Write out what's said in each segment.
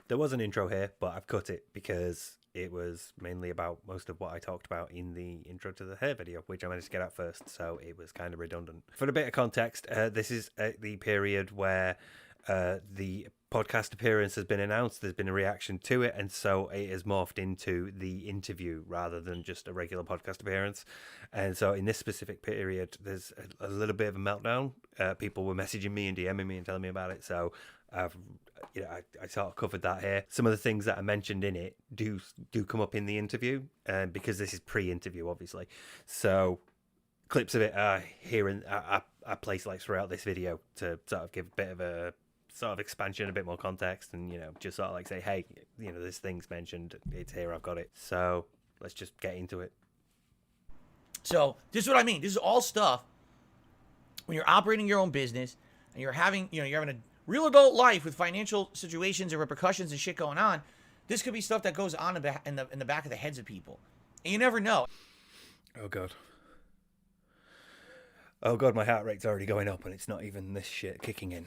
There was an intro here, but I've cut it because it was mainly about most of what I talked about in the intro to the hair video, which I managed to get out first, so it was kind of redundant. For a bit of context, this is the period where the podcast appearance has been announced. There's been a reaction to it, and so it has morphed into the interview rather than just a regular podcast appearance. And so in this specific period, there's a little bit of a meltdown. People were messaging me and DMing me and telling me about it, so I sort of covered that here. Some of the things that I mentioned in it do come up in the interview, because this is pre-interview, obviously. So clips of it are here, and I place like throughout this video to sort of give a bit of a sort of expansion, a bit more context, and just sort of like say, hey, this thing's mentioned, it's here, I've got it. So let's just get into it. So this is what I mean. This is all stuff when you're operating your own business and you're having a real adult life with financial situations and repercussions and shit going on. This could be stuff that goes on in the back of the heads of people, and you never know. Oh god, my heart rate's already going up, and it's not even this shit kicking in.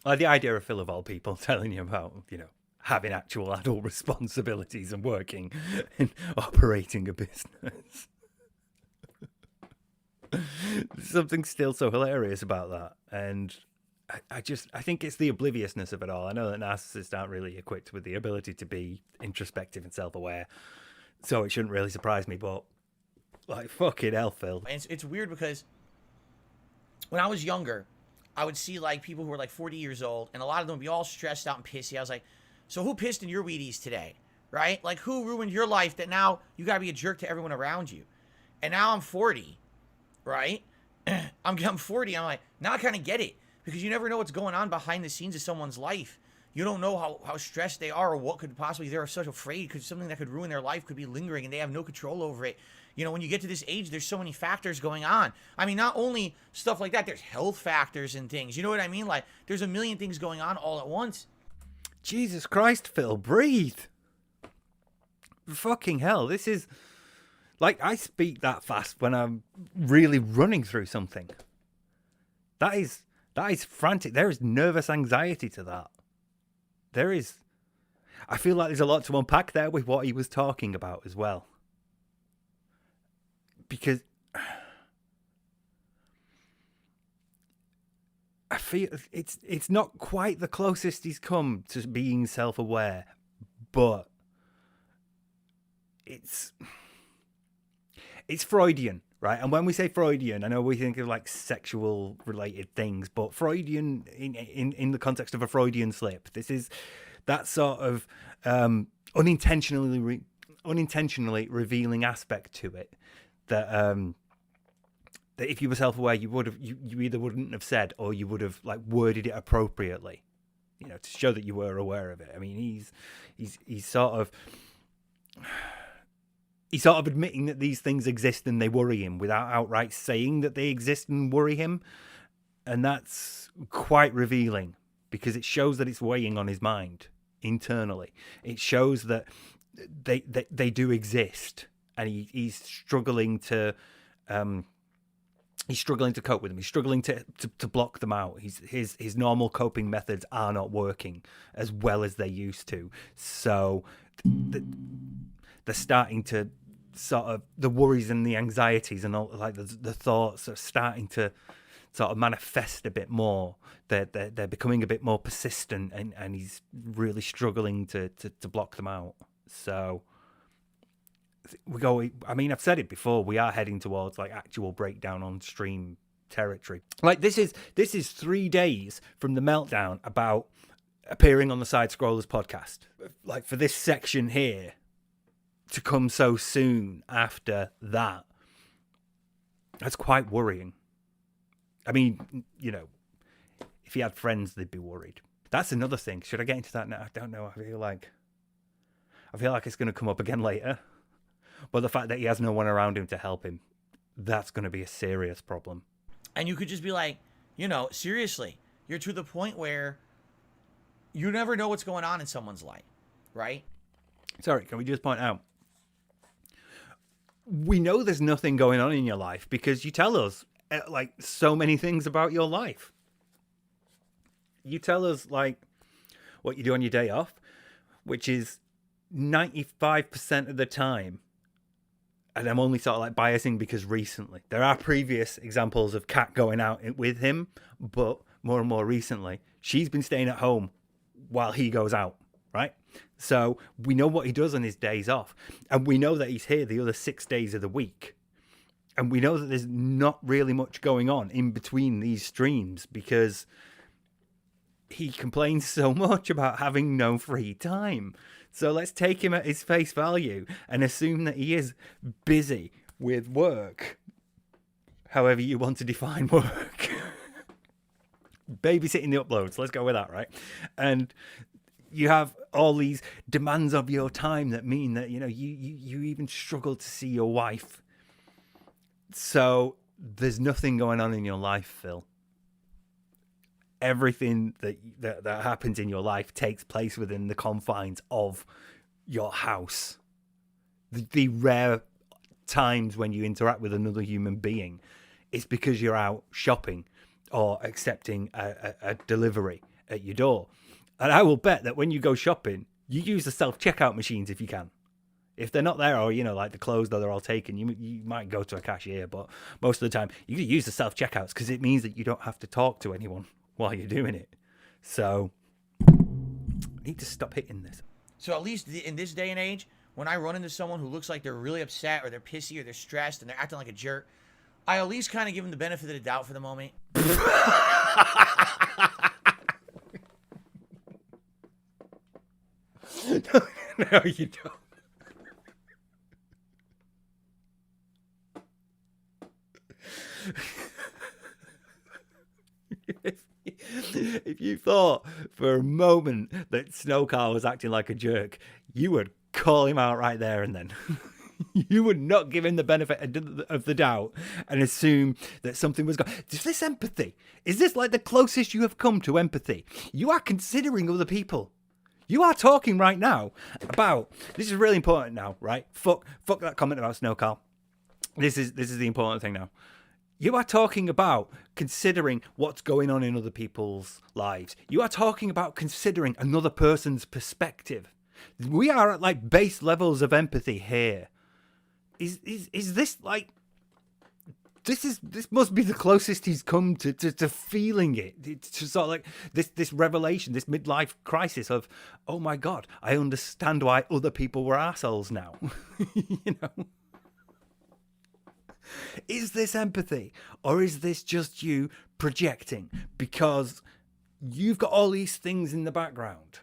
Like the idea of Phil of all people telling you about, having actual adult responsibilities and working and operating a business. There's something still so hilarious about that. And I think it's the obliviousness of it all. I know that narcissists aren't really equipped with the ability to be introspective and self-aware, so it shouldn't really surprise me, but like, fucking hell, Phil. And it's weird because when I was younger, I would see like people who were like 40 years old, and a lot of them would be all stressed out and pissy. I was like, so who pissed in your Wheaties today, right? Like, who ruined your life that now you gotta be a jerk to everyone around you? And now I'm 40, right? I'm 40. I'm like, now I kind of get it, because you never know what's going on behind the scenes of someone's life. You don't know how stressed they are, or what could possibly, they're so afraid because something that could ruin their life could be lingering and they have no control over it. When you get to this age, there's so many factors going on. I mean, not only stuff like that, there's health factors and things. You know what I mean? Like, there's a million things going on all at once. Jesus Christ, Phil, breathe. Fucking hell, this is... Like, I speak that fast when I'm really running through something. That is frantic. There is nervous anxiety to that. There is... I feel like there's a lot to unpack there with what he was talking about as well. Because I feel it's not quite the closest he's come to being self-aware, but it's Freudian, right? And when we say Freudian, I know we think of like sexual related things, but Freudian in the context of a Freudian slip, this is that sort of unintentionally revealing aspect to it. That if you were self-aware, you either wouldn't have said, or you would have like worded it appropriately, to show that you were aware of it. I mean, he's sort of admitting that these things exist and they worry him without outright saying that they exist and worry him, and that's quite revealing because it shows that it's weighing on his mind internally. It shows that they do exist. And he's struggling to cope with them. He's struggling to block them out. His normal coping methods are not working as well as they used to. So they're starting to sort of, the worries and the anxieties and all, like the thoughts are starting to sort of manifest a bit more. They're becoming a bit more persistent, and he's really struggling to block them out. So I've said it before, we are heading towards like actual breakdown on stream territory. Like this is 3 days from the meltdown about appearing on the Side Scrollers podcast. Like, for this section here to come so soon after that, that's quite worrying. I mean, if he had friends, they'd be worried. That's another thing. Should I get into that now? I don't know. I feel like it's going to come up again later. But the fact that he has no one around him to help him, that's going to be a serious problem. And you could just be like, seriously, you're to the point where you never know what's going on in someone's life, right? Sorry, can we just point out, we know there's nothing going on in your life because you tell us like so many things about your life. You tell us like what you do on your day off, which is 95% of the time, and I'm only sort of like biasing because recently there are previous examples of Kat going out with him, but more and more recently she's been staying at home while he goes out, right? So we know what he does on his days off, and we know that he's here the other 6 days of the week, and we know that there's not really much going on in between these streams because he complains so much about having no free time. So let's take him at his face value and assume that he is busy with work, however you want to define work. Babysitting the uploads, let's go with that, right? And you have all these demands of your time that mean that, you even struggle to see your wife. So there's nothing going on in your life, Phil. Everything that happens in your life takes place within the confines of your house. The rare times when you interact with another human being, it's because you're out shopping or accepting a delivery at your door. And I will bet that when you go shopping, you use the self-checkout machines if you can. If they're not there, or, like the closed or they're all taken, you might go to a cashier, but most of the time you use the self-checkouts because it means that you don't have to talk to anyone while you're doing it. So I need to stop hitting this. So at least in this day and age, when I run into someone who looks like they're really upset or they're pissy or they're stressed and they're acting like a jerk, I at least kind of give them the benefit of the doubt for the moment. No, you don't. If you thought for a moment that Snowkarl was acting like a jerk, you would call him out right there and then. You would not give him the benefit of the doubt and assume that something was going. Is this empathy? Is this like the closest you have come to empathy? You are considering other people. You are talking right now about, this is really important now, right? Fuck that comment about Snowkarl. This is the important thing now. You are talking about considering what's going on in other people's lives. You are talking about considering another person's perspective. We are at like base levels of empathy here. Is this like, this must be the closest he's come to feeling it. To sort of like this revelation, this midlife crisis of, oh my God, I understand why other people were assholes now. Is this empathy, or is this just you projecting because you've got all these things in the background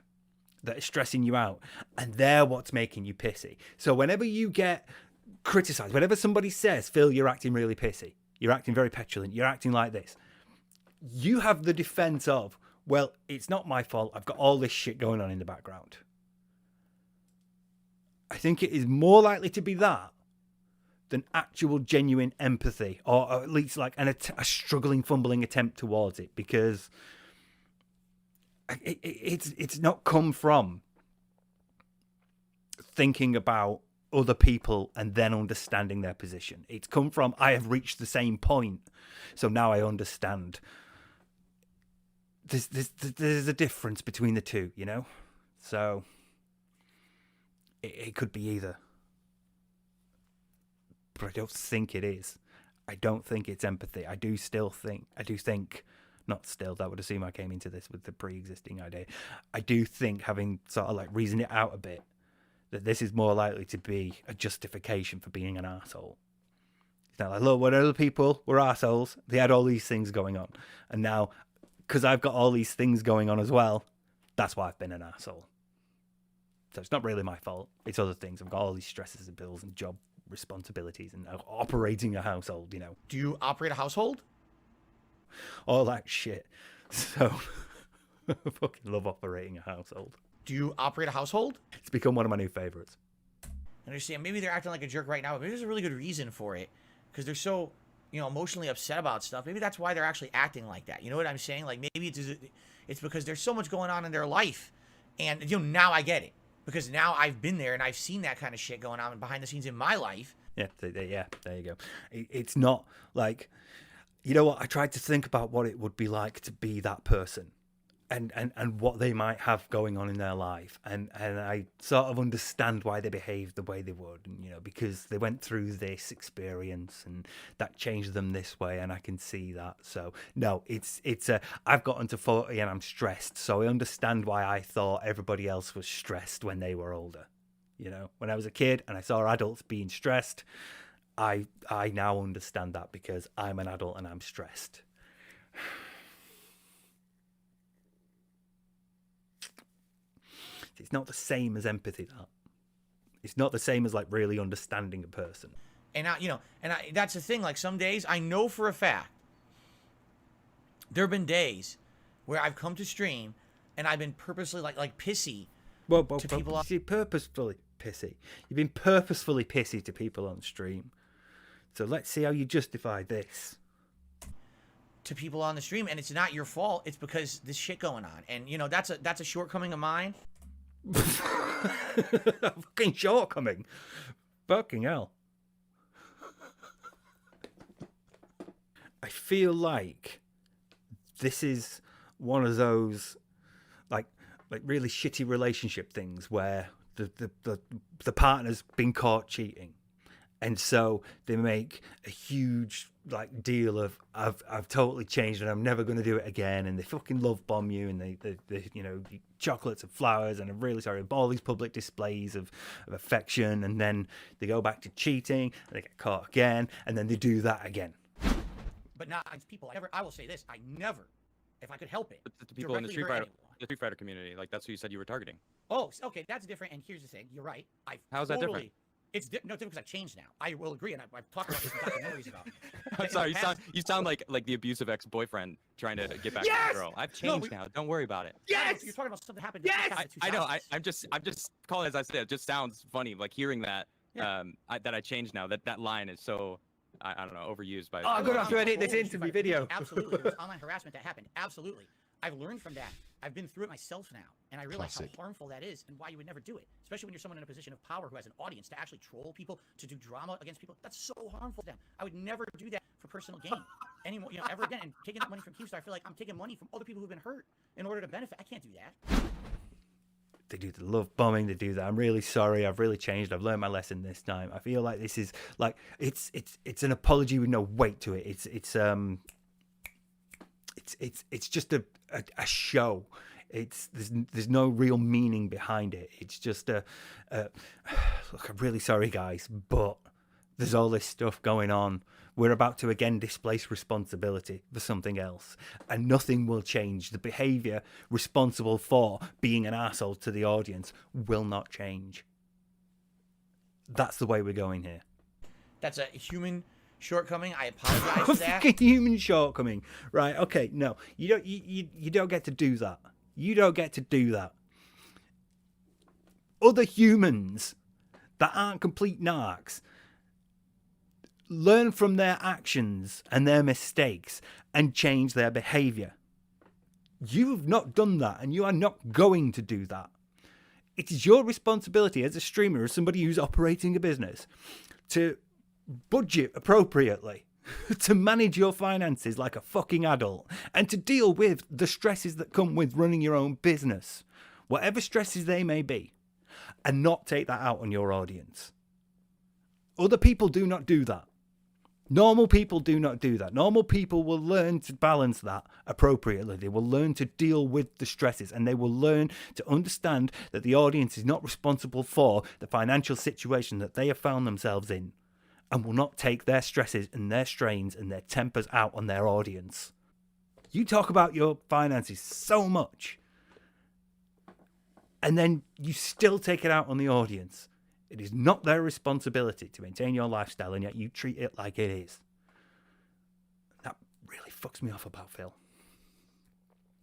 that are stressing you out, and they're what's making you pissy? So whenever you get criticized, whenever somebody says, Phil, you're acting really pissy, you're acting very petulant, you're acting like this, you have the defense of, well, it's not my fault, I've got all this shit going on in the background. I think it is more likely to be that than actual genuine empathy, or at least like a struggling, fumbling attempt towards it, because it's not come from thinking about other people and then understanding their position. It's come from, I have reached the same point, so now I understand. There's a difference between the two, So it could be either. But I don't think it is. I don't think it's empathy. I do think, not still, that would assume I came into this with the pre-existing idea. I do think, having sort of like reasoned it out a bit, that this is more likely to be a justification for being an arsehole. It's not like, look, when other people were arseholes, they had all these things going on. And now, because I've got all these things going on as well, that's why I've been an arsehole. So it's not really my fault. It's other things. I've got all these stresses and bills and job responsibilities and operating a household, Do you operate a household? All that shit. So I fucking love operating a household. Do you operate a household? It's become one of my new favorites. I understand. Maybe they're acting like a jerk right now, but maybe there's a really good reason for it, because they're so, emotionally upset about stuff. Maybe that's why they're actually acting like that. You know what I'm saying? Like, maybe it's because there's so much going on in their life, and now I get it. Because now I've been there and I've seen that kind of shit going on behind the scenes in my life. Yeah, there you go. It's not like, you know what? I tried to think about what it would be like to be that person. and what they might have going on in their life, and I sort of understand why they behaved the way they would, and, you know, because they went through this experience and that changed them this way, and I can see that. So no, it's I've gotten to 40 and I'm stressed, so I understand why I thought everybody else was stressed when they were older. You know, when I was a kid and I saw adults being stressed, I now understand that because I'm an adult and I'm stressed. It's not the same as empathy. That it's not the same as like really understanding a person. And that's the thing. Like some days, I know for a fact there have been days where I've come to stream and I've been purposely like pissy to people. You're purposefully pissy. You've been purposefully pissy to people on stream. So let's see how you justify this. To people on the stream, and it's not your fault. It's because this shit going on, and you know that's a shortcoming of mine. Fucking shortcoming. Fucking hell. I feel like this is one of those like really shitty relationship things where the partner's been caught cheating, and so they make a huge like deal of I've totally changed and I'm never going to do it again, and they fucking love bomb you, and they you know, chocolates and flowers and I'm really sorry, all these public displays of affection, and then they go back to cheating and they get caught again, and then they do that again. But not people. I will say this: I never, if I could help it, but the people in the Street Fighter community, like that's who you said you were targeting. Oh, okay, that's different. And here's the thing: you're right. How's that different? It's different because I've changed now. I will agree, and I've talked about this in documentaries about it. I'm sorry, you sound like the abusive ex-boyfriend trying to get back to the girl. I've changed now. Don't worry about it. Yes, you're talking about something that happened. Yes, I know. I'm just calling, as I said. It just sounds funny, like hearing that. Yeah. That I changed now. That line is so I don't know, overused by. Oh, I'm gonna have to edit this interview video. Absolutely, there was online harassment that happened. Absolutely, I've learned from that. I've been through it myself now, and I realize how harmful that is and why you would never do it, especially when you're someone in a position of power who has an audience to actually troll people, to do drama against people. That's so harmful to them. I would never do that for personal gain anymore, you know, ever again. And taking that money from Keemstar, I feel like I'm taking money from other people who've been hurt in order to benefit. I can't do that. They do the love bombing. They do that. I'm really sorry. I've really changed. I've learned my lesson this time. I feel like this is like it's an apology with no weight to it. It's just a show. There's no real meaning behind it. It's just look, I'm really sorry, guys, but there's all this stuff going on. We're about to again displace responsibility for something else, and nothing will change. The behaviour responsible for being an arsehole to the audience will not change. That's the way we're going here. That's a human shortcoming. I apologize for that. Fucking human shortcoming. Right, okay, no. You don't get to do that. You don't get to do that. Other humans that aren't complete narcs learn from their actions and their mistakes and change their behaviour. You've not done that, and you are not going to do that. It is your responsibility as a streamer, as somebody who's operating a business, to budget appropriately, to manage your finances like a fucking adult, and to deal with the stresses that come with running your own business, whatever stresses they may be, and not take that out on your audience. Other people do not do that. Normal people do not do that. Normal people will learn to balance that appropriately. They will learn to deal with the stresses, and they will learn to understand that the audience is not responsible for the financial situation that they have found themselves in, and will not take their stresses and their strains and their tempers out on their audience. You talk about your finances so much, and then you still take it out on the audience. It is not their responsibility to maintain your lifestyle, and yet you treat it like it is. That really fucks me off about Phil.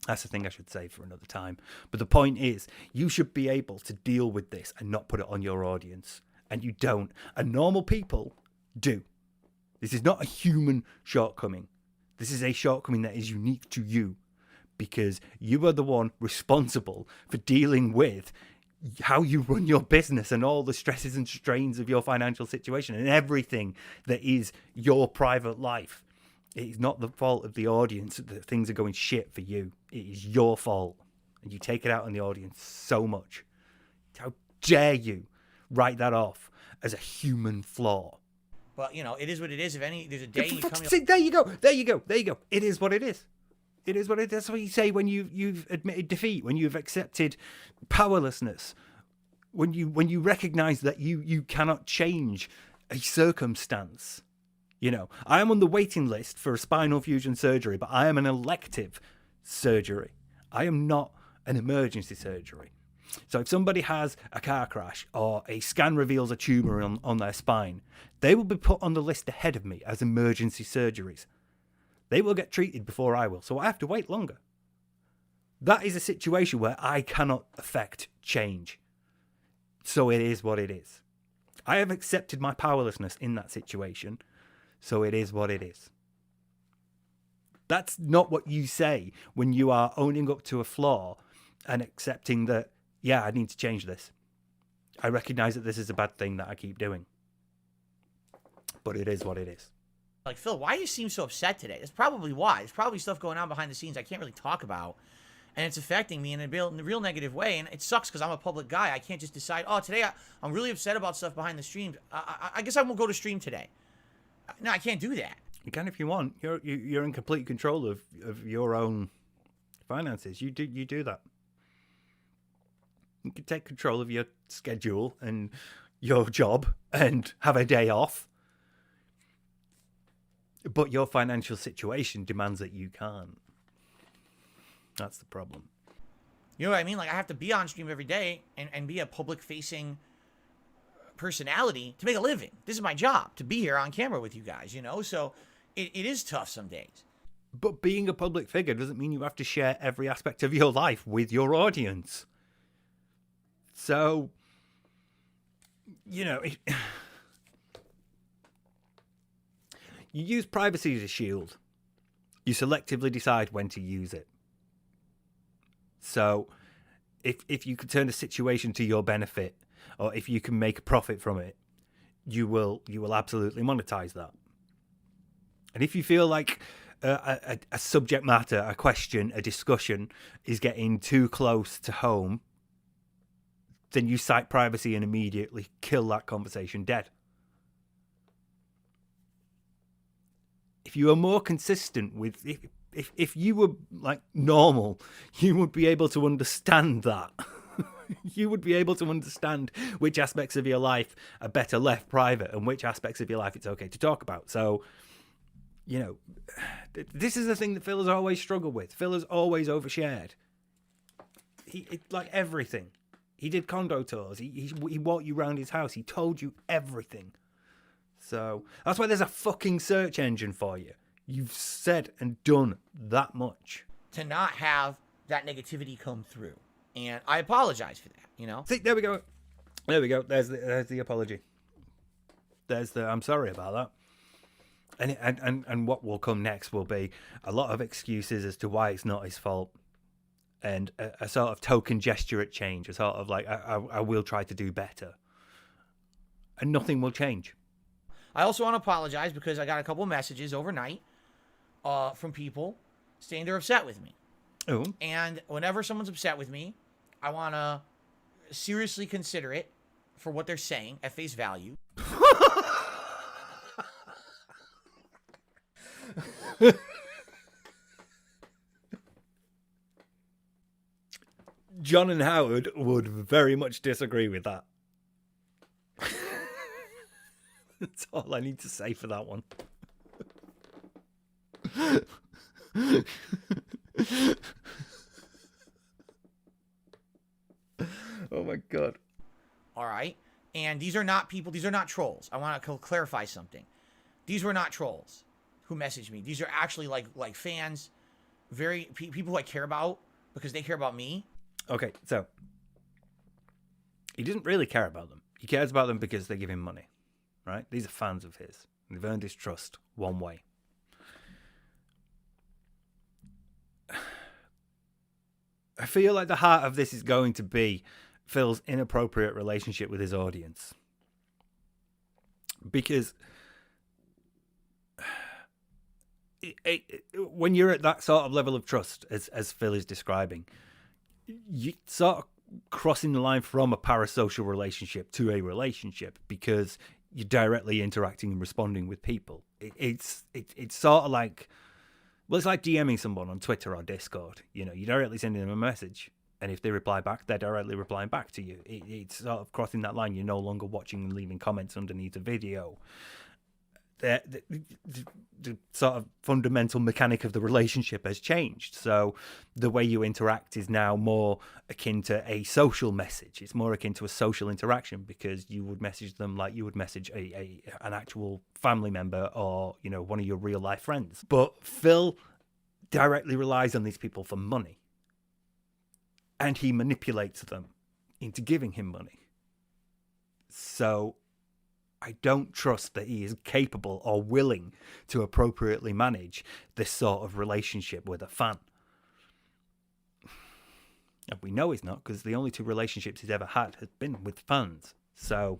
That's the thing I should say for another time. But the point is, you should be able to deal with this and not put it on your audience. And you don't. And normal people do. This is not a human shortcoming. This is a shortcoming that is unique to you, because you are the one responsible for dealing with how you run your business and all the stresses and strains of your financial situation and everything that is your private life. It is not the fault of the audience that things are going shit for you. It is your fault. And you take it out on the audience so much. How dare you write that off as a human flaw? But, you know, it is what it is. If there's a day you come... See, there you go. It is what it is. It is what it is. That's what you say when you've admitted defeat, when you've accepted powerlessness, when you recognize that you cannot change a circumstance. You know, I am on the waiting list for a spinal fusion surgery, but I am an elective surgery. I am not an emergency surgery. So if somebody has a car crash or a scan reveals a tumour on their spine, they will be put on the list ahead of me as emergency surgeries. They will get treated before I will, so I have to wait longer. That is a situation where I cannot affect change. So it is what it is. I have accepted my powerlessness in that situation, so it is what it is. That's not what you say when you are owning up to a flaw and accepting that, yeah, I need to change this. I recognize that this is a bad thing that I keep doing. But it is what it is. Like, Phil, why do you seem so upset today? That's probably why. There's probably stuff going on behind the scenes I can't really talk about. And it's affecting me in a real negative way. And it sucks because I'm a public guy. I can't just decide, oh, today I'm really upset about stuff behind the stream. I guess I won't go to stream today. No, I can't do that. You can if you want. You're in complete control of your own finances. You do that. You can take control of your schedule and your job and have a day off. But your financial situation demands that you can't. That's the problem. You know what I mean? Like, I have to be on stream every day and be a public-facing personality to make a living. This is my job, to be here on camera with you guys, you know? So it is tough some days. But being a public figure doesn't mean you have to share every aspect of your life with your audience. So, you know... You use privacy as a shield. You selectively decide when to use it. So, if you can turn a situation to your benefit, or if you can make a profit from it, you will absolutely monetize that. And if you feel like a subject matter, a question, a discussion is getting too close to home, then you cite privacy and immediately kill that conversation dead. If you are more consistent with, if you were like normal, you would be able to understand that. You would be able to understand which aspects of your life are better left private and which aspects of your life it's okay to talk about. So, you know, this is the thing that Phil has always struggled with. Phil has always overshared. Like everything. He did condo tours. He walked you around his house. He told you everything. So that's why there's a fucking search engine for you. You've said and done that much. To not have that negativity come through. And I apologize for that, you know? See, there we go. There we go. There's the apology. There's the I'm sorry about that. And what will come next will be a lot of excuses as to why it's not his fault. And a sort of token gesture at change. A sort of like, I will try to do better. And nothing will change. I also want to apologize because I got a couple of messages overnight from people saying they're upset with me. Oh. And whenever someone's upset with me, I want to seriously consider it for what they're saying at face value. John and Howard would very much disagree with that. That's all I need to say for that one. Oh my God. All right. And these are not people, these are not trolls. I want to clarify something. These were not trolls who messaged me. These are actually like fans, people who I care about because they care about me. Okay, so he doesn't really care about them. He cares about them because they give him money, right? These are fans of his. They've earned his trust one way. I feel like the heart of this is going to be Phil's inappropriate relationship with his audience. Because when you're at that sort of level of trust, as Phil is describing, you sort of crossing the line from a parasocial relationship to a relationship because you're directly interacting and responding with people. It's sort of like, well, it's like DMing someone on Twitter or Discord. You know, you're directly sending them a message, and if they reply back, they're directly replying back to you. It's sort of crossing that line. You're no longer watching and leaving comments underneath a video. The sort of fundamental mechanic of the relationship has changed. So the way you interact is now more akin to a social message. It's more akin to a social interaction because you would message them like you would message an actual family member or, you know, one of your real life friends. But Phil directly relies on these people for money, and he manipulates them into giving him money. So I don't trust that he is capable or willing to appropriately manage this sort of relationship with a fan. And we know he's not, because the only two relationships he's ever had has been with fans. So,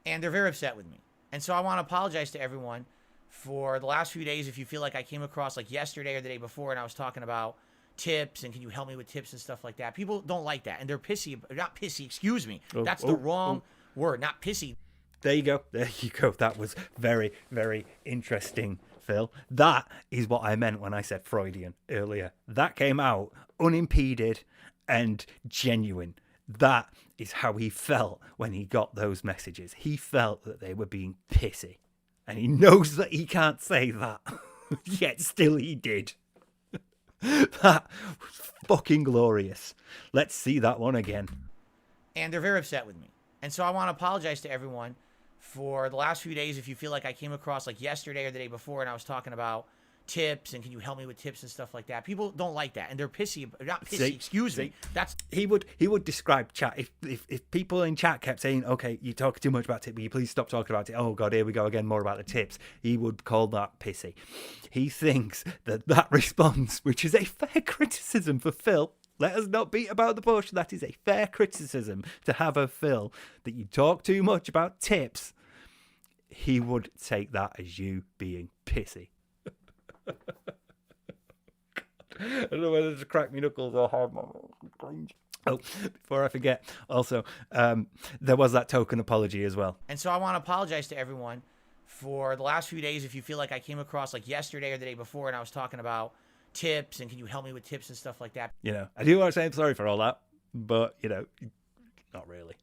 and they're very upset with me. And so I want to apologize to everyone for the last few days. If you feel like I came across like yesterday or the day before and I was talking about tips and can you help me with tips and stuff like that. People don't like that. And they're pissy. Not pissy, excuse me. That's the wrong word, not pissy. There you go. There you go. That was very, very interesting, Phil. That is what I meant when I said Freudian earlier. That came out unimpeded and genuine. That is how he felt when he got those messages. He felt that they were being pissy. And he knows that he can't say that. Yet still he did. That was fucking glorious. Let's see that one again. And they're very upset with me. And so I want to apologize to everyone for the last few days. If you feel like I came across like yesterday or the day before and I was talking about tips and can you help me with tips and stuff like that. People don't like that. And they're pissy. Not pissy, excuse me. That's he would describe chat. If people in chat kept saying, okay, you talk too much about tips, will you please stop talking about it? Oh God, here we go again, more about the tips. He would call that pissy. He thinks that response, which is a fair criticism for Phil, let us not beat about the bush, that is a fair criticism to have of Phil, that you talk too much about tips. He would take that as you being pissy. I don't know whether to crack me knuckles or have my cringe. Oh, before I forget, also, there was that token apology as well. And so I want to apologize to everyone for the last few days. If you feel like I came across like yesterday or the day before and I was talking about tips and can you help me with tips and stuff like that. You know, I do want to say I'm sorry for all that, but, you know, not really.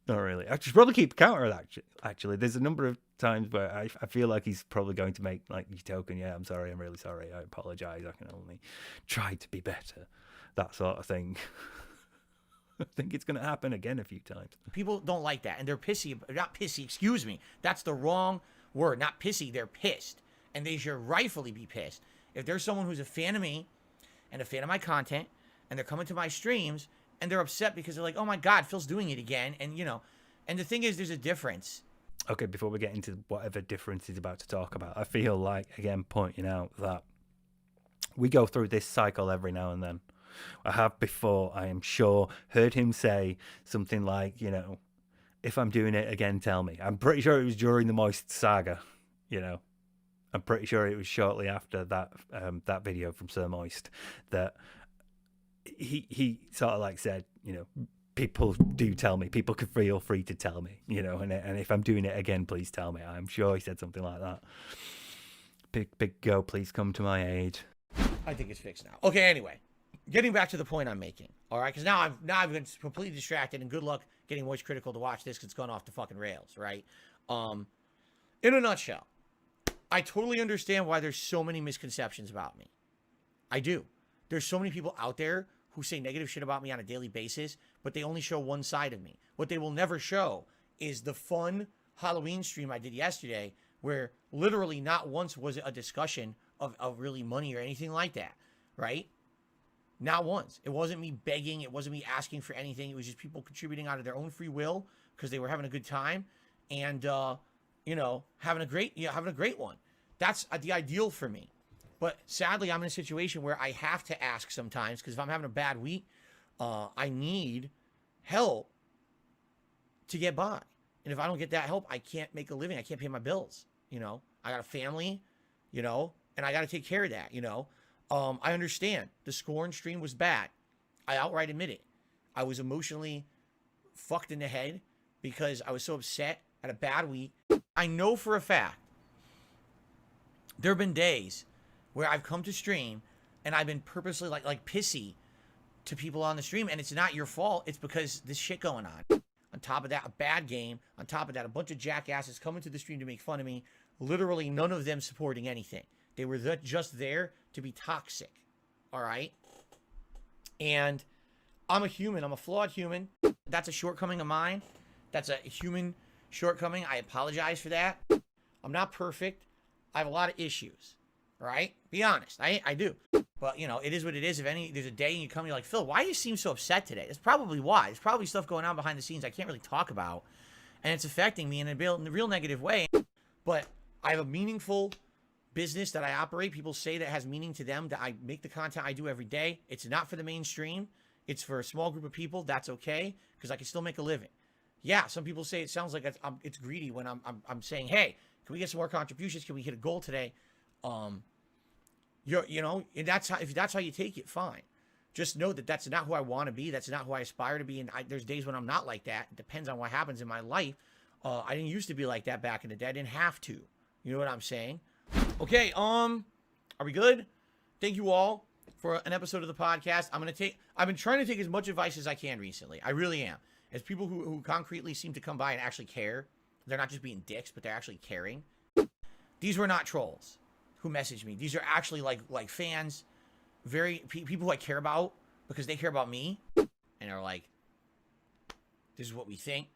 Not really. I should probably keep counter of that, actually. There's a number of times where I feel like he's probably going to make, like, the token, yeah, I'm sorry, I'm really sorry, I apologise, I can only try to be better, that sort of thing. I think it's going to happen again a few times. People don't like that, and they're pissy. Not pissy, excuse me. That's the wrong word. Not pissy, they're pissed. And they should rightfully be pissed. If there's someone who's a fan of me and a fan of my content, and they're coming to my streams, and they're upset because they're like, oh my God, Phil's doing it again. And, you know, and the thing is, there's a difference. Okay, before we get into whatever difference he's about to talk about, I feel like, again, pointing out that we go through this cycle every now and then. I have before, I am sure, heard him say something like, you know, if I'm doing it again, tell me. I'm pretty sure it was during the Moist saga, you know. I'm pretty sure it was shortly after that video from Sir Moist that he sort of like said, you know, people do tell me. People can feel free to tell me, you know, and if I'm doing it again, please tell me. I'm sure he said something like that. Big Go, please come to my aid. I think it's fixed now. Okay, anyway, getting back to the point I'm making, all right? Because now I've been completely distracted, and good luck getting Moist Critical to watch this because it's gone off the fucking rails, right? In a nutshell, I totally understand why there's so many misconceptions about me. I do. There's so many people out there who say negative shit about me on a daily basis, but they only show one side of me. What they will never show is the fun Halloween stream I did yesterday, where literally not once was it a discussion of really money or anything like that, right? Not once. It wasn't me begging. It wasn't me asking for anything. It was just people contributing out of their own free will because they were having a good time and, you know, having a great one. That's the ideal for me. But sadly, I'm in a situation where I have to ask sometimes because if I'm having a bad week, I need help to get by. And if I don't get that help, I can't make a living. I can't pay my bills. You know, I got a family, you know, and I got to take care of that, you know. I understand the Scorn stream was bad. I outright admit it. I was emotionally fucked in the head because I was so upset at a bad week. I know for a fact there have been days where I've come to stream and I've been purposely like pissy to people on the stream, and it's not your fault. It's because this shit going on. On top of that, a bad game. On top of that, a bunch of jackasses coming to the stream to make fun of me. Literally none of them supporting anything. They were just there to be toxic. All right? And I'm a human. I'm a flawed human. That's a shortcoming of mine. That's a human shortcoming. I apologize for that. I'm not perfect. I have a lot of issues. All right? Be honest. I do. But, you know, it is what it is. If there's a day and you come, you're like, Phil, why do you seem so upset today? That's probably why. There's probably stuff going on behind the scenes I can't really talk about. And it's affecting me in a real negative way. But I have a meaningful business that I operate. People say that has meaning to them, that I make the content I do every day. It's not for the mainstream. It's for a small group of people. That's okay, because I can still make a living. Yeah, some people say it sounds like it's greedy when I'm saying, hey, can we get some more contributions? Can we hit a goal today? You know, and if that's how you take it, fine. Just know that that's not who I want to be. That's not who I aspire to be. And there's days when I'm not like that. It depends on what happens in my life. I didn't used to be like that back in the day. I didn't have to. You know what I'm saying? Okay, are we good? Thank you all for an episode of the podcast. I've been trying to take as much advice as I can recently. I really am. As people who concretely seem to come by and actually care. They're not just being dicks, but they're actually caring. These were not trolls who messaged me. These are actually like fans, people who I care about because they care about me, and are like, this is what we think.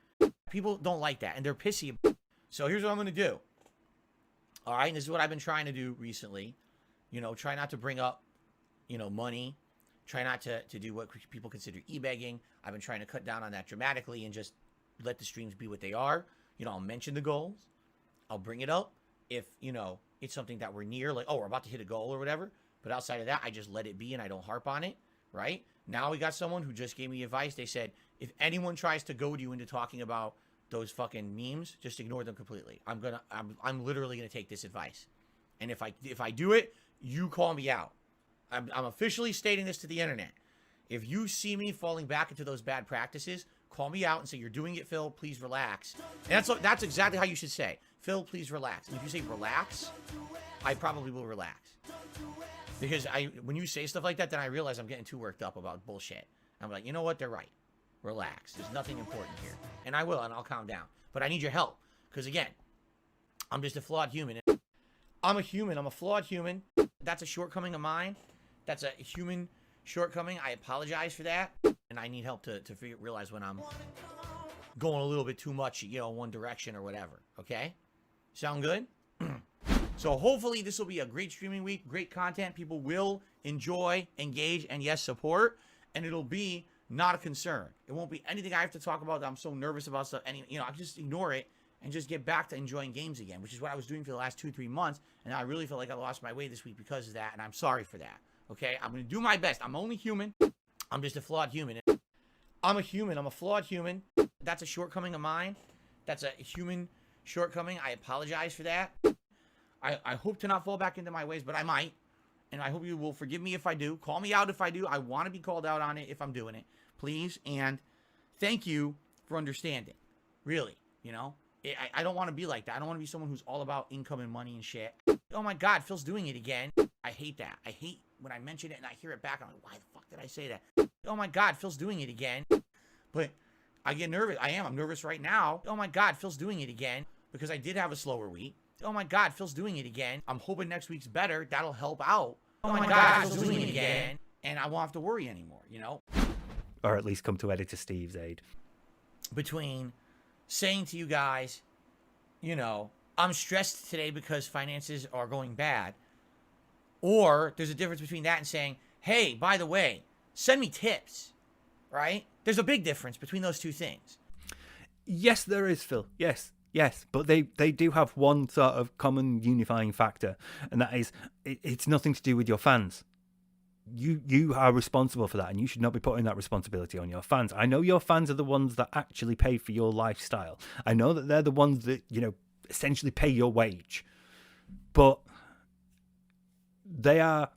People don't like that, and they're pissy. So here's what I'm gonna do. All right, and this is what I've been trying to do recently. You know, try not to bring up, you know, money. Try not to do what people consider e-begging. I've been trying to cut down on that dramatically and just let the streams be what they are. You know, I'll mention the goals. I'll bring it up if, you know, it's something that we're near, like, oh, we're about to hit a goal or whatever. But outside of that, I just let it be and I don't harp on it, right? Now we got someone who just gave me advice. They said, if anyone tries to goad you into talking about those fucking memes, just ignore them completely. I'm literally gonna take this advice. And if I do it, you call me out. I'm officially stating this to the internet. If you see me falling back into those bad practices, call me out and say, you're doing it, Phil, please relax. And that's exactly how you should say, Phil, please relax. And if you say relax, I probably will relax. Because when you say stuff like that, then I realize I'm getting too worked up about bullshit. I'm like, you know what? They're right. Relax. There's nothing important here. And I will, and I'll calm down. But I need your help. Because again, I'm just a flawed human. I'm a human. I'm a flawed human. That's a shortcoming of mine. That's a human shortcoming. I apologize for that. And I need help to realize when I'm going a little bit too much, you know, one direction or whatever. Okay? Sound good? So hopefully this will be a great streaming week, great content. People will enjoy, engage, and yes, support. And it'll be not a concern. It won't be anything I have to talk about that I'm so nervous about stuff. You know, I just ignore it and just get back to enjoying games again, which is what I was doing for the last 2-3 months. And I really feel like I lost my way this week because of that. And I'm sorry for that. Okay? I'm going to do my best. I'm only human. I'm just a flawed human. I'm a human. I'm a flawed human. That's a shortcoming of mine. That's a human shortcoming. I apologize for that. I hope to not fall back into my ways, but I might. And I hope you will forgive me if I do. Call me out if I do. I want to be called out on it if I'm doing it. Please. And thank you for understanding. Really. You know? I don't want to be like that. I don't want to be someone who's all about income and money and shit. Oh my God, Phil's doing it again. I hate that. I hate when I mention it and I hear it back. I'm like, why the fuck did I say that? Oh my God, Phil's doing it again. But I get nervous. I'm nervous right now. Oh my God, Phil's doing it again. Because I did have a slower week. Oh my God, Phil's doing it again. I'm hoping next week's better. That'll help out. Oh my God, Phil's doing it again. And I won't have to worry anymore, you know? Or at least come to Editor Steve's aid. Between saying to you guys, you know, I'm stressed today because finances are going bad. Or there's a difference between that and saying, hey, by the way, send me tips, right? There's a big difference between those two things. Yes, there is, Phil. Yes. But they do have one sort of common unifying factor, and that is it's nothing to do with your fans. You are responsible for that, and you should not be putting that responsibility on your fans. I know your fans are the ones that actually pay for your lifestyle. I know that they're the ones that, you know, essentially pay your wage. But they are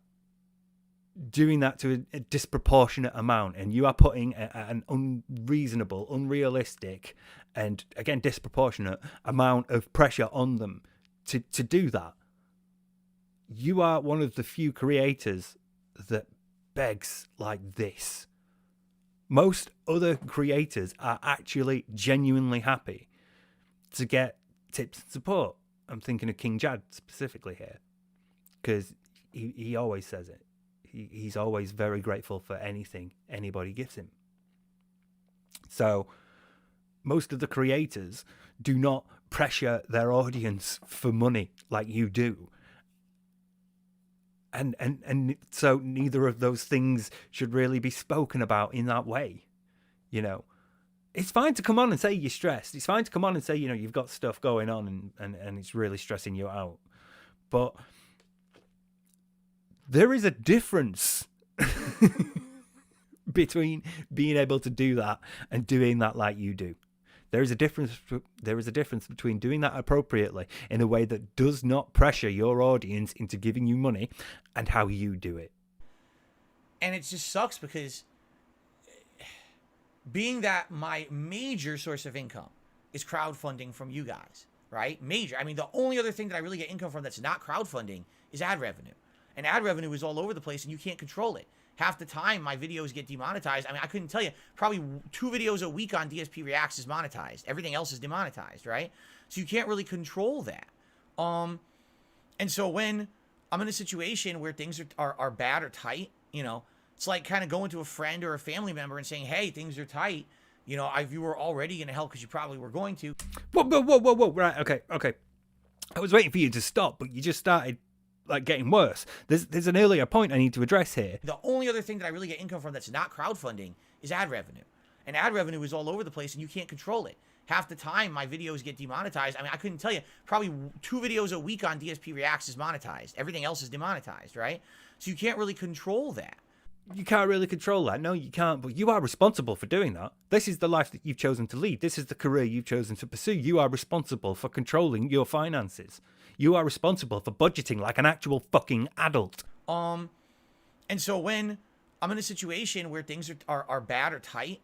doing that to a disproportionate amount, and you are putting an unreasonable, unrealistic, and again disproportionate amount of pressure on them to do that. You are one of the few creators that begs like this. Most other creators are actually genuinely happy to get tips and support. I'm thinking of King Jad specifically here, because he always says it. He's always very grateful for anything anybody gives him. So most of the creators do not pressure their audience for money like you do. And so neither of those things should really be spoken about in that way. You know, it's fine to come on and say you're stressed. It's fine to come on and say, you know, you've got stuff going on and it's really stressing you out. But there is a difference between being able to do that and doing that like you do. There is a difference between doing that appropriately in a way that does not pressure your audience into giving you money and how you do it. And it just sucks because being that my major source of income is crowdfunding from you guys, right? Major. I mean, the only other thing that I really get income from that's not crowdfunding is ad revenue. And ad revenue is all over the place and you can't control it. Half the time my videos get demonetized. I mean, I couldn't tell you, probably 2 videos a week on DSP Reacts is monetized. Everything else is demonetized, right? So you can't really control that. And so when I'm in a situation where things are bad or tight, you know, it's like kind of going to a friend or a family member and saying, hey, things are tight. You know, you were already going to help because you probably were going to. Whoa. Right, okay. I was waiting for you to stop, but you just started like getting worse. There's an earlier point I need to address here. The only other thing that I really get income from that's not crowdfunding is ad revenue. And ad revenue is all over the place and you can't control it. Half the time my videos get demonetized. I mean, I couldn't tell you, probably 2 videos a week on DSP Reacts is monetized. Everything else is demonetized, right? So you can't really control that. You can't really control that. No, you can't. But you are responsible for doing that. This is the life that you've chosen to lead. This is the career you've chosen to pursue. You are responsible for controlling your finances. You are responsible for budgeting like an actual fucking adult. And so when I'm in a situation where things are bad or tight,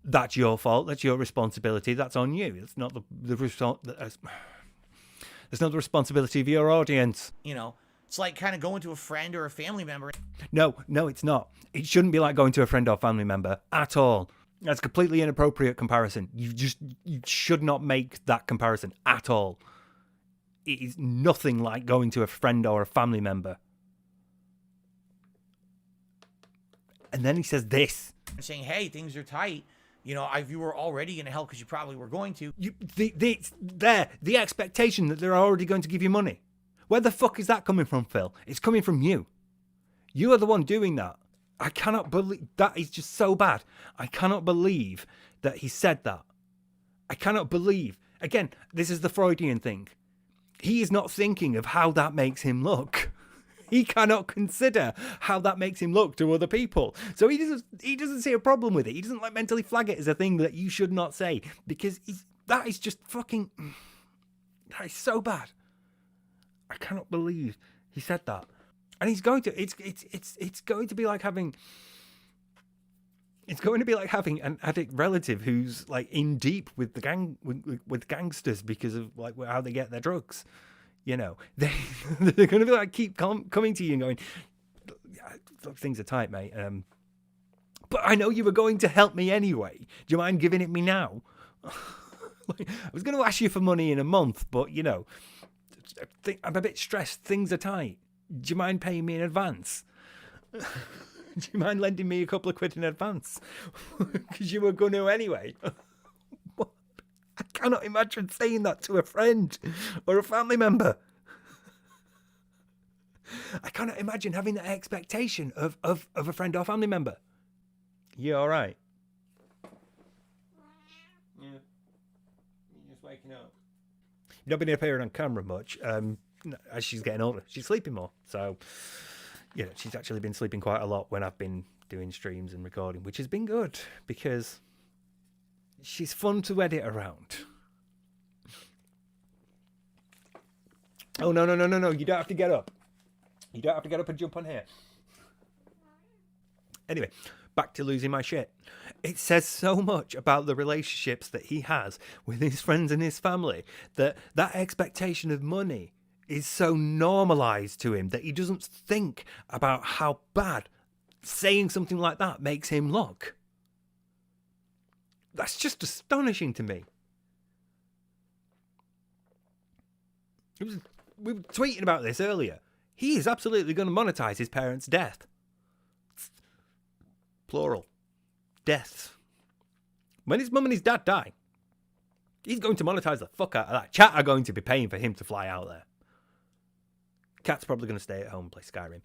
that's your fault. That's your responsibility. That's on you. It's not it's not the responsibility of your audience. You know, it's like kind of going to a friend or a family member. No, it's not. It shouldn't be like going to a friend or family member at all. That's a completely inappropriate comparison. You should not make that comparison at all. It is nothing like going to a friend or a family member. And then he says this. Saying, hey, things are tight. You know, you were already going to help because you probably were going to. The expectation that they're already going to give you money. Where the fuck is that coming from, Phil? It's coming from you. You are the one doing that. I cannot believe... That is just so bad. I cannot believe that he said that. I cannot believe... Again, this is the Freudian thing. He is not thinking of how that makes him look. He cannot consider how that makes him look to other people. So he doesn't see a problem with it. He doesn't like mentally flag it as a thing that you should not say. Because that is just fucking... That is so bad. I cannot believe he said that. And he's going to... It's going to be like having... It's going to be like having an addict relative who's like in deep with the with gangsters because of like how they get their drugs. You know, they're going to be like keep coming to you and going, things are tight, mate. But I know you were going to help me anyway. Do you mind giving it me now? Like, I was going to ask you for money in a month, but you know, I'm a bit stressed. Things are tight. Do you mind paying me in advance? Do you mind lending me a couple of quid in advance? Because you were going to anyway. What? I cannot imagine saying that to a friend or a family member. I cannot imagine having that expectation of a friend or family member. You all right? Yeah. You're just waking up. You've not been appearing on camera much. As she's getting older, she's sleeping more. So... Yeah, she's actually been sleeping quite a lot when I've been doing streams and recording, which has been good because she's fun to edit around. Oh, no. You don't have to get up. You don't have to get up and jump on here. Anyway, back to losing my shit. It says so much about the relationships that he has with his friends and his family that expectation of money is so normalized to him that he doesn't think about how bad saying something like that makes him look. That's just astonishing to me. We were tweeting about this earlier. He is absolutely going to monetize his parents' death. Plural. Deaths. When his mum and his dad die, he's going to monetize the fuck out of that. Chat are going to be paying for him to fly out there. Cat's probably going to stay at home and play Skyrim.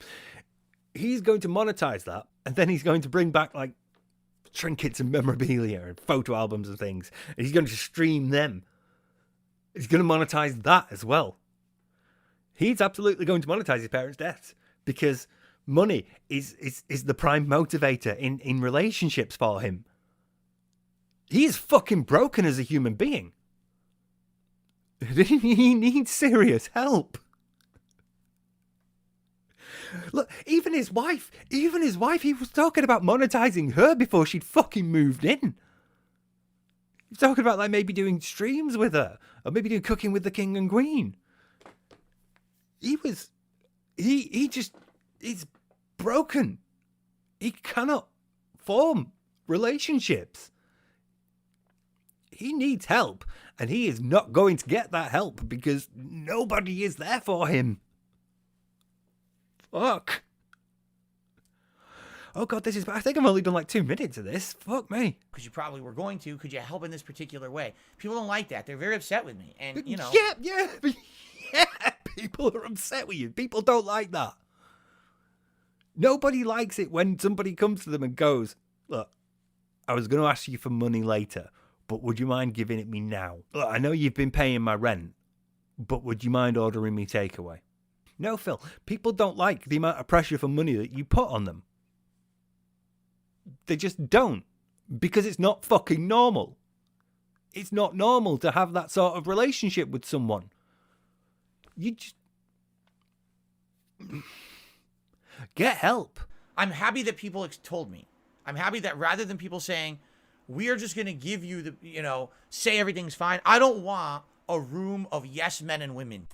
He's going to monetize that, and then he's going to bring back like trinkets and memorabilia and photo albums and things. And he's going to stream them. He's going to monetize that as well. He's absolutely going to monetize his parents' deaths because money is the prime motivator in relationships for him. He is fucking broken as a human being. He needs serious help. Look, even his wife, he was talking about monetizing her before she'd fucking moved in. He's talking about like maybe doing streams with her or maybe doing cooking with the king and queen. He's broken. He cannot form relationships. He needs help, and he is not going to get that help because nobody is there for him. Fuck. Oh God, this is... I think I've only done like 2 minutes of this. Fuck me. Because you probably were going to. Could you help in this particular way? People don't like that. They're very upset with me. And, you know... Yeah. People are upset with you. People don't like that. Nobody likes it when somebody comes to them and goes, look, I was going to ask you for money later, but would you mind giving it me now? Look, I know you've been paying my rent, but would you mind ordering me takeaway? No, Phil, people don't like the amount of pressure for money that you put on them. They just don't. Because it's not fucking normal. It's not normal to have that sort of relationship with someone. You just... Get help. I'm happy that people told me. I'm happy that rather than people saying, we are just going to give you the, say everything's fine. I don't want a room of yes men and women.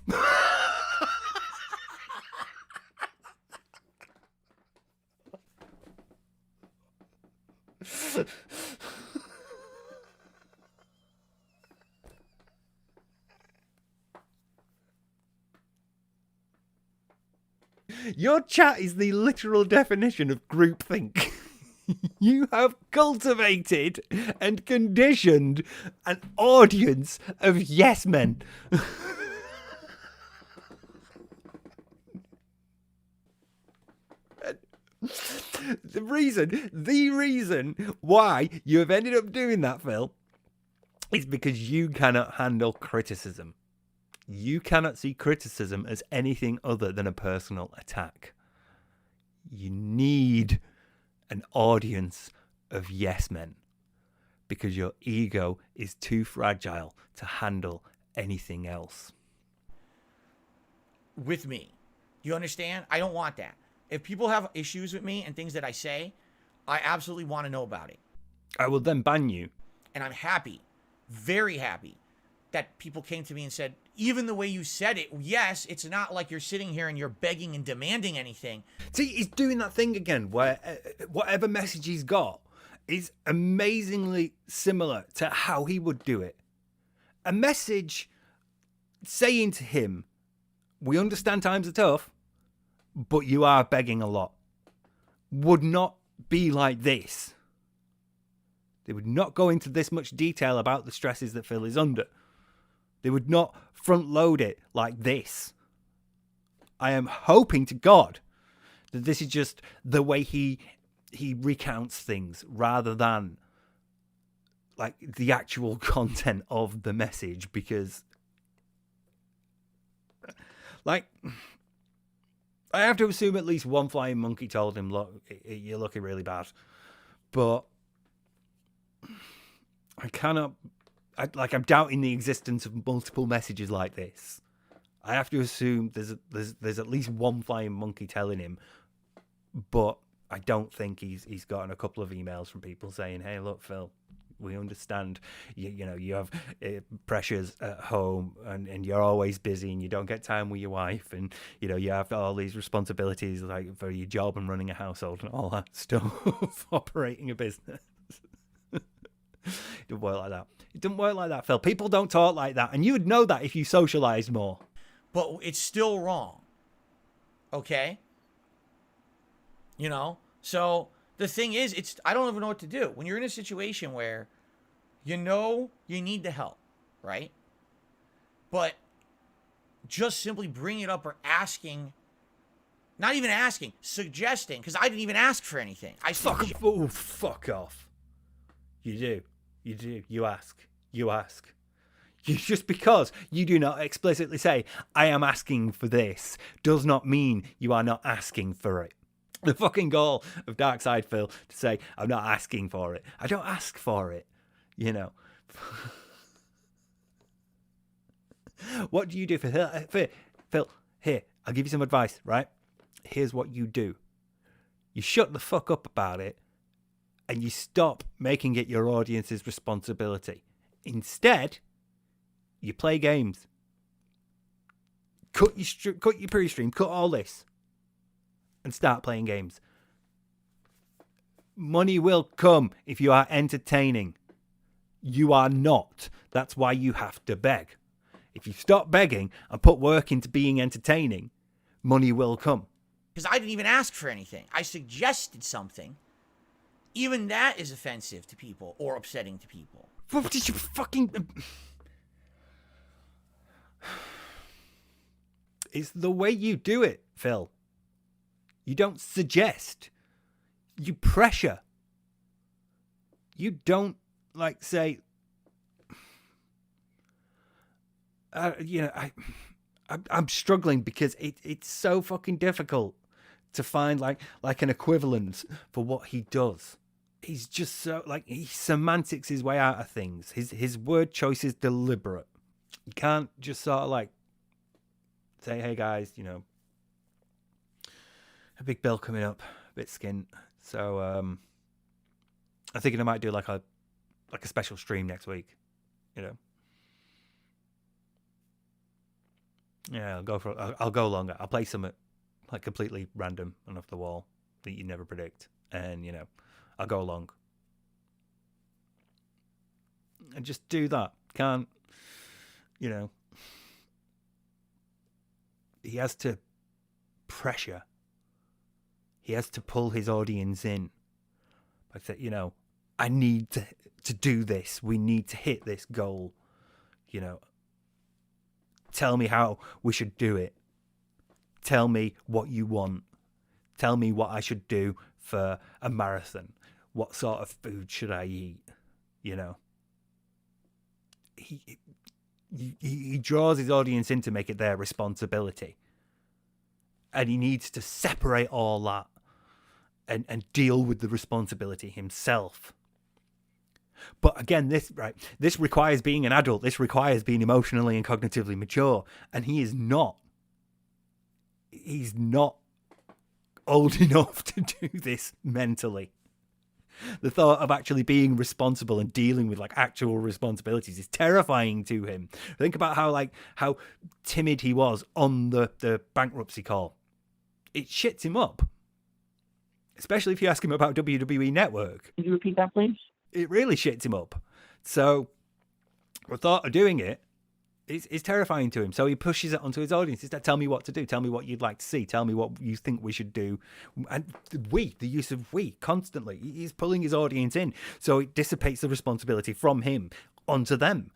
Your chat is the literal definition of groupthink. You have cultivated and conditioned an audience of yes men. The reason why you have ended up doing that, Phil, is because you cannot handle criticism. You cannot see criticism as anything other than a personal attack. You need an audience of yes men because your ego is too fragile to handle anything else. With me. You understand? I don't want that. If people have issues with me and things that I say, I absolutely want to know about it. I will then ban you. And I'm happy, very happy, that people came to me and said, even the way you said it, yes, it's not like you're sitting here and you're begging and demanding anything. See, he's doing that thing again where whatever message he's got is amazingly similar to how he would do it. A message saying to him, we understand times are tough, but you are begging a lot, would not be like this. They would not go into this much detail about the stresses that Phil is under. They would not front load it like this. I am hoping to God that this is just the way he recounts things rather than like the actual content of the message, because like I have to assume at least one flying monkey told him, look, you're looking really bad. But I'm doubting the existence of multiple messages like this. I have to assume there's at least one flying monkey telling him, but I don't think he's gotten a couple of emails from people saying, "Hey, look, Phil, we understand you know you have pressures at home and you're always busy and you don't get time with your wife and you know you have all these responsibilities like for your job and running a household and all that stuff, operating a business." It doesn't work like that. It doesn't work like that, Phil. People don't talk like that, and you would know that if you socialized more. But it's still wrong. Okay? You know? So the thing is, I don't even know what to do. When you're in a situation where you know you need the help, right? But just simply bringing it up or asking, not even asking, suggesting, because I didn't even ask for anything. Fuck off. You do. You ask. Just because you do not explicitly say, "I am asking for this," does not mean you are not asking for it. The fucking goal of Darkside Phil to say, "I'm not asking for it." I don't ask for it, you know. What do you do for Phil? Here, I'll give you some advice, right? Here's what you do. You shut the fuck up about it, and you stop making it your audience's responsibility. Instead, you play games. Cut your pre-stream, cut all this, and start playing games. Money will come if you are entertaining. You are not. That's why you have to beg. If you stop begging and put work into being entertaining, money will come. Because I didn't even ask for anything. I suggested something. Even that is offensive to people or upsetting to people. What did you fucking... It's the way you do it, Phil. You don't suggest. You pressure. You don't, like, say... I'm struggling because it's so fucking difficult to find like an equivalent for what he does. He's just so he semantics his way out of things. His word choice is deliberate. You can't just sort of say, "Hey guys, you know, a big bill coming up, a bit skint. So I'm thinking I might do like a special stream next week, you know." Yeah, I'll go longer. I'll play something like completely random and off the wall that you never predict, and you know, I'll go along and just do that. Can't, you know? He has to pressure. He has to pull his audience in. Like that, you know, I need to do this. We need to hit this goal. You know. Tell me how we should do it. Tell me what you want. Tell me what I should do for a marathon. What sort of food should I eat? You know. He draws his audience in to make it their responsibility. And he needs to separate all that and deal with the responsibility himself. But again, this requires being an adult. This requires being emotionally and cognitively mature. And he is not. He's not old enough to do this mentally. The thought of actually being responsible and dealing with actual responsibilities is terrifying to him. Think about how timid he was on the bankruptcy call. It shits him up. Especially if you ask him about WWE Network. Could you repeat that, please? It really shits him up. So the thought of doing it is terrifying to him. So he pushes it onto his audience. Instead, tell me what to do. Tell me what you'd like to see. Tell me what you think we should do. And the use of we, constantly. He's pulling his audience in. So it dissipates the responsibility from him onto them.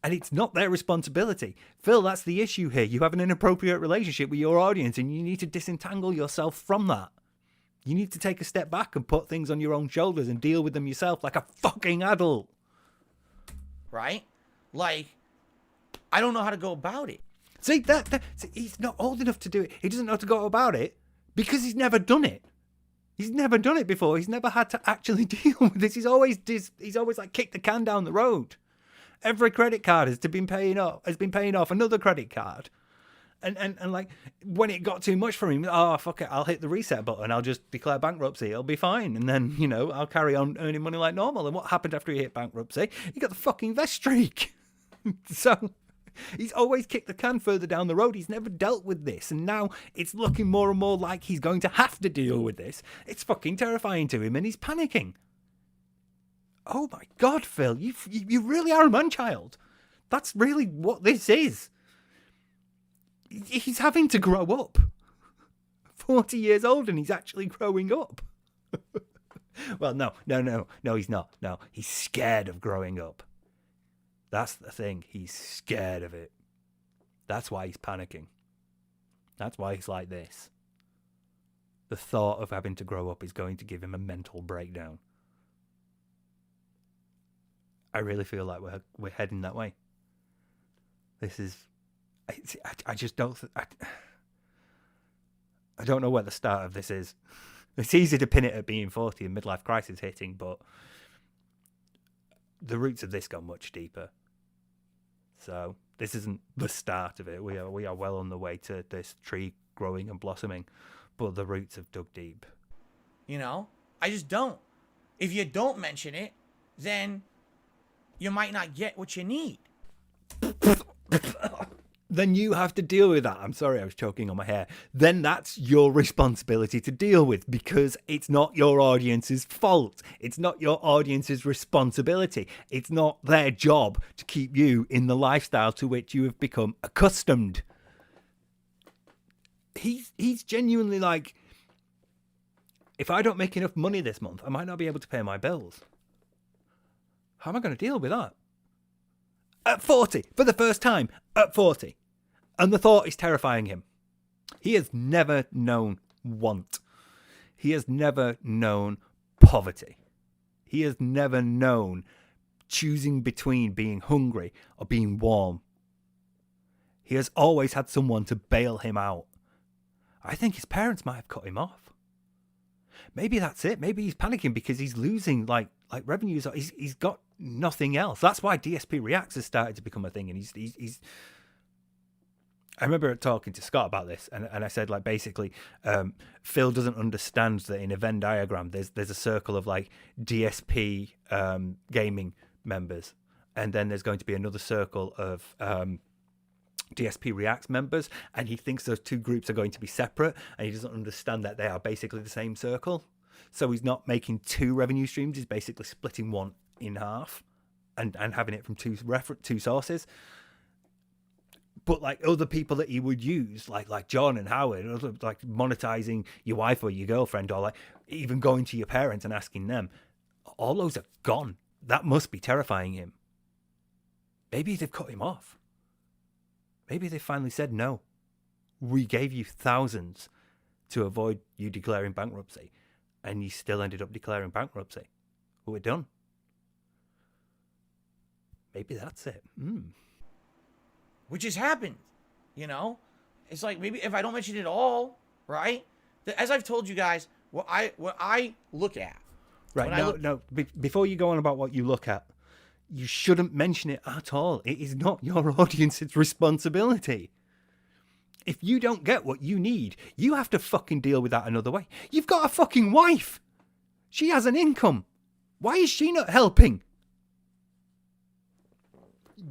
And it's not their responsibility. Phil, that's the issue here. You have an inappropriate relationship with your audience and you need to disentangle yourself from that. You need to take a step back and put things on your own shoulders and deal with them yourself like a fucking adult. Right? I don't know how to go about it. See, he's not old enough to do it. He doesn't know how to go about it because he's never done it. He's never done it before. He's never had to actually deal with this. He's always kicked the can down the road. Every credit card has been paying off another credit card. And like, when it got too much for him, oh, fuck it, I'll hit the reset button. I'll just declare bankruptcy. It'll be fine. And then, you know, I'll carry on earning money like normal. And what happened after he hit bankruptcy? He got the fucking vest streak. So he's always kicked the can further down the road. He's never dealt with this. And now it's looking more and more like he's going to have to deal with this. It's fucking terrifying to him and he's panicking. Oh my God, Phil, you really are a man-child. That's really what this is. He's having to grow up. 40 years old and he's actually growing up. Well, no, he's not. No, he's scared of growing up. That's the thing. He's scared of it. That's why he's panicking. That's why he's like this. The thought of having to grow up is going to give him a mental breakdown. I really feel like we're heading that way. This is... I just don't... I don't know where the start of this is. It's easy to pin it at being 40 and midlife crisis hitting, but the roots of this go much deeper. So this isn't the start of it. We are well on the way to this tree growing and blossoming, but the roots have dug deep. You know, I just don't. If you don't mention it, then you might not get what you need. Then you have to deal with that. I'm sorry, I was choking on my hair. Then that's your responsibility to deal with, because it's not your audience's fault. It's not your audience's responsibility. It's not their job to keep you in the lifestyle to which you have become accustomed. He's genuinely like, if I don't make enough money this month, I might not be able to pay my bills. How am I going to deal with that? At 40, for the first time, at 40. And the thought is terrifying him. He has never known want. He has never known poverty. He has never known choosing between being hungry or being warm. He has always had someone to bail him out. I think his parents might have cut him off. Maybe that's it. Maybe he's panicking because he's losing like revenues. He's got nothing else. That's why DSP Reacts has started to become a thing. And he's I remember talking to Scott about this, and I said, like, basically, Phil doesn't understand that in a Venn diagram, there's a circle of like DSP gaming members, and then there's going to be another circle of DSP Reacts members, and he thinks those two groups are going to be separate, and he doesn't understand that they are basically the same circle. So he's not making two revenue streams; he's basically splitting one in half, and having it from two sources. But like other people that he would use, like John and Howard, like monetizing your wife or your girlfriend, or like even going to your parents and asking them, all those are gone. That must be terrifying him. Maybe they've cut him off. Maybe they finally said, no, we gave you thousands to avoid you declaring bankruptcy, and you still ended up declaring bankruptcy. But we're done. Maybe that's it. Which has happened, you know? It's like, maybe if I don't mention it all, right? As I've told you guys, what I look at. Right, before you go on about what you look at, you shouldn't mention it at all. It is not your audience's responsibility. If you don't get what you need, you have to fucking deal with that another way. You've got a fucking wife. She has an income. Why is she not helping?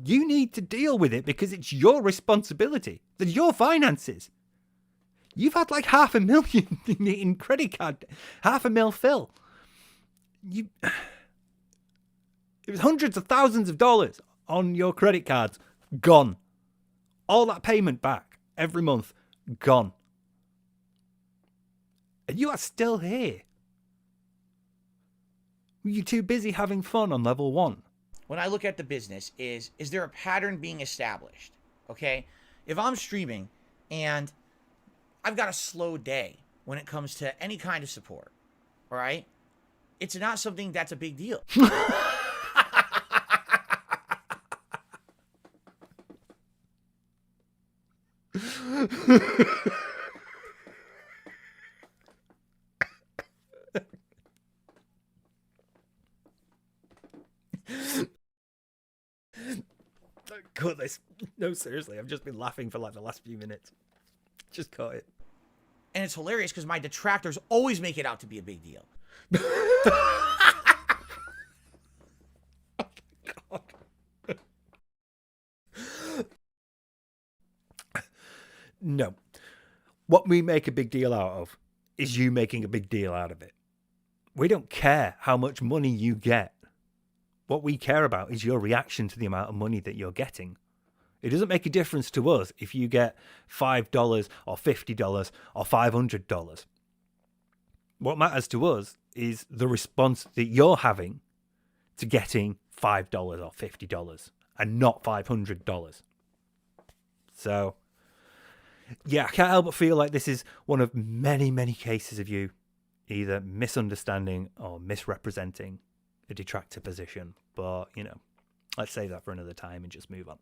You need to deal with it because it's your responsibility. They're your finances. You've had like $500,000 in credit card, $500,000 Phil. It was hundreds of thousands of dollars on your credit cards, gone. All that payment back every month, gone. And you are still here. Were you too busy having fun on level 1? When I look at the business, is there a pattern being established? Okay? If I'm streaming and I've got a slow day when it comes to any kind of support, all right? It's not something that's a big deal. cut this. No, seriously, I've just been laughing for like the last few minutes. Just cut it. And it's hilarious because my detractors always make it out to be a big deal. No. What we make a big deal out of is you making a big deal out of it. We don't care how much money you get. What we care about is your reaction to the amount of money that you're getting. It doesn't make a difference to us if you get $5 or $50 or $500. What matters to us is the response that you're having to getting $5 or $50 and not $500. So, yeah, I can't help but feel like this is one of many, many cases of you either misunderstanding or misrepresenting a detractor position. But, you know, let's save that for another time and just move on.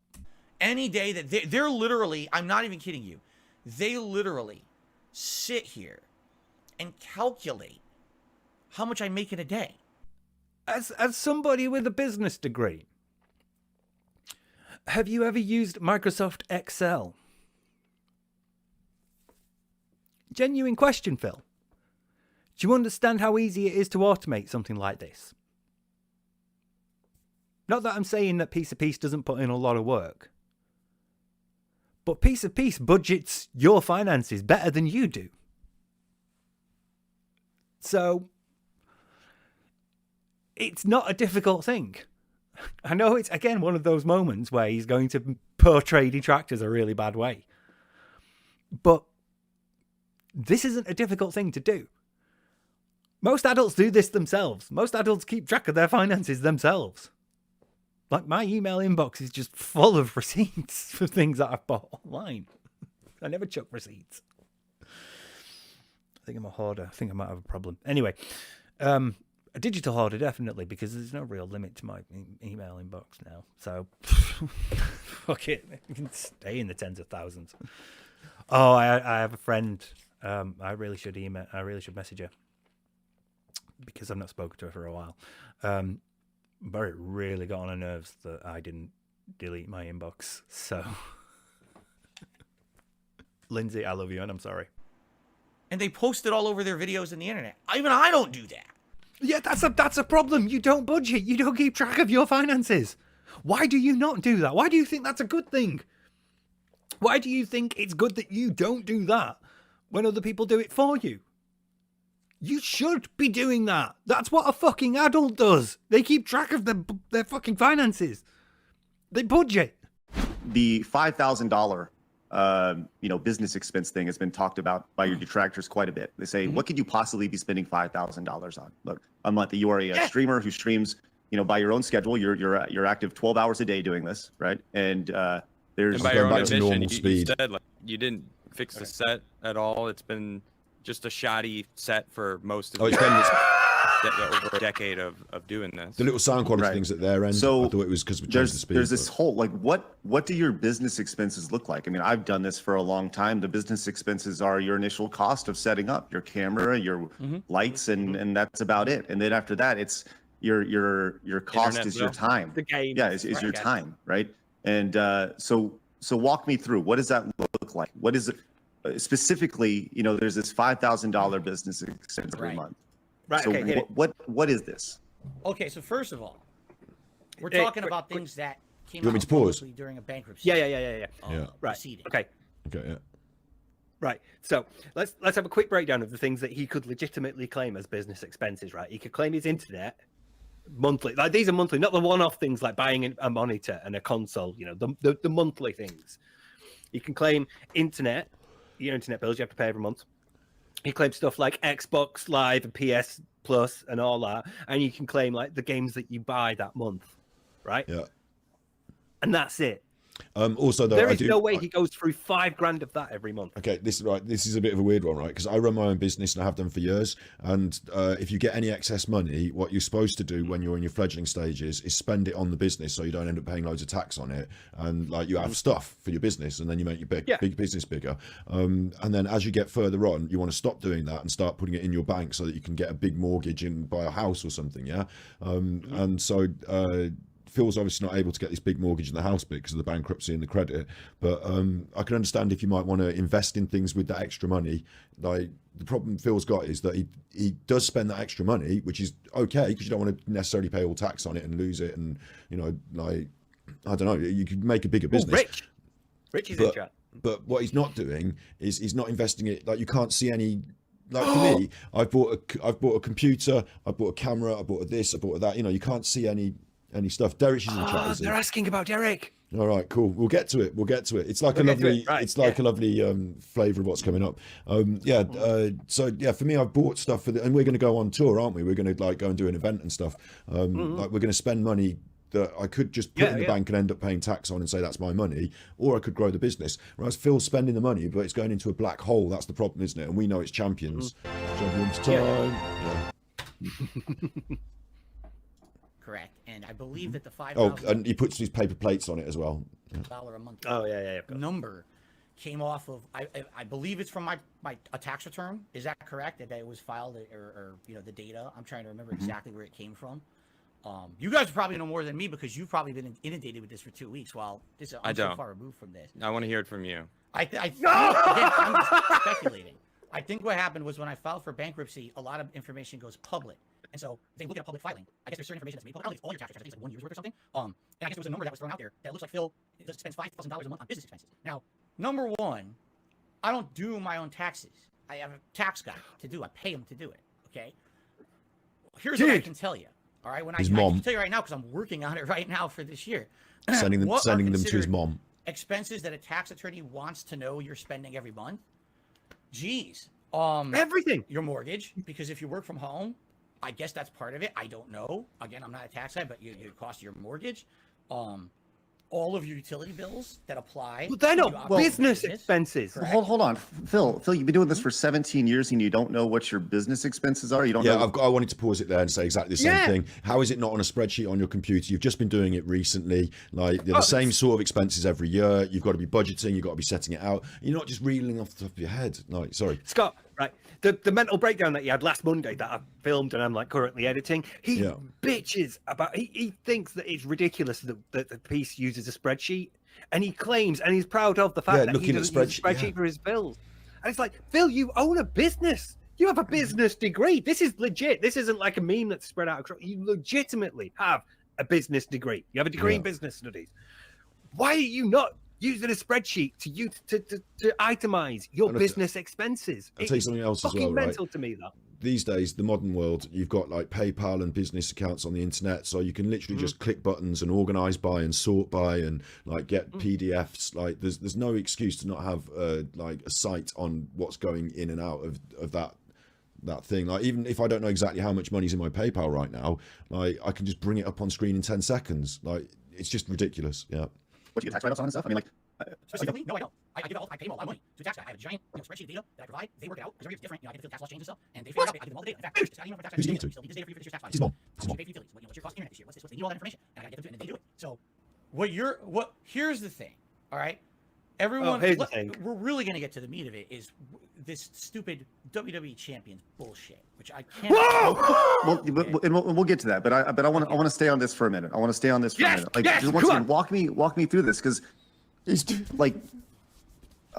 Any day that they're literally, I'm not even kidding you, they literally sit here and calculate how much I make in a day. As somebody with a business degree, have you ever used Microsoft Excel? Genuine question, Phil. Do you understand how easy it is to automate something like this? Not that I'm saying that Piece of Peace doesn't put in a lot of work. But Piece of Peace budgets your finances better than you do. So, it's not a difficult thing. I know it's, again, one of those moments where he's going to portray detractors a really bad way. But this isn't a difficult thing to do. Most adults do this themselves. Most adults keep track of their finances themselves. Like, my email inbox is just full of receipts for things that I've bought online. I never chuck receipts. I think I'm a hoarder. I think I might have a problem. Anyway, a digital hoarder, definitely, because there's no real limit to my email inbox now. So, fuck it. You can stay in the tens of thousands. Oh, I have a friend. I really should message her, because I've not spoken to her for a while. But it really got on her nerves that I didn't delete my inbox. So, Lindsay, I love you, and I'm sorry. And they post it all over their videos on the internet. Even I don't do that. Yeah, that's a problem. You don't budget. You don't keep track of your finances. Why do you not do that? Why do you think that's a good thing? Why do you think it's good that you don't do that when other people do it for you? You should be doing that. That's what a fucking adult does. They keep track of their fucking finances. They budget. The $5,000 business expense thing has been talked about by your detractors quite a bit. They say, what could you possibly be spending $5,000 on? Look, unlike you are a streamer who streams, by your own schedule. You're active 12 hours a day doing this, right? And there's and by your own back to admission, normal you speed. said like you didn't fix the set at all. It's been just a shoddy set for most of Oh, it's been over a decade of doing this. the little sound quality things at their end. So I thought it was because we changed the speed. There's this whole, like, what do your business expenses look like? I mean, I've done this for a long time. The business expenses are your initial cost of setting up your camera, your lights, and that's about it. And then after that, it's your cost Internet is your bill. time. The game. Yeah, is your time, right? And so walk me through, what does that look like? What is it specifically? There's this $5,000 business expense every month. Right. So Okay. what is this? Okay, so first of all, we're talking about things that came You want me out to pause? publicly during a bankruptcy. Yeah. Yeah. Right. proceeding. Okay. Okay, yeah. Right. So let's have a quick breakdown of the things that he could legitimately claim as business expenses. Right. He could claim his internet monthly. Like, these are monthly, not the one-off things like buying a monitor and a console. The monthly things. You can claim internet. Your internet bills you have to pay every month. You claim stuff like Xbox Live and PS Plus and all that, and you can claim like the games that you buy that month, right? Yeah. And that's it. Also, though, There is no way he goes through $5,000 of that every month. Okay, this is a bit of a weird one, right? Because I run my own business and I have done for years. And if you get any excess money, what you're supposed to do when you're in your fledgling stages is spend it on the business, so you don't end up paying loads of tax on it. And like, you have stuff for your business, and then you make your big business bigger. And then as you get further on, you want to stop doing that and start putting it in your bank so that you can get a big mortgage and buy a house or something. Yeah. And so Phil's obviously not able to get this big mortgage in the house because of the bankruptcy and the credit. But I can understand if you might want to invest in things with that extra money. Like the problem Phil's got is that he does spend that extra money, which is okay because you don't want to necessarily pay all tax on it and lose it. And like I don't know, you could make a bigger business. Rich is in chat. But what he's not doing is he's not investing it. Like you can't see any. Like for me, I've bought a computer, I bought a camera, I bought a this, I bought a that. You can't see any stuff. Derek's in the chat. They're asking about Derek. All right, cool. We'll get to it. It's like a lovely flavour of what's coming up. So for me, I've bought stuff and we're going to go on tour, aren't we? We're going to like go and do an event and stuff. Like we're going to spend money that I could just put in the bank and end up paying tax on and say that's my money, or I could grow the business. Whereas Phil's spending the money, but it's going into a black hole. That's the problem, isn't it? And we know it's champions. Champions time. Correct. And I believe that the $5,000 Oh, and he puts these paper plates on it as well. a month number came off of I believe it's from a tax return. Is that correct? That it was filed or the data? I'm trying to remember exactly where it came from. You guys probably know more than me because you've probably been inundated with this for 2 weeks. While I'm so far removed from this. I want to hear it from you. Again, I'm just speculating. I think what happened was when I filed for bankruptcy, a lot of information goes public, and so they look at a public filing. I guess there's certain information that's made public. I don't think it's all your tax returns. I think it's like 1 year's worth or something. And I guess there was a number that was thrown out there that looks like Phil spends $5,000 a month on business expenses. Now, number one, I don't do my own taxes. I have a tax guy to do. I pay him to do it. Okay. Here's what I can tell you. All right, I can tell you right now because I'm working on it right now for this year. Sending them to his mom. Expenses that a tax attorney wants to know you're spending every month. Geez, everything. Your mortgage, because if you work from home, I guess that's part of it. I don't know. Again, I'm not a tax guy, but your cost of your mortgage, all of your utility bills that apply. Well, they're not business expenses. Hold on, Phil, you've been doing this for 17 years and you don't know what your business expenses are. You don't know. I wanted to pause it there and say exactly the same thing. How is it not on a spreadsheet on your computer? You've just been doing it recently. Like they're the same sort of expenses every year. You've got to be budgeting. You've got to be setting it out. You're not just reeling off the top of your head. Like, sorry, Scott. Right, the mental breakdown that you had last Monday that I filmed and I'm like currently editing. He bitches about. He thinks that it's ridiculous that the piece uses a spreadsheet, and he claims and he's proud of the fact that he uses a spreadsheet for his bills. And it's like, Phil, you own a business. You have a business degree. This is legit. This isn't like a meme that's spread out across. You legitimately have a business degree. You have a degree in business studies. Why are you not using a spreadsheet to itemize your business expenses? I'll tell you something else as well, right? Mental to me, that. These days, the modern world, you've got like PayPal and business accounts on the internet, so you can literally just click buttons and organize by and sort by and like get PDFs. Like there's no excuse to not have like a site on what's going in and out of that thing. Like even if I don't know exactly how much money's in my PayPal right now, like I can just bring it up on screen in 10 seconds. Like it's just ridiculous. Yeah. What do you get tax write-offs on and stuff? I mean, like, specifically, no, I don't. I pay them all a lot of money to a tax guy. I have a giant spreadsheet of data that I provide. They work it out because everybody's different. I get to fill tax law changes and stuff, and they figure it out. I give them all the data. In fact, it's not even for tax. Who's going to? Still need this data for your tax filing. How much you pay for utilities? What's your cost of internet this year? What's this? They need all that information, and I get them to it, and they do it. So, here's the thing. All right, everyone. We're really going to get to the meat of it. Is this stupid WWE champions bullshit, which I can't. We'll get to that, but I want to stay on this for a minute. I want to stay on this for a minute. Like, just once again, walk me through this because it's like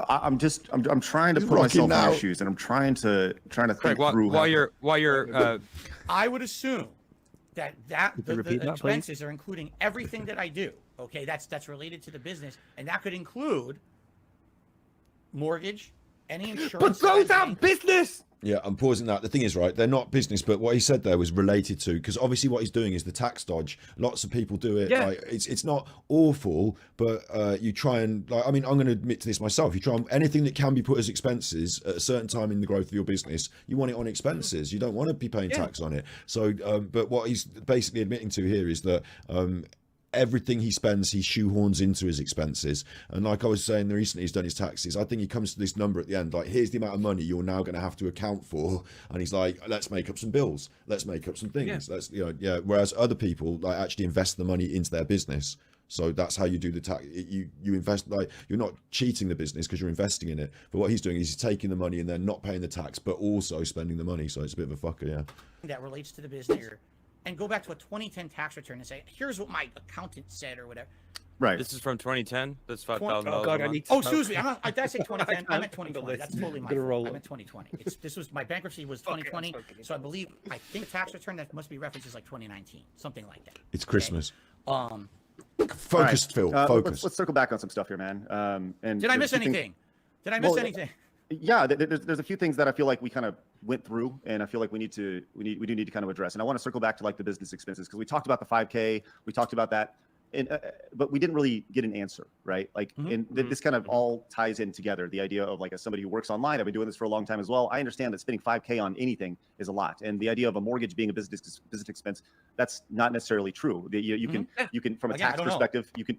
I'm trying to put myself in your shoes, and I'm trying to think through. While you're I would assume that the expenses are including everything that I do. Okay, that's related to the business, and that could include mortgage, any insurance. But those aren't business. Yeah, I'm pausing that. The thing is, right, they're not business, but what he said there was related to, because obviously what he's doing is the tax dodge. Lots of people do it. Yeah. Like, it's not awful, but you try and, like, I mean, I'm going to admit to this myself. You try and, anything that can be put as expenses at a certain time in the growth of your business, you want it on expenses. You don't want to be paying tax on it. So, but what he's basically admitting to here is that everything he spends, he shoehorns into his expenses. And like I was saying, recently he's done his taxes. I think he comes to this number at the end, like, here's the amount of money you're now going to have to account for. And he's like, let's make up some bills. Let's make up some things. Let's, whereas other people like actually invest the money into their business. So that's how you do the tax. You invest, like, you're not cheating the business because you're investing in it. But what he's doing is he's taking the money and then not paying the tax, but also spending the money. So it's a bit of a fucker, that relates to the business here. and go back to a 2010 tax return and say, here's what my accountant said or whatever. Right. This is from 2010. That's $5,000. Oh God, I need. Oh, excuse me. I did I say 2010? I meant 2020. this. That's totally my I'm gonna roll fault. I meant 2020. This was my bankruptcy was 2020, so I think tax return that must be references like 2019, something like that. It's Christmas. All Focused, right. Phil. Let's Focus. circle back on some stuff here, man. And Did I miss there's a few things- anything? Did I miss Well, anything? Yeah, there's a few things that I feel like we kind of went through, and I feel like we do need to kind of address. And I want to circle back to like the business expenses because we talked about the 5K, we talked about that, and but we didn't really get an answer, right? Like, and this kind of all ties in together. The idea of like as somebody who works online, I've been doing this for a long time as well. I understand that spending 5K on anything is a lot, and the idea of a mortgage being a business expense, that's not necessarily true. You can from a Again, I tax don't know. perspective, you can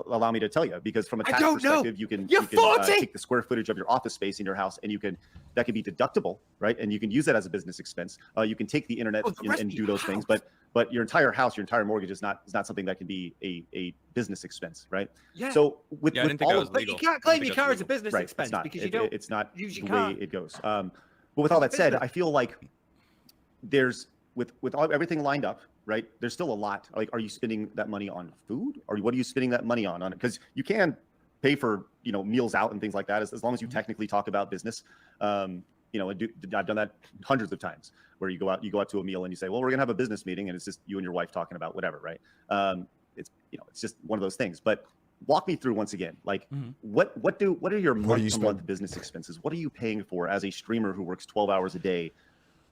allow me to tell you because from a I tax don't know. perspective, you can You're 40! take the square footage of your office space in your house, and that can be deductible, right? And you can use that as a business expense. You can take the internet and do those things, but your entire house, your entire mortgage is not something that can be a business expense, right? Yeah. So with I didn't think all that of was But legal. you can't I don't claim think your that's car as a legal. business right, expense it's not. because you don't. It's not use your the car. way it goes. But with all that said, I feel like there's with everything lined up, right? There's still a lot. Like, are you spending that money on food, or what are you spending that money on? Because you can pay for meals out and things like that as long as you technically talk about business. I've done that hundreds of times where you go out to a meal and you say, well, we're gonna have a business meeting, and it's just you and your wife talking about whatever, right? It's just one of those things. But walk me through once again, like what are your month-to-month business expenses? What are you paying for as a streamer who works 12 hours a day?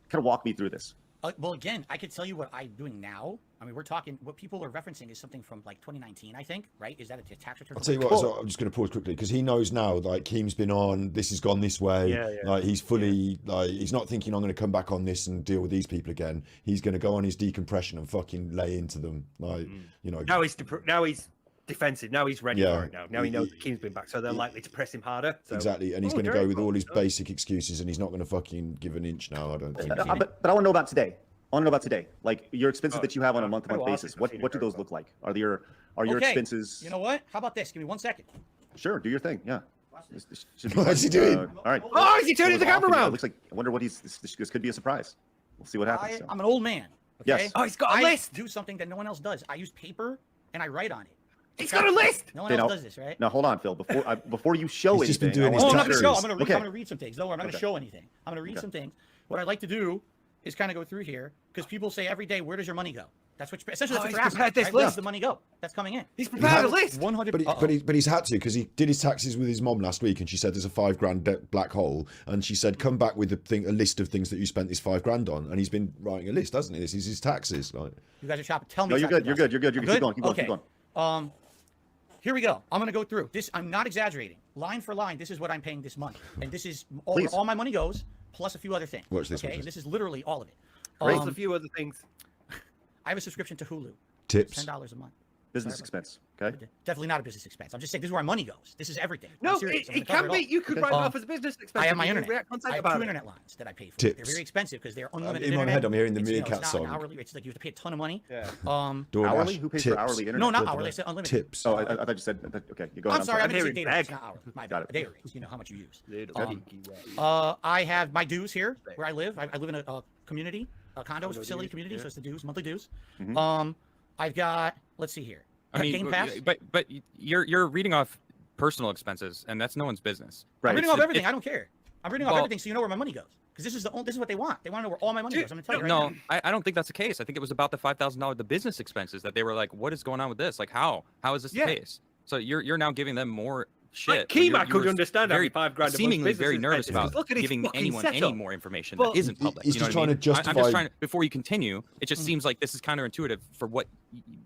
Kind of walk me through this. Well, again, I could tell you what I'm doing now. I mean, we're talking, what people are referencing is something from like 2019, I think, right? Is that a tax return? I'll tell you what, so I'm just going to pause quickly because he knows now, like, Keem's been on, this has gone this way. Yeah. Like, he's fully, like, he's not thinking I'm going to come back on this and deal with these people again. He's going to go on his decompression and fucking lay into them. Like, Now he's defensive. Now he's ready Yeah. for it. Now he knows the Keem's been back, so they're likely to press him harder. So. Exactly. And he's going to go with all his basic excuses, and he's not going to fucking give an inch now, I don't think. But I want to know about today. Like your expenses that you have on a month-to-month basis. What do those look like? Are your expenses? You know what? How about this? Give me 1 second. Sure, do your thing. Yeah. This should be What's fun. he doing? All right. Oh, is he turning the camera around? Looks like. I wonder what this could be a surprise. We'll see what happens. I'm an old man. Okay? Yes. Oh, he's got a I list. do something that no one else does. I use paper and I write on it. He's got a list. No one Okay, else now- does this, right? Now hold on, Phil. Before you show He's just been anything, doing his Oh, I'm not taxes. going to show. I'm Okay. going to read some things. No, I'm not going to Okay. show anything. I'm going to read some things. What I'd like to do is kind of go through here because people say every day, where does your money go? That's what essentially that's what he's you're asking. prepared this Right? Where does list. the money go? That's coming in. He's prepared a had- list. 100. But he's had to because he did his taxes with his mom last week, and she said there's a $5,000 black hole, and she said come back with a list of things that you spent this $5,000 on, and he's been writing a list, hasn't he? This is his taxes, like. You guys are shopping. Tell me. No, you're something, good. You're Russ. good. I'm Keep going. Keep going. Here we go. I'm going to go through this. I'm not exaggerating. Line for line, this is what I'm paying this month, and this is where Please. all my money goes, plus a few other things. Watch this, Okay, watch and this. this is literally all of it. There's a few other things. I have a subscription to Hulu. Tips. $10 a month. Business expense. Okay. Definitely not a business expense. I'm just saying this is where my money goes. This is everything. I'm No, serious. I'm it gonna cover can be. all. You could write it off as a business expense. I have my if you internet. react content I have about 2 it. internet lines that I pay for. Tips. They're very expensive because they're unlimited in my internet. head, I'm hearing the It's, Meerkat it's not an song. hourly. It's like you have to pay a ton of money. Yeah. Doordash, Hourly? Who pays tips. for hourly internet? No, not Tips. hourly. I said unlimited. Tips. Oh, I thought you said. Okay, you go ahead. I'm sorry. I I'm meant to say hearing data bag. rates, not hourly. My Got bad. it. Data rates. You know how much you use. Okay. I have my dues here where I live. I live in a community, a condo facility dues, community, yeah. so it's the dues, monthly dues. Mhm. I've got. Let's see here. I mean, Game Pass. but you're reading off personal expenses, and that's no one's business. Right. I'm reading It's- off everything. it- I don't care. I'm reading off Well- everything so you know where my money goes. Because this is what they want. They want to know where all my money goes. I'm gonna tell you right No, now. I don't think that's the case. I think it was about the $5,000, the business expenses that they were like, what is going on with this? Like, how is this Yeah. the case? So you're now giving them more shit. Like Keem, I You could were understand very, having $5,000 a month seemingly very business nervous expenses. about Look at his giving fucking anyone setup. any more information Well, that isn't public. he's you know just what I trying to mean? I'm justify- just trying to, before you continue, it just seems like this is counterintuitive for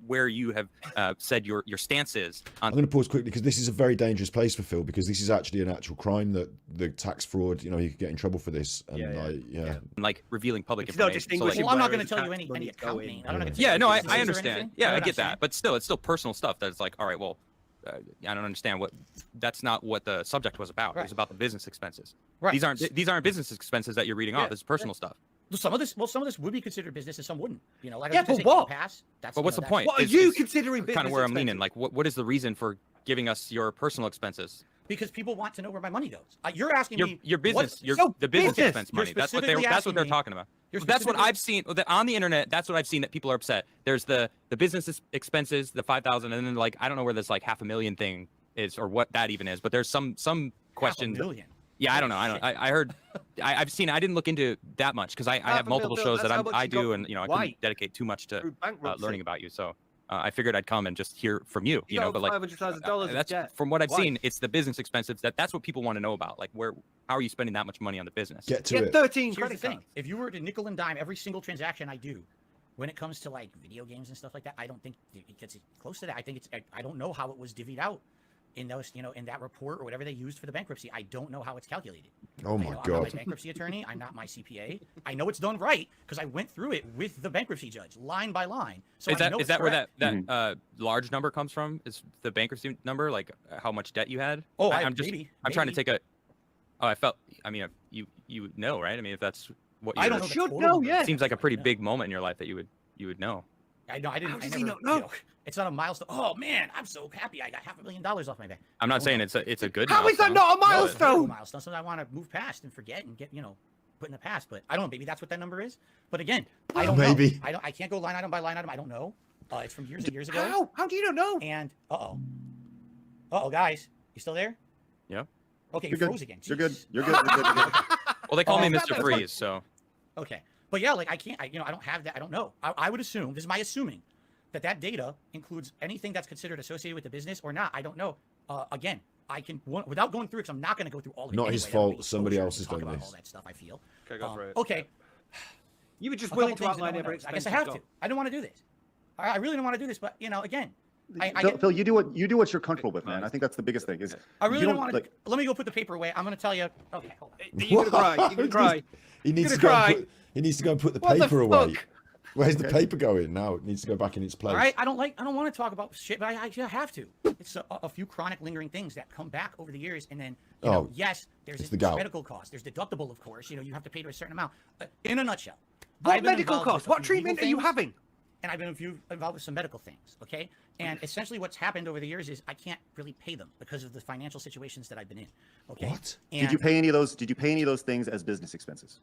where you have said your stance is on I'm going to pause quickly because this is a very dangerous place for Phil because this is actually an actual crime that the tax fraud, you could get in trouble for this. And like revealing public It's not information. So, like, distinguishing well, I'm not where going to his tell you tax any money's accounting. going. I'm not gonna tell yeah, you no, I businesses or understand. anything. Yeah, You know I what I'm get saying? that, but still, it's still personal stuff. That's like, all right, well, I don't understand what. That's not what the subject was about. It Right. was about the business expenses. Right. These aren't business expenses that you're reading off. This is personal stuff. Some of this would be considered business and some wouldn't. Like I Yeah, was gonna but say, Game what? Pass. That's, But you what's know, the that's- point? What are Is- you is considering business Kind of where I'm expenses? leaning. Like, what is the reason for giving us your personal expenses? Because people want to know where my money goes. You're asking me Your business, what's- your So the business business. expense You're money. That's what specifically they're asking talking me- about. That's what I've seen on the internet. That's what I've seen that people are upset. There's the business expenses, the 5,000, and then like I don't know where this like $500,000 thing is or what that even is. But there's some questions. $500,000. Yeah, I don't know. I heard. I've seen. I didn't look into that much because I have multiple shows that I do, and I couldn't dedicate too much to learning about you. So I figured I'd come and just hear from you. You know, but like that's from what I've seen. It's the business expenses that's what people want to know about. Like how are you spending that much money on the business? Get to it. 13 Here's the credit thing. cards. If you were to nickel and dime every single transaction I do, when it comes to like video games and stuff like that, I don't think it gets close to that. I think I don't know how it was divvied out in those, in that report or whatever they used for the bankruptcy. I don't know how it's calculated. Oh my I'm not God. my bankruptcy attorney. I'm not my CPA. I know it's done right because I went through it with the bankruptcy judge, line by line. So is that where that large number comes from? Is the bankruptcy number like how much debt you had? Oh, I'm trying to take a. Oh, I mean, you would know, right? I mean, if that's what you I don't know. should know. Yeah. It seems like a pretty big moment in your life that you would know. I know. I didn't. How does I he never, not know? you know, it's not a milestone. Oh man, I'm so happy. I got $500,000 off my back. I'm not saying it's a good. How is that milestone. not a No, it's not a milestone? milestone. Something I want to move past and forget and get, put in the past. But I don't know. Maybe that's what that number is. But again, I don't Maybe. know. I can't go line item by line item. I don't know. It's from years and years ago. How do you not know? And guys, you still there? Yeah. Okay, You're you good. froze again. You're good. Jesus. You're good. You're good. You're good. Well, they call me That Mr. was Freeze, so Okay, but yeah, like I can't. I don't have that. I don't know. I would assume. This is my assuming that data includes anything that's considered associated with the business or not. I don't know. Again, I can without going through because I'm not going to go through all of it. Not his anyway. That would fault. be Somebody exposure else to has talk done about this. all that stuff. I feel. Okay, go for it. Okay. You were just A willing couple to things that outline no one every knows. I guess I expense have you've to. I don't want to do this. I really don't want to do this, but again, I Phil, you do what you're comfortable with, man. I think that's the biggest thing. Is I really you don't want to. like. Let me go put the paper away. I'm going to tell you. Okay, hold on. You're gonna cry. You're gonna cry. He needs to Gonna go. cry. He needs to go and put the What the paper away. fuck? Where's the paper going now? It needs to go back in its place. All right, I don't want to talk about shit, but I have to. It's a few chronic lingering things that come back over the years, and then yes, there's it's the gout. medical cost, there's deductible, of course. You have to pay to a certain amount. In a nutshell, What I've been medical involved costs? with a What few treatment are legal you things, having? And I've been involved with some medical things. Okay, and essentially what's happened over the years is I can't really pay them because of the financial situations that I've been in. Okay, What? And Did you pay any of those? Did you pay any of those things as business expenses?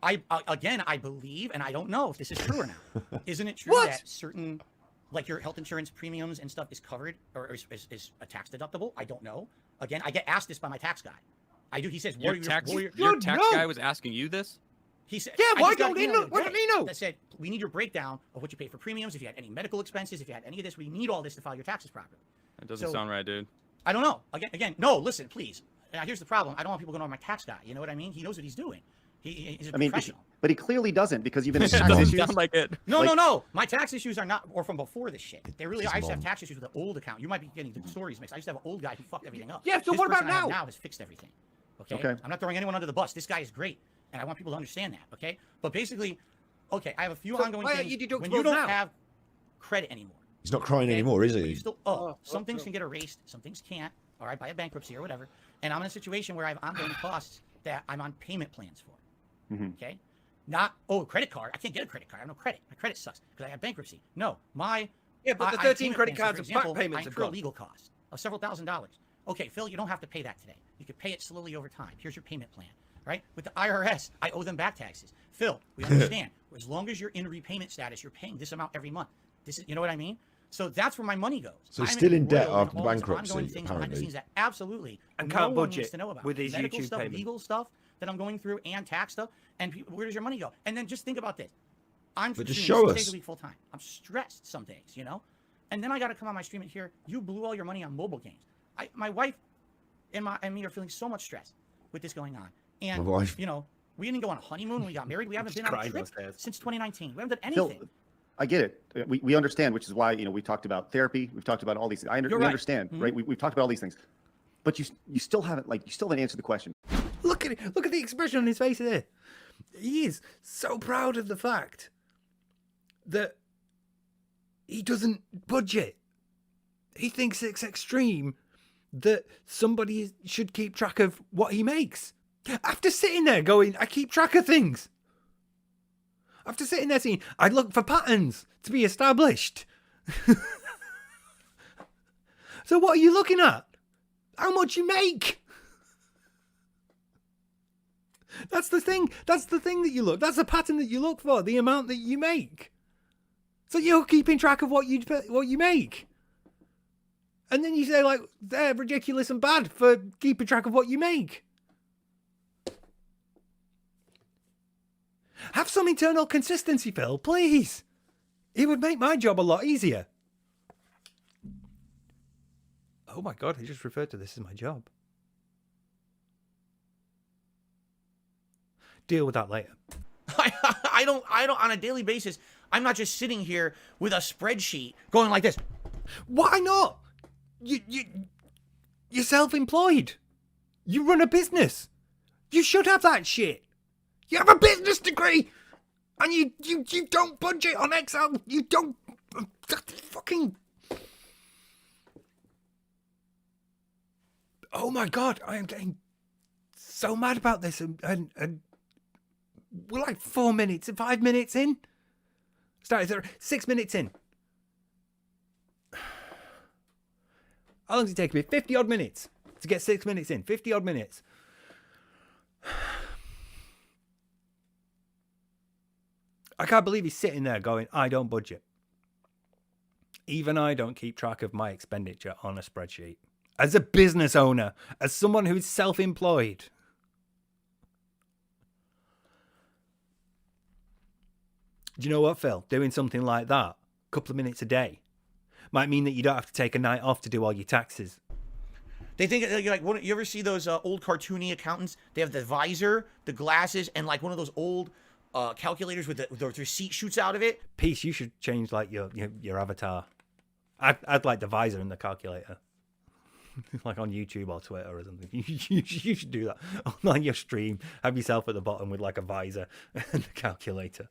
I believe, and I don't know if this is true or not. Isn't it true What? that certain, like your health insurance premiums and stuff, is covered or is a tax deductible? I don't know. Again, I get asked this by my tax guy. I do. He says, your "What are tax your guy was asking you this. He said, Yeah, I why just got don't an he email know? the Why other don't he day know? That said, we need your breakdown of what you pay for premiums, if you had any medical expenses, if you had any of this. We need all this to file your taxes properly. That doesn't So- sound right, dude. I don't know. Again, no. Listen, please. Now, here's the problem. I don't want people going on my tax guy. You know what I mean? He knows what he's doing. He's a professional. But he clearly doesn't because you've been in It tax doesn't issues. sound like it. No. My tax issues are not, or from before this shit. They really are. I used to have mom. tax issues with the old account. You might be getting the stories mixed. I used to have an old guy who fucked everything up. Yeah, so This what about person I have now? Now has fixed everything. Okay? Okay. I'm not throwing anyone under the bus. This guy is great, and I want people to understand that. Okay. But basically, okay, I have a few So ongoing why things. aren't you When deductible you don't now? have credit anymore. He's not crying Okay? anymore, is But he? you still some things can get erased, some things can't. All right, by a bankruptcy or whatever. And I'm in a situation where I have ongoing costs that I'm on payment plans for. Okay, not credit card. I can't get a credit card. I have no credit. My credit sucks because I have bankruptcy. No, my Yeah, but the I have 13 payment credit plans. cards For of example, back payments I have incur a gone. legal cost of several $1,000s. Okay, Phil, you don't have to pay that today. You can pay it slowly over time. Here's your payment plan. Right? With the IRS, I owe them back taxes. Phil, we understand. As long as you're in repayment status, you're paying this amount every month. This is, you know what I mean? So that's where my money goes. So he's I'm still in debt embroiled after all these bankruptcy, ongoing things behind the apparently. scenes that absolutely And no can't one budget needs to know about. with his Medical YouTube stuff, payment. legal stuff that I'm going through, and tax stuff. And where does your money go? And then just think about this. I'm But just streaming show 6 us. days a week full time. I'm stressed some days, And then I got to come on my stream here. You blew all your money on mobile games. My wife and me are feeling so much stress with this going on. And My wife. we didn't go on a honeymoon when we got married. We haven't been on a crying trip downstairs. since 2019. We haven't done Phil, anything. I get it. We understand, which is why we talked about therapy. We've talked about all these things. You're We right. understand, right? We've talked about all these things, but you still haven't answered the question. Look at it. Look at the expression on his face there. He is so proud of the fact that he doesn't budget. He thinks it's extreme that somebody should keep track of what he makes. After sitting there going, I keep track of things. After sitting there saying, I look for patterns to be established. So what are you looking at? How much you make? That's the thing. That's the thing that you look. That's the pattern that you look for. The amount that you make. So you're keeping track of what you make. And then you say, like, they're ridiculous and bad for keeping track of what you make. Have some internal consistency, Phil, please. It would make my job a lot easier. Oh my God, he just referred to this as my job. Deal with that later. I don't, on a daily basis, I'm not just sitting here with a spreadsheet going like this. Why not? You're self-employed. You run a business. You should have that shit. You have a business degree, and you don't budget on Excel. You don't. That's fucking. Oh my God, I am getting so mad about this, and we're like 5 minutes in. Started 6 minutes in. How long does it take me? 50 odd minutes to get 6 minutes in. 50 odd minutes. I can't believe he's sitting there going, I don't budget. Even I don't keep track of my expenditure on a spreadsheet. As a business owner, as someone who's self-employed. Do you know what, Phil? Doing something like that, a couple of minutes a day, might mean that you don't have to take a night off to do all your taxes. They think, like, you ever see those old cartoony accountants? They have the visor, the glasses, and like one of those old calculators with the receipt shoots out of it. Peace, you should change like your avatar. I'd like the visor and the calculator. Like on YouTube or Twitter or something. You should do that. On your stream, have yourself at the bottom with like a visor and a calculator.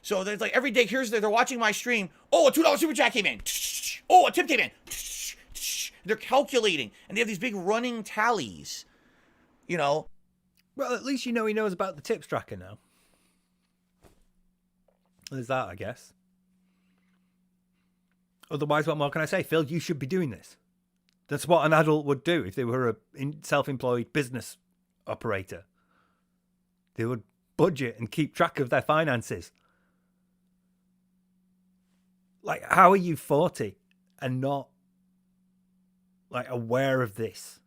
So there's like every day, they're watching my stream. Oh, a $2 super chat came in. Oh, a tip came in. They're calculating, and they have these big running tallies. You know. Well, at least you know he knows about the tips tracker now. There's that, I guess. Otherwise, what more can I say? Phil, you should be doing this. That's what an adult would do if they were a self-employed business operator. They would budget and keep track of their finances. Like, how are you 40 and not, like, aware of this?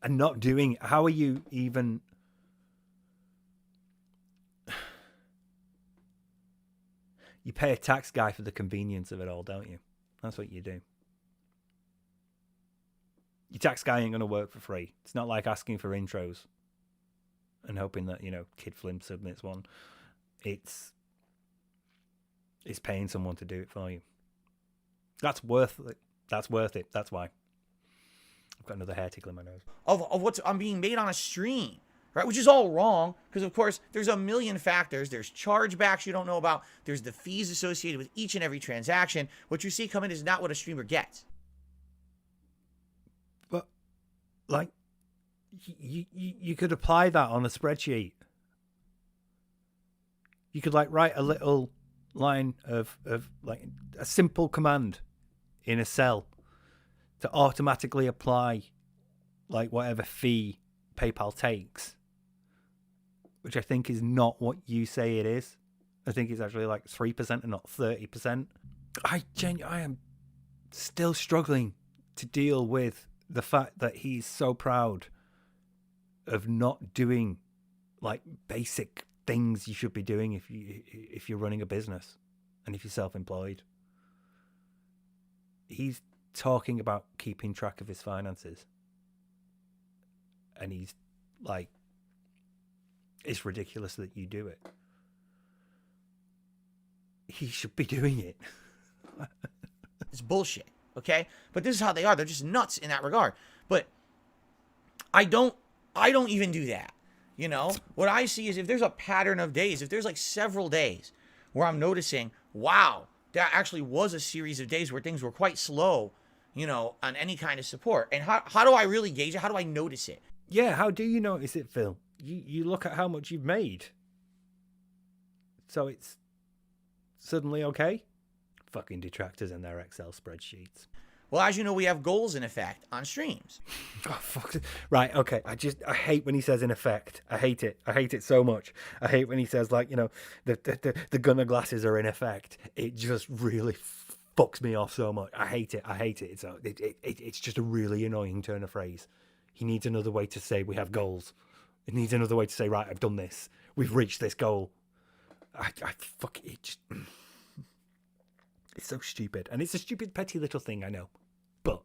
And not doing it? How are you even... You pay a tax guy for the convenience of it all, don't you? That's what you do. Your tax guy ain't going to work for free. It's not like asking for intros and hoping that, Kid Flim submits one. It's paying someone to do it for you. That's worth it. That's worth it. That's why. I've got another hair tickle in my nose. Of what's I'm being made on a stream, right? Which is all wrong, because of course there's a million factors. There's chargebacks you don't know about. There's the fees associated with each and every transaction. What you see coming is not what a streamer gets. But, like, you could apply that on a spreadsheet. You could, like, write a little line of like a simple command in a cell to automatically apply like whatever fee PayPal takes, which I think is not what you say it is. I think it's actually like 3% and not 30%. I am still struggling to deal with the fact that he's so proud of not doing like basic things you should be doing if you're running a business and if you're self-employed. He's talking about keeping track of his finances, and he's like, it's ridiculous that you do it. He should be doing it. It's bullshit, okay? But this is how they are. They're just nuts in that regard. But I don't even do that. You know, what I see is if there's a pattern of days, if there's like several days where I'm noticing, wow, that actually was a series of days where things were quite slow, on any kind of support. And how do I really gauge it? How do I notice it? Yeah, how do you notice it, Phil? You look at how much you've made. So it's suddenly okay? Fucking detractors and their Excel spreadsheets. Well, as you know, we have goals in effect on streams. Oh, fuck. Right, okay. I hate when he says in effect. I hate it. I hate it so much. I hate when he says, like, you know, the gunner glasses are in effect. It just really fucks me off so much. I hate it. I hate it. It's just a really annoying turn of phrase. He needs another way to say we have goals. It needs another way to say, right, I've done this. We've reached this goal. I fuck it. Just... It's so stupid. And it's a stupid, petty little thing, I know. But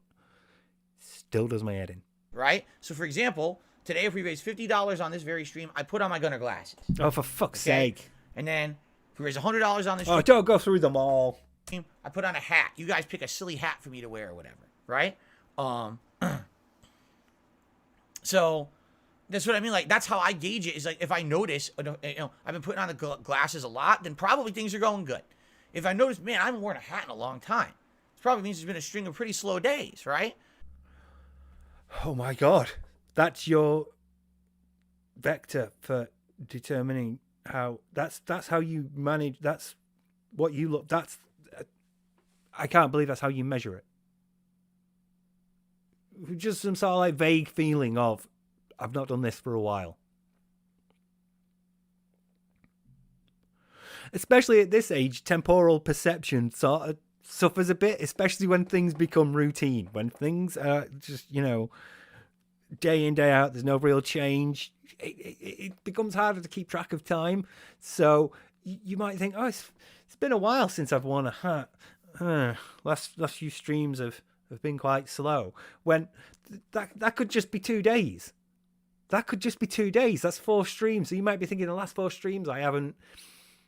still does my head in. Right? So, for example, today if we raise $50 on this very stream, I put on my gunner glasses. Oh, for fuck's sake. And then if we raise $100 on this stream... Oh, don't go through them all. I put on a hat. You guys pick a silly hat for me to wear or whatever. Right? So... That's what I mean. Like, that's how I gauge it. Is like, if I notice, you know, I've been putting on the glasses a lot, then probably things are going good. If I notice, man, I haven't worn a hat in a long time, it probably means there's been a string of pretty slow days, right? Oh my God. That's your vector for determining how, that's how you manage, that's what you look, that's, I can't believe that's how you measure it. Just some sort of like vague feeling of, I've not done this for a while. Especially at this age, temporal perception sort of suffers a bit, especially when things become routine. When things are just, you know, day in, day out, there's no real change. It becomes harder to keep track of time. So you might think, oh, it's been a while since I've worn a hat. Last few streams have been quite slow. When that could just be 2 days. That could just be 2 days. That's 4 streams. So you might be thinking, the last 4 streams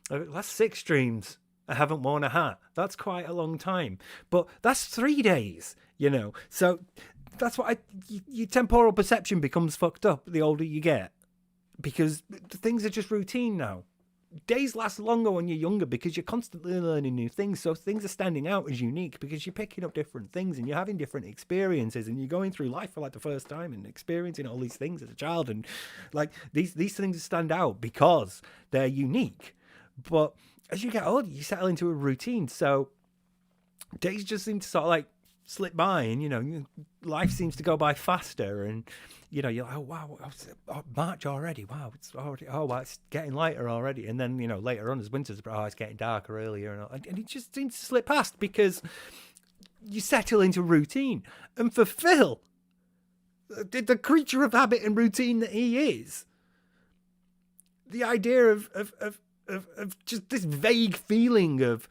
last 6 streams, I haven't worn a hat. That's quite a long time. But that's 3 days, you know. So that's what your temporal perception becomes fucked up the older you get. Because things are just routine now. Days last longer when you're younger because you're constantly learning new things. So things are standing out as unique because you're picking up different things and you're having different experiences and you're going through life for like the first time and experiencing all these things as a child. And like these things stand out because they're unique. But as you get older, you settle into a routine. So days just seem to sort of like slip by and, you know, life seems to go by faster and, you know, you're like, oh, wow, March already. Wow, it's already, oh, wow, it's getting lighter already. And then, you know, later on as winter's, it's getting darker earlier. And it just seems to slip past because you settle into routine. And for Phil, the creature of habit and routine that he is, the idea of just this vague feeling of,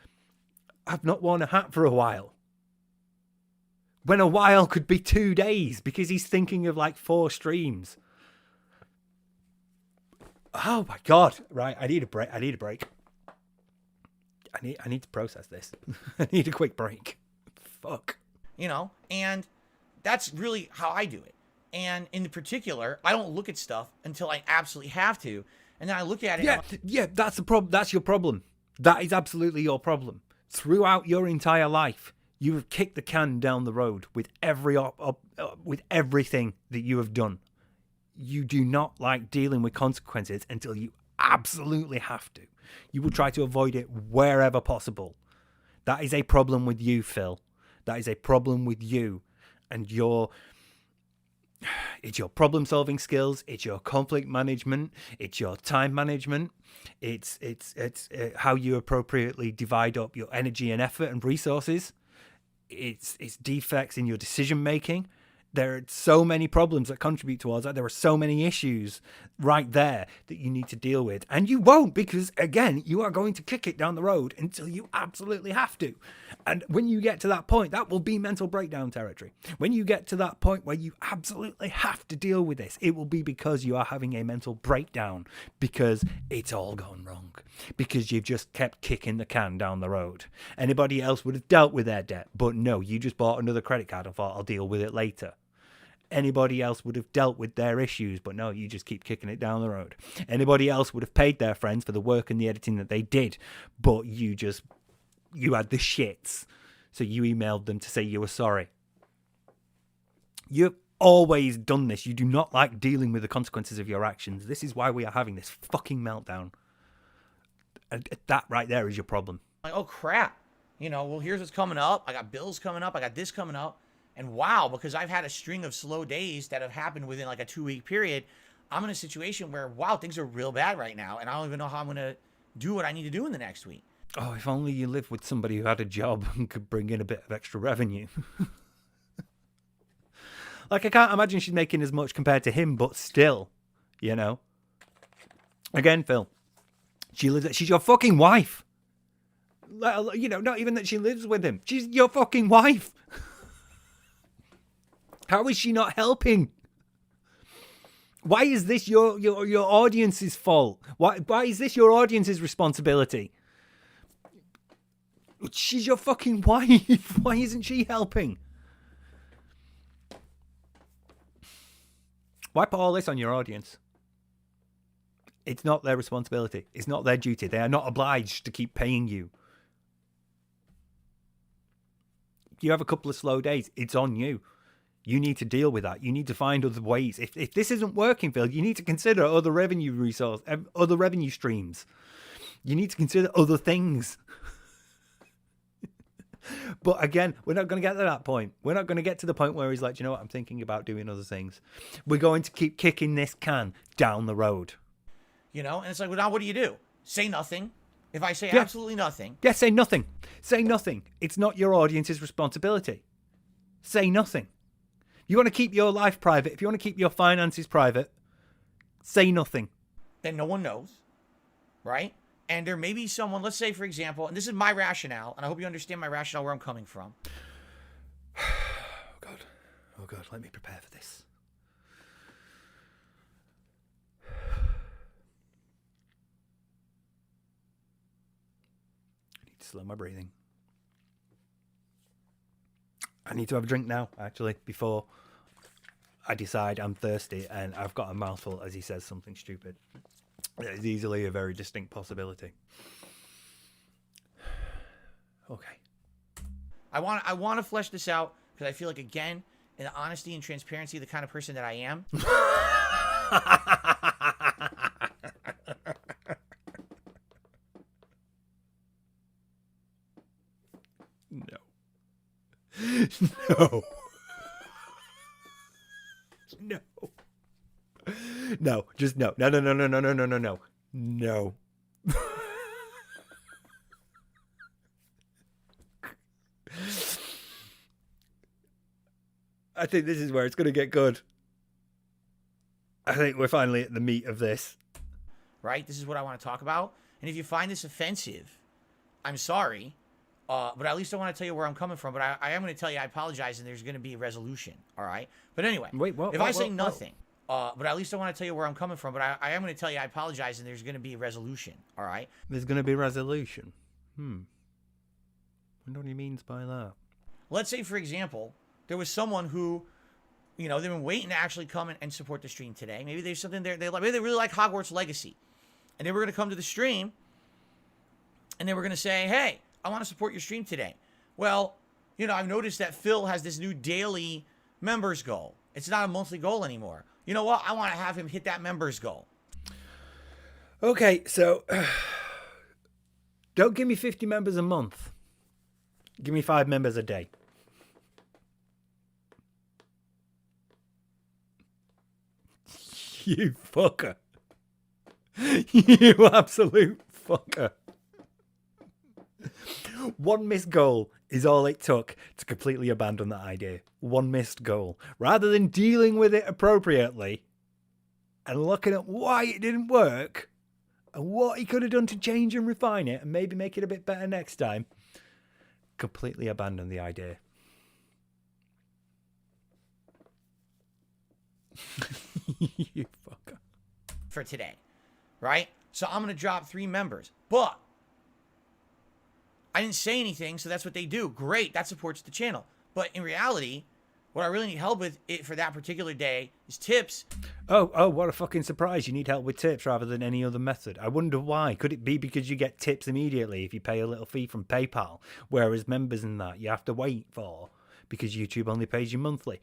I've not worn a hat for a while. When a while could be 2 days because he's thinking of like 4 streams. Oh my God. Right. I need a break. I need to process this. I need a quick break. Fuck. You know, and that's really how I do it. And in particular, I don't look at stuff until I absolutely have to. And then I look at it. Yeah, that's the problem. That's your problem. That is absolutely your problem. Throughout your entire life, you have kicked the can down the road with with everything that you have done. You do not like dealing with consequences until you absolutely have to. You will try to avoid it wherever possible. That is a problem with you, Phil. That is a problem with you and it's your problem-solving skills, it's your conflict management, it's your time management, it's how you appropriately divide up your energy and effort and resources. It's defects in your decision making. There are so many problems that contribute towards that. There are so many issues right there that you need to deal with. And you won't because, again, you are going to kick it down the road until you absolutely have to. And when you get to that point, that will be mental breakdown territory. When you get to that point where you absolutely have to deal with this, it will be because you are having a mental breakdown because it's all gone wrong. Because you've just kept kicking the can down the road. Anybody else would have dealt with their debt. But no, you just bought another credit card and thought, I'll deal with it later. Anybody else would have dealt with their issues, but no, you just keep kicking it down the road. Anybody else would have paid their friends for the work and the editing that they did, but you had the shits. So you emailed them to say you were sorry. You've always done this. You do not like dealing with the consequences of your actions. This is why we are having this fucking meltdown. And that right there is your problem. Like, oh crap. well, here's what's coming up. I got bills coming up. I got this coming up. And wow, because I've had a string of slow days that have happened within like a 2-week period, I'm in a situation where, wow, things are real bad right now. And I don't even know how I'm going to do what I need to do in the next week. Oh, if only you lived with somebody who had a job and could bring in a bit of extra revenue. Like, I can't imagine she's making as much compared to him, but still, Again, Phil, she's your fucking wife. Not even that she lives with him. She's your fucking wife. How is she not helping? Why is this your audience's fault? Why is this your audience's responsibility? She's your fucking wife. Why isn't she helping? Why put all this on your audience? It's not their responsibility. It's not their duty. They are not obliged to keep paying you. You have a couple of slow days. It's on you. You need to deal with that. You need to find other ways. If this isn't working, Phil, you need to consider other revenue streams. You need to consider other things. But again, we're not going to get to that point. We're not going to get to the point where he's like, you know what, I'm thinking about doing other things. We're going to keep kicking this can down the road. And it's like, well, now what do you do? Say nothing. If I say absolutely nothing. Yeah, say nothing. Say nothing. It's not your audience's responsibility. Say nothing. You want to keep your life private. If you want to keep your finances private, say nothing. Then no one knows, right? And there may be someone, let's say, for example, and this is my rationale, and I hope you understand my rationale where I'm coming from. Oh, God. Let me prepare for this. I need to slow my breathing. I need to have a drink now, actually, before I decide I'm thirsty and I've got a mouthful as he says something stupid. It's easily a very distinct possibility. Okay. I want to flesh this out because I feel like, again, in the honesty and transparency, the kind of person that I am. No. No. No, just no. No. No. I think this is where it's going to get good. I think we're finally at the meat of this. Right? This is what I want to talk about. And if you find this offensive, I'm sorry. But at least I want to tell you where I'm coming from. But I am going to tell you I apologize and there's going to be a resolution. All right? But anyway, if I say nothing, but at least I want to tell you where I'm coming from. But I am going to tell you I apologize and there's going to be a resolution. All right? There's going to be a resolution. What do you mean by that? Let's say, for example, there was someone who, they've been waiting to actually come and support the stream today. Maybe there's something there. Maybe they really like Hogwarts Legacy. And they were going to come to the stream and they were going to say, hey, I want to support your stream today. Well, I've noticed that Phil has this new daily members goal. It's not a monthly goal anymore. You know what? I want to have him hit that members goal. Okay, so don't give me 50 members a month. Give me 5 members a day. You fucker. You absolute fucker. One missed goal is all it took to completely abandon that idea. One missed goal. Rather than dealing with it appropriately and looking at why it didn't work and what he could have done to change and refine it and maybe make it a bit better next time, completely abandon the idea. You fucker. For today, right? So I'm going to drop 3 members, but I didn't say anything, so that's what they do. Great, that supports the channel. But in reality, what I really need help with it for that particular day is tips. Oh, what a fucking surprise. You need help with tips rather than any other method. I wonder why. Could it be because you get tips immediately if you pay a little fee from PayPal, whereas members in that you have to wait for because YouTube only pays you monthly?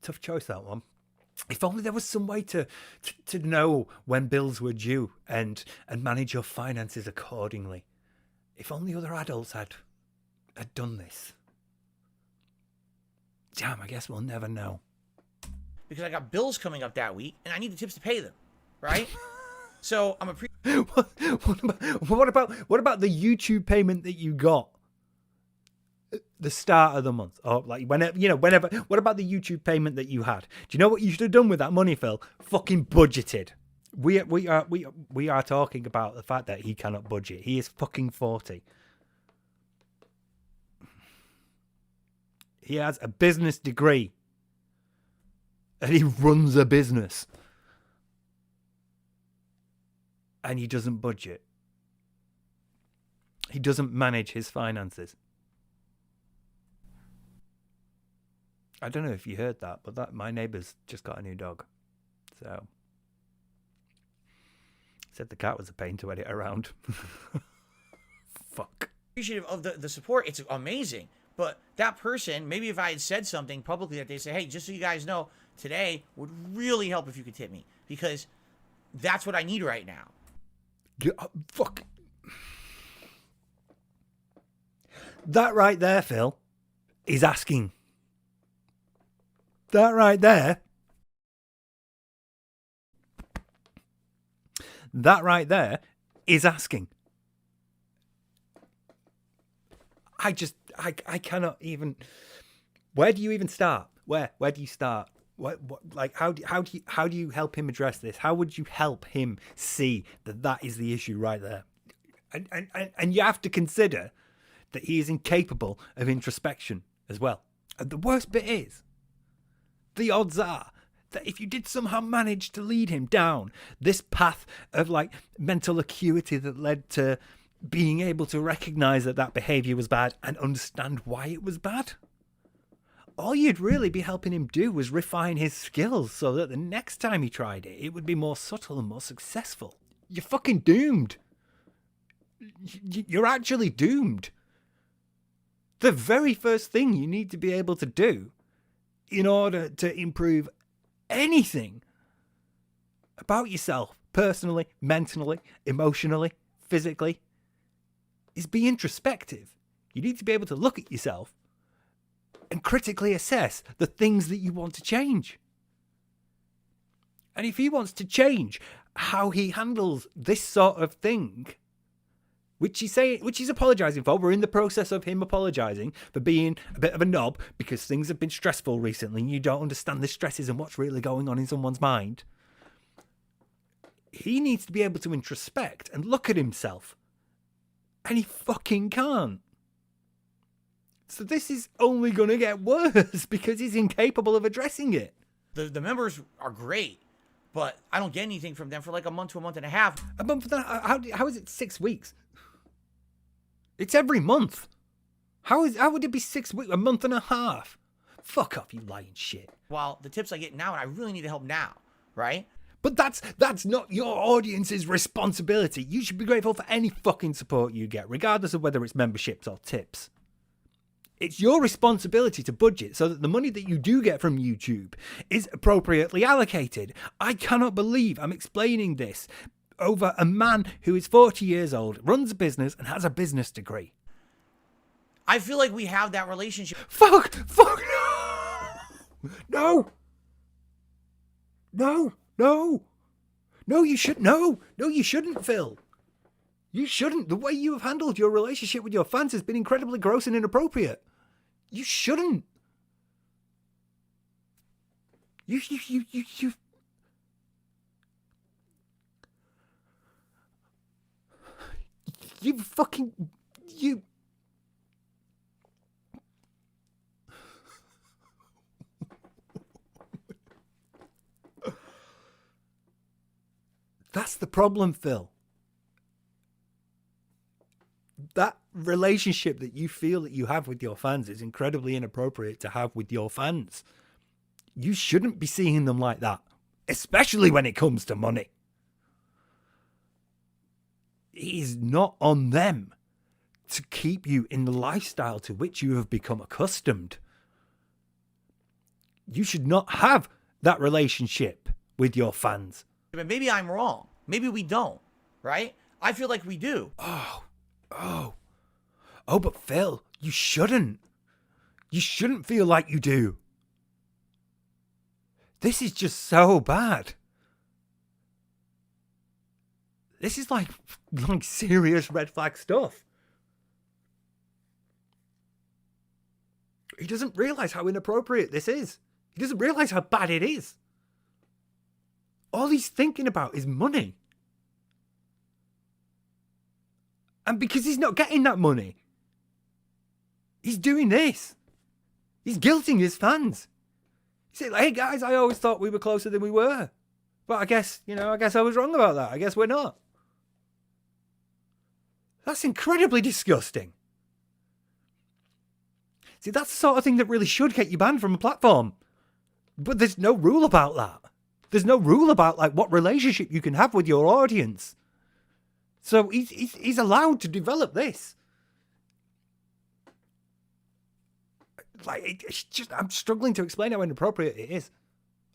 Tough choice, that one. If only there was some way to know when bills were due and manage your finances accordingly. if only other adults had done this. Damn, I guess we'll never know. Because I got bills coming up that week, and I need the tips to pay them, right? So I'm what about the YouTube payment that you got at the start of the month, or like whenever? What about the YouTube payment that you had? Do you know what you should have done with that money, Phil? Fucking budgeted. We are talking about the fact that he cannot budget. He is fucking 40. He has a business degree. And he runs a business. And he doesn't budget. He doesn't manage his finances. I don't know if you heard that, but my neighbour's just got a new dog. So said the cat was a pain to edit around. Fuck. Appreciative of the support. It's amazing. But that person, maybe if I had said something publicly that they say, hey, just so you guys know, today would really help if you could tip me, because that's what I need right now. Fuck. That right there, Phil, is asking. That right there. That right there is asking. I cannot even. Where do you even start? Where do you start? What like how do you help him address this? How would you help him see that is the issue right there? And you have to consider that he is incapable of introspection as well. And the worst bit is, the odds are that if you did somehow manage to lead him down this path of like mental acuity that led to being able to recognize that behavior was bad and understand why it was bad, all you'd really be helping him do was refine his skills so that the next time he tried it, it would be more subtle and more successful. You're fucking doomed. You're actually doomed. The very first thing you need to be able to do in order to improve anything about yourself, personally, mentally, emotionally, physically, is be introspective. You need to be able to look at yourself and critically assess the things that you want to change. And if he wants to change how he handles this sort of thing, which he's apologising for, we're in the process of him apologising for being a bit of a knob because things have been stressful recently and you don't understand the stresses and what's really going on in someone's mind. He needs to be able to introspect and look at himself. And he fucking can't. So this is only going to get worse because he's incapable of addressing it. The members are great, but I don't get anything from them for like a month to a month and a half. A month and a half? How is it 6 weeks? It's every month. How would it be 6 weeks? A month and a half? Fuck off, you lying shit. Well, the tips I get now, and I really need the help now, right? But that's not your audience's responsibility. You should be grateful for any fucking support you get, regardless of whether it's memberships or tips. It's your responsibility to budget so that the money that you do get from YouTube is appropriately allocated. I cannot believe I'm explaining this over a man who is 40 years old, runs a business, and has a business degree. I feel like we have that relationship. Fuck, no! No, you shouldn't, Phil. You shouldn't. The way you have handled your relationship with your fans has been incredibly gross and inappropriate. You shouldn't. You fucking, you. That's the problem, Phil. That relationship that you feel that you have with your fans is incredibly inappropriate to have with your fans. You shouldn't be seeing them like that, especially when it comes to money. It is not on them to keep you in the lifestyle to which you have become accustomed. You should not have that relationship with your fans. But maybe I'm wrong. Maybe we don't, right? I feel like we do. Oh, Oh, but Phil, you shouldn't. You shouldn't feel like you do. This is just so bad. This is like serious red flag stuff. He doesn't realize how inappropriate this is. He doesn't realize how bad it is. All he's thinking about is money. And because he's not getting that money, he's doing this. He's guilting his fans. He's saying, hey guys, I always thought we were closer than we were. But I guess I was wrong about that. I guess we're not. That's incredibly disgusting. See, that's the sort of thing that really should get you banned from a platform. But there's no rule about that. There's no rule about like what relationship you can have with your audience. So he's allowed to develop this. Like, it's just, I'm struggling to explain how inappropriate it is.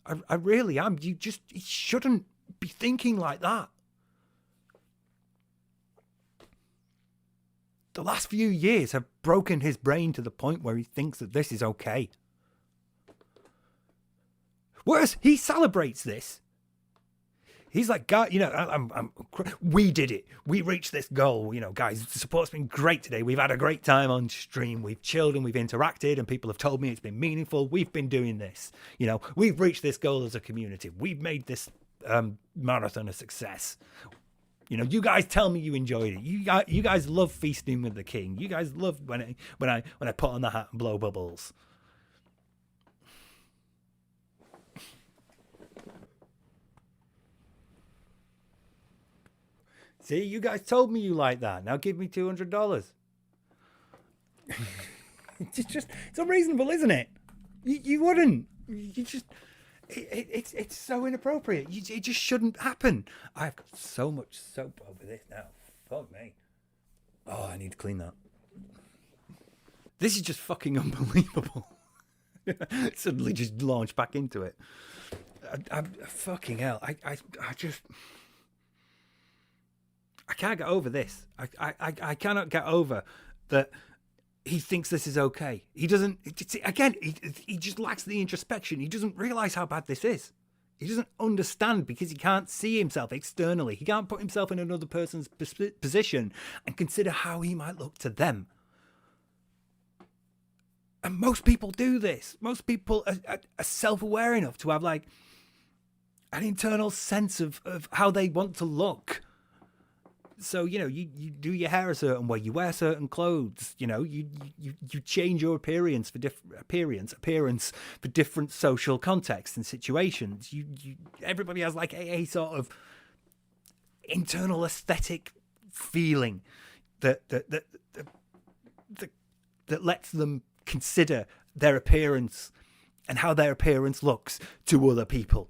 I really am. You shouldn't be thinking like that. The last few years have broken his brain to the point where he thinks that this is okay. Worse, he celebrates this. He's like, God, we did it. We reached this goal. Guys, the support's been great today. We've had a great time on stream. We've chilled and we've interacted and people have told me it's been meaningful. We've been doing this. We've reached this goal as a community. We've made this marathon a success. You guys tell me you enjoyed it. You guys love feasting with the king. You guys love when I put on the hat and blow bubbles. See, you guys told me you like that. Now give me $200. It's unreasonable, isn't it? You wouldn't. It's so inappropriate. It just shouldn't happen. I've got so much soap over this now. Fuck me. Oh, I need to clean that. This is just fucking unbelievable. Suddenly just launch back into it. I'm fucking hell. I can't get over this. I cannot get over that he thinks this is okay. He doesn't, again, he just lacks the introspection. He doesn't realize how bad this is. He doesn't understand because he can't see himself externally. He can't put himself in another person's position and consider how he might look to them. And most people do this. Most people are self-aware enough to have like an internal sense of how they want to look. So, you do your hair a certain way, you wear certain clothes, you change your appearance for different social contexts and situations. Everybody has like a sort of internal aesthetic feeling that lets them consider their appearance and how their appearance looks to other people.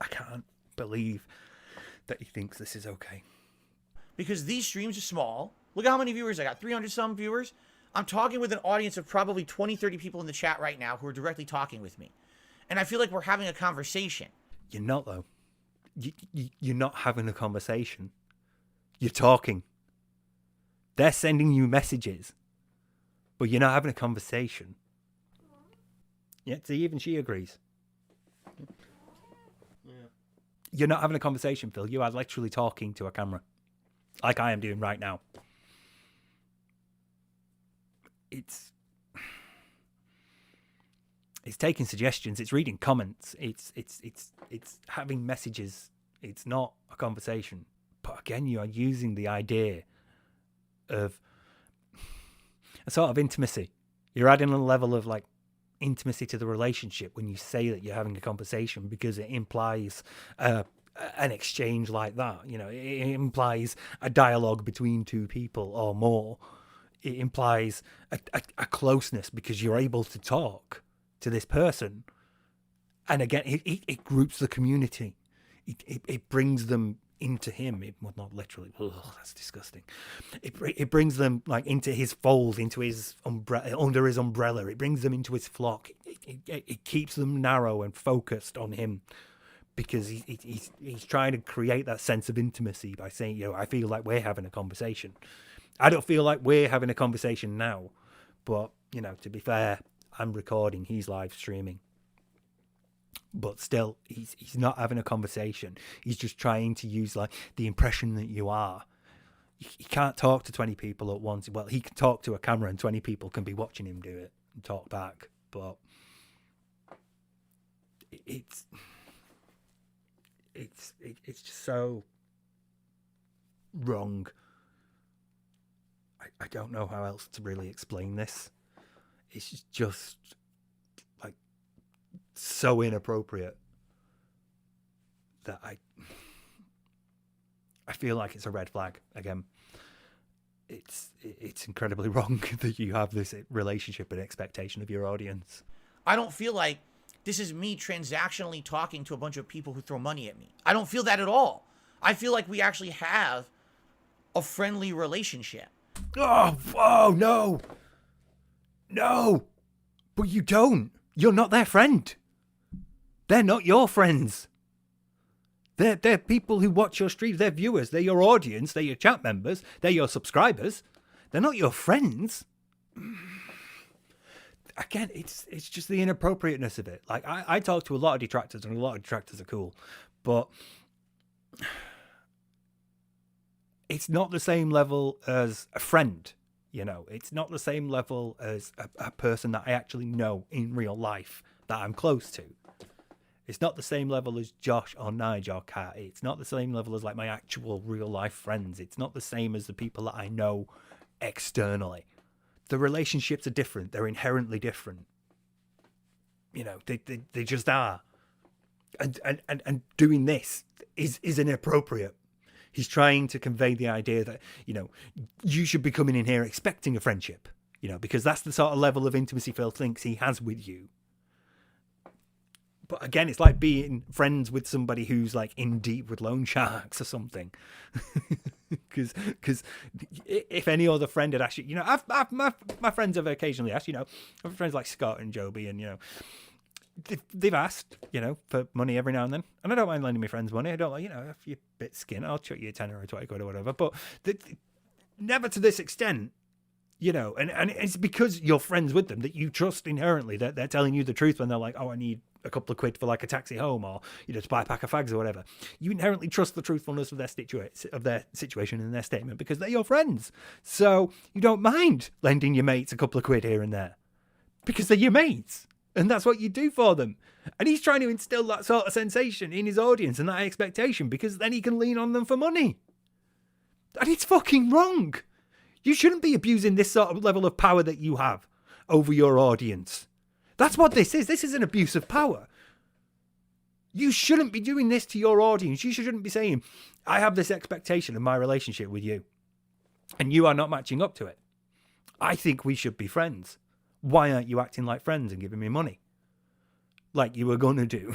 I can't believe that he thinks this is okay. Because these streams are small. Look at how many viewers I got. 300 some viewers. I'm talking with an audience of probably 20, 30 people in the chat right now who are directly talking with me. And I feel like we're having a conversation. You're not, though. You're not having a conversation. You're talking. They're sending you messages. But you're not having a conversation. Yeah, see, even she agrees. You're not having a conversation, Phil. You are literally talking to a camera. Like I am doing right now. It's taking suggestions. It's reading comments. It's having messages. It's not a conversation. But again, you are using the idea of a sort of intimacy. You're adding a level of like intimacy to the relationship when you say that you're having a conversation, because it implies an exchange like that. It implies a dialogue between two people or more. It implies a closeness because you're able to talk to this person. And again, it groups the community. It brings them into him. Well, not literally. Ugh, that's disgusting. It brings them like into his fold, into his umbrella, under his umbrella. It brings them into his flock. It keeps them narrow and focused on him, because he's trying to create that sense of intimacy by saying, you know, I feel like we're having a conversation. I don't feel like we're having a conversation now, but, you know, to be fair, I'm recording, he's live streaming. But still, he's not having a conversation. He's just trying to use like the impression that you are. He can't talk to 20 people at once. Well, he can talk to a camera and 20 people can be watching him do it and talk back. But it's just so wrong. I don't know how else to really explain this. It's just like so inappropriate that I feel like it's a red flag again. It's incredibly wrong that you have this relationship and expectation of your audience. I don't feel like this is me transactionally talking to a bunch of people who throw money at me. I don't feel that at all. I feel like we actually have a friendly relationship. Oh, no. No. But you don't. You're not their friend. They're not your friends. They're people who watch your streams. They're viewers. They're your audience. They're your chat members. They're your subscribers. They're not your friends. Again, it's just the inappropriateness of it. Like, I talk to a lot of detractors, and a lot of detractors are cool. But it's not the same level as a friend, you know. It's not the same level as a person that I actually know in real life that I'm close to. It's not the same level as Josh or Nigel or Kat. It's not the same level as like my actual real life friends. It's not the same as the people that I know externally. The relationships are different. They're inherently different. You know, they just are. And doing this is inappropriate. He's trying to convey the idea that, you know, you should be coming in here expecting a friendship, you know, because that's the sort of level of intimacy Phil thinks he has with you. But again, it's like being friends with somebody who's like in deep with loan sharks or something. Because if any other friend had actually, you know, my friends have occasionally asked, you know, I have friends like Scott and Joby, and, you know, they've asked, you know, for money every now and then. And I don't mind lending my friends money. I don't like, you know, if you're a bit skin, I'll chuck you a 10 or a 20 quid or whatever. But never to this extent. You know, and it's because you're friends with them that you trust inherently that they're telling you the truth when they're like, oh, I need a couple of quid for like a taxi home, or, you know, to buy a pack of fags or whatever. You inherently trust the truthfulness of their situation and their statement because they're your friends. So you don't mind lending your mates a couple of quid here and there because they're your mates. And that's what you do for them. And he's trying to instill that sort of sensation in his audience and that expectation because then he can lean on them for money. And it's fucking wrong. You shouldn't be abusing this sort of level of power that you have over your audience. That's what this is. This is an abuse of power. You shouldn't be doing this to your audience. You shouldn't be saying, I have this expectation of my relationship with you, and you are not matching up to it. I think we should be friends. Why aren't you acting like friends and giving me money? Like you were going to do.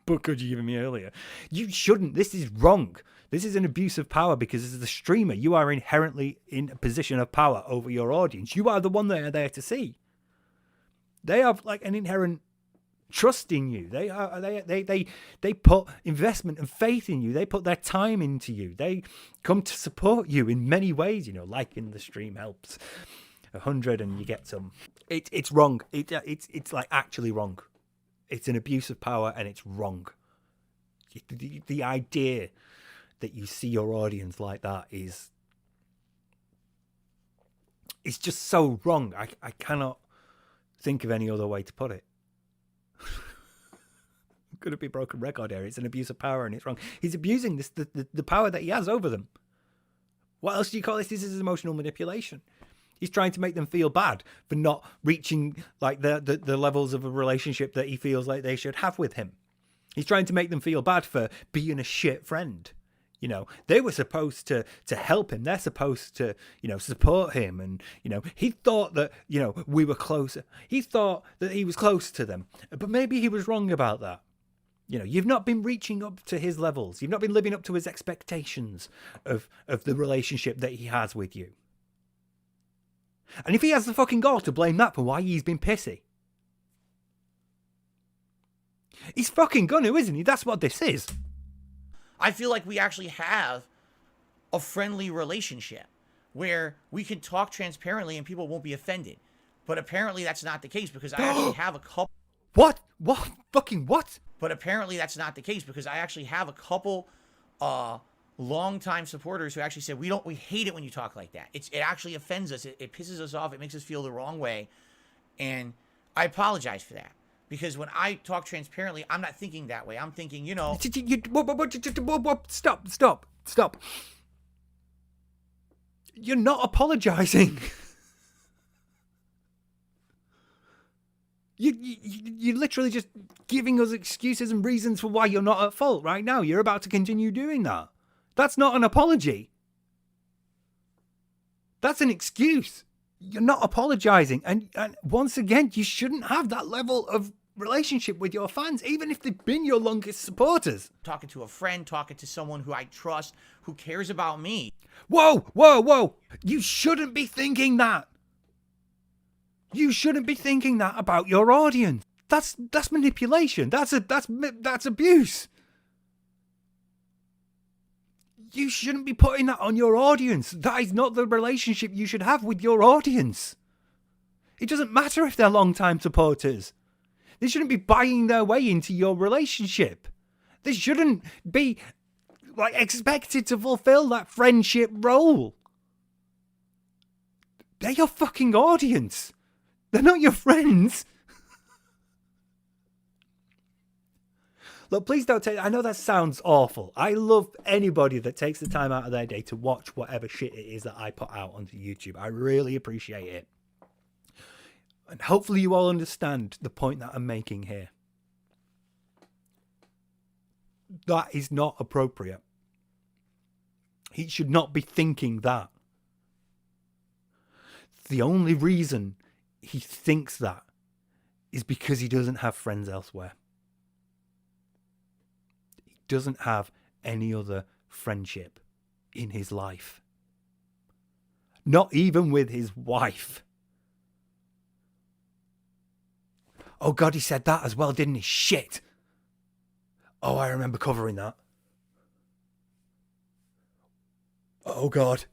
But could you give me earlier? You shouldn't. This is wrong. This is an abuse of power because as the streamer, you are inherently in a position of power over your audience. You are the one they are there to see. They have like an inherent trust in you. They put investment and faith in you. They put their time into you. They come to support you in many ways. You know, liking the stream helps. 100 and you get some. It's wrong. It's like actually wrong. It's an abuse of power and it's wrong. The idea that you see your audience like that is just so wrong. I cannot think of any other way to put it. I'm going to be a broken record here. It's an abuse of power and it's wrong. He's abusing the power that he has over them. What else do you call this? This is emotional manipulation. He's trying to make them feel bad for not reaching like the levels of a relationship that he feels like they should have with him. He's trying to make them feel bad for being a shit friend. You know, they were supposed to help him. They're supposed to, you know, support him. And, you know, he thought that, you know, we were closer. He thought that he was close to them. But maybe he was wrong about that. You know, you've not been reaching up to his levels. You've not been living up to his expectations of the relationship that he has with you. And if he has the fucking gall to blame that for why he's been pissy, He's fucking gonna, isn't he? That's what this is. I feel like we actually have a friendly relationship where we can talk transparently and people won't be offended. But apparently that's not the case because I actually have a couple. What? What? Fucking what? But apparently that's not the case because I actually have a couple longtime supporters who actually said we hate it when you talk like that. It actually offends us. It pisses us off. It makes us feel the wrong way. And I apologize for that. Because when I talk transparently, I'm not thinking that way. I'm thinking, you know... Stop. You're not apologizing. You're literally just giving us excuses and reasons for why you're not at fault right now. You're about to continue doing that. That's not an apology. That's an excuse. You're not apologizing. And once again, you shouldn't have that level of relationship with your fans, even if they've been your longest supporters. Talking to a friend, talking to someone who I trust, who cares about me. Whoa. You shouldn't be thinking that. You shouldn't be thinking that about your audience. That's manipulation. That's abuse. You shouldn't be putting that on your audience. That is not the relationship you should have with your audience. It doesn't matter if they're long-time supporters. They shouldn't be buying their way into your relationship. They shouldn't be expected to fulfill that friendship role. They're your fucking audience. They're not your friends. Look, please don't take... I know that sounds awful. I love anybody that takes the time out of their day to watch whatever shit it is that I put out onto YouTube. I really appreciate it. And hopefully you all understand the point that I'm making here. That is not appropriate. He should not be thinking that. The only reason he thinks that is because he doesn't have friends elsewhere. He doesn't have any other friendship in his life. Not even with his wife. Oh God, he said that as well, didn't he? Shit. Oh, I remember covering that. Oh God.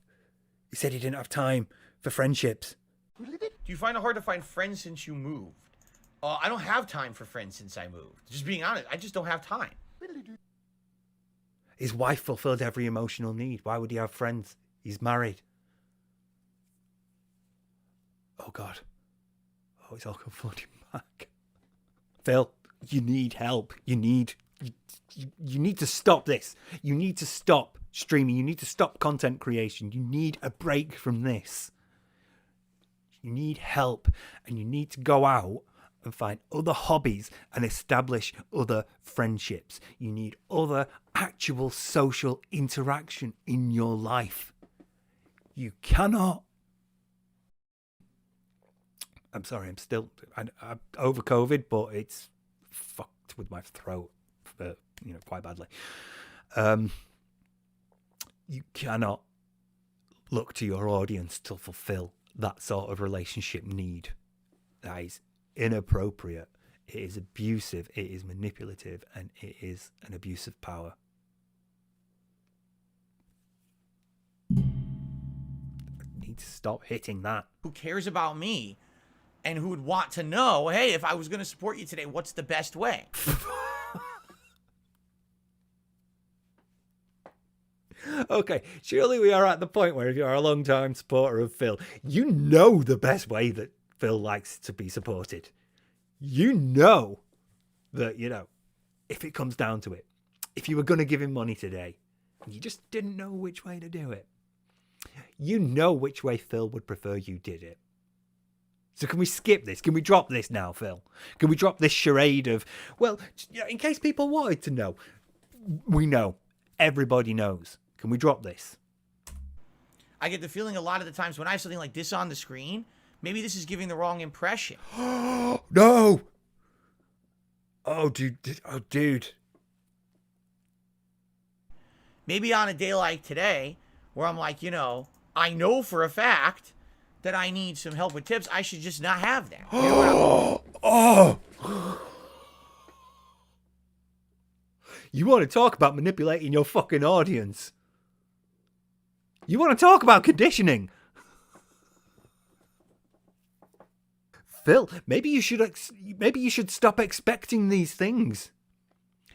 He said he didn't have time for friendships. Do you find it hard to find friends since you moved? I don't have time for friends since I moved. Just being honest, I just don't have time. His wife fulfilled every emotional need. Why would he have friends? He's married. Oh God. Oh, it's all come flooding back. Phil, you need help. You need to stop this. You need to stop streaming. You need to stop content creation. You need a break from this. You need help, and you need to go out and find other hobbies and establish other friendships. You need other actual social interaction in your life. You cannot... I'm sorry, I'm still I'm over COVID, but it's fucked with my throat, quite badly. You cannot look to your audience to fulfill that sort of relationship need. That is inappropriate. It is abusive. It is manipulative, and it is an abuse of power. I need to stop hitting that. Who cares about me? And who would want to know, hey, if I was going to support you today, what's the best way? Okay, surely we are at the point where if you're a long-time supporter of Phil, you know the best way that Phil likes to be supported. You know that, if it comes down to it, if you were going to give him money today, and you just didn't know which way to do it, you know which way Phil would prefer you did it. So can we skip this? Can we drop this now, Phil? Can we drop this charade of, well, in case people wanted to know, we know. Everybody knows. Can we drop this? I get the feeling a lot of the times when I have something like this on the screen, maybe this is giving the wrong impression. No! Oh, dude. Maybe on a day like today, where I'm like, I know for a fact that I need some help with tips, I should just not have that. You know what I mean? Oh! You want to talk about manipulating your fucking audience? You want to talk about conditioning? Phil, maybe you should stop expecting these things.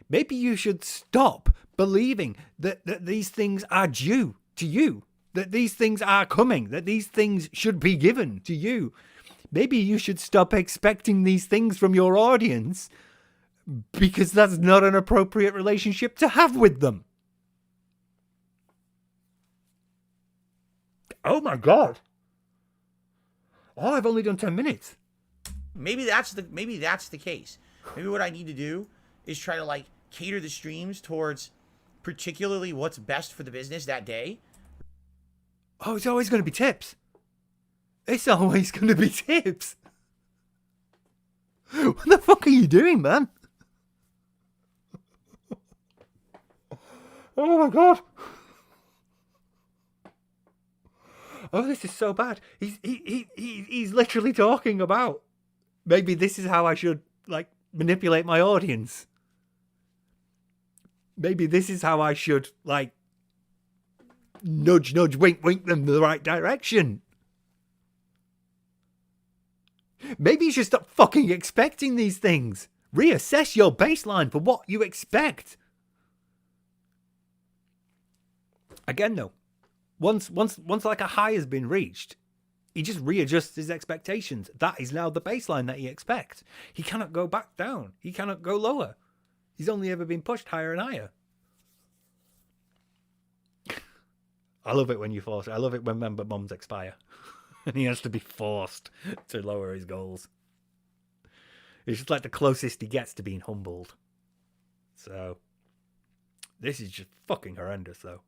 Maybe you should stop believing that these things are due to you, that these things are coming, that these things should be given to you. Maybe you should stop expecting these things from your audience, because that's not an appropriate relationship to have with them. Oh my God. Oh, I've only done 10 minutes. Maybe that's the case. Maybe what I need to do is try to like cater the streams towards particularly what's best for the business that day. Oh, it's always going to be tips. It's always going to be tips. What the fuck are you doing, man? Oh my God. Oh, this is so bad. He's literally talking about, maybe this is how I should like manipulate my audience. Maybe this is how I should like nudge, wink them in the right direction. Maybe you should stop fucking expecting these things. Reassess your baseline for what you expect. Again, though, once like a high has been reached, he just readjusts his expectations. That is now the baseline that he expects. He cannot go back down. He cannot go lower. He's only ever been pushed higher and higher. I love it when you force it. I love it when member bombs expire. And he has to be forced to lower his goals. It's just like the closest he gets to being humbled. So, this is just fucking horrendous, though.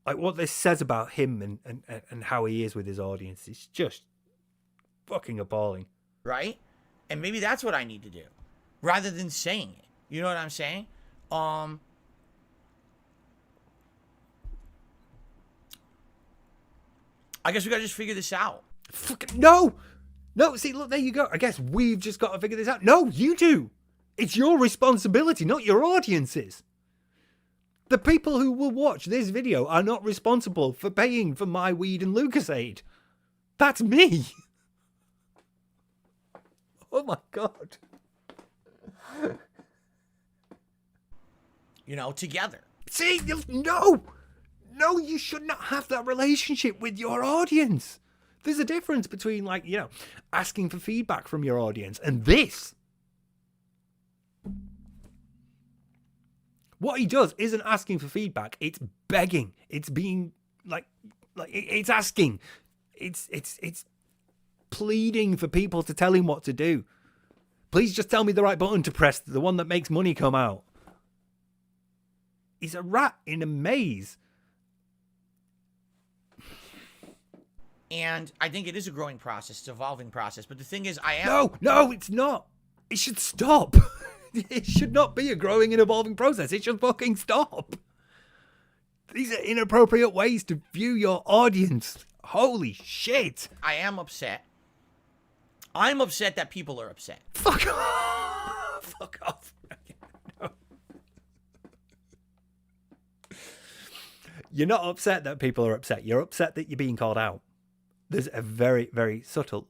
Like what this says about him and how he is with his audience is just fucking appalling. Right? And maybe that's what I need to do, rather than saying it. You know what I'm saying? I guess we gotta just figure this out. Fucking no! See, look, there you go. I guess we've just got to figure this out. No, you do. It's your responsibility, not your audience's. The people who will watch this video are not responsible for paying for my weed and Lucasade. That's me. Oh my God. You know, together. See, no, you should not have that relationship with your audience. There's a difference between, like, you know, asking for feedback from your audience and this. What he does isn't asking for feedback. It's begging. It's being like it's asking. It's pleading for people to tell him what to do. Please just tell me the right button to press, the one that makes money come out. He's a rat in a maze. And I think it is a growing process. It's an evolving process. But the thing is, I am... No, it's not. It should stop. It should not be a growing and evolving process. It should fucking stop. These are inappropriate ways to view your audience. Holy shit. I am upset. I'm upset that people are upset. Fuck off. Fuck off. No. You're not upset that people are upset. You're upset that you're being called out. There's a very, very subtle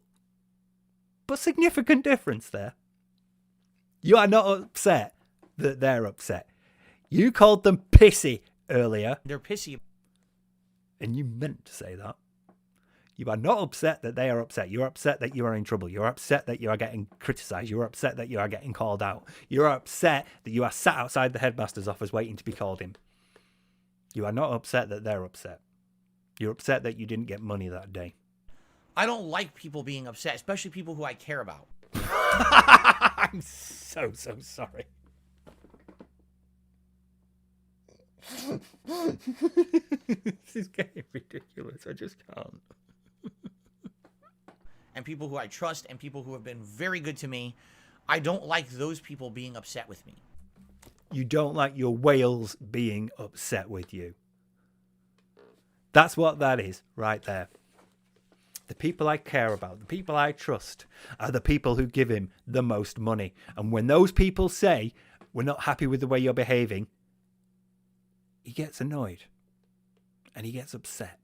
but significant difference there. You are not upset that they're upset. You called them pissy earlier. They're pissy. And you meant to say that. You are not upset that they are upset. You're upset that you are in trouble. You're upset that you are getting criticised. You're upset that you are getting called out. You're upset that you are sat outside the headmaster's office waiting to be called in. You are not upset that they're upset. You're upset that you didn't get money that day. I don't like people being upset, especially people who I care about. I'm so sorry. This is getting ridiculous. I just can't. And people who I trust and people who have been very good to me, I don't like those people being upset with me. You don't like your whales being upset with you. That's what that is right there. The people I care about, the people I trust, are the people who give him the most money. And when those people say, we're not happy with the way you're behaving, he gets annoyed. And he gets upset.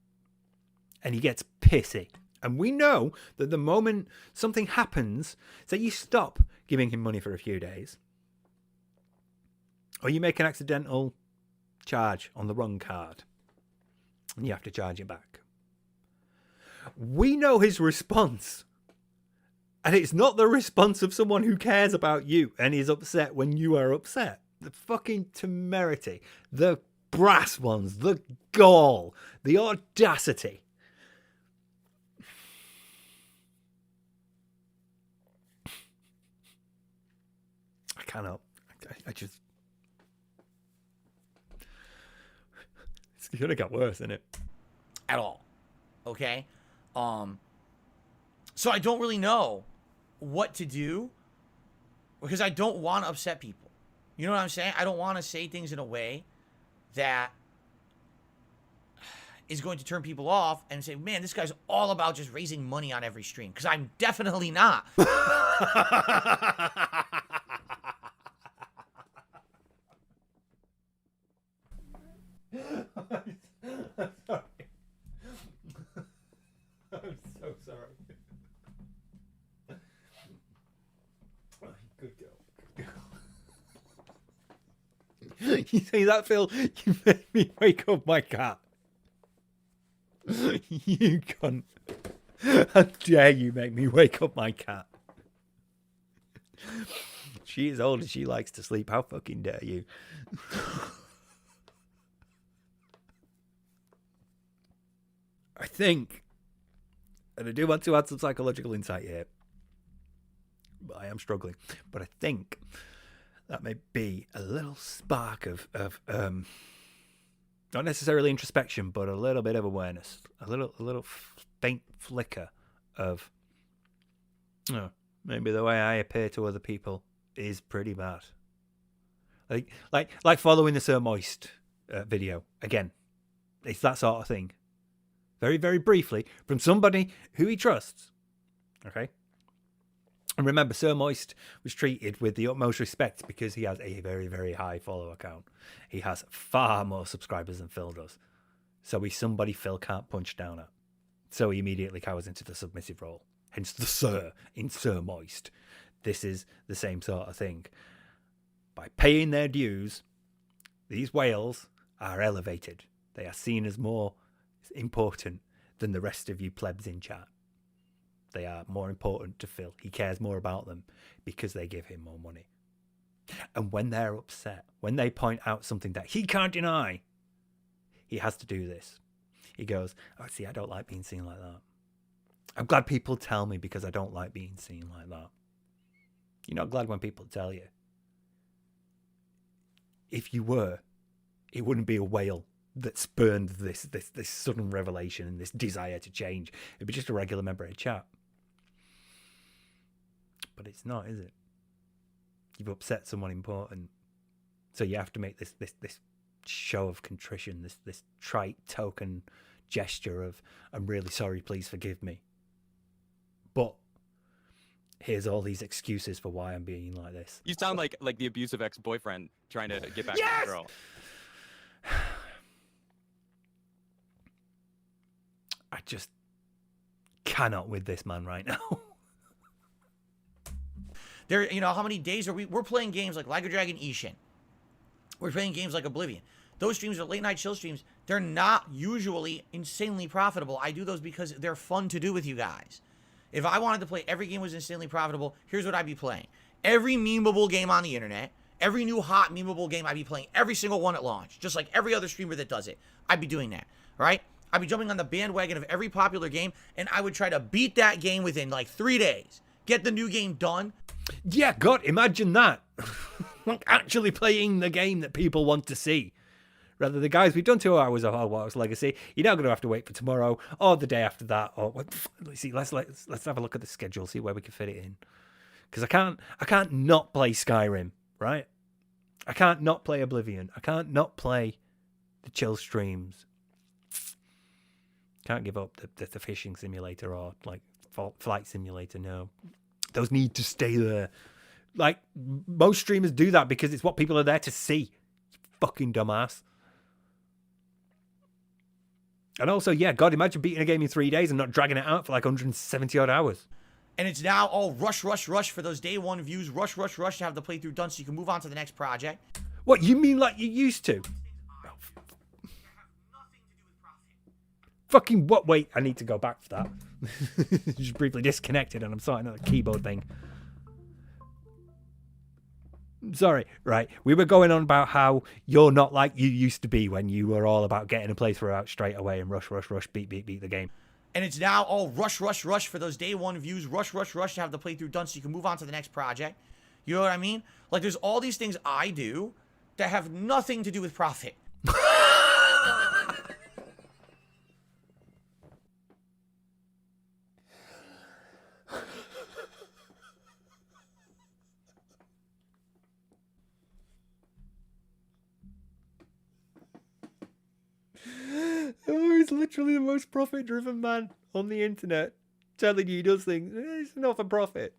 And he gets pissy. And we know that the moment something happens, say you stop giving him money for a few days, or you make an accidental charge on the wrong card, and you have to charge it back. We know his response. And it's not the response of someone who cares about you and is upset when you are upset. The fucking temerity, the brass ones, the gall, the audacity. I cannot. I just... It's going to get worse, isn't it? At all. Okay? So I don't really know what to do because I don't want to upset people. You know what I'm saying? I don't want to say things in a way that is going to turn people off and say, man, this guy's all about just raising money on every stream. Because I'm definitely not. I'm sorry. I'm so sorry. Good girl. Good girl. You see that, Phil? You made me wake up my cat. You cunt. How dare you make me wake up my cat? She is old and she likes to sleep. How fucking dare you? I think, and I do want to add some psychological insight here, but I am struggling. But I think that may be a little spark of not necessarily introspection, but a little bit of awareness, a little faint flicker of, maybe the way I appear to other people is pretty bad. Like following the Sir Moist video again. It's that sort of thing. Very, very briefly, from somebody who he trusts. Okay? And remember, Sir Moist was treated with the utmost respect because he has a very, very high follower count. He has far more subscribers than Phil does. So he's somebody Phil can't punch down at. So he immediately cowers into the submissive role. Hence the Sir in Sir Moist. This is the same sort of thing. By paying their dues, these whales are elevated. They are seen as more important than the rest of you plebs in chat. They are more important to Phil. He cares more about them because they give him more money. And when they're upset, when they point out something that he can't deny, he has to do this. He goes, oh, see, I don't like being seen like that. I'm glad people tell me because I don't like being seen like that. You're not glad when people tell you. If you were, it wouldn't be a whale that spurned this sudden revelation and this desire to change. It'd be just a regular member of chat. But it's not, is it? You've upset someone important. So you have to make this show of contrition, this trite token gesture of, I'm really sorry, please forgive me. But here's all these excuses for why I'm being like this. You sound like the abusive ex-boyfriend trying to get back Yes! to the girl. I just cannot with this man right now. There, how many days are we're playing games like Like a Dragon Ishin. We're playing games like Oblivion. Those streams are late night chill streams. They're not usually insanely profitable. I do those because they're fun to do with you guys. If I wanted to play every game was insanely profitable, here's what I'd be playing. Every memeable game on the internet, every new hot memeable game, I'd be playing every single one at launch. Just like every other streamer that does it. I'd be doing that, all right? I'd be jumping on the bandwagon of every popular game, and I would try to beat that game within like 3 days. Get the new game done. Yeah, God, imagine that. Like actually playing the game that people want to see. Rather, the guys, we've done 2 hours of Hogwarts Legacy. You're now going to have to wait for tomorrow or the day after that. Or let's see, let's have a look at the schedule, see where we can fit it in. Because I can't not play Skyrim, right? I can't not play Oblivion. I can't not play the chill streams. Can't give up the fishing simulator or like flight simulator. No, those need to stay there. Like, most streamers do that because it's what people are there to see. Fucking dumbass. And also, yeah, God, imagine beating a game in 3 days and not dragging it out for like 170 odd hours. And it's now all rush for those day one views. Rush to have the playthrough done so you can move on to the next project. What, you mean like you used to? Fucking what? Wait, I need to go back for that. Just briefly disconnected and I'm sorting out the keyboard thing. Sorry, right. We were going on about how you're not like you used to be when you were all about getting a playthrough out straight away and rush, beat the game. And it's now all rush for those day one views. Rush to have the playthrough done so you can move on to the next project. You know what I mean? Like, there's all these things I do that have nothing to do with profit. Oh, he's literally the most profit-driven man on the internet, telling you he does things. It's not for profit.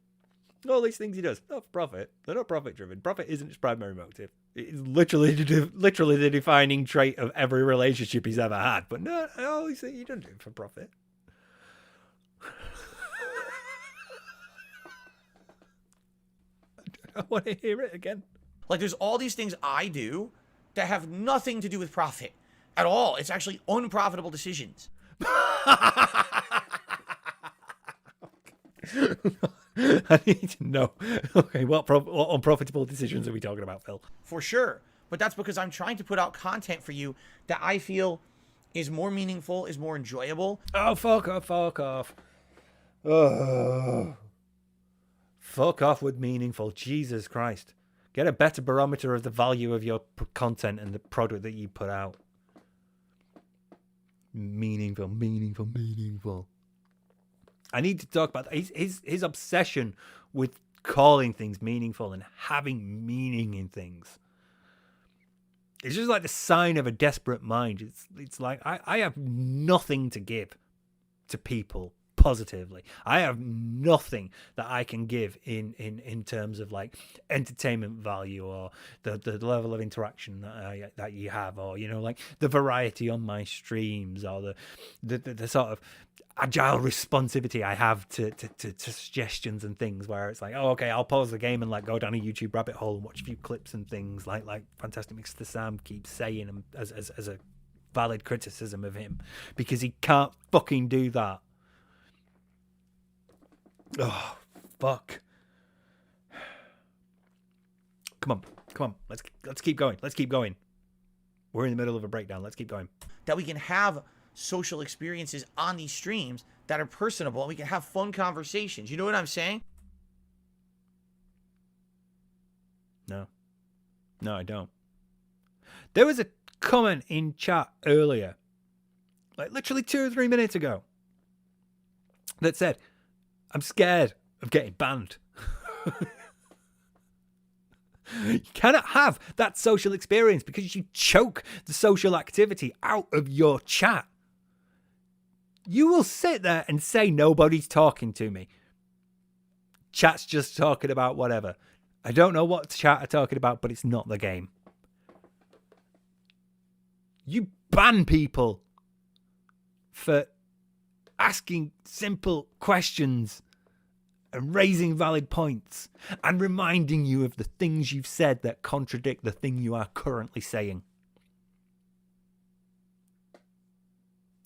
All these things he does, not for profit. They're not profit-driven. Profit isn't his primary motive. It's literally the defining trait of every relationship he's ever had. But no, all these things he doesn't do it for profit. I want to hear it again. Like, there's all these things I do that have nothing to do with profit at all. It's actually unprofitable decisions. I need to know. Okay, what unprofitable decisions are we talking about, Phil? For sure. But that's because I'm trying to put out content for you that I feel is more meaningful, is more enjoyable. Oh, fuck off. Oh. Fuck off with meaningful. Jesus Christ. Get a better barometer of the value of your content and the product that you put out. Meaningful. I need to talk about his obsession with calling things meaningful and having meaning in things. It's just like the sign of a desperate mind. It's like I have nothing to give to people positively. I have nothing that I can give in terms of like entertainment value or the level of interaction that you have, or you know, like the variety on my streams, or the sort of agile responsivity I have to suggestions and things, where it's like, oh, okay, I'll pause the game and like go down a YouTube rabbit hole and watch a few clips and things like Fantastic Mr. Sam keeps saying, and as a valid criticism of him, because he can't fucking do that. Oh, fuck. Come on. Let's keep going. We're in the middle of a breakdown. Let's keep going. That we can have social experiences on these streams that are personable, and we can have fun conversations. You know what I'm saying? No, I don't. There was a comment in chat earlier, like literally 2 or 3 minutes ago, that said, I'm scared of getting banned. You cannot have that social experience because you choke the social activity out of your chat. You will sit there and say, nobody's talking to me. Chat's just talking about whatever. I don't know what chat are talking about, but it's not the game. You ban people for asking simple questions and raising valid points and reminding you of the things you've said that contradict the thing you are currently saying.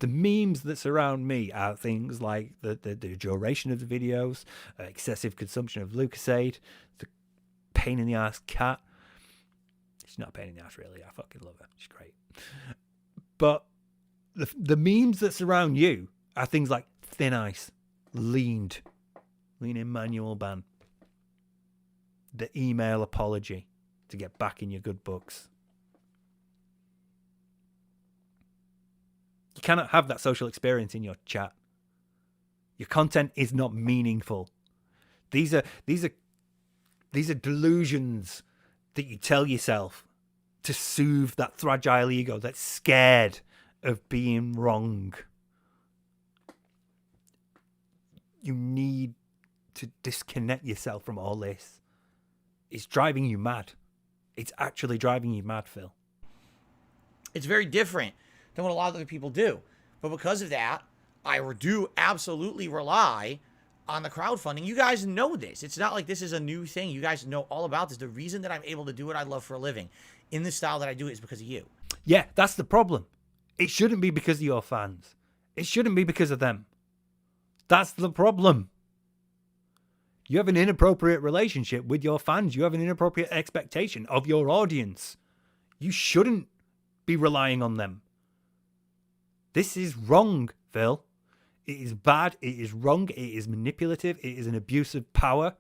The memes that surround me are things like the duration of the videos, excessive consumption of Lucasade, the pain in the ass cat. She's not a pain in the ass, really. I fucking love her. She's great. But the memes that surround you are things like thin ice, lean in manual ban, the email apology to get back in your good books. You cannot have that social experience in your chat. Your content is not meaningful. These are delusions that you tell yourself to soothe that fragile ego that's scared of being wrong. You need to disconnect yourself from all this. It's driving you mad. It's actually driving you mad, Phil. It's very different than what a lot of other people do. But because of that, I do absolutely rely on the crowdfunding. You guys know this. It's not like this is a new thing. You guys know all about this. The reason that I'm able to do what I love for a living in the style that I do it is because of you. Yeah, that's the problem. It shouldn't be because of your fans. It shouldn't be because of them. That's the problem. You have an inappropriate relationship with your fans. You have an inappropriate expectation of your audience. You shouldn't be relying on them. This is wrong, Phil. It is bad. It is wrong. It is manipulative. It is an abuse of power.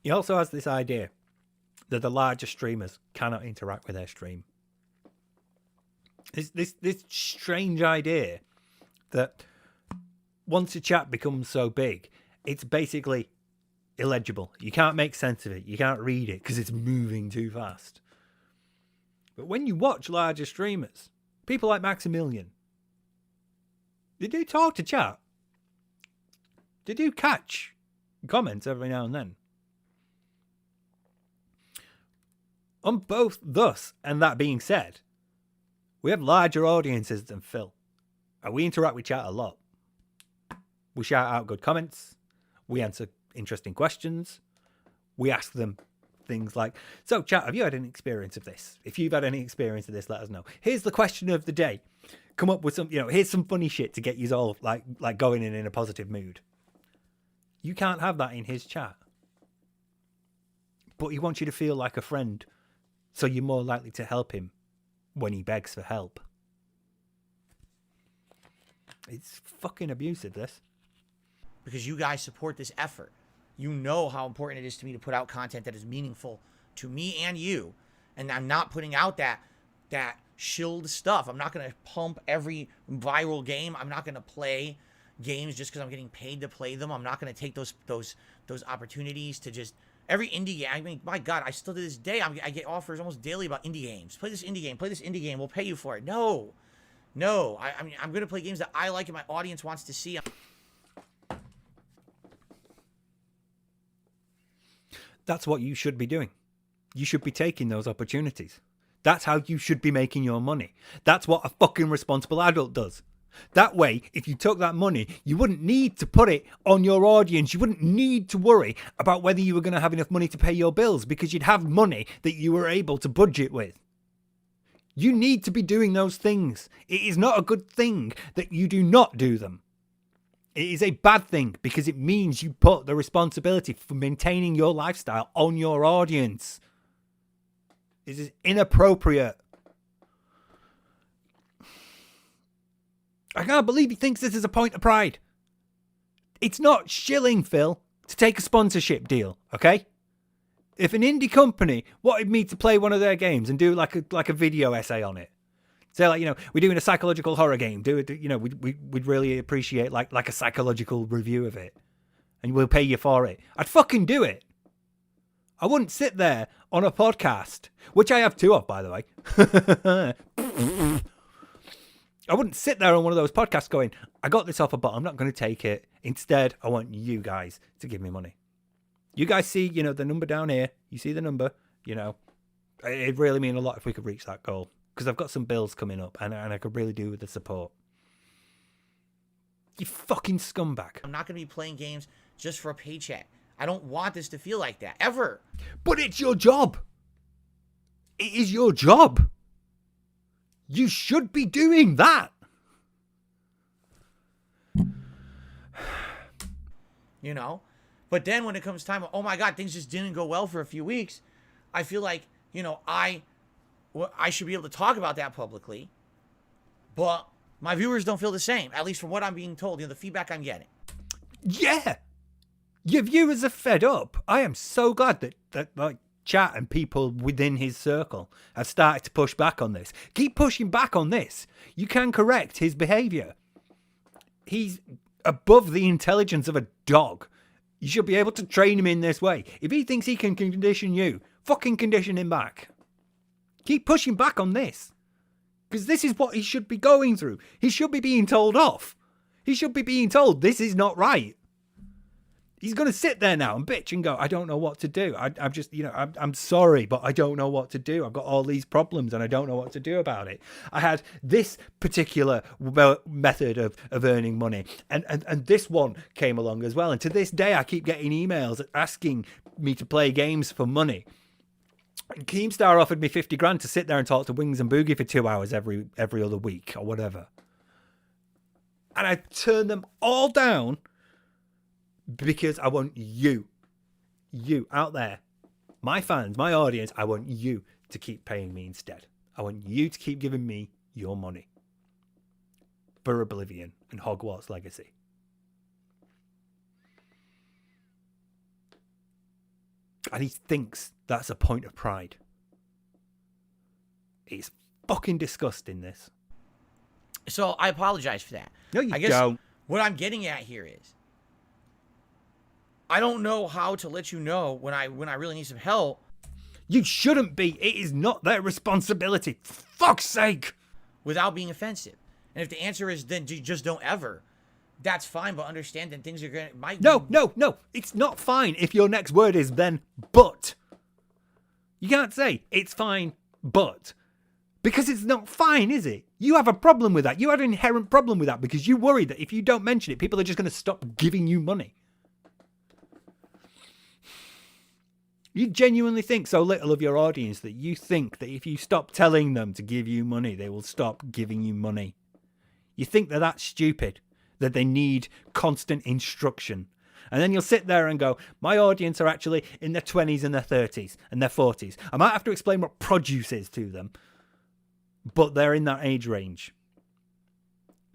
He also has this idea that the larger streamers cannot interact with their stream. This strange idea that once a chat becomes so big, it's basically illegible. You can't make sense of it. You can't read it because it's moving too fast. But when you watch larger streamers, people like Maximilian, they do talk to chat. They do catch comments every now and then. On both thus and that being said, we have larger audiences than Phil. And we interact with chat a lot. We shout out good comments. We answer interesting questions. We ask them things like, so chat, have you had any experience of this? If you've had any experience of this, let us know. Here's the question of the day. Come up with some, here's some funny shit to get you all like going in a positive mood. You can't have that in his chat. But he wants you to feel like a friend. So you're more likely to help him when he begs for help. It's fucking abusive, this. Because you guys support this effort. You know how important it is to me to put out content that is meaningful to me and you. And I'm not putting out that shilled stuff. I'm not going to pump every viral game. I'm not going to play games just because I'm getting paid to play them. I'm not going to take those opportunities to just... Every indie game, I mean, my God, I still to this day, I get offers almost daily about indie games. Play this indie game, we'll pay you for it. No. I mean, I'm going to play games that I like and my audience wants to see. That's what you should be doing. You should be taking those opportunities. That's how you should be making your money. That's what a fucking responsible adult does. That way, if you took that money, you wouldn't need to put it on your audience. You wouldn't need to worry about whether you were going to have enough money to pay your bills because you'd have money that you were able to budget with. You need to be doing those things. It is not a good thing that you do not do them. It is a bad thing because it means you put the responsibility for maintaining your lifestyle on your audience. It is inappropriate. I can't believe he thinks this is a point of pride. It's not shilling, Phil, to take a sponsorship deal, okay? If an indie company wanted me to play one of their games and do like a video essay on it, say we're doing a psychological horror game, we'd really appreciate like a psychological review of it, and we'll pay you for it. I'd fucking do it. I wouldn't sit there on a podcast, which I have 2 of, by the way. I wouldn't sit there on one of those podcasts going, I got this offer, but I'm not going to take it. Instead, I want you guys to give me money. You guys see, the number down here. You see the number, It'd really mean a lot if we could reach that goal. Because I've got some bills coming up and I could really do with the support. You fucking scumbag. I'm not going to be playing games just for a paycheck. I don't want this to feel like that, ever. But it's your job. It is your job. You should be doing that. But then when it comes time, oh my God, things just didn't go well for a few weeks. I feel like, I should be able to talk about that publicly. But my viewers don't feel the same, at least from what I'm being told, the feedback I'm getting. Yeah. Your viewers are fed up. I am so glad that chat and people within his circle have started to push back on this. Keep pushing back on this. You can correct his behaviour. He's above the intelligence of a dog. You should be able to train him in this way. If he thinks he can condition you, fucking condition him back. Keep pushing back on this. Because this is what he should be going through. He should be being told off. He should be being told this is not right. He's going to sit there now and bitch and go, I don't know what to do. I'm just, I'm sorry, but I don't know what to do. I've got all these problems and I don't know what to do about it. I had this particular method of earning money and this one came along as well. And to this day, I keep getting emails asking me to play games for money. Keemstar offered me 50 grand to sit there and talk to Wings and Boogie for 2 hours every other week or whatever. And I turned them all down because I want you out there, my fans, my audience, I want you to keep paying me instead. I want you to keep giving me your money for Oblivion and Hogwarts Legacy. And he thinks that's a point of pride. It's fucking disgusting, this. So I apologize for that. No, you I guess don't. What I'm getting at here is, I don't know how to let you know when I really need some help. You shouldn't be. It is not their responsibility. For fuck's sake. Without being offensive. And if the answer is then just don't ever, that's fine, but understand that things are going to... No. It's not fine if your next word is then but. You can't say it's fine, but. Because it's not fine, is it? You have a problem with that. You have an inherent problem with that because you worry that if you don't mention it, people are just going to stop giving you money. You genuinely think so little of your audience that you think that if you stop telling them to give you money, they will stop giving you money. You think they're that stupid, that they need constant instruction. And then you'll sit there and go, my audience are actually in their 20s and their 30s and their 40s. I might have to explain what produce is to them, but they're in that age range.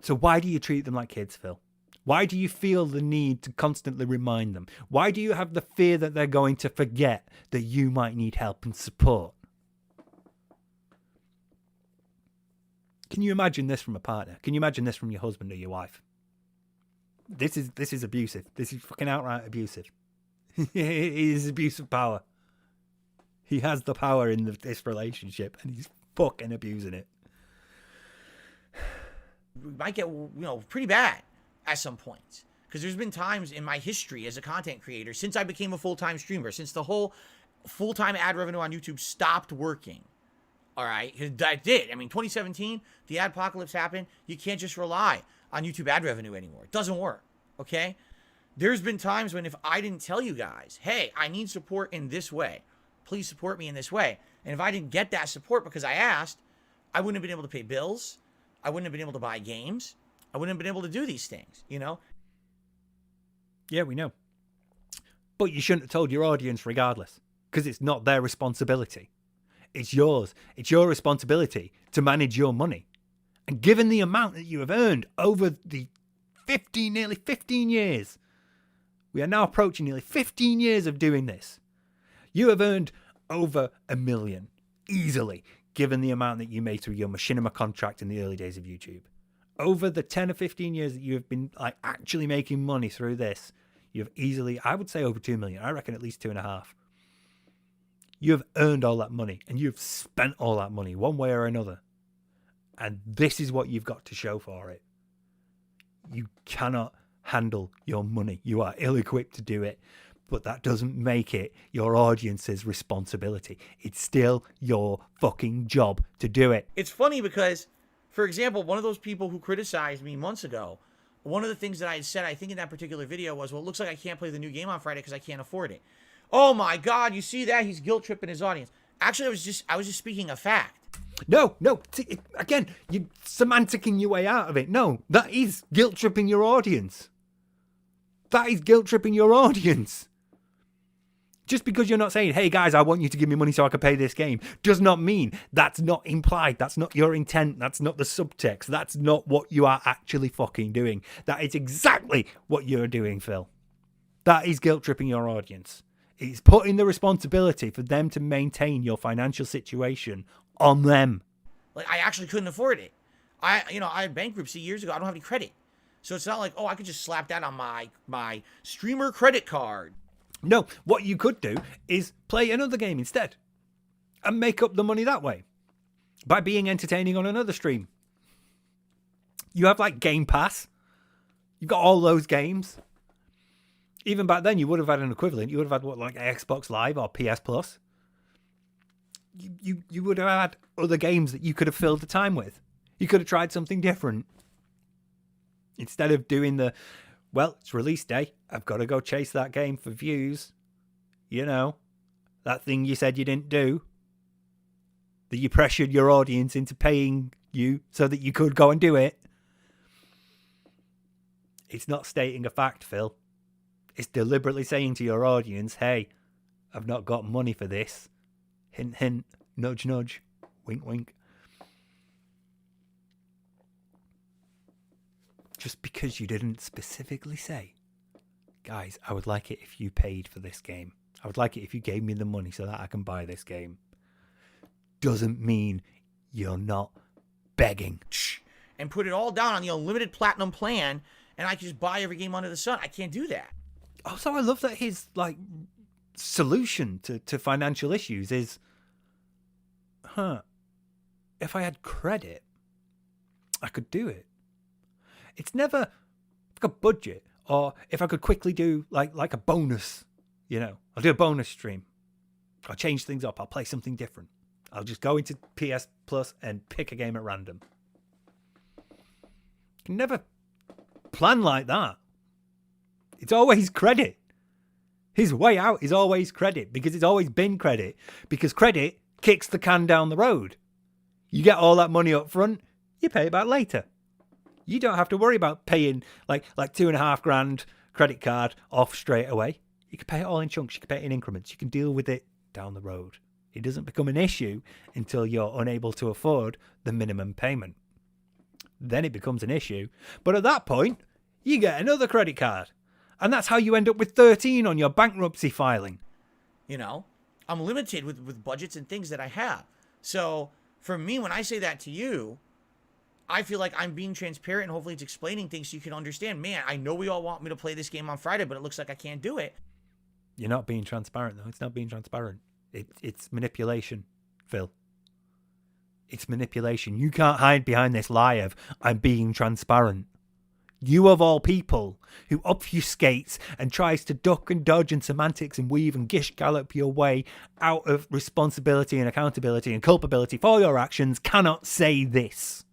So why do you treat them like kids, Phil? Why do you feel the need to constantly remind them? Why do you have the fear that they're going to forget that you might need help and support? Can you imagine this from a partner? Can you imagine this from your husband or your wife? This is abusive. This is fucking outright abusive. It is abuse of power. He has the power in this relationship and he's fucking abusing it. We might get, pretty bad at some points. Because there's been times in my history as a content creator, since I became a full-time streamer, since the whole full-time ad revenue on YouTube stopped working. All right? That did. 2017, the ad apocalypse happened. You can't just rely on YouTube ad revenue anymore. It doesn't work. Okay? There's been times when if I didn't tell you guys, hey, I need support in this way. Please support me in this way. And if I didn't get that support because I asked, I wouldn't have been able to pay bills. I wouldn't have been able to buy games. I wouldn't have been able to do these things, Yeah, we know. But you shouldn't have told your audience regardless, because it's not their responsibility. It's yours. It's your responsibility to manage your money. And given the amount that you have earned over the nearly 15 years, we are now approaching nearly 15 years of doing this. You have earned over $1 million, easily, given the amount that you made through your machinima contract in the early days of YouTube. Over the 10 or 15 years that you have been actually making money through this, you have easily, I would say over 2 million. I reckon at least 2.5. You have earned all that money and you've spent all that money one way or another. And this is what you've got to show for it. You cannot handle your money. You are ill-equipped to do it. But that doesn't make it your audience's responsibility. It's still your fucking job to do it. It's funny because, for example, one of those people who criticized me months ago, one of the things that I had said, I think in that particular video was, well, it looks like I can't play the new game on Friday because I can't afford it. Oh my God, you see that? He's guilt tripping his audience. Actually, I was just speaking a fact. No. Again, you're semanticing your way out of it. No, that is guilt tripping your audience. That is guilt tripping your audience. Just because you're not saying, hey guys, I want you to give me money so I can pay this game, does not mean that's not implied. That's not your intent. That's not the subtext. That's not what you are actually fucking doing. That is exactly what you're doing, Phil. That is guilt tripping your audience. It's putting the responsibility for them to maintain your financial situation on them. Like, I actually couldn't afford it. I had bankruptcy years ago. I don't have any credit. So it's not like, oh, I could just slap that on my streamer credit card. No, what you could do is play another game instead and make up the money that way. by being entertaining on another stream. You have like Game Pass. You've got all those games. Even back then, you would have had an equivalent. You would have had what, like Xbox Live or PS Plus. You would have had other games that you could have filled the time with. You could have tried something different. Instead of doing the, well, it's release day. I've got to go chase that game for views. You know, that thing you said you didn't do. That you pressured your audience into paying you so that you could go and do it. It's not stating a fact, Phil. It's deliberately saying to your audience, hey, I've not got money for this. Hint, hint, nudge, nudge, wink, wink. Just because you didn't specifically say, guys, I would like it if you paid for this game. I would like it if you gave me the money so that I can buy this game. Doesn't mean you're not begging. And put it all down on the unlimited platinum plan, and I can just buy every game under the sun. I can't do that. Also, I love that his like solution to financial issues is, if I had credit, I could do it. It's never like a budget, or if I could quickly do like a bonus, you know, I'll do a bonus stream. I'll change things up. I'll play something different. I'll just go into PS Plus and pick a game at random. You can never plan like that. It's always credit. His way out is always credit, because it's always been credit, because credit kicks the can down the road. You get all that money up front, you pay it back later. You don't have to worry about paying like $2,500 credit card off straight away. You can pay it all in chunks. You can pay it in increments. You can deal with it down the road. It doesn't become an issue until you're unable to afford the minimum payment. Then it becomes an issue. But at that point, you get another credit card. And that's how you end up with 13 on your bankruptcy filing. You know, I'm limited with budgets and things that I have. So for me, when I say that to you, I feel like I'm being transparent, and hopefully it's explaining things so you can understand. Man, I know we all want me to play this game on Friday, but it looks like I can't do it. You're not being transparent, though. It's not being transparent. It's manipulation, Phil. It's manipulation. You can't hide behind this lie of, I'm being transparent. You, of all people, who obfuscates and tries to duck and dodge and semantics and weave and gish gallop your way out of responsibility and accountability and culpability for your actions, cannot say this.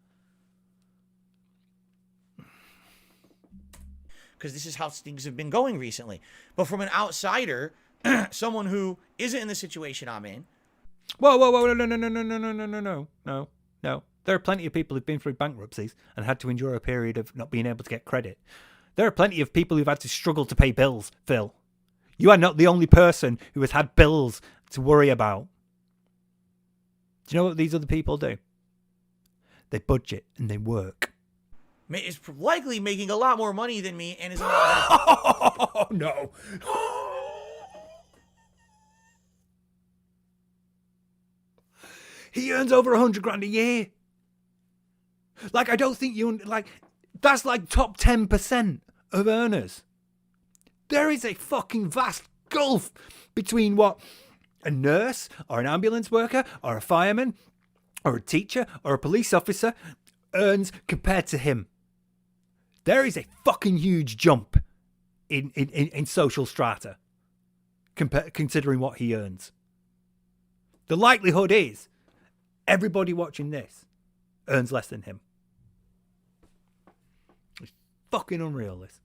Because this is how things have been going recently. But from an outsider, someone who isn't in the situation I'm in. Whoa, no. There are plenty of people who've been through bankruptcies and had to endure a period of not being able to get credit. There are plenty of people who've had to struggle to pay bills, Phil. You are not the only person who has had bills to worry about. Do you know what these other people do? They budget and they work. Is likely making a lot more money than me and is a lot Oh, no. He earns over $100,000 a year. Like, I don't think that's like top 10% of earners. There is a fucking vast gulf between what a nurse or an ambulance worker or a fireman or a teacher or a police officer earns compared to him. There is a fucking huge jump in social strata considering what he earns. The likelihood is everybody watching this earns less than him. It's fucking unreal, this.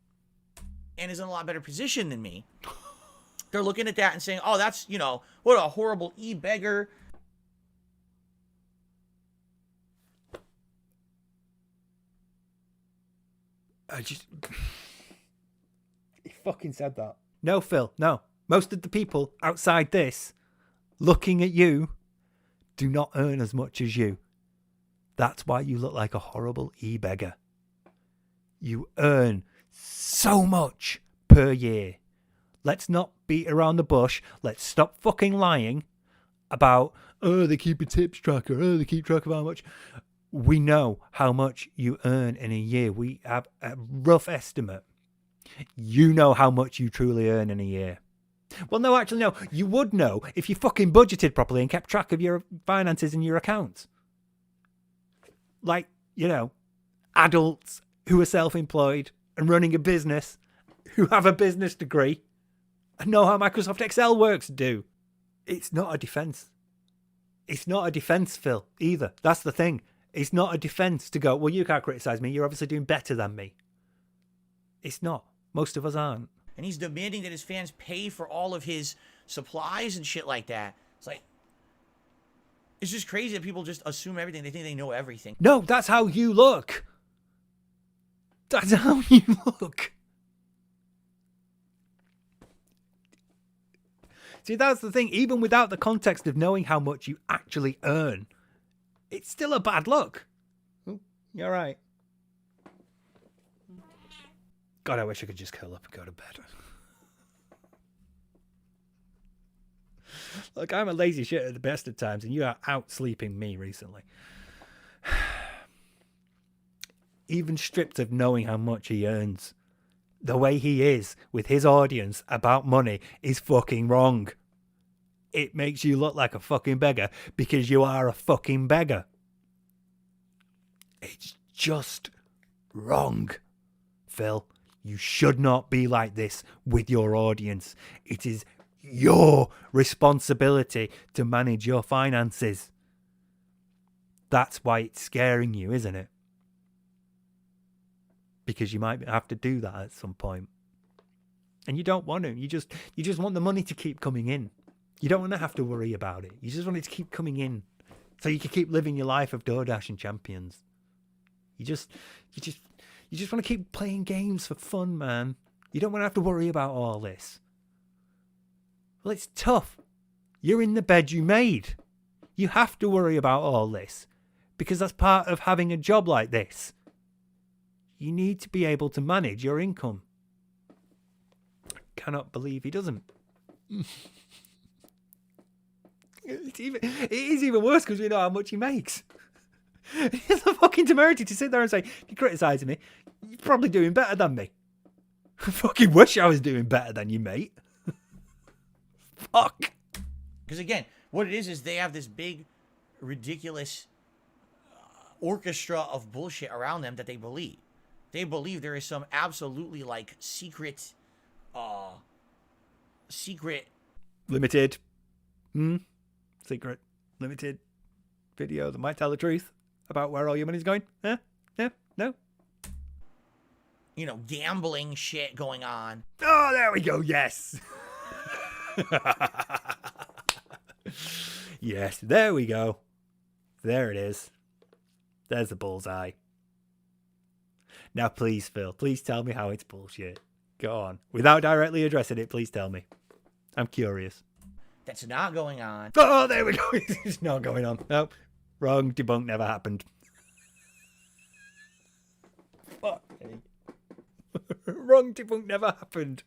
And is in a lot better position than me. They're looking at that and saying, oh, that's, you know, what a horrible e-beggar. He fucking said that. No, Phil, no. Most of the people outside this looking at you do not earn as much as you. That's why you look like a horrible e-beggar. You earn so much per year. Let's not beat around the bush. Let's stop fucking lying about, oh, they keep a tips tracker. Oh, they keep track of how much. We know how much you earn in a year. We have a rough estimate. You know how much you truly earn in a year. Well, no, actually, no. You would know if you fucking budgeted properly and kept track of your finances and your accounts. like, you know, adults who are self-employed and running a business, who have a business degree and know how Microsoft Excel works do. It's not a defense. It's not a defense, Phil, either. That's the thing. It's not a defense to go, well, you can't criticize me. You're obviously doing better than me. It's not. Most of us aren't. And he's demanding that his fans pay for all of his supplies and shit like that. It's like, it's just crazy that people just assume everything. They think they know everything. No, that's how you look. That's how you look. See, that's the thing. Even without the context of knowing how much you actually earn, it's still a bad look. Oh, you're right. God, I wish I could just curl up and go to bed. Look, I'm a lazy shit at the best of times, and you are out sleeping me recently. Even stripped of knowing how much he earns, the way he is with his audience about money is fucking wrong. It makes you look like a fucking beggar because you are a fucking beggar. It's just wrong, Phil. You should not be like this with your audience. It is your responsibility to manage your finances. That's why it's scaring you, isn't it? Because you might have to do that at some point. And you don't want to. You just want the money to keep coming in. You don't want to have to worry about it. You just want it to keep coming in so you can keep living your life of Doordash and champions. You just want to keep playing games for fun, man. You don't want to have to worry about all this. Well, it's tough. You're in the bed you made. You have to worry about all this because that's part of having a job like this. You need to be able to manage your income. I cannot believe he doesn't. It is even worse because we know how much he makes. He has the fucking temerity to sit there and say, you're criticising me, you're probably doing better than me. I fucking wish I was doing better than you, mate. Fuck. Because again, what it is they have this big, ridiculous orchestra of bullshit around them that they believe. They believe there is some absolutely like secret limited secret limited video that might tell the truth about where all your money's going. Huh? Yeah? No? You know, gambling shit going on. Oh, there we go. Yes. Yes, there we go. There it is. There's the bullseye. Now, please, Phil, please tell me how it's bullshit. Go on. Without directly addressing it, please tell me. I'm curious. That's not going on. Oh, there we go. It's not going on. No, wrong. Debunk never happened. Fuck me. Wrong. Debunk never happened.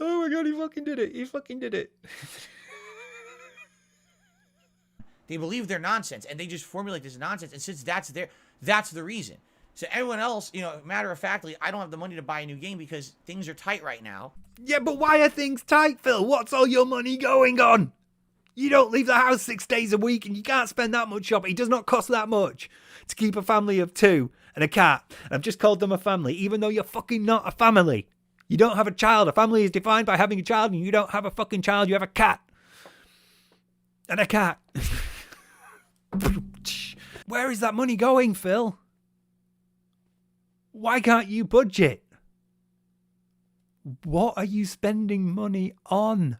Oh my god, he fucking did it. He fucking did it. They believe they're nonsense, and they just formulate this nonsense. And since that's the reason. So everyone else, you know, matter of factly, I don't have the money to buy a new game because things are tight right now. Yeah, but why are things tight, Phil? What's all your money going on? You don't leave the house 6 days a week and you can't spend that much shopping. It does not cost that much to keep a family of 2 and a cat. And I've just called them a family, even though you're fucking not a family. You don't have a child. A family is defined by having a child, and you don't have a fucking child. You have a cat. And a cat. Where is that money going, Phil? Why can't you budget? What are you spending money on?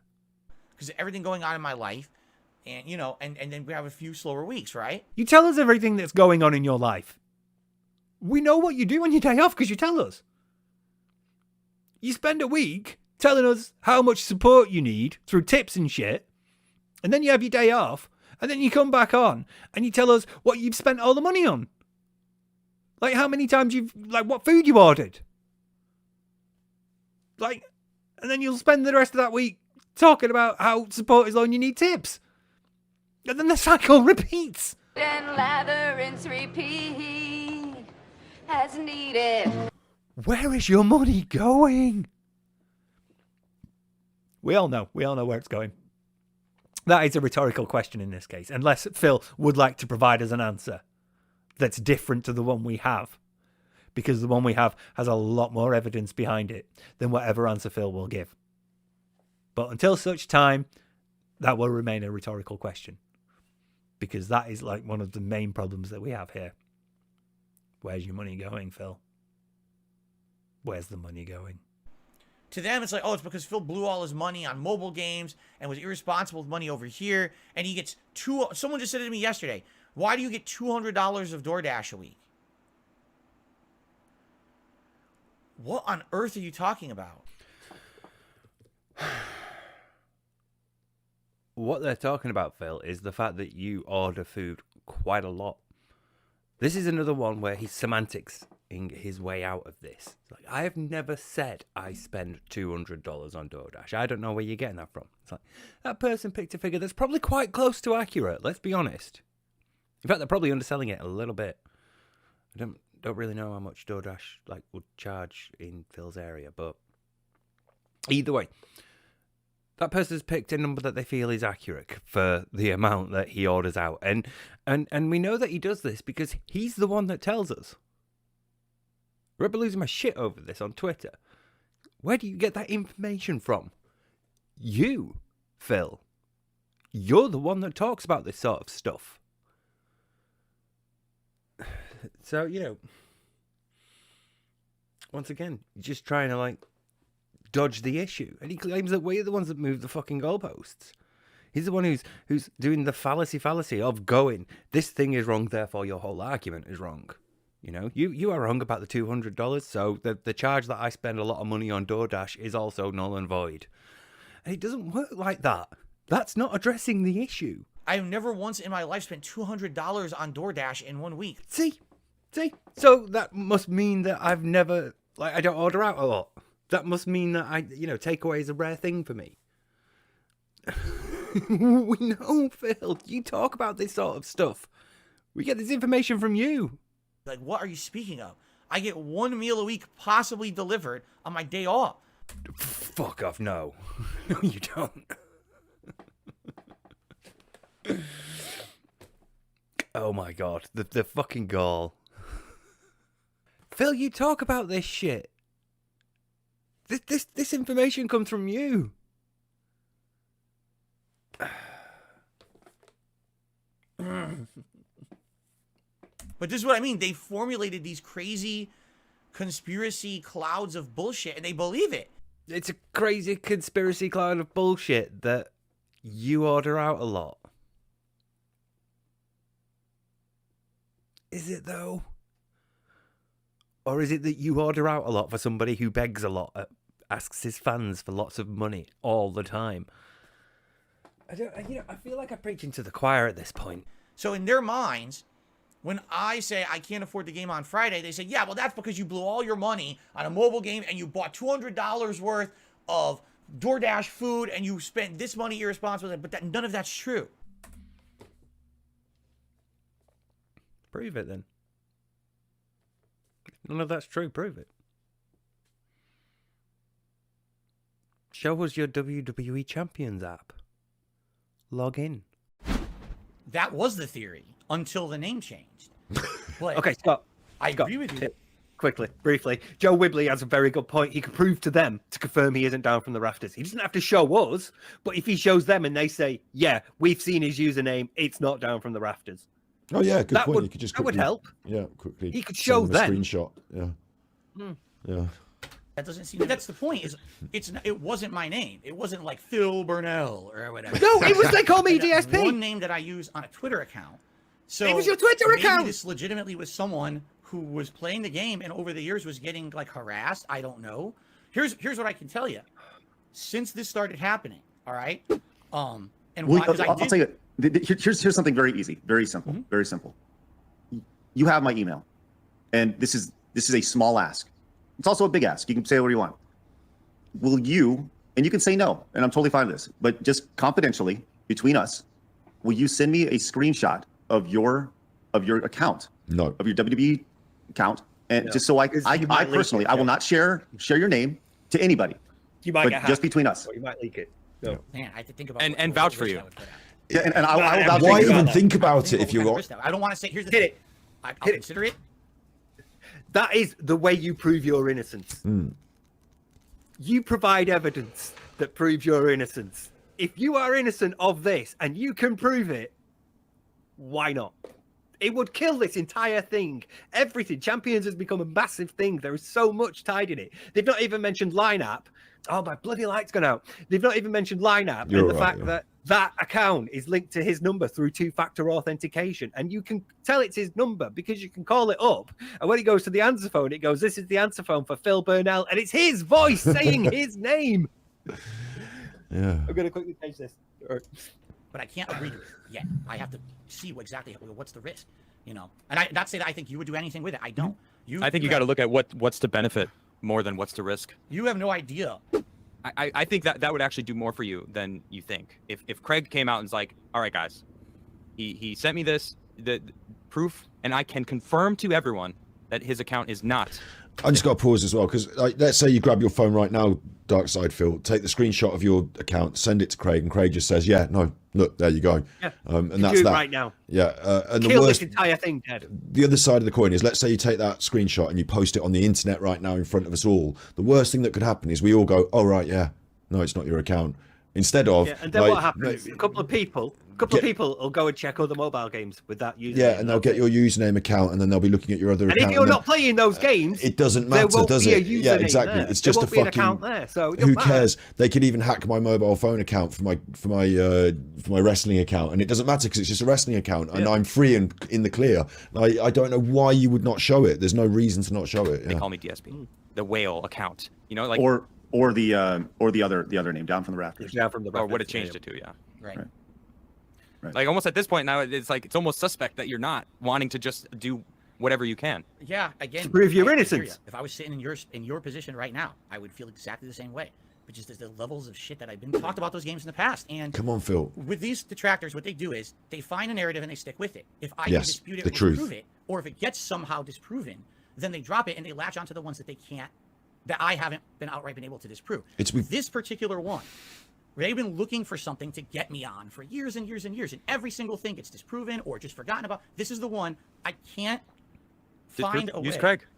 Because everything going on in my life, and you know, and then we have a few slower weeks, right? You tell us everything that's going on in your life. We know what you do on your day off because you tell us. You spend a week telling us how much support you need through tips and shit, and then you have your day off, and then you come back on and you tell us what you've spent all the money on. Like how many times what food you ordered. Like, and then you'll spend the rest of that week talking about how support is low and you need tips. And then the cycle repeats. And lather, rinse, repeat as needed. Where is your money going? We all know where it's going. That is a rhetorical question in this case, unless Phil would like to provide us an answer that's different to the one we have, because the one we have has a lot more evidence behind it than whatever answer Phil will give. But until such time, that will remain a rhetorical question, because that is like one of the main problems that we have here. Where's your money going, Phil? Where's the money going? To them, it's like, oh, it's because Phil blew all his money on mobile games and was irresponsible with money over here. And he gets someone just said it to me yesterday. Why do you get $200 of Doordash a week? What on earth are you talking about? What they're talking about, Phil, is the fact that you order food quite a lot. This is another one where he's semantics in his way out of this. It's like, I have never said I spend $200 on Doordash. I don't know where you're getting that from. It's like, that person picked a figure that's probably quite close to accurate, let's be honest. In fact, they're probably underselling it a little bit. I don't really know how much Doordash would charge in Phil's area, but either way, that person's picked a number that they feel is accurate for the amount that he orders out. And we know that he does this because he's the one that tells us. I remember losing my shit over this on Twitter. Where do you get that information from? You, Phil. You're the one that talks about this sort of stuff. So, once again, just trying to, dodge the issue. And he claims that we're the ones that move the fucking goalposts. He's the one who's doing the fallacy of going, this thing is wrong, therefore your whole argument is wrong. You are wrong about the $200, so the charge that I spend a lot of money on Doordash is also null and void. And it doesn't work like that. That's not addressing the issue. I've never once in my life spent $200 on Doordash in 1 week. See? So that must mean that I've never, I don't order out a lot. That must mean that takeaway is a rare thing for me. We know, Phil. You talk about this sort of stuff. We get this information from you. What are you speaking of? I get one meal a week possibly delivered on my day off. Fuck off, no. No, you don't. Oh my god, the fucking gall. Phil, you talk about this shit. This information comes from you. But this is what I mean. They formulated these crazy conspiracy clouds of bullshit, and they believe it. It's a crazy conspiracy cloud of bullshit that you order out a lot. Is it, though? Or is it that you order out a lot for somebody who begs a lot, asks his fans for lots of money all the time? I feel like I'm preaching to the choir at this point. So in their minds, when I say I can't afford the game on Friday, they say, yeah, well, that's because you blew all your money on a mobile game and you bought $200 worth of Doordash food and you spent this money irresponsibly, but none of that's true. Prove it then. None of that's true. Prove it. Show us your WWE Champions app. Log in. That was the theory until the name changed. But okay, Scott. I agree with you. Quickly, briefly. Joe Wibley has a very good point. He can prove to them to confirm he isn't down from the rafters. He doesn't have to show us, but if he shows them and they say, yeah, we've seen his username, it's not down from the rafters. Oh yeah, good point. You could just quickly, that would help. Yeah, quickly. He could show them a screenshot. Yeah, yeah. That doesn't seem. That's the point. It wasn't my name. It wasn't like Phil Burnell or whatever. No, it was. They call me DSP. One name that I use on a Twitter account. So it was your Twitter account. Maybe this legitimately was someone who was playing the game and over the years was getting harassed. I don't know. Here's what I can tell you. Since this started happening, all right. And I'll tell you. Here's something very easy, very simple, very simple. You have my email, and this is a small ask. It's also a big ask. You can say whatever you want. Will you? And you can say no, and I'm totally fine with this. But just confidentially between us, will you send me a screenshot of your account? No. Of your WWE account, and just so I personally, I will not share your name to anybody. You might but just between us. Or you might leak it. No. Man, I have to think about and vouch for you. Yeah, and I will vouch Why for you. even think about it if you're? I don't want to say. Here's the Hit thing. it. I'll Hit it. consider it. That is the way you prove your innocence. You provide evidence that proves your innocence. If you are innocent of this and you can prove it, why not? It would kill this entire thing. Everything. Champions has become a massive thing. There is so much tied in it. They've not even mentioned lineup. Oh, my bloody light's gone out. They've not even mentioned lineup and the fact that that account is linked to his number through two-factor authentication. And you can tell it's his number because you can call it up. And when it goes to the answer phone, it goes, this is the answer phone for Phil Burnell. And it's his voice saying his name. Yeah. I'm going to quickly page this. But I can't agree to it yet. I have to see exactly what's the risk, And I not say that I think you would do anything with it. I don't. I think you got to look at what's the benefit more than what's the risk. You have no idea. I think that would actually do more for you than you think. If Craig came out and was like, all right, guys, he sent me the proof, and I can confirm to everyone that his account is not. I just got to pause as well because let's say you grab your phone right now, Dark Side Phil, take the screenshot of your account, send it to Craig, and Craig just says, "Yeah, no, look, there you go." Yeah, and that's do that right now. Yeah, and Kill the worst, this entire thing, Ted. The other side of the coin is, let's say you take that screenshot and you post it on the internet right now in front of us all. The worst thing that could happen is we all go, "Oh right, yeah, no, it's not your account." Instead of, and then what happens? A couple of people will go and check other mobile games with that username. Yeah, and they'll get your username account, and then they'll be looking at your other account. And if you're not playing those games, it doesn't matter, does it? Yeah, exactly. There. It's just a fucking account there. So who cares? They could even hack my mobile phone account for my wrestling account, and it doesn't matter because it's just a wrestling account, and I'm free and in the clear. I don't know why you would not show it. There's no reason to not show it. Yeah. They call me DSP, the whale account. Like or the other name, Down from the Rafters. Down from the Rafters. Or would have changed it to, yeah. Right. Like almost at this point now, it's like it's almost suspect that you're not wanting to just do whatever you can. Yeah, again, to prove your I innocence. If I was sitting in your position right now, I would feel exactly the same way. But just the levels of shit that I've been talked about those games in the past. And come on, Phil. With these detractors, what they do is they find a narrative and they stick with it. If I can dispute it the or truth. disprove it, or if it gets somehow disproven, then they drop it and they latch onto the ones that they can't, that I haven't been outright able to disprove. It's with this particular one. They've been looking for something to get me on for years and years and years, and every single thing gets disproven or just forgotten about. This is the one I can't find a way.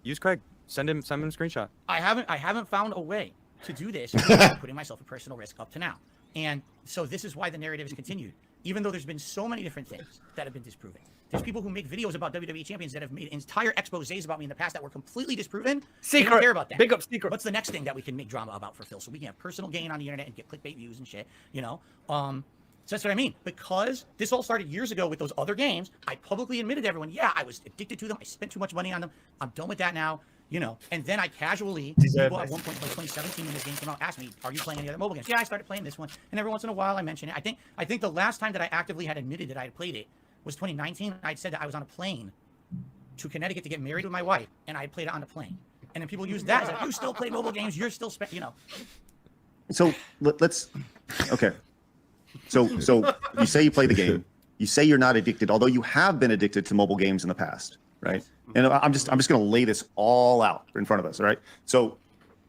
Use Craig. Send him a screenshot. I haven't found a way to do this without putting myself at personal risk up to now. And so this is why the narrative has continued, even though there's been so many different things that have been disproven. There's people who make videos about WWE champions that have made entire exposés about me in the past that were completely disproven. Secret. They don't care about that. Big up secret. What's the next thing that we can make drama about for Phil? So we can have personal gain on the internet and get clickbait views and shit, So that's what I mean. Because this all started years ago with those other games, I publicly admitted to everyone, yeah, I was addicted to them. I spent too much money on them. I'm done with that now, And then I casually, people at one point, like 2017 when this game came out, asked me, are you playing any other mobile games? Yeah, I started playing this one. And every once in a while I mention it. I think the last time that I actively had admitted that I had played it was 2019. I'd said that I was on a plane to Connecticut to get married with my wife, and I played it on the plane. And then people use that as like, you still play mobile games, you're still So let's okay. So you say you play the game. You say you're not addicted, although you have been addicted to mobile games in the past, right? And I'm just going to lay this all out in front of us, all right? So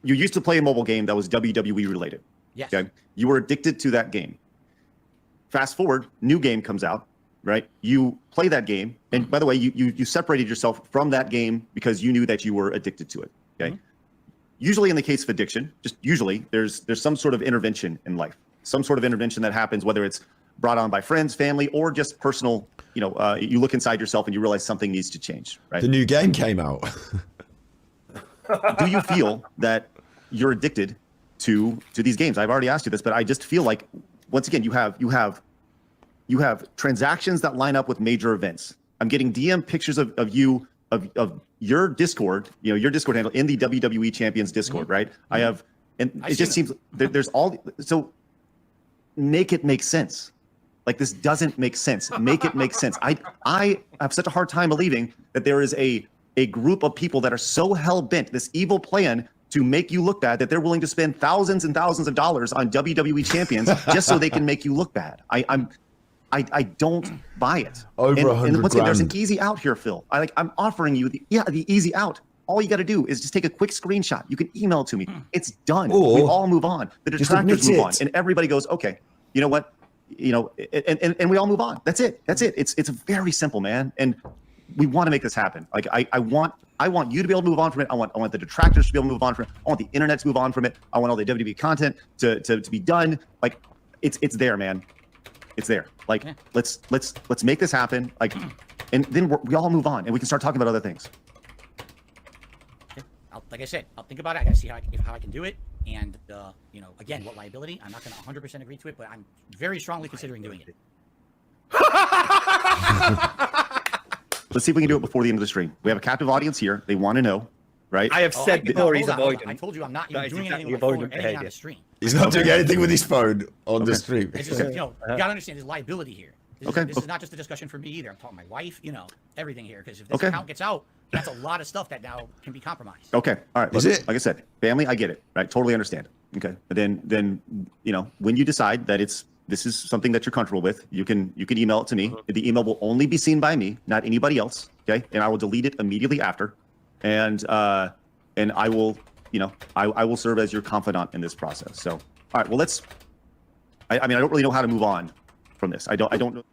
you used to play a mobile game that was WWE related. Yes. Okay. You were addicted to that game. Fast forward, new game comes out, right? You play that game, and by the way, you separated yourself from that game because you knew that you were addicted to it. Okay. Usually in the case of addiction, just usually there's some sort of intervention in life, some sort of intervention that happens, whether it's brought on by friends, family, or just personal. You look inside yourself and you realize something needs to change, right? The new game came out. Do you feel that you're addicted to these games? I've already asked you this, but I just feel like, once again, you have transactions that line up with major events. I'm getting DM pictures of you of your Discord, your Discord handle in the WWE Champions Discord, right? I have, and it just seems there's all, so make it make sense. Like, this doesn't make sense. Make it make sense. I have such a hard time believing that there is a group of people that are so hell-bent, this evil plan to make you look bad, that they're willing to spend thousands and thousands of dollars on WWE champions just so they can make you look bad. I don't buy it. Over 100 and once again, there's an grand. easy out here, Phil. I'm offering you the easy out. all you got to do is just take a quick screenshot. You can email it to me. It's done. Or we all move on. The detractors move on, and everybody goes, okay, you know what? You know, and we all move on. That's it. It's very simple, man. And we want to make this happen. Like I want you to be able to move on from it. I want the detractors to be able to move on from it. I want the internet to move on from it. I want all the WWE content to be done. Like it's there, man. It's there. Like let's make this happen. Like, and then we all move on and we can start talking about other things. Like I said, I'll think about it. I gotta see how I can do it. And you know, again, what liability? I'm not gonna 100% agree to it, but I'm very strongly considering doing it. Let's see if we can do it before the end of the stream. We have a captive audience here. They want to know, right? I have said before he's avoiding. I told you I'm not even doing anything with my phone or anything on the stream. He's not doing anything with his phone on the stream. It's just, you know, you gotta understand there's liability here. This is not just a discussion for me either. I'm talking to my wife, you know, everything here. Because if this account gets out, that's a lot of stuff that now can be compromised. Okay, all right. Like I said, family, I get it, right? Totally understand. Okay, but then you know, when you decide that this is something that you're comfortable with, you can email it to me. The email will only be seen by me, not anybody else. Okay, and I will delete it immediately after, and I will, you know, I will serve as your confidant in this process. So, all right, well, I mean, I don't really know how to move on from this. I don't know.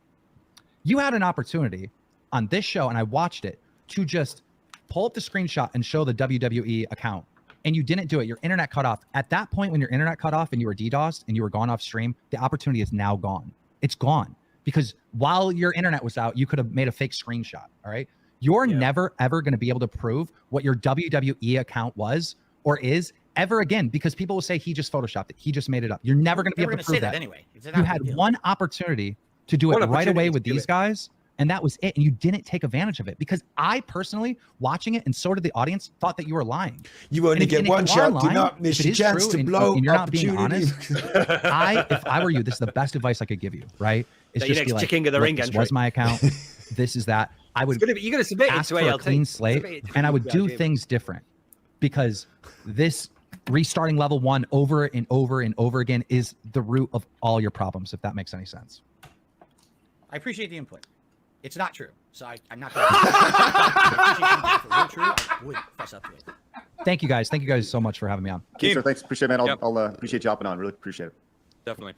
You had an opportunity on this show, and I watched it, to just pull up the screenshot and show the WWE account, and you didn't do it. Your internet cut off. At that point, when your internet cut off and you were DDoSed and you were gone off stream, the opportunity is now gone. It's gone, because while your internet was out, you could have made a fake screenshot. All right. You're never, ever going to be able to prove what your WWE account was or is ever again, because people will say he just photoshopped it. He just made it up. You're never going to be able to prove that anyway. You had one opportunity to do it right away with these guys, and that was it. And you didn't take advantage of it, because I personally, watching it, and so did the audience, thought that you were lying. You only get one shot. Do not miss your chance to blow. And you're not being honest. If I were you, this is the best advice I could give you. Right? It's just be like, this was my account. This is that. I would. You're going to submit ask for a clean slate, and I would do things different, because this restarting level 1 over and over and over again is the root of all your problems. If that makes any sense. I appreciate the input. It's not true, so I'm not going to. I true, I would fess up to it. Thank you guys. Thank you guys so much for having me on. Sir, thanks. Appreciate it, man. I'll appreciate you hopping on. Really appreciate it. Definitely.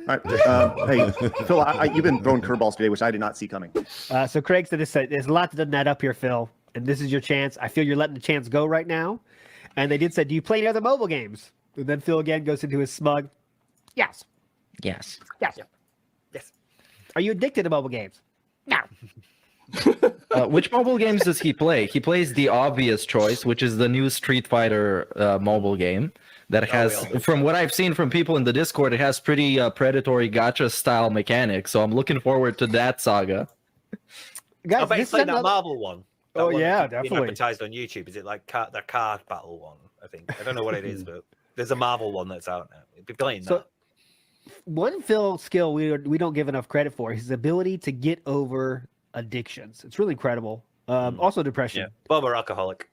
All right. Hey, Phil, you've been throwing curveballs today, which I did not see coming. So Craig said this. There's a lot to net up here, Phil, and this is your chance. I feel you're letting the chance go right now. And they did say, do you play any other mobile games? And then Phil again goes into his smug, yes. Yes. Yes. Yep. Yes. Are you addicted to mobile games? No. Which mobile games does he play? He plays the obvious choice, which is the new Street Fighter mobile game that has, from what I've seen from people in the Discord, it has pretty predatory gacha style mechanics. So I'm looking forward to that saga. Guys, I bet you played that Marvel one. Oh yeah, definitely. Advertised on YouTube. Is it like the card battle one? I think I don't know what it is, but there's a Marvel one that's out now. You'd be playing that. One Phil skill we don't give enough credit for, his ability to get over addictions. It's really incredible. Also depression. Yeah. Former alcoholic.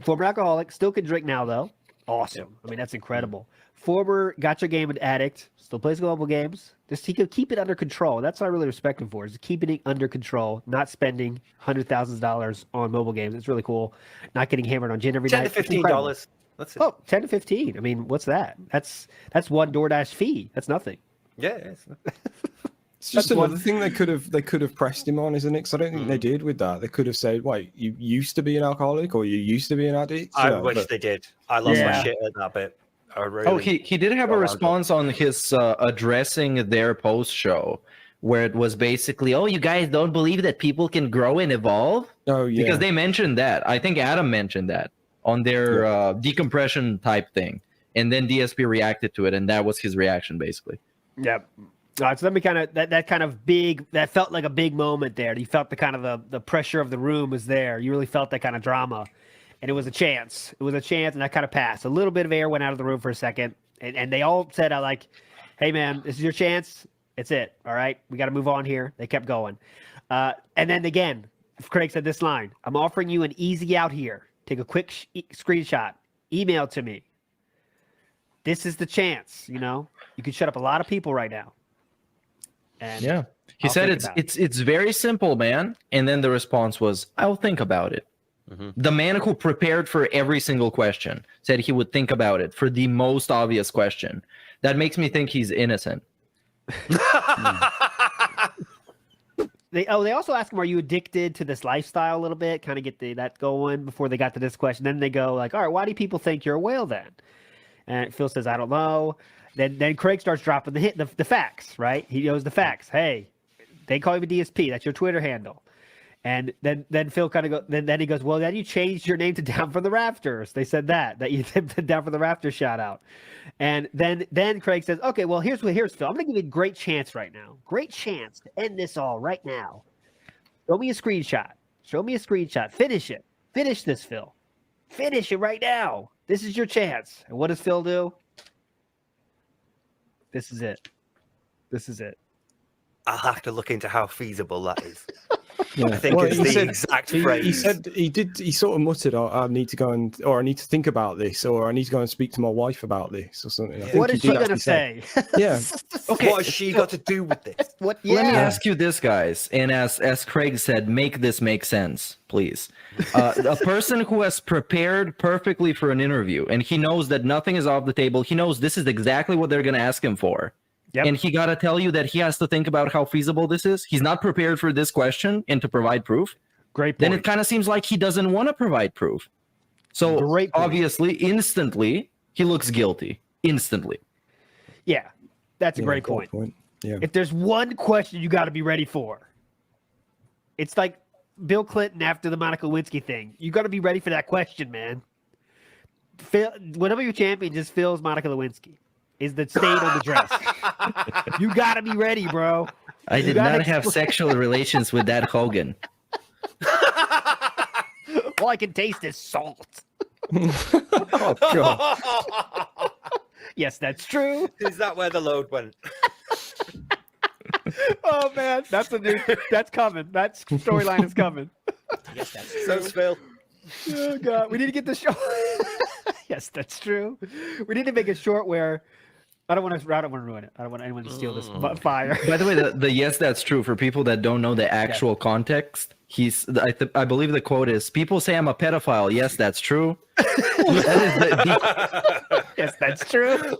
Former alcoholic. Still can drink now though. Awesome. Yeah. I mean, that's incredible. Former gacha game addict. Still plays mobile games. He could keep it under control. That's what I really respect him for, is keeping it under control, not spending $100,000 on mobile games. It's really cool. Not getting hammered on gin every night. $10 to $15. That's it. Oh, 10 to 15. I mean, what's that? That's one DoorDash fee. That's nothing. Yeah. It's just another thing they could have pressed him on, isn't it? Because I don't think they did with that. They could have said, "Wait, you used to be an alcoholic, or you used to be an addict." I wish they did. I lost my shit at that bit. He did have a response on his addressing their post show, where it was basically, "Oh, you guys don't believe that people can grow and evolve?" Oh yeah, because they mentioned that. I think Adam mentioned that on their decompression type thing, and then DSP reacted to it, and that was his reaction basically. Yep. All right, so let me kind of that felt like a big moment there. You felt the kind of the pressure of the room was there. You really felt that kind of drama, and it was a chance. It was a chance, and that kind of passed. A little bit of air went out of the room for a second, and they all said, "Hey man, this is your chance. It's it. All right, we got to move on here." They kept going, and then again, Craig said this line: "I'm offering you an easy out here. Take a quick screenshot, email to me. This is the chance. You know, you could shut up a lot of people right now." And yeah, he said it's very simple, man. And then the response was, "I'll think about it." The man who prepared for every single question said he would think about it for the most obvious question. That makes me think he's innocent. They also ask him, are you addicted to this lifestyle a little bit? Kind of get that going before they got to this question. Then they go like, all right, why do people think you're a whale then? And Phil says, I don't know. Then Craig starts dropping the facts, right? He knows the facts. Hey, they call you a DSP. That's your Twitter handle. And then Phil kind of goes, then he goes, well, then you changed your name to Down from the Rafters. They said that you did the Down from the Rafters shout out. And then Craig says, okay, well, here's Phil. I'm going to give you a great chance right now. Great chance to end this all right now. Show me a screenshot. Finish it. Finish this, Phil. Finish it right now. This is your chance. And what does Phil do? This is it. I'll have to look into how feasible that is. Yeah. I think it's the exact phrase. He said he sort of muttered, I need to go or I need to think about this, or I need to go and speak to my wife about this, or something. What is she going to say? Yeah. Okay. What has she got to do with this? Let me ask you this, guys. And as Craig said, make this make sense, please. A person who has prepared perfectly for an interview, and he knows that nothing is off the table. He knows this is exactly what they're going to ask him for. Yep. And he got to tell you that he has to think about how feasible this is. He's not prepared for this question and to provide proof. Great point. Then it kind of seems like he doesn't want to provide proof. So obviously, instantly, he looks guilty. Instantly. Yeah, that's a great point. Yeah. If there's one question you got to be ready for, it's like Bill Clinton after the Monica Lewinsky thing. You got to be ready for that question, man. Phil, whenever you're champion, just Phil's Monica Lewinsky. Is the stain on the dress. You gotta be ready, bro. I did not have sexual relations with that Hogan. All I can taste is salt. Oh, God. Yes, that's true. Is that where the load went? Oh, man. That's coming. That storyline is coming. Yes, that's true. So, Phil. Oh, God. We need to get the show. Yes, that's true. We need to make it short where I don't want to ruin it. I don't want anyone to steal this fire. By the way, the yes, that's true. For people that don't know the actual context, I believe the quote is, people say I'm a pedophile. Yes, that's true. Yes, that's true.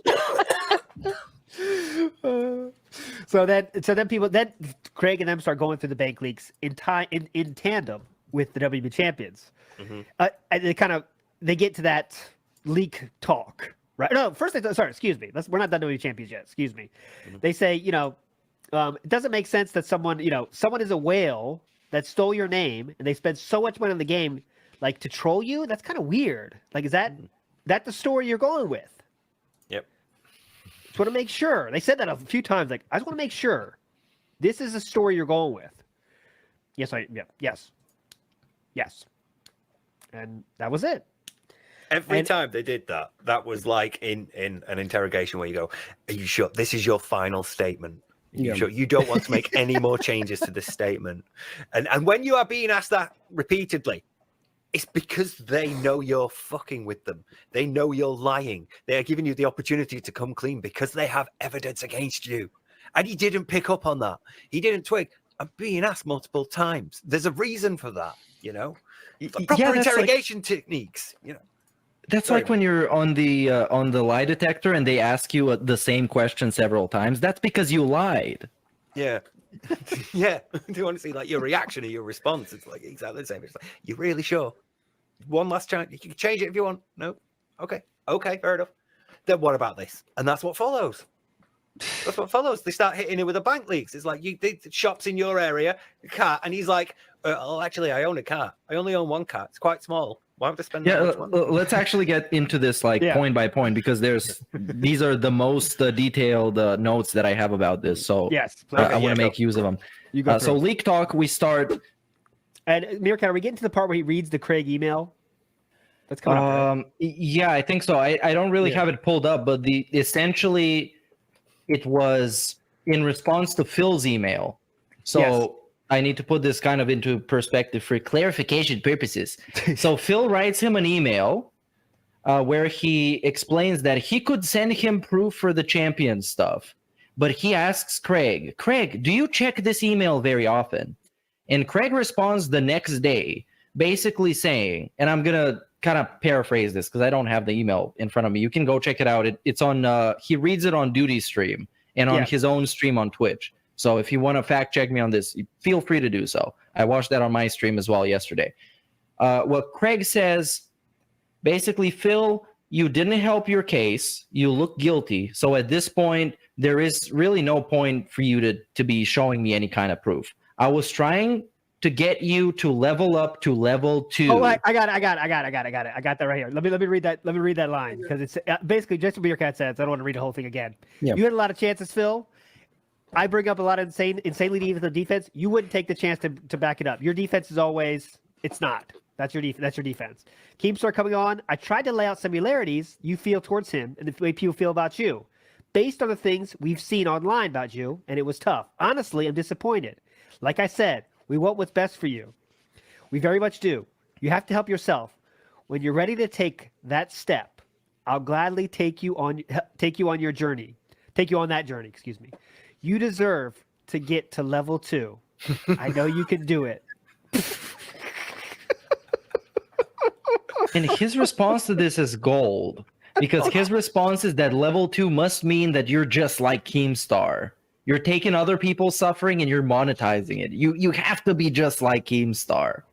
So then Craig and them start going through the bank leaks in tandem with the WB champions. Mm-hmm. And they get to that leak talk. Right. No, first excuse me. We're not done WWE champions yet. Excuse me. Mm-hmm. They say, it doesn't make sense that someone is a whale that stole your name and they spend so much money on the game, like to troll you. That's kind of weird. Like, is that the story you're going with? Yep. Just want to make sure. They said that a few times. Like, I just want to make sure this is the story you're going with. Yes. And that was it. Every time they did that, that was like in an interrogation where you go, are you sure this is your final statement? You sure you don't want to make any more changes to this statement? And when you are being asked that repeatedly, it's because they know you're fucking with them. They know you're lying. They are giving you the opportunity to come clean because they have evidence against you. And he didn't pick up on that. He didn't twig. I'm being asked multiple times. There's a reason for that, Proper interrogation techniques, That's like when you're on the lie detector and they ask you the same question several times. That's because you lied. Yeah. Yeah. They want to see like your reaction or your response. It's like exactly the same. It's like, you really sure? One last chance. You can change it if you want. No. Okay. Fair enough. Then what about this? And that's what follows. They start hitting it with the bank leaks. It's like the shops in your area, car, and he's like, actually, I own a car. I only own one car. It's quite small. Why have to spend that much money? Let's actually get into this point by point because these are the most detailed notes that I have about this. So yes, I want to make use of them. So leak talk, we start. And Meerkat, are we getting to the part where he reads the Craig email? That's coming up, right? Yeah, I think so. I don't really have it pulled up, but essentially it was in response to Phil's email. So. Yes. I need to put this kind of into perspective for clarification purposes. So Phil writes him an email where he explains that he could send him proof for the champion stuff, but he asks Craig, do you check this email very often? And Craig responds the next day basically saying, and I'm gonna kind of paraphrase this because I don't have the email in front of me. You can go check it out. It's on. He reads it on Duty Stream and on his own stream on Twitch. So if you want to fact check me on this, feel free to do so. I watched that on my stream as well yesterday. What Craig says, basically, Phil, you didn't help your case. You look guilty. So at this point, there is really no point for you to be showing me any kind of proof. I was trying to get you to level up to level 2. Oh, I got it. I got that right here. Let me read that. Let me read that line because it's basically just what Beercat says. I don't want to read the whole thing again. Yeah. You had a lot of chances, Phil. I bring up a lot of insanely defensive defense. You wouldn't take the chance to back it up. Your defense is always, it's not. That's your defense. Keemstar coming on. I tried to lay out similarities you feel towards him and the way people feel about you, based on the things we've seen online about you, and it was tough. Honestly, I'm disappointed. Like I said, we want what's best for you. We very much do. You have to help yourself. When you're ready to take that step, I'll gladly take you on your journey. Take you on that journey, excuse me. You deserve to get to level 2. I know you can do it. And his response to this is gold. Because his response is that level 2 must mean that you're just like Keemstar. You're taking other people's suffering and you're monetizing it. You have to be just like Keemstar.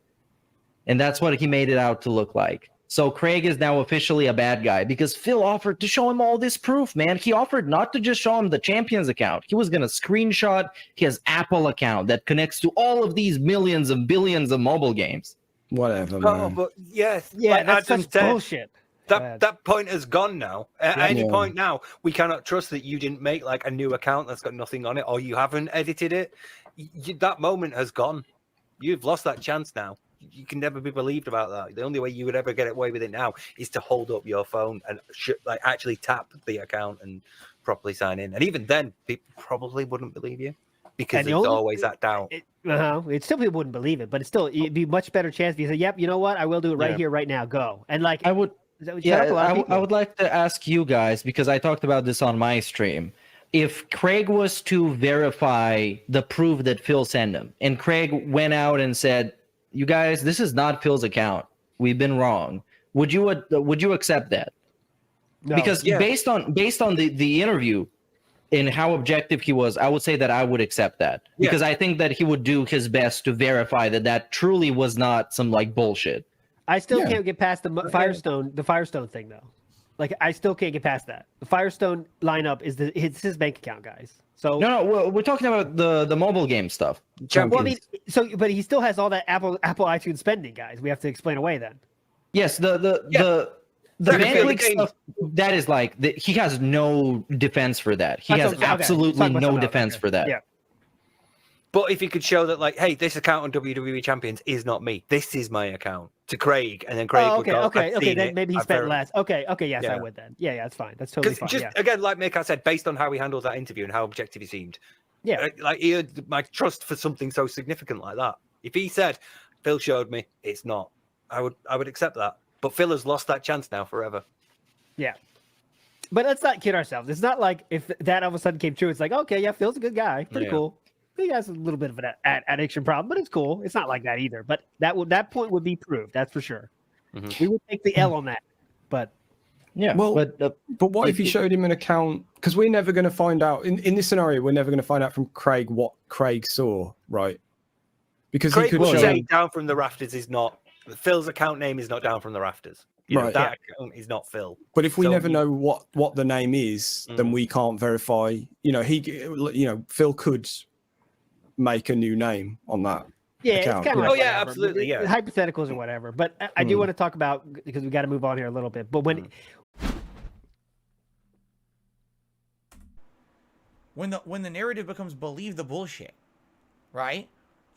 And that's what he made it out to look like. So Craig is now officially a bad guy because Phil offered to show him all this proof, man. He offered not to just show him the Champions account. He was going to screenshot his Apple account that connects to all of these millions and billions of mobile games. Whatever, man. Oh, but yes. Yeah, like that's such bullshit. That point has gone now. At any point now, we cannot trust that you didn't make like a new account that's got nothing on it or you haven't edited it. That moment has gone. You've lost that chance now. You can never be believed about that. The only way you would ever get away with it now is to hold up your phone and like actually tap the account and properly sign in. And even then, people probably wouldn't believe you because there's always that doubt. It still people wouldn't believe it, but it'd be a much better chance if you say, "Yep, you know what? I will do it right here, right now. Go." And like I would. I would like to ask you guys, because I talked about this on my stream. If Craig was to verify the proof that Phil sent him, and Craig went out and said, "You guys, this is not Phil's account. We've been wrong." Would you accept that? No. Because based on the interview and how objective he was, I would say that I would accept that because I think that he would do his best to verify that truly was not some like bullshit. I still can't get past the Firestone thing though. Like I still can't get past that. The Firestone lineup is it's his bank account, guys. So no, we're talking about the mobile game stuff. Well, I mean, but he still has all that Apple iTunes spending, guys. We have to explain away then. Yes, the bank stuff, that is like he has no defense for that. He has absolutely no defense for that. Yeah. But if he could show that, like, hey, this account on WWE Champions is not me. This is my account to Craig, and then Craig would go, okay. Then maybe he spent less. Okay. Yes, I would then. Yeah, that's fine. That's totally fine. Just again, like Mick, I said, based on how he handled that interview and how objective he seemed. Yeah. Like he had my trust for something so significant like that. If he said, "Phil showed me, it's not," I would accept that. But Phil has lost that chance now forever. Yeah. But let's not kid ourselves. It's not like if that all of a sudden came true, it's like, okay, yeah, Phil's a good guy. Pretty cool. He has a little bit of an addiction problem, but it's cool. It's not like that either. But that point would be proved. That's for sure. Mm-hmm. We would take the L on that. But yeah. Well, but what if you showed him an account? Because we're never going to find out in this scenario. We're never going to find out from Craig what Craig saw, right? Because Craig he could say down from the rafters is not Phil's account name is not down from the rafters. You know, that account is not Phil. But if we never know what the name is, then we can't verify. Phil could make a new name on that. Yeah, account. It's kind of like absolutely. Yeah, hypotheticals or whatever. But I do want to talk about because we got to move on here a little bit. But when the narrative becomes believe the bullshit, right?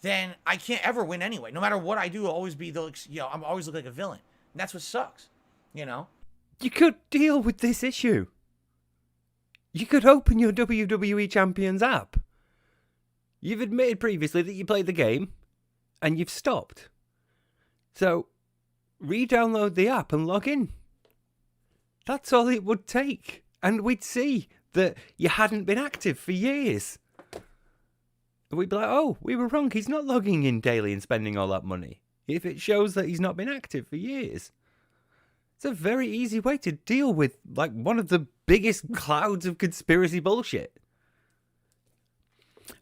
Then I can't ever win anyway. No matter what I do, I'll always be I'm always look like a villain. And that's what sucks, You could deal with this issue. You could open your WWE Champions app. You've admitted previously that you played the game, and you've stopped. So, re-download the app and log in. That's all it would take. And we'd see that you hadn't been active for years. We'd be like, oh, we were wrong. He's not logging in daily and spending all that money. if it shows that he's not been active for years. It's a very easy way to deal with, like, one of the biggest clouds of conspiracy bullshit.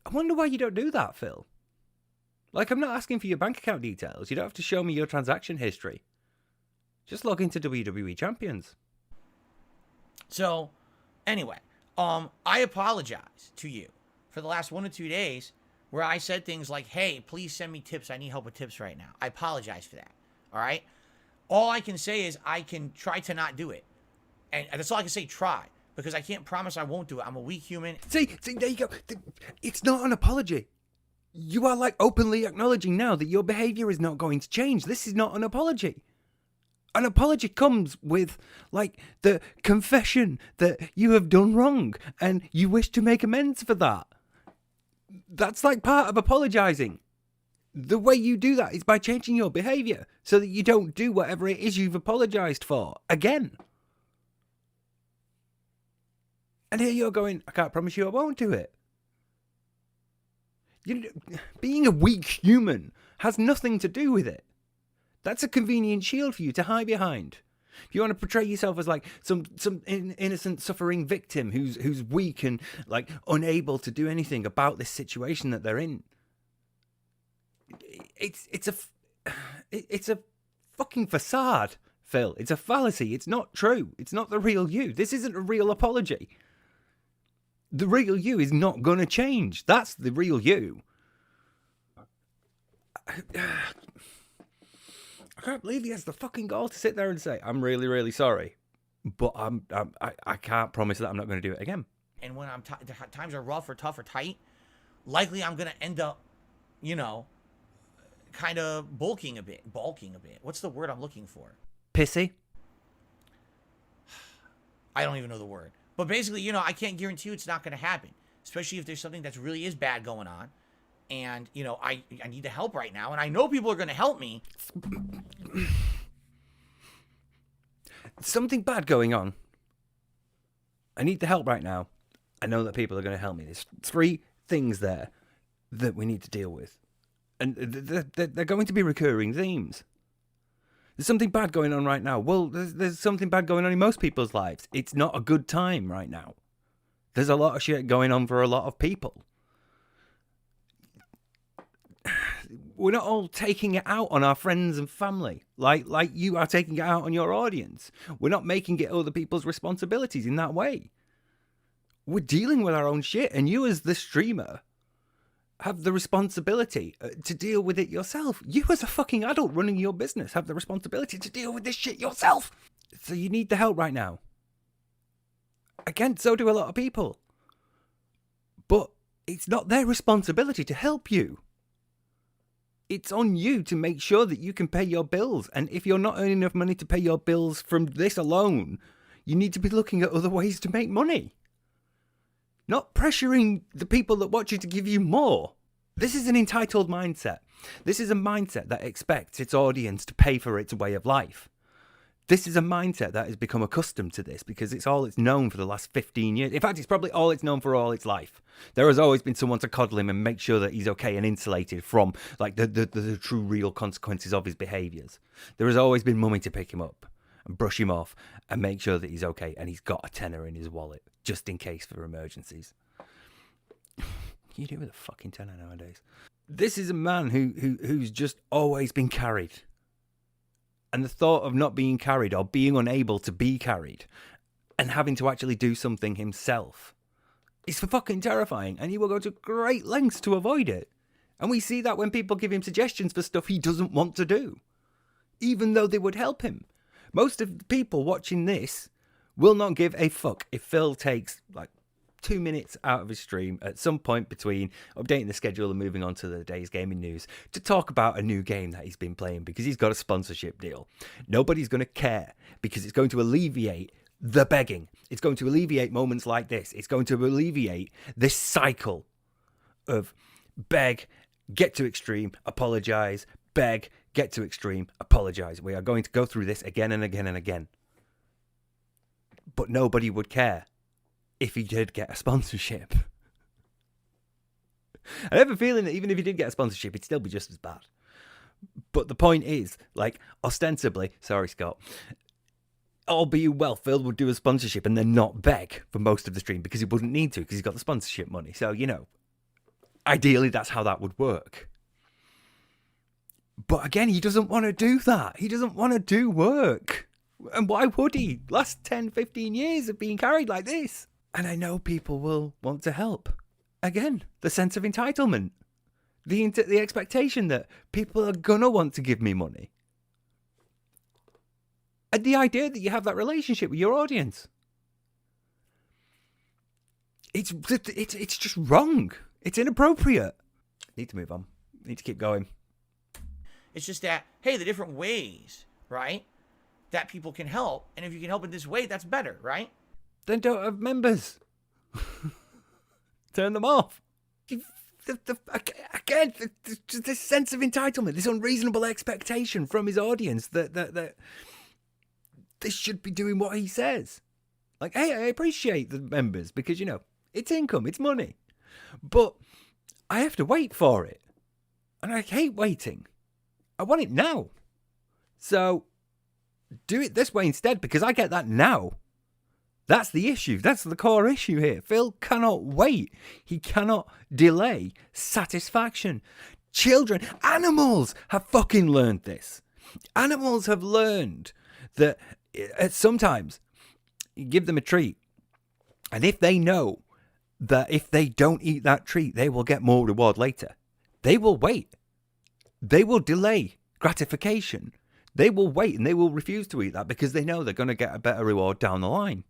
I wonder why you don't do that, Phil. Like, I'm not asking for your bank account details. You don't have to show me your transaction history. Just log into WWE Champions. So, anyway, I apologize to you for the last 1 or 2 days where I said things like, hey, please send me tips. I need help with tips right now. I apologize for that. All right? All I can say is I can try to not do it. And that's all I can say, try. Because I can't promise I won't do it. I'm a weak human. See, there you go. It's not an apology. You are, like, openly acknowledging now that your behavior is not going to change. This is not an apology. An apology comes with, like, the confession that you have done wrong and you wish to make amends for that. That's, like, part of apologizing. The way you do that is by changing your behavior so that you don't do whatever it is you've apologized for again. And here you're going, I can't promise you I won't do it. Being a weak human has nothing to do with it. That's a convenient shield for you to hide behind. If you want to portray yourself as, like, some innocent suffering victim who's weak and, like, unable to do anything about this situation that they're in, it's a fucking facade, Phil. It's a fallacy. It's not true. It's not the real you. This isn't a real apology. The real you is not gonna change. That's the real you. I can't believe he has the fucking gall to sit there and say, I'm really, really sorry, but I can't promise that I'm not going to do it again. And when times are rough or tough or tight, likely I'm going to end up, you know, kind of bulking a bit. What's the word I'm looking for? Pissy? I don't even know the word. But basically, you know, I can't guarantee you it's not going to happen, especially if there's something that really is bad going on. And, you know, I need the help right now. And I know people are going to help me. Something bad going on. I need the help right now. I know that people are going to help me. There's 3 things there that we need to deal with. And they're going to be recurring themes. There's something bad going on right now. Well, there's something bad going on in most people's lives. It's not a good time right now. There's a lot of shit going on for a lot of people. We're not all taking it out on our friends and family like you are taking it out on your audience. We're not making it other people's responsibilities in that way. We're dealing with our own shit, and you as the streamer have the responsibility to deal with it yourself. You as a fucking adult running your business have the responsibility to deal with this shit yourself. So you need the help right now. Again, so do a lot of people. But it's not their responsibility to help you. It's on you to make sure that you can pay your bills. And if you're not earning enough money to pay your bills from this alone, you need to be looking at other ways to make money. Not pressuring the people that watch you to give you more. This is an entitled mindset. This is a mindset that expects its audience to pay for its way of life. This is a mindset that has become accustomed to this because it's all it's known for the last 15 years. In fact, it's probably all it's known for all its life. There has always been someone to coddle him and make sure that he's okay and insulated from, like, the true real consequences of his behaviours. There has always been mummy to pick him up and brush him off and make sure that he's okay and he's got a tenner in his wallet just in case for emergencies. You do with a fucking tenner nowadays. This is a man who's just always been carried. And the thought of not being carried or being unable to be carried and having to actually do something himself is fucking terrifying. And he will go to great lengths to avoid it. And we see that when people give him suggestions for stuff he doesn't want to do, even though they would help him. Most of the people watching this will not give a fuck if Phil takes, like, 2 minutes out of his stream at some point between updating the schedule and moving on to the day's gaming news to talk about a new game that he's been playing because he's got a sponsorship deal. Nobody's going to care because it's going to alleviate the begging. It's going to alleviate moments like this. It's going to alleviate this cycle of beg, get to extreme, apologize, beg, get to extreme, apologize. We are going to go through this again and again and again. But nobody would care if he did get a sponsorship. I have a feeling that even if he did get a sponsorship, it'd still be just as bad. But the point is, like, ostensibly, sorry, Scott, all being well, Phil would do a sponsorship and then not beg for most of the stream because he wouldn't need to because he's got the sponsorship money. So, you know, ideally that's how that would work. But again, he doesn't want to do that. He doesn't want to do work. And why would he? Last 10, 15 years of being carried like this. And I know people will want to help. Again, the sense of entitlement. The expectation that people are going to want to give me money. And the idea that you have that relationship with your audience. It's just wrong. It's inappropriate. Need to move on. Need to keep going. It's just that, hey, the different ways, right, that people can help. And if you can help in this way, that's better, right? Then don't have members. Turn them off. Again, this sense of entitlement, this unreasonable expectation from his audience that this should be doing what he says. Like, hey, I appreciate the members because, you know, it's income, it's money. But I have to wait for it. And I hate waiting. I want it now. So do it this way instead because I get that now. That's the issue. That's the core issue here. Phil cannot wait. He cannot delay satisfaction. Children, animals have fucking learned this. Animals have learned that sometimes you give them a treat. And if they know that if they don't eat that treat, they will get more reward later, they will wait. They will delay gratification. They will wait and they will refuse to eat that because they know they're going to get a better reward down the line.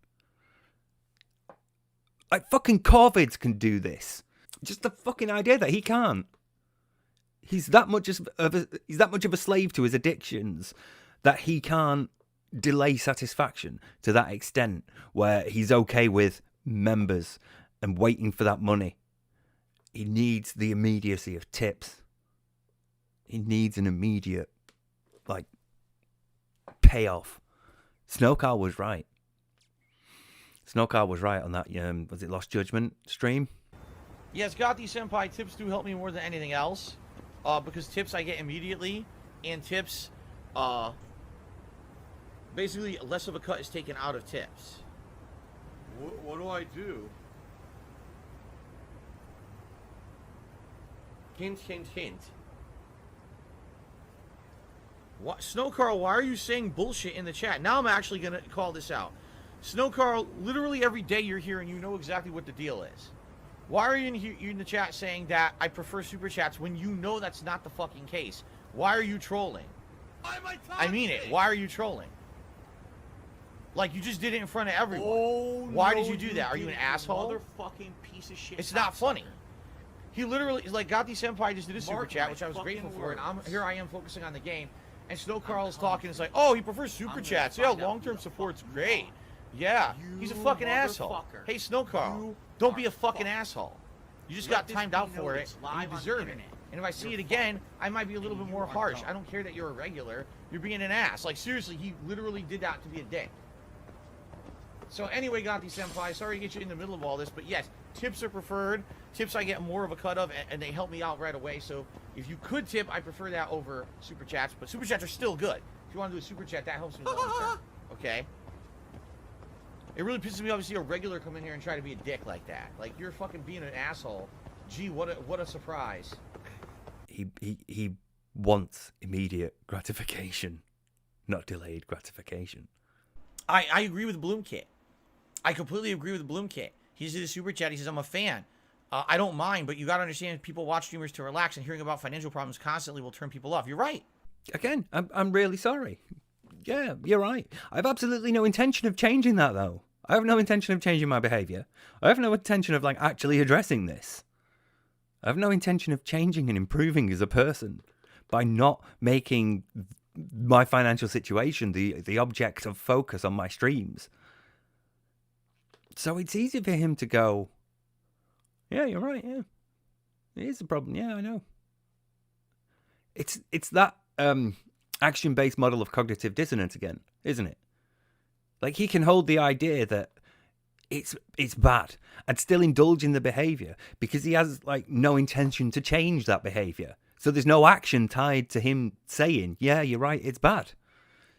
Like fucking Corvids can do this. Just the fucking idea that he can't. He's that much of a slave to his addictions that he can't delay satisfaction to that extent where he's okay with members and waiting for that money. He needs the immediacy of tips. He needs an immediate, like, payoff. Snowkarl was right. Snowkarl was right on that, was it Lost Judgment stream? Yes, Gotti Senpai, tips do help me more than anything else. Because tips I get immediately, and tips, basically less of a cut is taken out of tips. What do I do? Hint, hint, hint. What, Snowkarl, why are you saying bullshit in the chat? Now I'm actually going to call this out. Snowkarl, literally every day you're here and you know exactly what the deal is. Why are you in the chat saying that I prefer super chats when you know that's not the fucking case? Why are you trolling? I mean it. Why are you trolling? Like, you just did it in front of everyone. Oh, why did you do that? Are you an asshole? Motherfucking piece of shit. It's not funny. He literally, like, Gotti Senpai just did a super chat, which I was grateful for, and here I am focusing on the game. And Snowkarl is talking. It's like, oh, he prefers super chats. Yeah, long-term support's great. Yeah, he's a fucking asshole. Hey, Snowkarl, don't be a fucking asshole. You just got timed out for it, and you deserve it. And if I see it again, I might be a little bit more harsh. I don't care that you're a regular. You're being an ass. Like, seriously, he literally did that to be a dick. So anyway, Gotti Senpai, sorry to get you in the middle of all this, but yes, tips are preferred. Tips I get more of a cut of, and they help me out right away. So if you could tip, I prefer that over super chats. But super chats are still good. If you want to do a super chat, that helps me long term. Okay? It really pisses me off to see a regular come in here and try to be a dick like that. Like, you're fucking being an asshole. Gee, what a surprise. He wants immediate gratification, not delayed gratification. I agree with Bloom Kit. I completely agree with Bloom Kit. He just did a super chat. He says, I'm a fan. I don't mind, but you got to understand people watch streamers to relax, and hearing about financial problems constantly will turn people off. You're right. Again, I'm really sorry. Yeah, you're right. I have absolutely no intention of changing that, though. I have no intention of changing my behavior. I have no intention of, like, actually addressing this. I have no intention of changing and improving as a person by not making my financial situation the object of focus on my streams. So it's easy for him to go, yeah, you're right, yeah. It is a problem, yeah, I know. It's that action-based model of cognitive dissonance again, isn't it? Like, he can hold the idea that it's bad and still indulge in the behavior because he has, like, no intention to change that behavior. So there's no action tied to him saying, yeah, you're right, it's bad.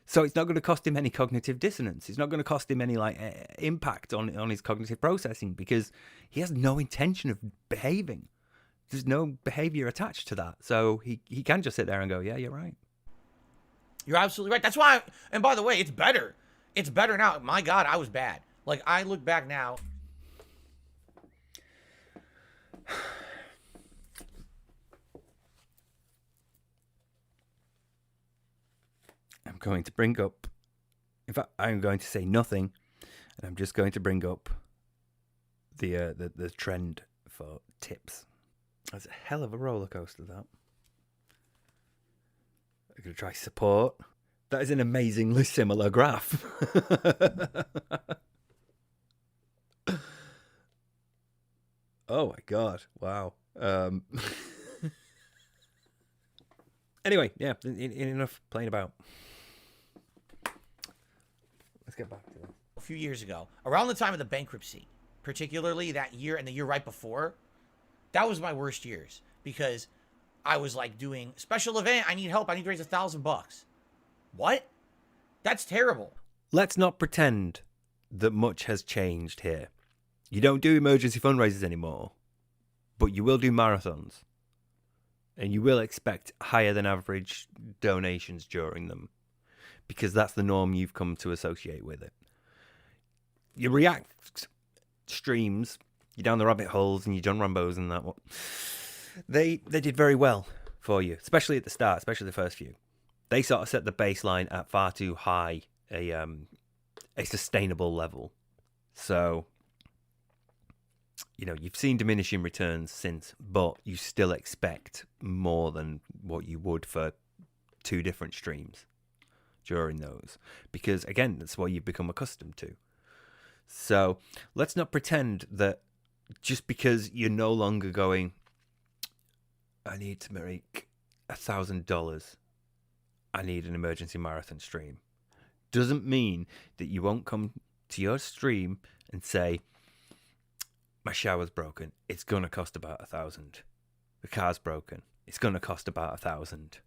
So it's not going to cost him any cognitive dissonance. It's not going to cost him any impact on his cognitive processing because he has no intention of behaving. There's no behavior attached to that. So he can just sit there and go, yeah, you're right. You're absolutely right. That's why, and by the way, it's better. It's better now. My God, I was bad. Like, I look back now. I'm going to bring up, in fact, I'm going to say nothing, and I'm just going to bring up the trend for tips. That's a hell of a roller coaster, that. I'm going to try support. That is an amazingly similar graph. Oh my God. Wow. Anyway, yeah, enough playing about. Let's get back to this. A few years ago, around the time of the bankruptcy, particularly that year and the year right before, that was my worst years because I was like doing special event. I need help. I need to raise $1,000. What? That's terrible. Let's not pretend that much has changed here. You don't do emergency fundraisers anymore, but you will do marathons. And you will expect higher than average donations during them because that's the norm you've come to associate with it. Your React streams, you're down the rabbit holes and your John Rambos and that one, they did very well for you, especially at the start, especially the first few. They sort of set the baseline at far too high a sustainable level. So, you know, you've seen diminishing returns since, but you still expect more than what you would for 2 different streams during those. Because, again, that's what you've become accustomed to. So, let's not pretend that just because you're no longer going, I need to make $1,000, I need an emergency marathon stream, doesn't mean that you won't come to your stream and say, my shower's broken, it's going to cost about $1,000. The car's broken, it's going to cost about $1,000.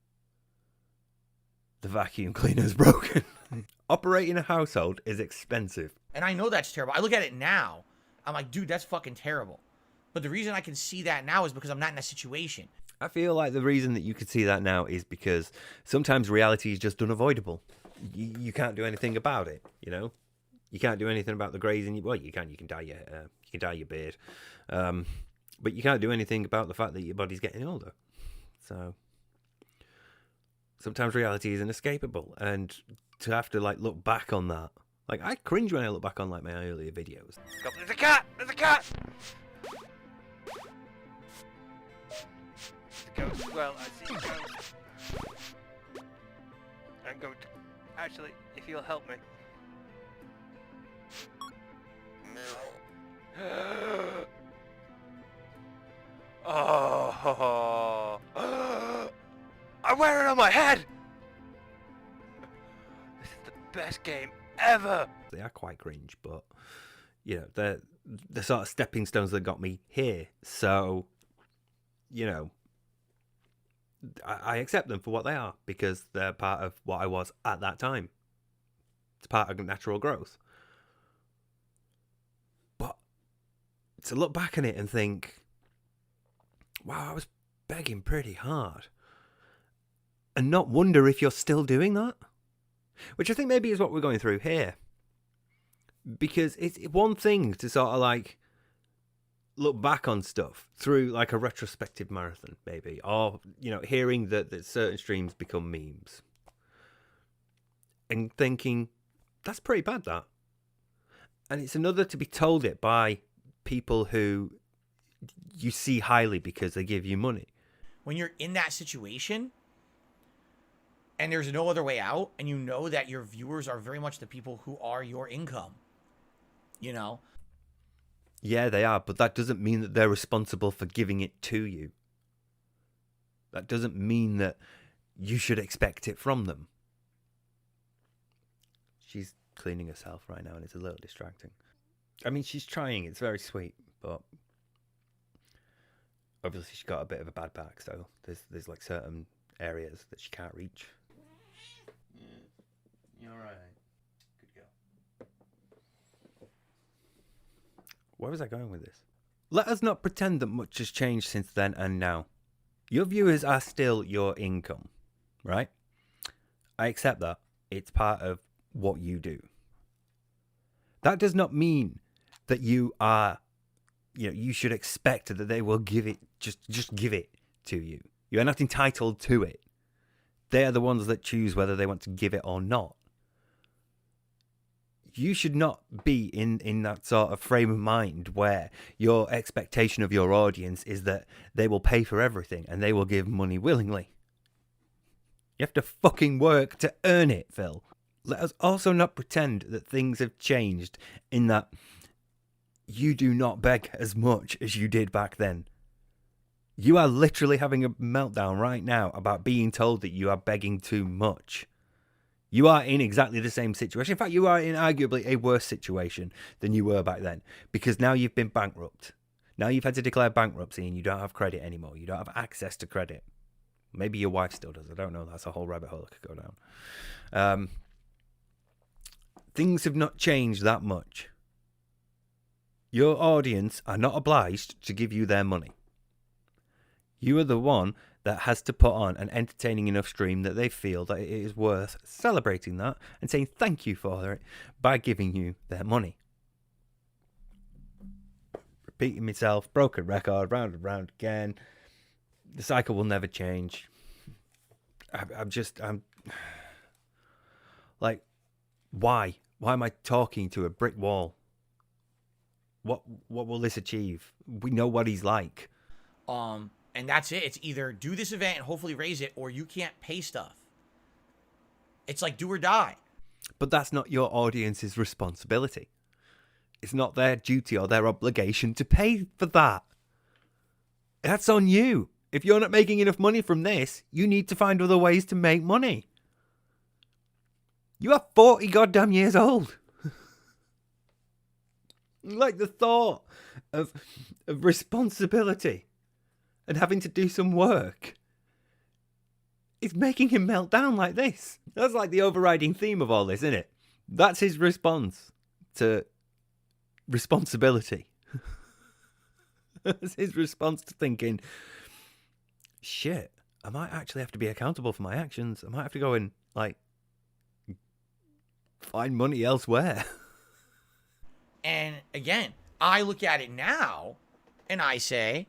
The vacuum cleaner's broken. Operating a household is expensive. And I know that's terrible. I look at it now. I'm like, dude, that's fucking terrible. But the reason I can see that now is because I'm not in that situation. I feel like the reason that you can see that now is because sometimes reality is just unavoidable. You can't do anything about it, you know? You can't do anything about the grazing. Well, you can dye your beard. But you can't do anything about the fact that your body's getting older. So sometimes reality is inescapable, and to have to like look back on that, like I cringe when I look back on like my earlier videos. There's a cat! There's a cat! There's a ghost as well. I see a ghost. I'm going to... Actually, if you'll help me. Oh, I wear it on my head. This is the best game ever. They are quite cringe, but you know, they're the sort of stepping stones that got me here. So, you know, I accept them for what they are because they're part of what I was at that time. It's part of natural growth. But to look back on it and think, wow, I was begging pretty hard. And not wonder if you're still doing that. Which I think maybe is what we're going through here. Because it's one thing to sort of like look back on stuff through like a retrospective marathon, maybe. Or, you know, hearing that certain streams become memes. And thinking, that's pretty bad, that. And it's another to be told it by people who you see highly because they give you money. When you're in that situation and there's no other way out, and you know that your viewers are very much the people who are your income, you know? Yeah, they are, but that doesn't mean that they're responsible for giving it to you. That doesn't mean that you should expect it from them. She's cleaning herself right now and it's a little distracting. I mean, she's trying, it's very sweet, but obviously she's got a bit of a bad back, so there's like certain areas that she can't reach. You're right. Good girl. Where was I going with this? Let us not pretend that much has changed since then and now. Your viewers are still your income, right? I accept that. It's part of what you do. That does not mean that you are, you should expect that they will give it, just give it to you. You are not entitled to it. They are the ones that choose whether they want to give it or not. You should not be in that sort of frame of mind where your expectation of your audience is that they will pay for everything and they will give money willingly. You have to fucking work to earn it, Phil. Let us also not pretend that things have changed in that you do not beg as much as you did back then. You are literally having a meltdown right now about being told that you are begging too much. You are in exactly the same situation. In fact, you are in arguably a worse situation than you were back then, because now you've been bankrupt. Now you've had to declare bankruptcy and you don't have credit anymore. You don't have access to credit. Maybe your wife still does. I don't know. That's a whole rabbit hole I could go down. Things have not changed that much. Your audience are not obliged to give you their money. You are the one that has to put on an entertaining enough stream that they feel that it is worth celebrating that and saying thank you for it by giving you their money. Repeating myself, broken record, round and round again. The cycle will never change. I'm like, why? Why am I talking to a brick wall? What will this achieve? We know what he's like. And that's it. It's either do this event and hopefully raise it, or you can't pay stuff. It's like do or die. But that's not your audience's responsibility. It's not their duty or their obligation to pay for that. That's on you. If you're not making enough money from this, you need to find other ways to make money. You are 40 goddamn years old. Like the thought of responsibility and having to do some work is making him melt down like this. That's like the overriding theme of all this, isn't it? That's his response to responsibility. That's his response to thinking, shit, I might actually have to be accountable for my actions. I might have to go and, like, find money elsewhere. And again, I look at it now and I say,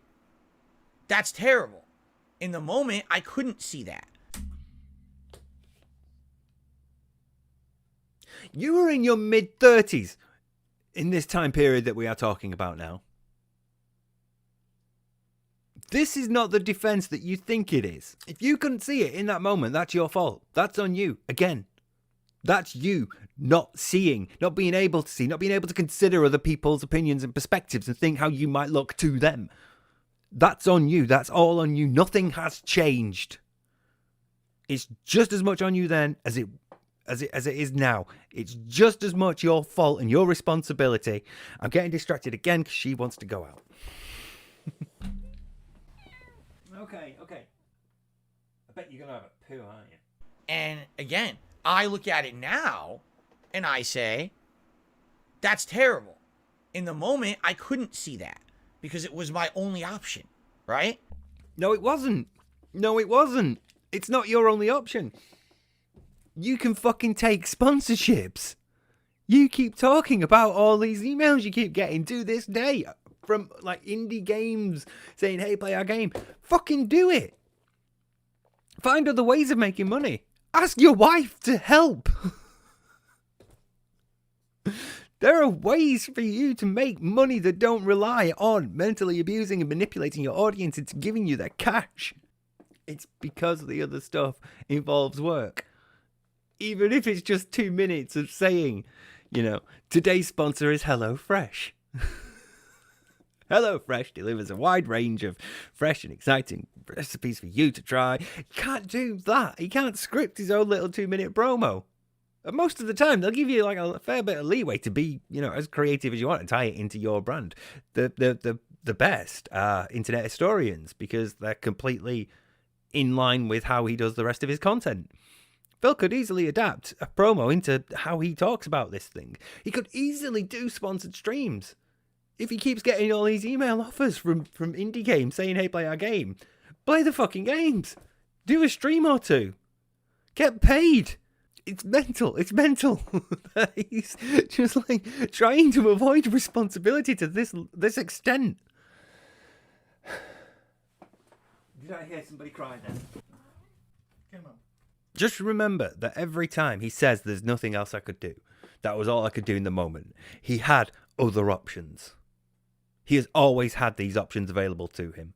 that's terrible. In the moment, I couldn't see that. You were in your mid-30s in this time period that we are talking about now. This is not the defense that you think it is. If you couldn't see it in that moment, that's your fault. That's on you. Again, that's you not seeing, not being able to see, not being able to consider other people's opinions and perspectives and think how you might look to them. That's on you. That's all on you. Nothing has changed. It's just as much on you then as it is now. It's just as much your fault and your responsibility. I'm getting distracted again because she wants to go out. Okay. I bet you're gonna have a poo, aren't you? And again, I look at it now and I say, that's terrible. In the moment, I couldn't see that because it was my only option, right? No, it wasn't. It's not your only option. You can fucking take sponsorships. You keep talking about all these emails you keep getting to this day from like indie games saying, hey, play our game. Fucking do it. Find other ways of making money. Ask your wife to help. There are ways for you to make money that don't rely on mentally abusing and manipulating your audience into giving you their cash. It's because the other stuff involves work. Even if it's just 2 minutes of saying, today's sponsor is HelloFresh. HelloFresh delivers a wide range of fresh and exciting recipes for you to try. He can't do that. He can't script his own little 2-minute promo. And most of the time, they'll give you like a fair bit of leeway to be, as creative as you want and tie it into your brand. The the best are internet historians, because they're completely in line with how he does the rest of his content. Phil could easily adapt a promo into how he talks about this thing. He could easily do sponsored streams. If he keeps getting all these email offers from indie games saying, hey, play our game, play the fucking games. Do a stream or two. Get paid. It's mental. It's mental. He's just like trying to avoid responsibility to this extent. Did I hear somebody cry then? Come on. Just remember that every time he says there's nothing else I could do, that was all I could do in the moment, he had other options. He has always had these options available to him.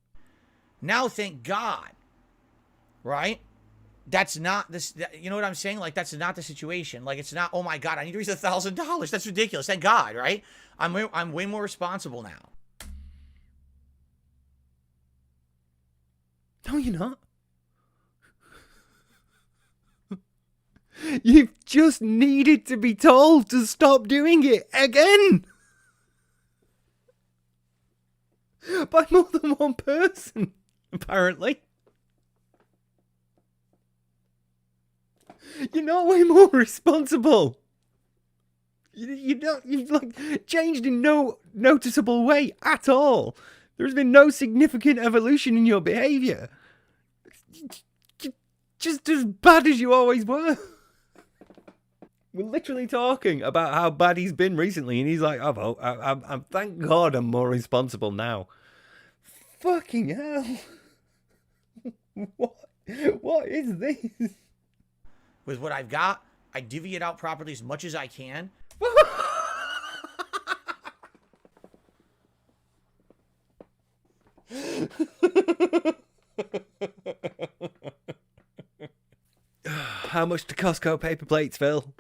Now, thank God, right? That's not this. You know what I'm saying? Like, that's not the situation. Like, it's not, oh my God, I need to raise $1,000. That's ridiculous. Thank God, right? I'm way more responsible now. No, you're not. You've just needed to be told to stop doing it again. By more than one person, apparently. You're not way more responsible. You've like changed in no noticeable way at all. There's been no significant evolution in your behaviour. Just as bad as you always were. We're literally talking about how bad he's been recently, and he's like, I'm thank God I'm more responsible now. Fucking hell. What is this? With what I've got, I divvy it out properly as much as I can. How much do Costco paper plates, Phil?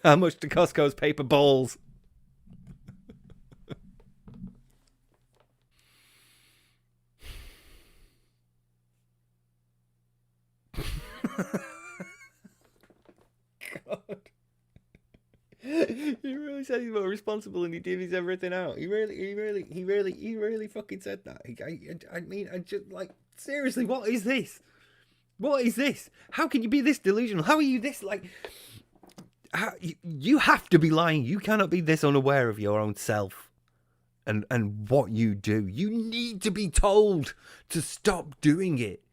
How much do Costco's paper balls? God. He really said he's more responsible and he divvies everything out. He really fucking said that. I mean, I just like, seriously, what is this? What is this? How can you be this delusional? How are you this, like... You have to be lying. You cannot be this unaware of your own self and what you do. You need to be told to stop doing it.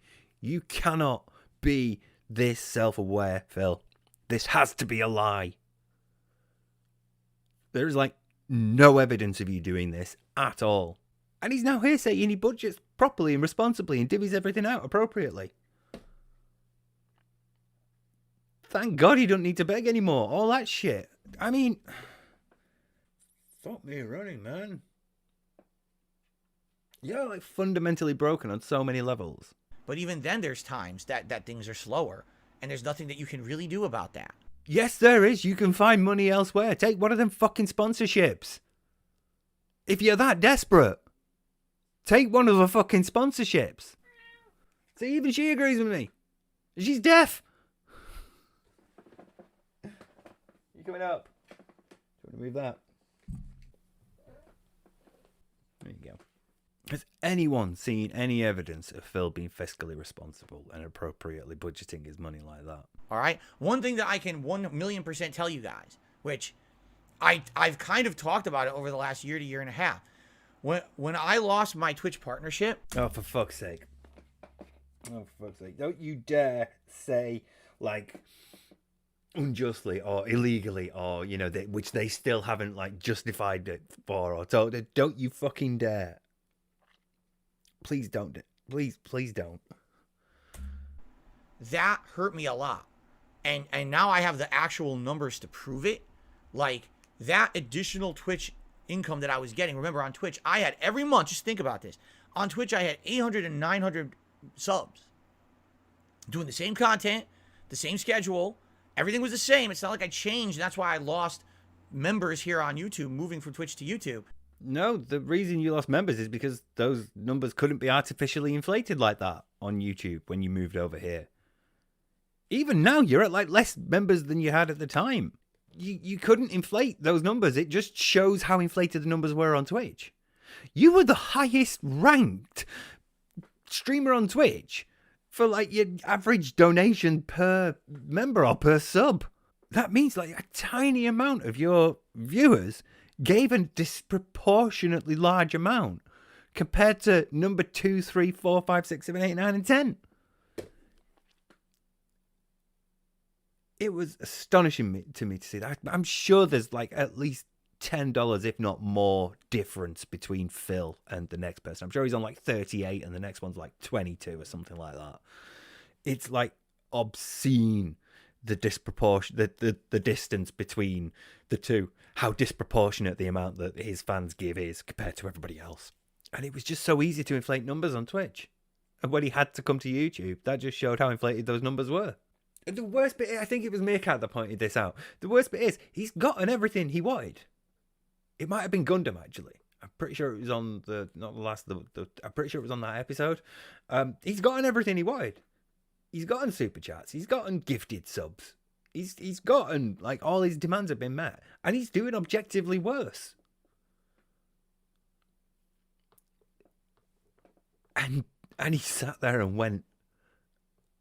You cannot be this self-aware, Phil. This has to be a lie. There's, like, no evidence of you doing this at all. And he's now here saying he budgets properly and responsibly and divvies everything out appropriately. Thank God he don't need to beg anymore. All that shit. I mean, fuck me running, man. You're like fundamentally broken on so many levels. But even then, there's times that things are slower, and there's nothing that you can really do about that. Yes, there is. You can find money elsewhere. Take one of them fucking sponsorships. If you're that desperate, take one of the fucking sponsorships. See, even she agrees with me. She's deaf. Coming up. Do you want to move that? There you go. Has anyone seen any evidence of Phil being fiscally responsible and appropriately budgeting his money like that? All right. One thing that I can 1,000,000% tell you guys, which I've kind of talked about it over the last year to year and a half. When I lost my Twitch partnership. Oh, for fuck's sake. Oh, for fuck's sake. Don't you dare say, like, unjustly or illegally, or, you know, which they still haven't, like, justified it for, or told. Don't you fucking dare. Please don't. Please don't. That hurt me a lot. And now I have the actual numbers to prove it. Like, that additional Twitch income that I was getting. Remember, on Twitch, I had every month, just think about this. On Twitch, I had 800 and 900 subs. Doing the same content, the same schedule. Everything was the same. It's not like I changed. And that's why I lost members here on YouTube, moving from Twitch to YouTube. No, the reason you lost members is because those numbers couldn't be artificially inflated like that on YouTube when you moved over here. Even now, you're at like less members than you had at the time. You couldn't inflate those numbers. It just shows how inflated the numbers were on Twitch. You were the highest ranked streamer on Twitch for like your average donation per member or per sub. That means like a tiny amount of your viewers gave a disproportionately large amount compared to number 2, 3, 4, 5, 6, 7, 8, 9, and 10. It was astonishing to me to see that. I'm sure there's like at least $10, if not more, difference between Phil and the next person. I'm sure he's on like 38 and the next one's like 22 or something like that. It's like obscene, the disproportion, the distance between the two, how disproportionate the amount that his fans give is compared to everybody else. And it was just so easy to inflate numbers on Twitch. And when he had to come to YouTube, that just showed how inflated those numbers were. And the worst bit, I think it was Meerkat that pointed this out. The worst bit is he's gotten everything he wanted. It might have been Gundam, actually. I'm pretty sure it was on I'm pretty sure it was on that episode. He's gotten everything he wanted. He's gotten super chats. He's gotten gifted subs. He's gotten, like, all his demands have been met. And he's doing objectively worse. And he sat there and went,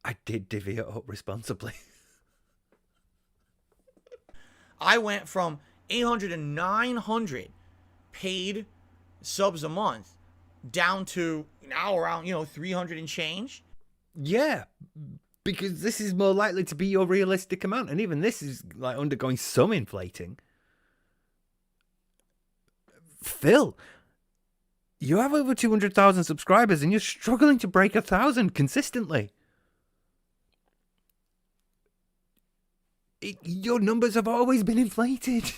I did divvy it up responsibly. I went from 800 to 900 paid subs a month down to now around 300 and change. Yeah, because this is more likely to be your realistic amount, and even this is like undergoing some inflating. Phil, you have over 200,000 subscribers and you're struggling to break 1,000 consistently. Your numbers have always been inflated.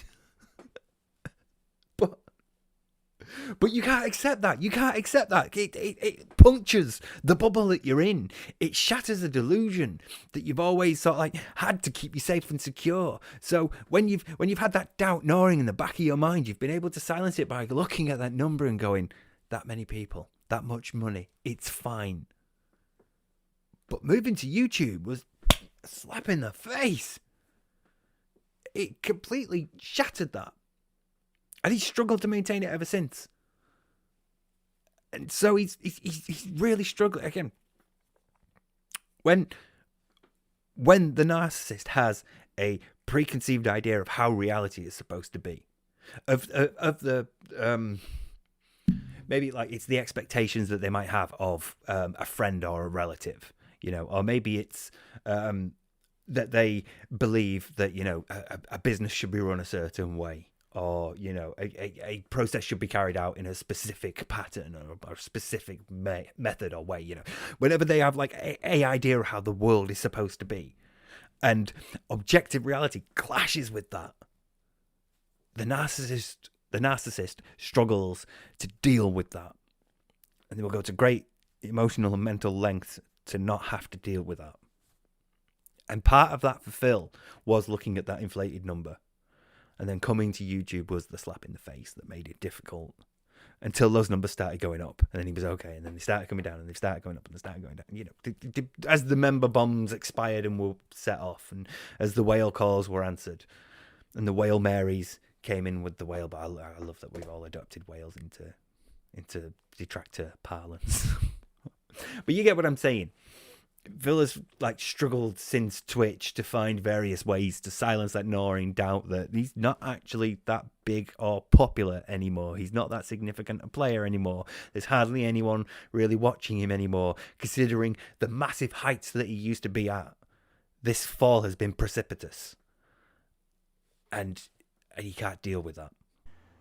But you can't accept that. You can't accept that. It punctures the bubble that you're in. It shatters the delusion that you've always sort of like had to keep you safe and secure. So when you've had that doubt gnawing in the back of your mind, you've been able to silence it by looking at that number and going, that many people, that much money, it's fine. But moving to YouTube was a slap in the face. It completely shattered that. And he's struggled to maintain it ever since. And so he's really struggling. Again, when the narcissist has a preconceived idea of how reality is supposed to be, of the maybe like it's the expectations that they might have of a friend or a relative, or maybe it's that they believe that a business should be run a certain way. Or, a process should be carried out in a specific pattern or a specific method or way, whenever they have like a idea of how the world is supposed to be. And objective reality clashes with that. The narcissist struggles to deal with that. And they will go to great emotional and mental lengths to not have to deal with that. And part of that for Phil was looking at that inflated number. And then coming to YouTube was the slap in the face that made it difficult until those numbers started going up. And then he was okay. And then they started coming down and they started going up and they started going down. As the member bombs expired and were set off and as the whale calls were answered and the whale Marys came in with the whale. But I love that we've all adopted whales into detractor parlance. But you get what I'm saying. Phil has like struggled since Twitch to find various ways to silence that gnawing doubt that he's not actually that big or popular anymore. He's not that significant a player anymore. There's hardly anyone really watching him anymore, considering the massive heights that he used to be at. This fall has been precipitous. And he can't deal with that.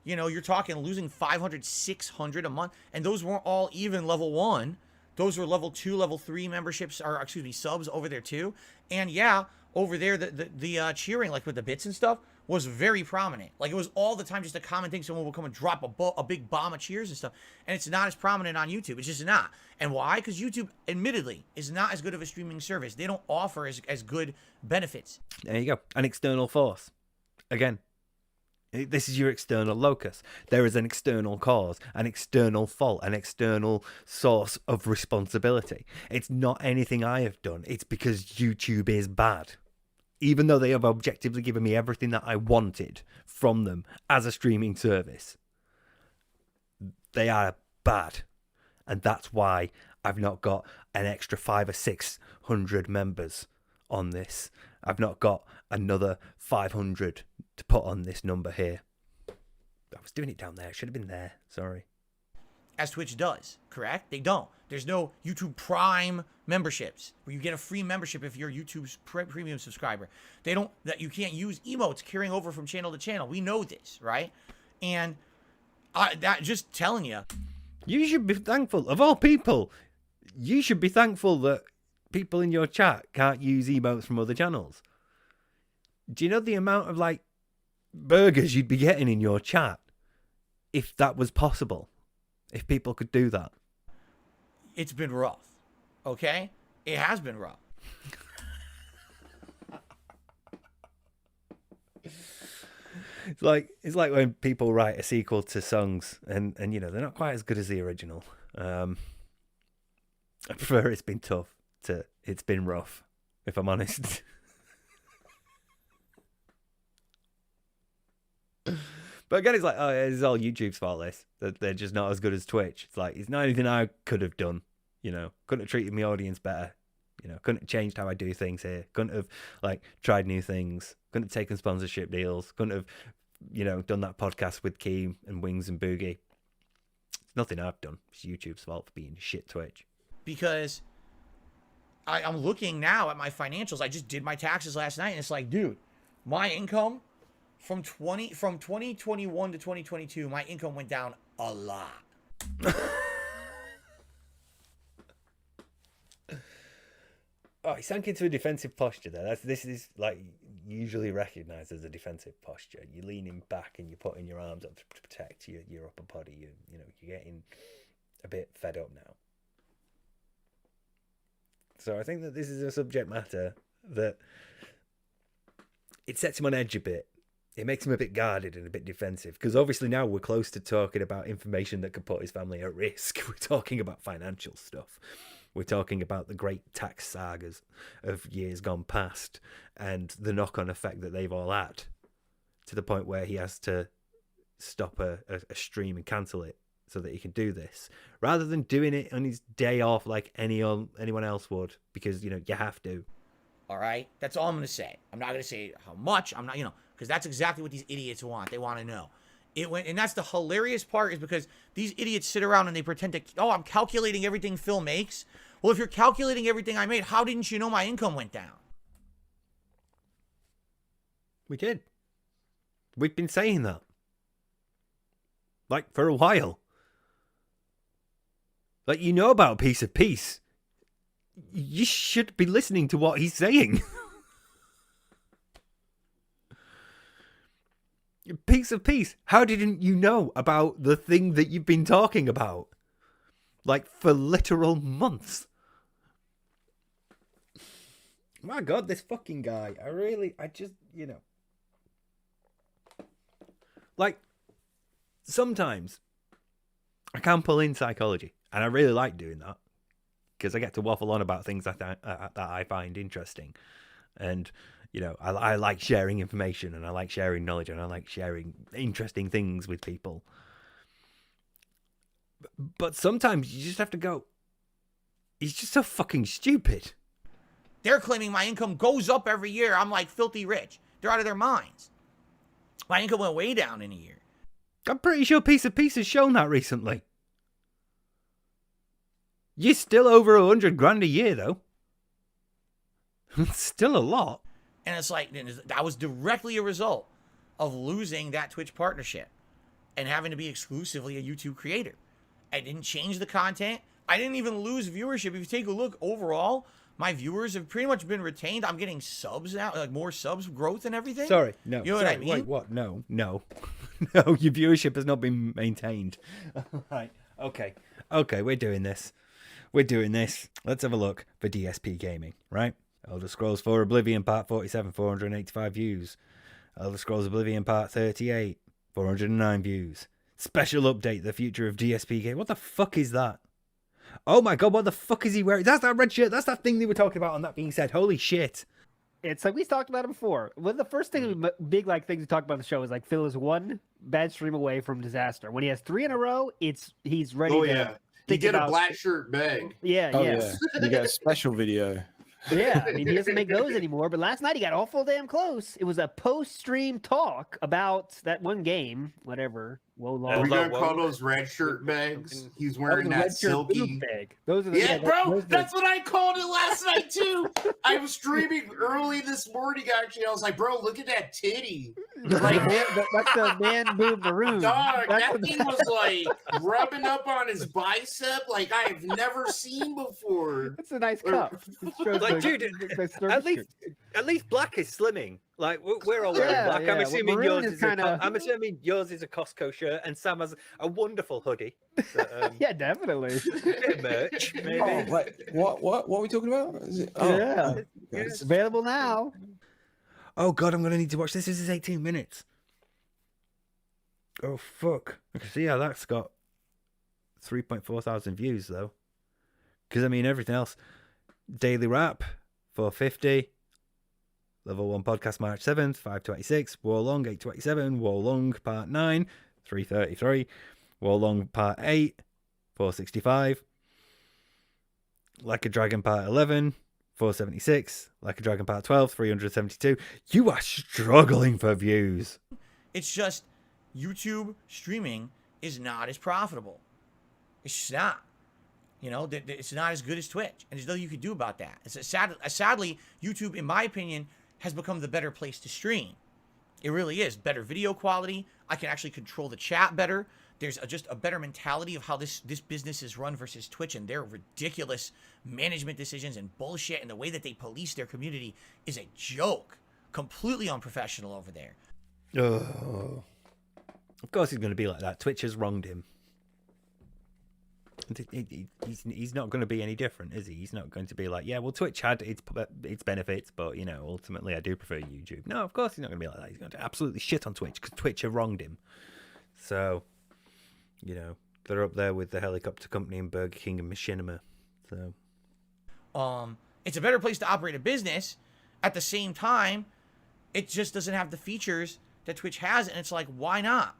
You're talking losing 500, 600 a month, and those weren't all even level 1. Those were level 2, level 3 memberships, or excuse me, subs over there too. And yeah, over there, the cheering, like with the bits and stuff, was very prominent. Like it was all the time just a common thing. Someone would come and drop a big bomb of cheers and stuff. And it's not as prominent on YouTube. It's just not. And why? Because YouTube, admittedly, is not as good of a streaming service. They don't offer as good benefits. There you go. An external force. Again. This is your external locus. There is an external cause, an external fault, an external source of responsibility. It's not anything I have done. It's because YouTube is bad. Even though they have objectively given me everything that I wanted from them as a streaming service, They are bad. And that's why I've not got an extra 500 or 600 members on this. I've not got another 500 to put on this number here. I was doing it down there. It should have been there. Sorry. As Twitch does, correct? They don't. There's no YouTube Prime memberships where you get a free membership if you're a YouTube's premium subscriber. They don't, that you can't use emotes carrying over from channel to channel. We know this, right? And that just telling you. You should be thankful, of all people, you should be thankful that people in your chat can't use emotes from other channels. Do you know the amount of, like, burgers you'd be getting in your chat if that was possible? If people could do that? It's been rough, okay? It has been rough. It's like when people write a sequel to songs and you know, they're not quite as good as the original. I prefer It's Been Tough to It's Been Rough, if I'm honest. But again, it's like, oh, it's all YouTube's fault, this. That they're just not as good as Twitch. It's like, it's not anything I could have done, you know. Couldn't have treated my audience better, you know. Couldn't have changed how I do things here. Couldn't have, like, tried new things. Couldn't have taken sponsorship deals. Couldn't have, you know, done that podcast with Keem and Wings and Boogie. It's nothing I've done. It's YouTube's fault for being shit Twitch. Because I'm looking now at my financials. I just did my taxes last night, and it's like, dude, my income from 2021 to 2022, my income went down a lot. Oh, he sank into a defensive posture there. This is like usually recognised as a defensive posture. You're leaning back and you're putting your arms up to protect your upper body. You know, you're getting a bit fed up now. So I think that this is a subject matter that it sets him on edge a bit. It makes him a bit guarded and a bit defensive, because obviously now we're close to talking about information that could put his family at risk. We're talking about financial stuff. We're talking about the great tax sagas of years gone past and the knock-on effect that they've all had, to the point where he has to stop a stream and cancel it so that he can do this, rather than doing it on his day off like anyone else would, because, you know, you have to. All right? That's all I'm going to say. I'm not going to say how much. I'm not, you know, because that's exactly what these idiots want. They want to know. And that's the hilarious part, is because these idiots sit around and they pretend to, oh, I'm calculating everything Phil makes. Well, if you're calculating everything I made, how didn't you know my income went down? We did. We've been saying that. Like, for a while. Like, you know about Piece of Peace. You should be listening to what he's saying. Piece of Peace. How didn't you know about the thing that you've been talking about? Like, for literal months. My God, this fucking guy. I just, you know. Like, sometimes I can pull in psychology, and I really like doing that, because I get to waffle on about things that I find interesting. And, you know, I like sharing information, and I like sharing knowledge, and I like sharing interesting things with people. But sometimes you just have to go, he's just so fucking stupid. They're claiming my income goes up every year. I'm like filthy rich. They're out of their minds. My income went way down in a year. I'm pretty sure Piece of Peace has shown that recently. You're still over 100 grand a year, though. It's still a lot. And it's like, that was directly a result of losing that Twitch partnership and having to be exclusively a YouTube creator. I didn't change the content. I didn't even lose viewership. If you take a look overall, my viewers have pretty much been retained. I'm getting subs now, like more subs growth and everything. Sorry, no. You know what I mean? Wait, what? No. No, your viewership has not been maintained. Right. Okay, we're doing this. Let's have a look for DSP Gaming, right? Elder Scrolls 4 Oblivion Part 47, 485 views. Elder Scrolls Oblivion Part 38, 409 views. Special update, the future of DSP Game. What the fuck is that? Oh my God, what the fuck is he wearing? That's that red shirt. That's that thing they were talking about on That Being Said. Holy shit. It's like we talked about it before. One of the first big like things we talked about on the show is like Phil is one bad stream away from disaster. When he has 3 in a row, he's ready. Oh to yeah, he did a black shirt bag. Yeah, Oh yeah. You get a special video. Yeah, I mean, he doesn't make those anymore. But last night he got awful damn close. It was a post-stream talk about that one game, whatever. Are we gonna call those red shirt bags? He's wearing that silky bag. Those are bro. That's what I called it last night too. I was streaming early this morning. Actually, I was like, bro, look at that titty. Like that's the man boob maroon. Dog, that thing was like rubbing up on his bicep like I have never seen before. That's a nice cup. Like, dude, at least black is slimming. Like we're all wearing black. Yeah. I'm assuming yours is kinda... I'm assuming yours is a Costco shirt, and Sam has a wonderful hoodie. That, yeah, definitely. Merch, maybe. Oh, wait, what are we talking about? Is it? Yeah, it's available now. Oh god, I'm gonna need to watch this. This is 18 minutes. Oh fuck! I can see how that's got 3.4 thousand views though. Because I mean everything else. Daily Wrap 450. Level 1 podcast March 7th, 526. War Long 827. War Long Part 9, 333. War Long Part 8, 465. Like a Dragon Part 11, 476. Like a Dragon Part 12, 372. You are struggling for views. It's just YouTube streaming is not as profitable. It's just not. You know, it's not as good as Twitch. And there's nothing you could do about that. Sadly, YouTube, in my opinion, has become the better place to stream. It really is. Better video quality. I can actually control the chat better. There's just a better mentality of how this business is run versus Twitch, and their ridiculous management decisions and bullshit, and the way that they police their community is a joke. Completely unprofessional over there. Oh. Of course he's going to be like that. Twitch has wronged him. He's not going to be any different, is he? He's not going to be like, yeah, well, Twitch had its benefits, but, you know, ultimately I do prefer YouTube. No, of course he's not going to be like that. He's going to absolutely shit on Twitch because Twitch have wronged him. So, you know, they're up there with the helicopter company and Burger King and Machinima. So, it's a better place to operate a business. At the same time, it just doesn't have the features that Twitch has, and it's like, why not?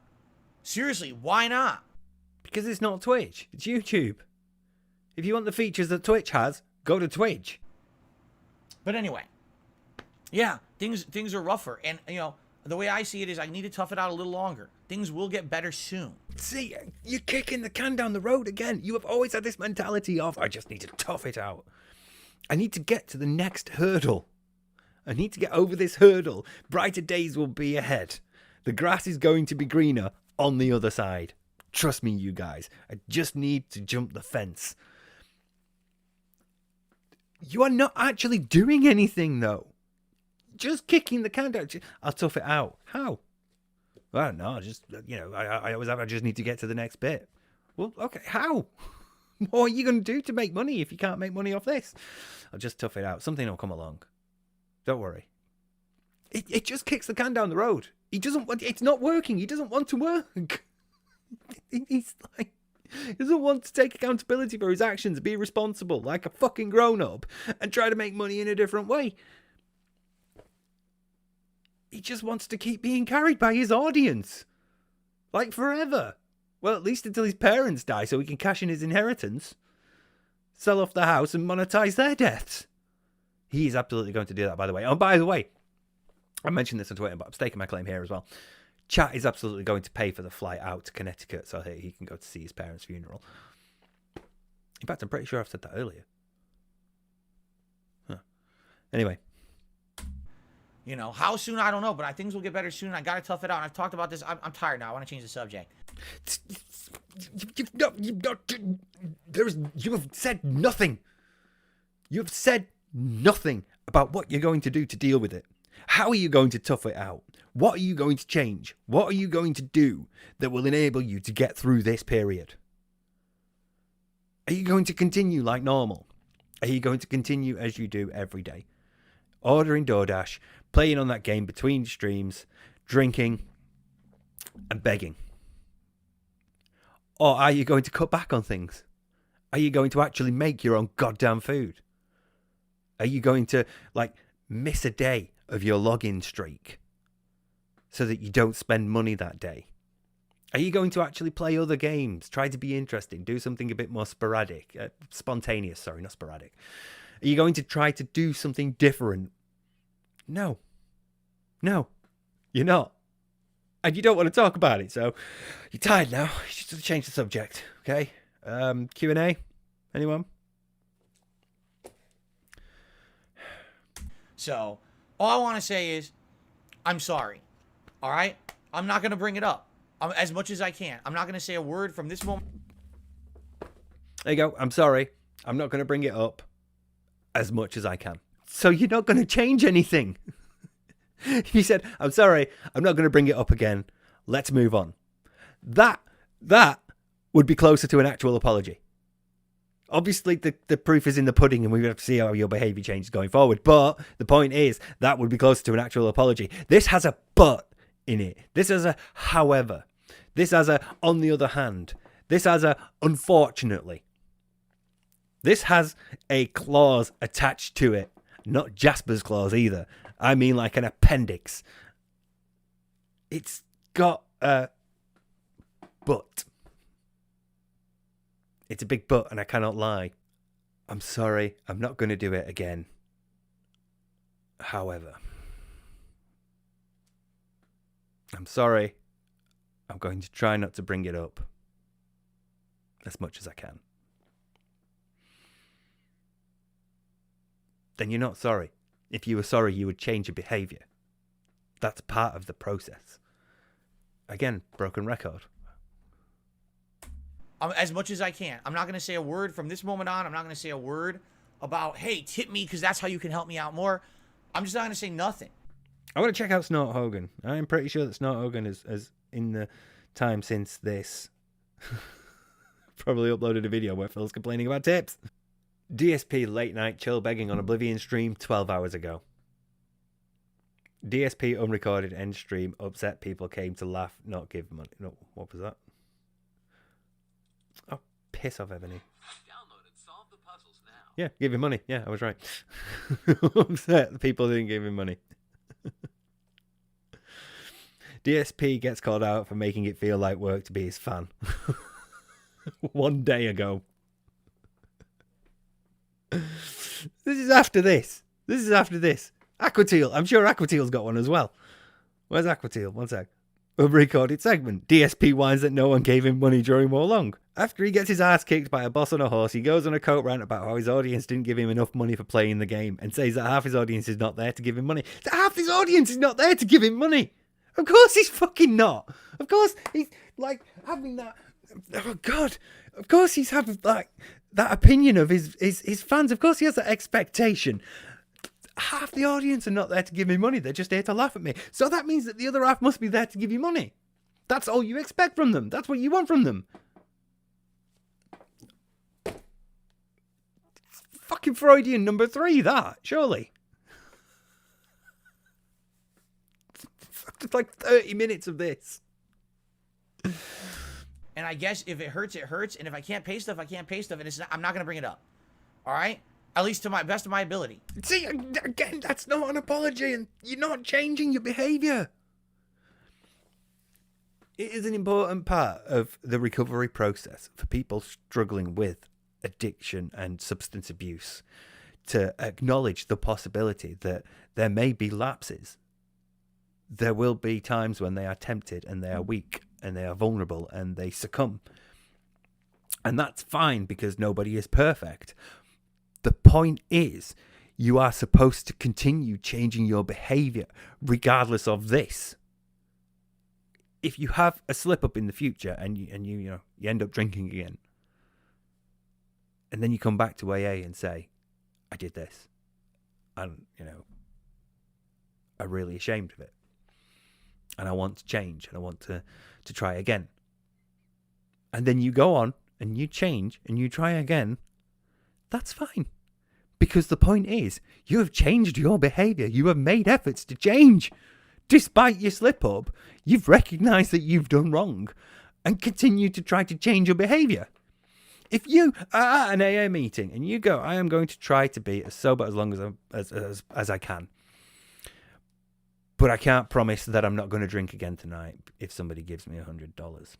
Seriously, why not? Because it's not Twitch, it's YouTube. If you want the features that Twitch has, go to Twitch. But anyway, yeah, things are rougher, and you know the way I see it is I need to tough it out a little longer. Things will get better soon. See, you're kicking the can down the road again. You have always had this mentality of I just need to tough it out. I need to get to the next hurdle. I need to get over this hurdle. Brighter days will be ahead. The grass is going to be greener on the other side. Trust me, you guys. I just need to jump the fence. You are not actually doing anything, though. Just kicking the can down. I'll tough it out. How? I don't know. I just, you know, I just need to get to the next bit. Well, okay. How? What are you going to do to make money if you can't make money off this? I'll just tough it out. Something will come along. Don't worry. It just kicks the can down the road. He doesn't want. It's not working. He doesn't want to work. He's like, he doesn't want to take accountability for his actions, be responsible like a fucking grown-up, and try to make money in a different way. He just wants to keep being carried by his audience. Like forever. Well, at least until his parents die so he can cash in his inheritance, sell off the house and monetize their deaths. He is absolutely going to do that, by the way. Oh, by the way, I mentioned this on Twitter, but I'm staking my claim here as well. Chat is absolutely going to pay for the flight out to Connecticut so he can go to see his parents' funeral. In fact, I'm pretty sure I've said that earlier. Huh. Anyway. You know, how soon, I don't know, but things will get better soon. I got to tough it out. And I've talked about this. I'm tired now. I want to change the subject. You have said nothing. You have said nothing about what you're going to do to deal with it. How are you going to tough it out? What are you going to change? What are you going to do that will enable you to get through this period? Are you going to continue like normal? Are you going to continue as you do every day? Ordering Doordash, playing on that game between streams, drinking, and begging? Or are you going to cut back on things? Are you going to actually make your own goddamn food? Are you going to, like, miss a day of your login streak so that you don't spend money that day? Are you going to actually play other games? Try to be interesting. Do something a bit more sporadic. Spontaneous, sorry, not sporadic. Are you going to try to do something different? No. No, you're not. And you don't want to talk about it, so you're tired now. You just change the subject, okay? Q&A? Anyone? So, all I want to say is, I'm sorry. All right? I'm not going to bring it up as much as I can. I'm not going to say a word from this moment. There you go. I'm sorry. I'm not going to bring it up as much as I can. So you're not going to change anything. He said, I'm sorry. I'm not going to bring it up again. Let's move on. That would be closer to an actual apology. Obviously, the proof is in the pudding, and we have to see how your behavior changes going forward. But the point is, that would be closer to an actual apology. This has a but in it. This has a however. This has a on the other hand. This has a unfortunately. This has a clause attached to it. Not Jasper's clause either. I mean like an appendix. It's got a but. It's a big but, and I cannot lie. I'm sorry, I'm not going to do it again. However, I'm sorry, I'm going to try not to bring it up as much as I can. Then you're not sorry. If you were sorry, you would change your behaviour. That's part of the process. Again, broken record. As much as I can. I'm not going to say a word from this moment on. I'm not going to say a word about, hey, tip me because that's how you can help me out more. I'm just not going to say nothing. I want to check out Snort Hogan. I'm pretty sure that Snort Hogan has in the time since this, probably uploaded a video where Phil's complaining about tips. DSP late night chill begging on Oblivion stream 12 hours ago. DSP unrecorded end stream upset people came to laugh, not give money. No, what was that? Oh, piss off, Ebony. Yeah, give him money. Yeah, I was right. Upset the people didn't give him money. DSP gets called out for making it feel like work to be his fan. 1 day ago. This is after this. This is after this. Aquateal. I'm sure Aquateal's got one as well. Where's Aquateal? One sec. Unrecorded segment. DSP whines that no one gave him money during War Long. After he gets his ass kicked by a boss on a horse, he goes on a coat rant about how his audience didn't give him enough money for playing the game and says that half his audience is not there to give him money. That half his audience is not there to give him money. Of course he's fucking not. Of course he's like having that. Oh God. Of course he's having like that opinion of his fans. Of course he has that expectation. Half the audience are not there to give me money. They're just here to laugh at me. So that means that the other half must be there to give you money. That's all you expect from them. That's what you want from them. Fucking Freudian number 3, that, surely. It's like 30 minutes of this. And I guess if it hurts, it hurts. And if I can't pay stuff, I can't pay stuff. And I'm not going to bring it up. All right? At least to my best of my ability. See, again, that's not an apology, and you're not changing your behaviour. It is an important part of the recovery process for people struggling with addiction and substance abuse to acknowledge the possibility that there may be lapses. There will be times when they are tempted and they are weak and they are vulnerable and they succumb. And that's fine because nobody is perfect. The point is, you are supposed to continue changing your behavior regardless of this. If you have a slip up in the future and you end up drinking again, and then you come back to AA and say, I did this, and I'm really ashamed of it, and I want to change, and I want to try again. And then you go on and you change and you try again. That's fine. Because the point is, you have changed your behaviour. You have made efforts to change. Despite your slip up, you've recognised that you've done wrong and continue to try to change your behaviour. If you are at an AA meeting and you go, I am going to try to be as sober as long as I can. But I can't promise that I'm not going to drink again tonight if somebody gives me $100.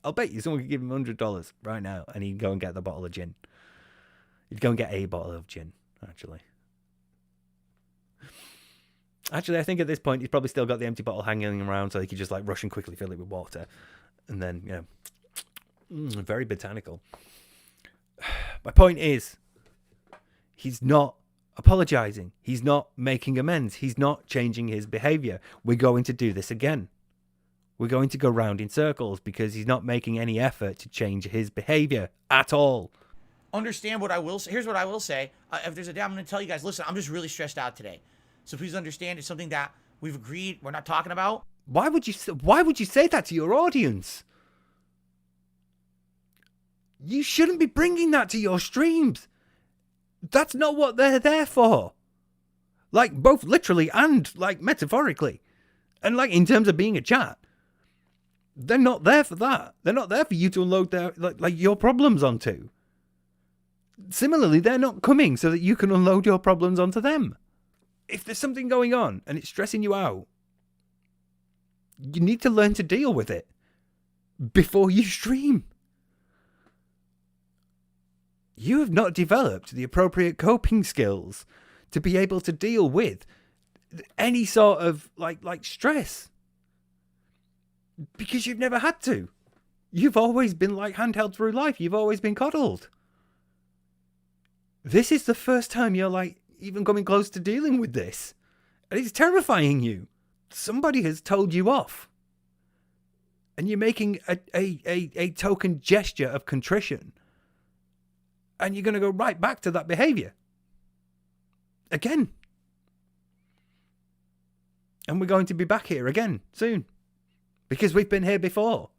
I'll bet you someone could give him $100 right now and he'd go and get the bottle of gin. He'd go and get a bottle of gin, actually. Actually, I think at this point he's probably still got the empty bottle hanging around so he could just like rush and quickly fill it with water. And then, you know, very botanical. My point is, he's not apologizing. He's not making amends. He's not changing his behavior. We're going to do this again. We're going to go round in circles because he's not making any effort to change his behavior at all. Understand what I will say. Here's what I will say. If there's a day, I'm going to tell you guys, listen, I'm just really stressed out today. So please understand it's something that we've agreed we're not talking about. Why would you say that to your audience? You shouldn't be bringing that to your streams. That's not what they're there for. Like, both literally and, like, metaphorically. And, like, in terms of being a chat. They're not there for that. They're not there for you to unload their, like your problems onto. Similarly, they're not coming so that you can unload your problems onto them. If there's something going on and it's stressing you out, you need to learn to deal with it before you stream. You have not developed the appropriate coping skills to be able to deal with any sort of like stress. Because you've never had to. You've always been like handheld through life. You've always been coddled. This is the first time you're like even coming close to dealing with this. And it's terrifying you. Somebody has told you off. And you're making a token gesture of contrition. And you're going to go right back to that behavior. Again. And we're going to be back here again soon. Because we've been here before.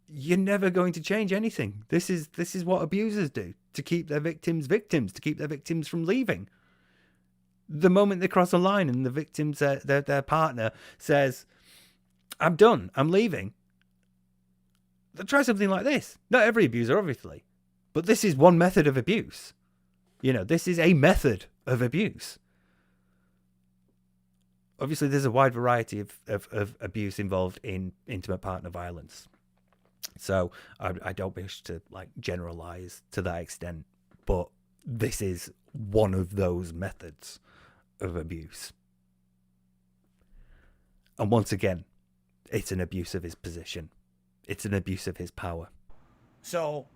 You're never going to change anything. This is what abusers do. To keep their victims, to keep their victims from leaving. The moment they cross a line and the victim, their partner says, I'm done, I'm leaving. They'll try something like this. Not every abuser, obviously. But this is one method of abuse. You know, this is a method of abuse. Obviously, there's a wide variety of abuse involved in intimate partner violence. So I don't wish to like generalize to that extent, but this is one of those methods of abuse. And once again, it's an abuse of his position. It's an abuse of his power. So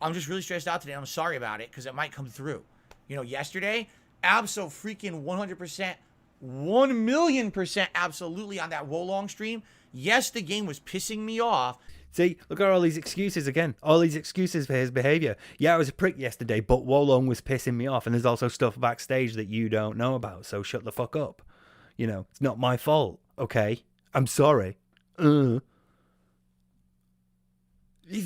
I'm just really stressed out today. I'm sorry about it because it might come through. You know, yesterday, freaking 100%, 1,000,000% absolutely on that Wolong stream. Yes, the game was pissing me off. See, look at all these excuses again. All these excuses for his behavior. Yeah, I was a prick yesterday, but Wolong was pissing me off. And there's also stuff backstage that you don't know about. So shut the fuck up. You know, it's not my fault. Okay? I'm sorry. He's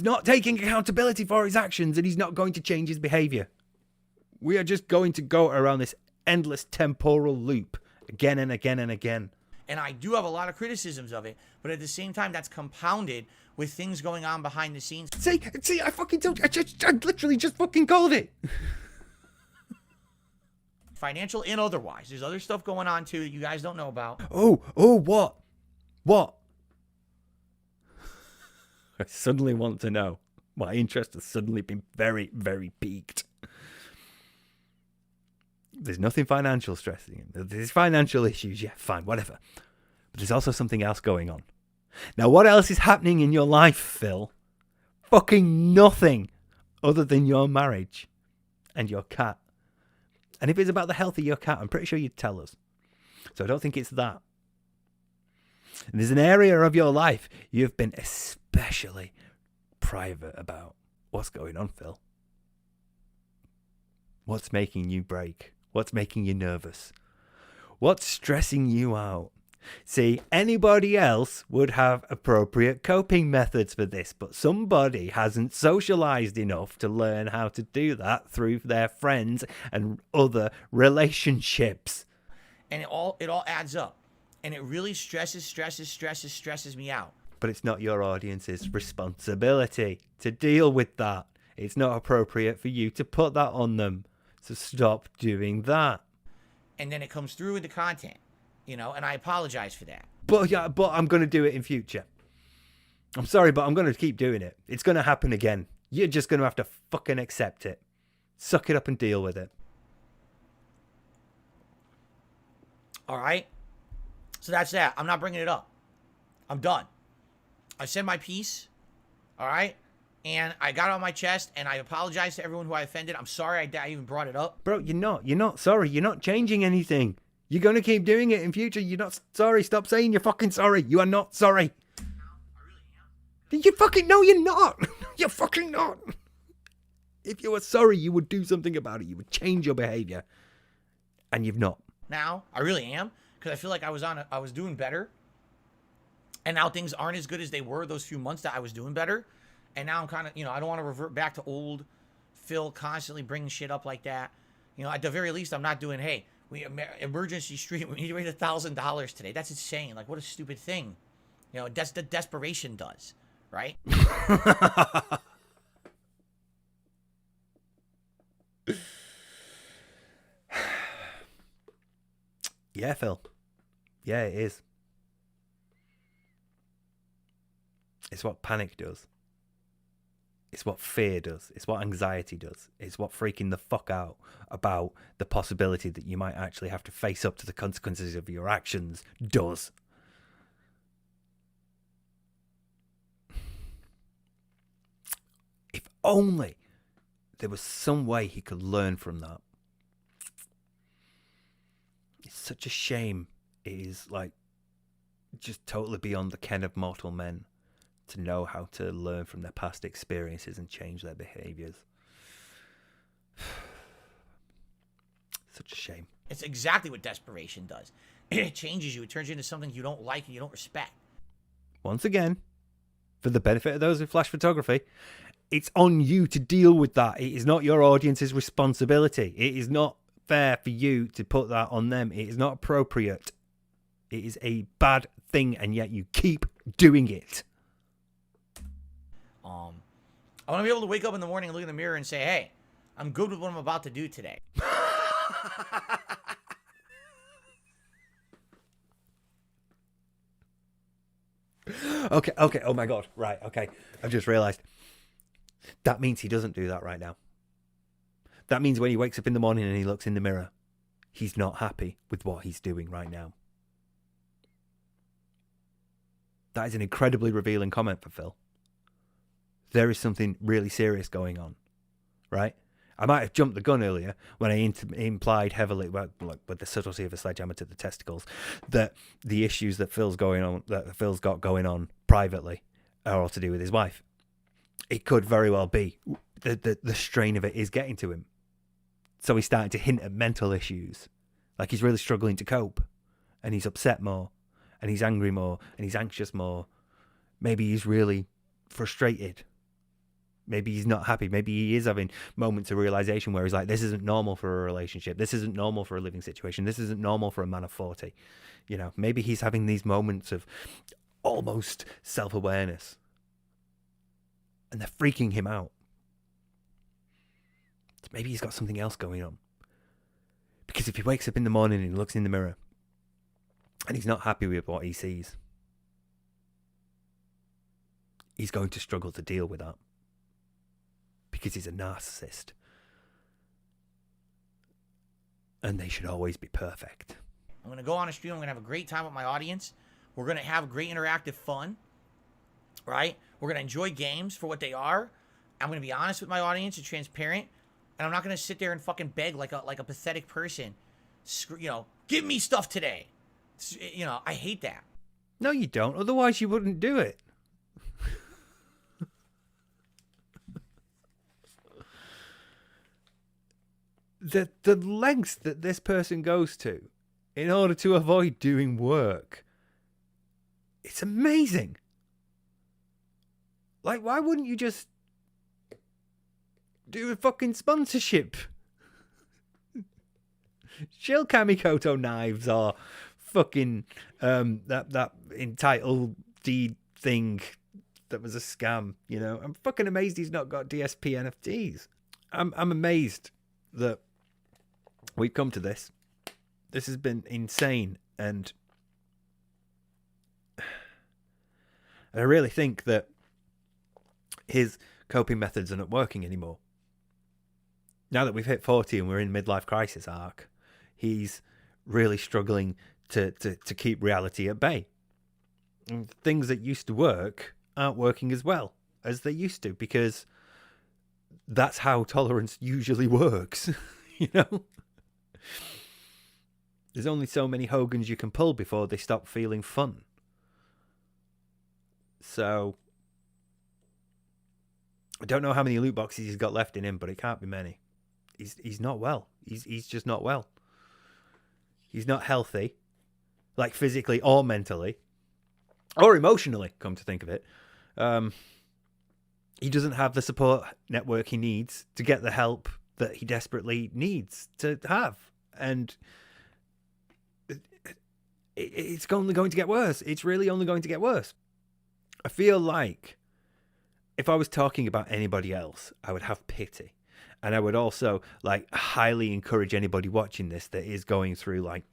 not taking accountability for his actions and he's not going to change his behavior. We are just going to go around this endless temporal loop again and again and again. And I do have a lot of criticisms of it, but at the same time, that's compounded with things going on behind the scenes. See, I fucking told you. I literally just fucking called it. Financial and otherwise. There's other stuff going on too that you guys don't know about. Oh, what? What? I suddenly want to know. My interest has suddenly been very, very piqued. There's nothing financial stressing him. There's financial issues, yeah, fine, whatever. But there's also something else going on. Now, what else is happening in your life, Phil? Fucking nothing other than your marriage and your cat. And if it's about the health of your cat, I'm pretty sure you'd tell us. So I don't think it's that. And there's an area of your life you've been especially private about. What's going on, Phil? What's making you break? What's making you nervous? What's stressing you out? See, anybody else would have appropriate coping methods for this, but somebody hasn't socialized enough to learn how to do that through their friends and other relationships. And it all adds up. And it really stresses me out. But it's not your audience's responsibility to deal with that. It's not appropriate for you to put that on them. So stop doing that. And then it comes through in the content, you know, and I apologize for that. But I'm going to do it in future. I'm sorry, but I'm going to keep doing it. It's going to happen again. You're just going to have to fucking accept it. Suck it up and deal with it. All right? So that's that. I'm not bringing it up. I'm done. I said my piece. All right? And I got it on my chest, and I apologize to everyone who I offended. I'm sorry I even brought it up. Bro, you're not sorry. You're not changing anything. You're going to keep doing it in future. You're not sorry. Stop saying you're fucking sorry. You are not sorry. You fucking, no, you're not. You're fucking not. If you were sorry, you would do something about it. You would change your behavior. And you've not. Now, I really am, because I feel like I was doing better. And now things aren't as good as they were those few months that I was doing better. And now I'm kind of, you know, I don't want to revert back to old Phil constantly bringing shit up like that. You know, at the very least, I'm not doing, hey, emergency stream, we need to raise $1,000 today. That's insane. Like, what a stupid thing. You know, that's the desperation does, right? Yeah, Phil. Yeah, it is. It's what panic does. It's what fear does. It's what anxiety does. It's what freaking the fuck out about the possibility that you might actually have to face up to the consequences of your actions does. If only there was some way he could learn from that. It's such a shame. It is like just totally beyond the ken of mortal men to know how to learn from their past experiences and change their behaviors. Such a shame. It's exactly what desperation does. It changes you. It turns you into something you don't like and you don't respect. Once again, for the benefit of those in flash photography, it's on you to deal with that. It is not your audience's responsibility. It is not fair for you to put that on them. It is not appropriate. It is a bad thing, and yet you keep doing it. I want to be able to wake up in the morning and look in the mirror and say, hey, I'm good with what I'm about to do today. Okay, oh my God, right, okay. I've just realised. That means he doesn't do that right now. That means when he wakes up in the morning and he looks in the mirror, he's not happy with what he's doing right now. That is an incredibly revealing comment for Phil. There is something really serious going on, right? I might have jumped the gun earlier when I implied heavily, well, with the subtlety of a sledgehammer to the testicles, that the issues that Phil's got going on privately are all to do with his wife. It could very well be the strain of it is getting to him. So he's starting to hint at mental issues, like he's really struggling to cope, and he's upset more, and he's angry more, and he's anxious more. Maybe he's really frustrated. Maybe he's not happy. Maybe he is having moments of realization where he's like, this isn't normal for a relationship. This isn't normal for a living situation. This isn't normal for a man of 40. You know, maybe he's having these moments of almost self-awareness. And they're freaking him out. Maybe he's got something else going on. Because if he wakes up in the morning and he looks in the mirror and he's not happy with what he sees, he's going to struggle to deal with that. Because he's a narcissist. And they should always be perfect. I'm going to go on a stream. I'm going to have a great time with my audience. We're going to have great interactive fun. Right? We're going to enjoy games for what they are. I'm going to be honest with my audience and transparent. And I'm not going to sit there and fucking beg like a pathetic person. You know, give me stuff today. You know, I hate that. No, you don't. Otherwise, you wouldn't do it. The lengths that this person goes to in order to avoid doing work, it's amazing. Like, why wouldn't you just do a fucking sponsorship? Shill Kamikoto knives or fucking that entitled deed thing that was a scam, you know? I'm fucking amazed he's not got DSP NFTs. I'm amazed that we've come to this. This has been insane, and I really think that his coping methods are not working anymore. Now that we've hit 40 and we're in midlife crisis arc, he's really struggling to keep reality at bay. And things that used to work aren't working as well as they used to, because that's how tolerance usually works. You know? There's only so many Hogans you can pull before they stop feeling fun. So I don't know how many loot boxes he's got left in him, but it can't be many. He's not well. He's just not well. He's not healthy, like physically or mentally, or emotionally, come to think of it. He doesn't have the support network he needs to get the help that he desperately needs to have. And it's only going to get worse. It's really only going to get worse. I feel like if I was talking about anybody else, I would have pity. And I would also like highly encourage anybody watching this that is going through like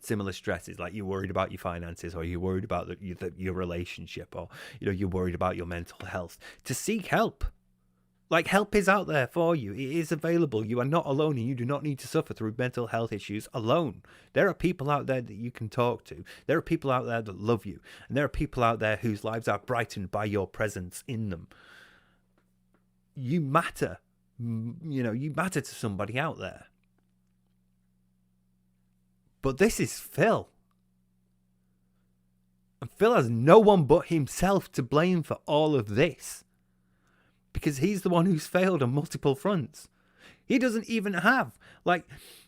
similar stresses, like you're worried about your finances, or you're worried about your relationship, or you're worried about your mental health, to seek help. Like, help is out there for you. It is available. You are not alone, and you do not need to suffer through mental health issues alone. There are people out there that you can talk to. There are people out there that love you. And there are people out there whose lives are brightened by your presence in them. You matter. You matter to somebody out there. But this is Phil. And Phil has no one but himself to blame for all of this, because he's the one who's failed on multiple fronts. He doesn't even have,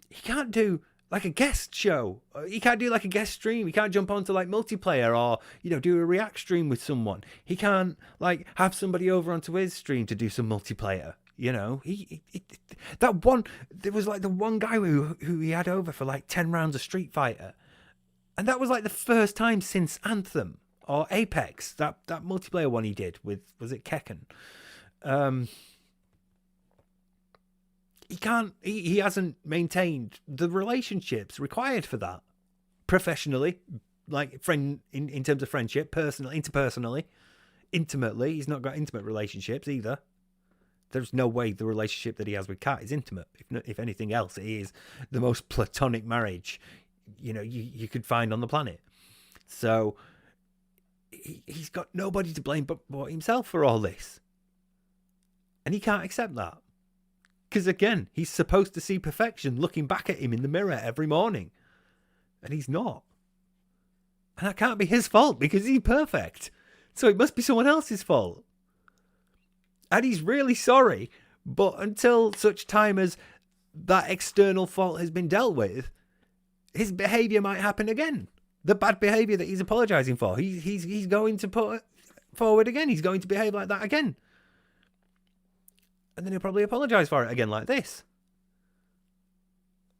he can't do like a guest show. He can't do like a guest stream. He can't jump onto like multiplayer or, do a react stream with someone. He can't like have somebody over onto his stream to do some multiplayer. There was like the one guy who he had over for like 10 rounds of Street Fighter. And that was like the first time since Anthem or Apex, that multiplayer one he did with, was it Kekken? He hasn't maintained the relationships required for that professionally, like in terms of friendship, personally, interpersonally, intimately. He's not got intimate relationships either. There's no way the relationship that he has with Kat is intimate. If anything else, it is the most platonic marriage you could find on the planet. So he's got nobody to blame but himself for all this. And he can't accept that. Because again, he's supposed to see perfection looking back at him in the mirror every morning. And he's not. And that can't be his fault because he's perfect. So it must be someone else's fault. And he's really sorry. But until such time as that external fault has been dealt with, his behaviour might happen again. The bad behaviour that he's apologising for. He's going to put it forward again. He's going to behave like that again. And then he'll probably apologise for it again like this.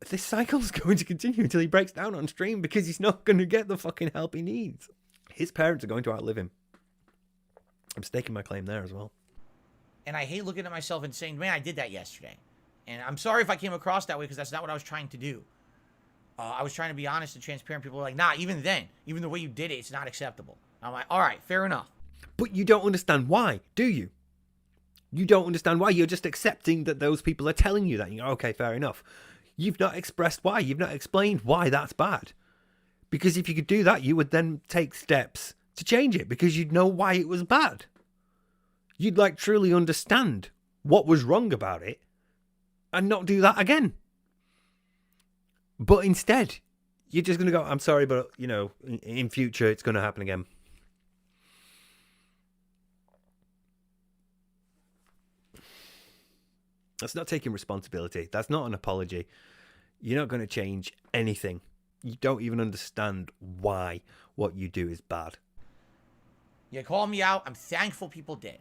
This cycle's going to continue until he breaks down on stream because he's not going to get the fucking help he needs. His parents are going to outlive him. I'm staking my claim there as well. And I hate looking at myself and saying, man, I did that yesterday. And I'm sorry if I came across that way because that's not what I was trying to do. I was trying to be honest and transparent. People were like, nah, even then, even the way you did it, it's not acceptable. I'm like, all right, fair enough. But you don't understand why, do you? You don't understand why. You're just accepting that those people are telling you that. You go, okay, fair enough. You've not expressed why. You've not explained why that's bad. Because if you could do that, you would then take steps to change it because you'd know why it was bad. You'd like truly understand what was wrong about it and not do that again. But instead, you're just going to go, I'm sorry, but, in future, it's going to happen again. That's not taking responsibility. That's not an apology. You're not going to change anything. You don't even understand why what you do is bad. You called me out. I'm thankful people did.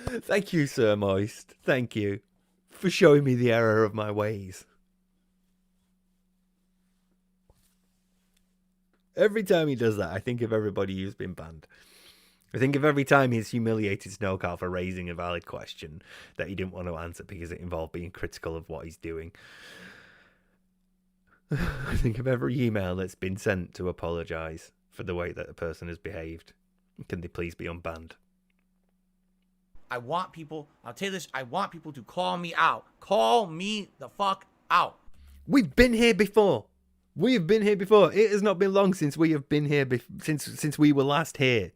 Thank you, Sir Moist. Thank you for showing me the error of my ways. Every time he does that, I think of everybody who's been banned. I think of every time he's humiliated Snowkarl for raising a valid question that he didn't want to answer because it involved being critical of what he's doing. I think of every email that's been sent to apologise for the way that a person has behaved. Can they please be unbanned? I want people, I'll tell you this, I want people to call me out. Call me the fuck out. We've been here before. We have been here before. It has not been long since we have been here, since we were last here.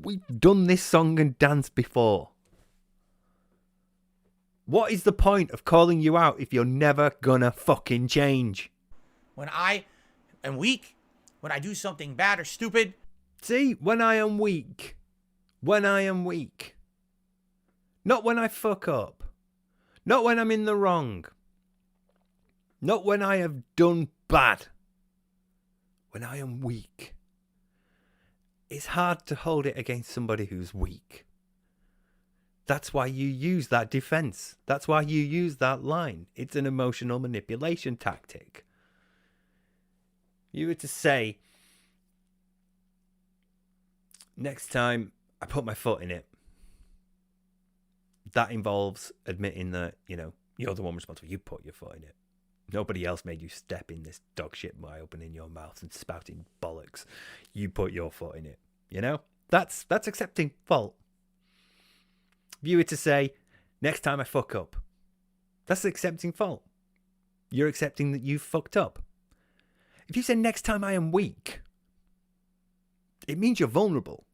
We've done this song and dance before. What is the point of calling you out if you're never gonna fucking change? When I am weak, when I do something bad or stupid. See, when I am weak. When I am weak. Not when I fuck up. Not when I'm in the wrong. Not when I have done bad. When I am weak. It's hard to hold it against somebody who's weak. That's why you use that defense. That's why you use that line. It's an emotional manipulation tactic. You were to say, next time I put my foot in it, that involves admitting that, you're the one responsible. You put your foot in it. Nobody else made you step in this dog shit by opening your mouth and spouting bollocks. You put your foot in it. That's accepting fault. If you were to say, next time I fuck up, that's accepting fault. You're accepting that you fucked up. If you say, next time I am weak, it means you're vulnerable.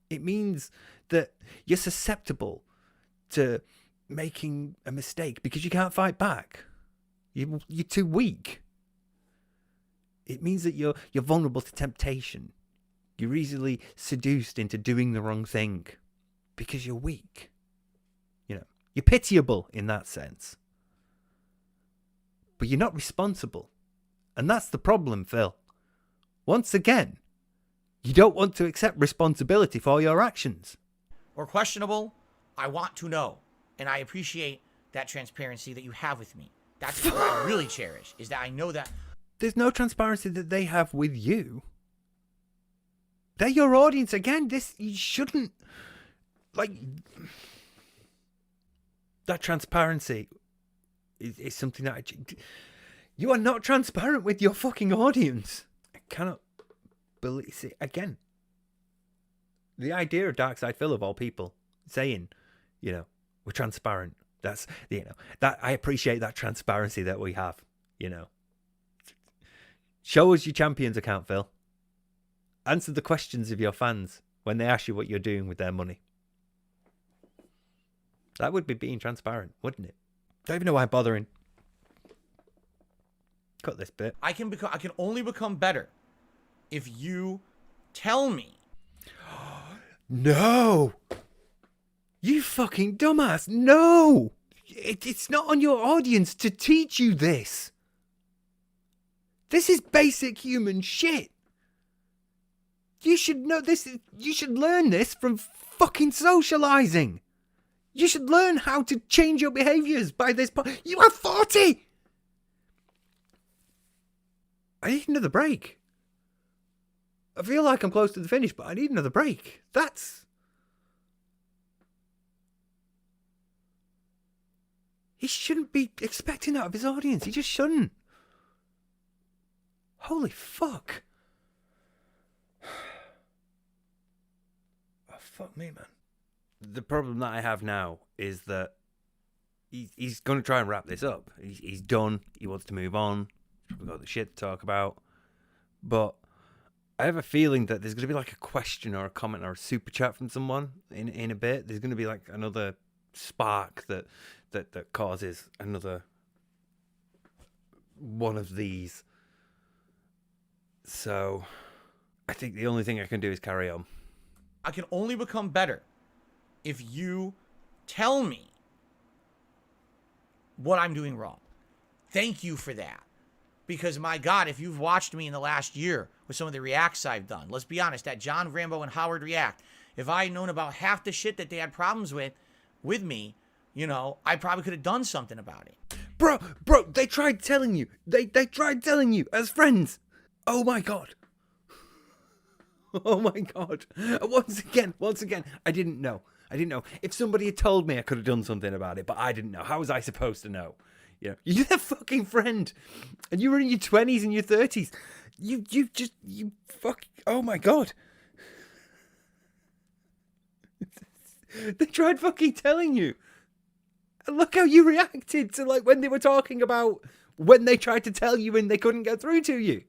It means that you're susceptible to making a mistake because you can't fight back. You're too weak. It means that you're vulnerable to temptation. You're easily seduced into doing the wrong thing because you're weak. You're pitiable in that sense. But you're not responsible. And that's the problem, Phil. Once again, you don't want to accept responsibility for your actions. Or questionable, I want to know. And I appreciate that transparency that you have with me. That's what I really cherish, is that I know that. There's no transparency that they have with you. They're your audience. Again, you shouldn't, that transparency is something that you are not transparent with your fucking audience. I cannot believe it. Again, the idea of Dark Side Phil, of all people, saying, we're transparent. That's, that I appreciate that transparency that we have, Show us your Champions account, Phil. Answer the questions of your fans when they ask you what you're doing with their money. That would be being transparent, wouldn't it? Don't even know why I'm bothering. Cut this bit. I can only become better if you tell me. No! You fucking dumbass! No! It's not on your audience to teach you this. This is basic human shit. You should know this. You should learn this from fucking socializing. You should learn how to change your behaviors by this point. You are 40! I need another break. I feel like I'm close to the finish, but I need another break. He shouldn't be expecting that of his audience. He just shouldn't. Holy fuck. Oh, fuck me, man. The problem that I have now is that he's going to try and wrap this up. He's done. He wants to move on. We've got the shit to talk about. But I have a feeling that there's going to be like a question or a comment or a super chat from someone in a bit. There's going to be like another spark that causes another one of these. So I think the only thing I can do is carry on. I can only become better if you tell me what I'm doing wrong. Thank you for that. Because, my God, if you've watched me in the last year with some of the reacts I've done, let's be honest, that John, Rambo, and Howard react, if I had known about half the shit that they had problems with me, I probably could have done something about it. Bro, they tried telling you. They tried telling you as friends. Oh, my God. Oh my God. Once again, I didn't know. If somebody had told me, I could have done something about it, but I didn't know. How was I supposed to know? You know, you're their fucking friend, and you were in your 20s and your 30s. You fuck. Oh my God. They tried fucking telling you. And look how you reacted to like when they were talking about when they tried to tell you and they couldn't get through to you.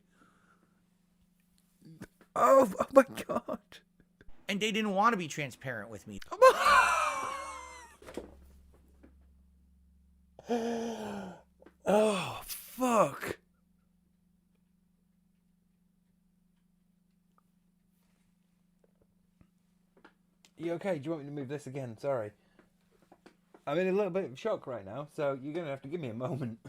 Oh my God. And they didn't want to be transparent with me. Oh, fuck. You okay? Do you want me to move this again? Sorry. I'm in a little bit of shock right now, so you're going to have to give me a moment.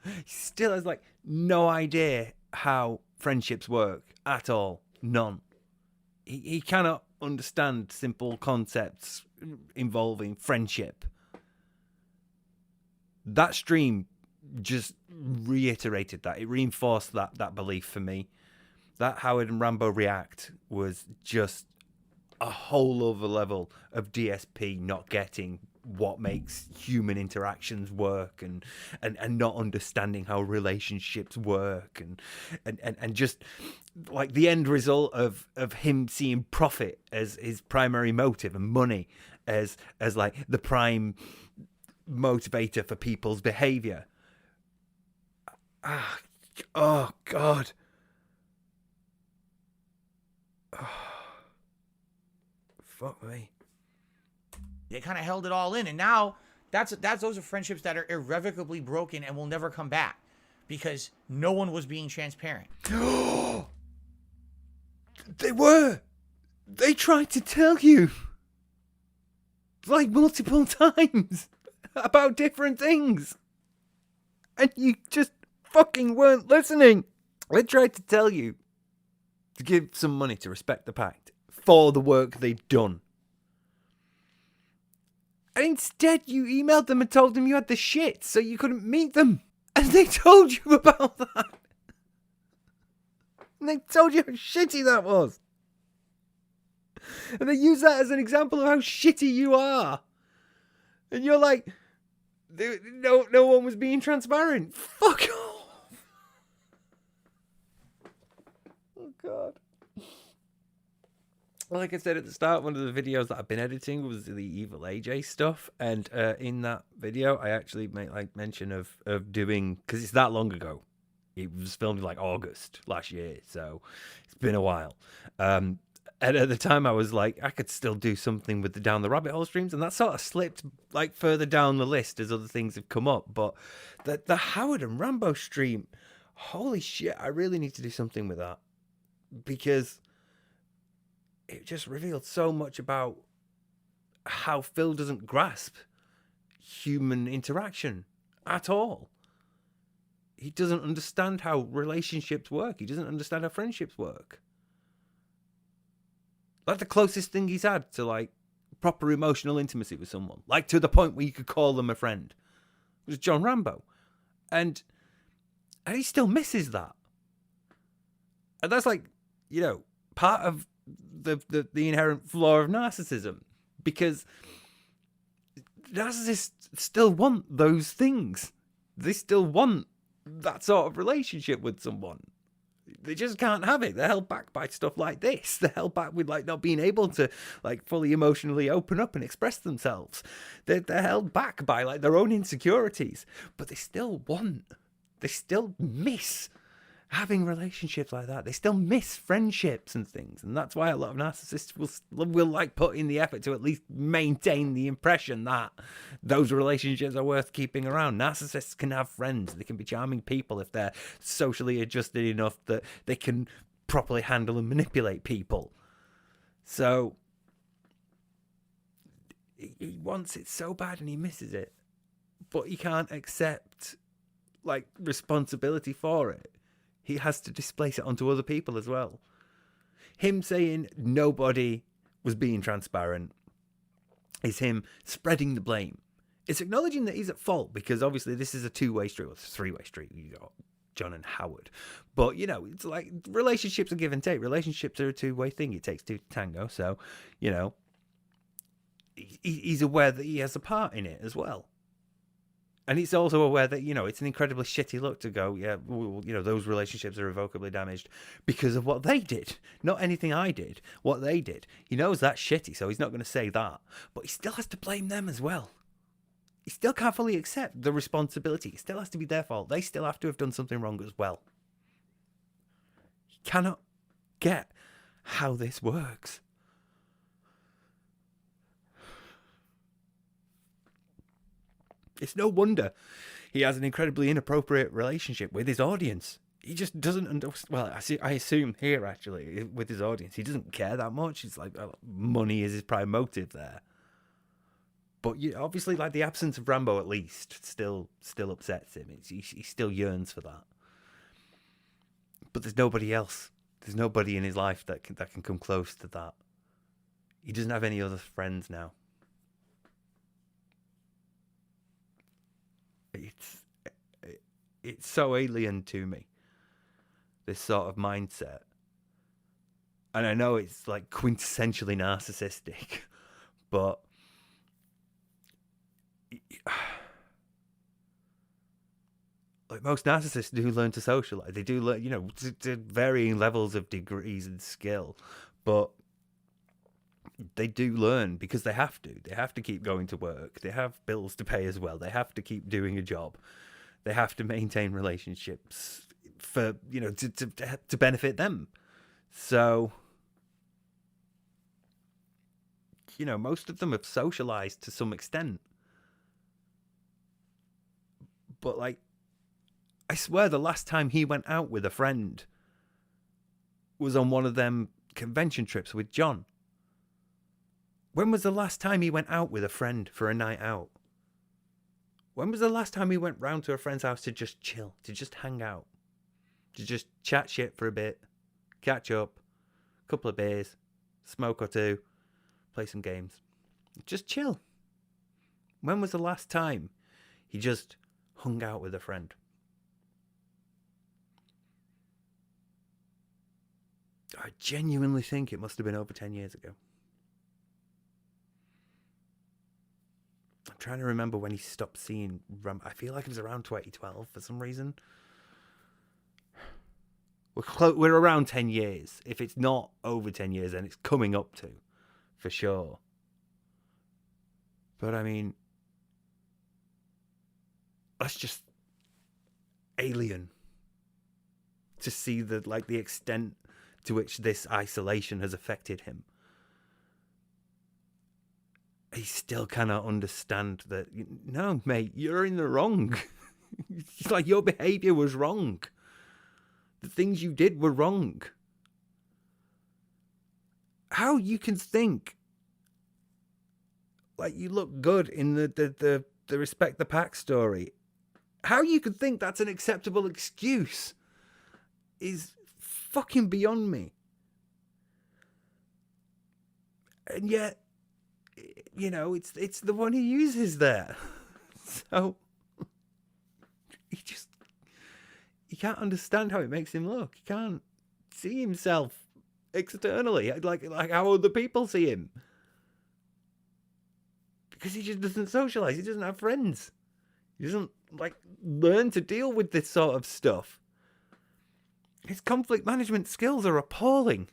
He still has, like, no idea how friendships work at all. None. He cannot understand simple concepts involving friendship. That stream just reiterated that. It reinforced that belief for me. That Howard and Rambo react was just a whole other level of DSP not getting what makes human interactions work and not understanding how relationships work and just like the end result of him seeing profit as his primary motive and money as like the prime motivator for people's behavior. Oh God. Fuck me. They kind of held it all in, and now those are friendships that are irrevocably broken and will never come back because no one was being transparent. They were. They tried to tell you like multiple times about different things, and you just fucking weren't listening. They tried to tell you to give some money to Respect the Pact for the work they've done. And instead, you emailed them and told them you had the shit, so you couldn't meet them. And they told you about that. And they told you how shitty that was. And they use that as an example of how shitty you are. And you're like, no one was being transparent. Fuck off. Oh, God. Like I said at the start, one of the videos that I've been editing was the Evil AJ stuff, and in that video, I actually made like mention of doing, because it's that long ago. It was filmed in like August last year, so it's been a while. And at the time, I was like, I could still do something with the Down the Rabbit Hole streams, and that sort of slipped like further down the list as other things have come up. But the Howard and Rambo stream, holy shit, I really need to do something with that, because it just revealed so much about how Phil doesn't grasp human interaction at all. He doesn't understand how relationships work. He doesn't understand how friendships work. Like the closest thing he's had to like proper emotional intimacy with someone, like to the point where you could call them a friend, was John Rambo. And he still misses that. And that's like, you know, part of the inherent flaw of narcissism, because narcissists still want those things. They still want that sort of relationship with someone. They just can't have it. They're held back by stuff like this. They're held back with like not being able to like fully emotionally open up and express themselves. They're held back by like their own insecurities, but they still miss having relationships like that. They still miss friendships and things, and that's why a lot of narcissists will like put in the effort to at least maintain the impression that those relationships are worth keeping around. Narcissists can have friends. They can be charming people if they're socially adjusted enough that they can properly handle and manipulate people. So he wants it so bad and he misses it, but he can't accept like responsibility for it. He has to displace it onto other people as well. Him saying nobody was being transparent is him spreading the blame. It's acknowledging that he's at fault, because obviously this is a two-way street, or a three-way street. You got John and Howard. But, you know, it's like relationships are give and take. Relationships are a two-way thing. It takes two to tango. So, you know, he's aware that he has a part in it as well. And he's also aware that, you know, it's an incredibly shitty look to go, yeah, well, you know, those relationships are irrevocably damaged because of what they did. Not anything I did, what they did. He knows that's shitty, so he's not going to say that. But he still has to blame them as well. He still can't fully accept the responsibility. It still has to be their fault. They still have to have done something wrong as well. He cannot get how this works. It's no wonder he has an incredibly inappropriate relationship with his audience. He just doesn't understand. Well, I assume here, actually, with his audience, he doesn't care that much. It's like money is his prime motive there. But obviously, like the absence of Rambo, at least, still upsets him. He still yearns for that. But there's nobody else. There's nobody in his life that can come close to that. He doesn't have any other friends now. It's so alien to me, this sort of mindset. And I know it's like quintessentially narcissistic, but like most narcissists do learn to socialize. They do learn, you know, to varying levels of degrees and skill, but they do learn because they have to. They have to keep going to work. They have bills to pay as well. They have to keep doing a job. They have to maintain relationships for, you know, to benefit them. So, you know, most of them have socialized to some extent. But, like, I swear the last time he went out with a friend was on one of them convention trips with John. When was the last time he went out with a friend for a night out? When was the last time he went round to a friend's house to just chill, to just hang out, to just chat shit for a bit, catch up, a couple of beers, smoke or two, play some games, just chill? When was the last time he just hung out with a friend? I genuinely think it must have been over 10 years ago. I'm trying to remember when he stopped seeing Rambo. I feel like it was around 2012 for some reason. We're around 10 years. If it's not over 10 years, then it's coming up to, for sure. But I mean, that's just alien to see the extent to which this isolation has affected him. He still cannot understand that, no, mate, you're in the wrong. It's like your behaviour was wrong. The things you did were wrong. How you can think like you look good in the Respect the Pack story, how you could think that's an acceptable excuse is fucking beyond me. And yet, you know, it's the one he uses there. So he can't understand how it makes him look. He can't see himself externally like how other people see him, because he just doesn't socialize. He doesn't have friends. He doesn't learn to deal with this sort of stuff. His conflict management skills are appalling.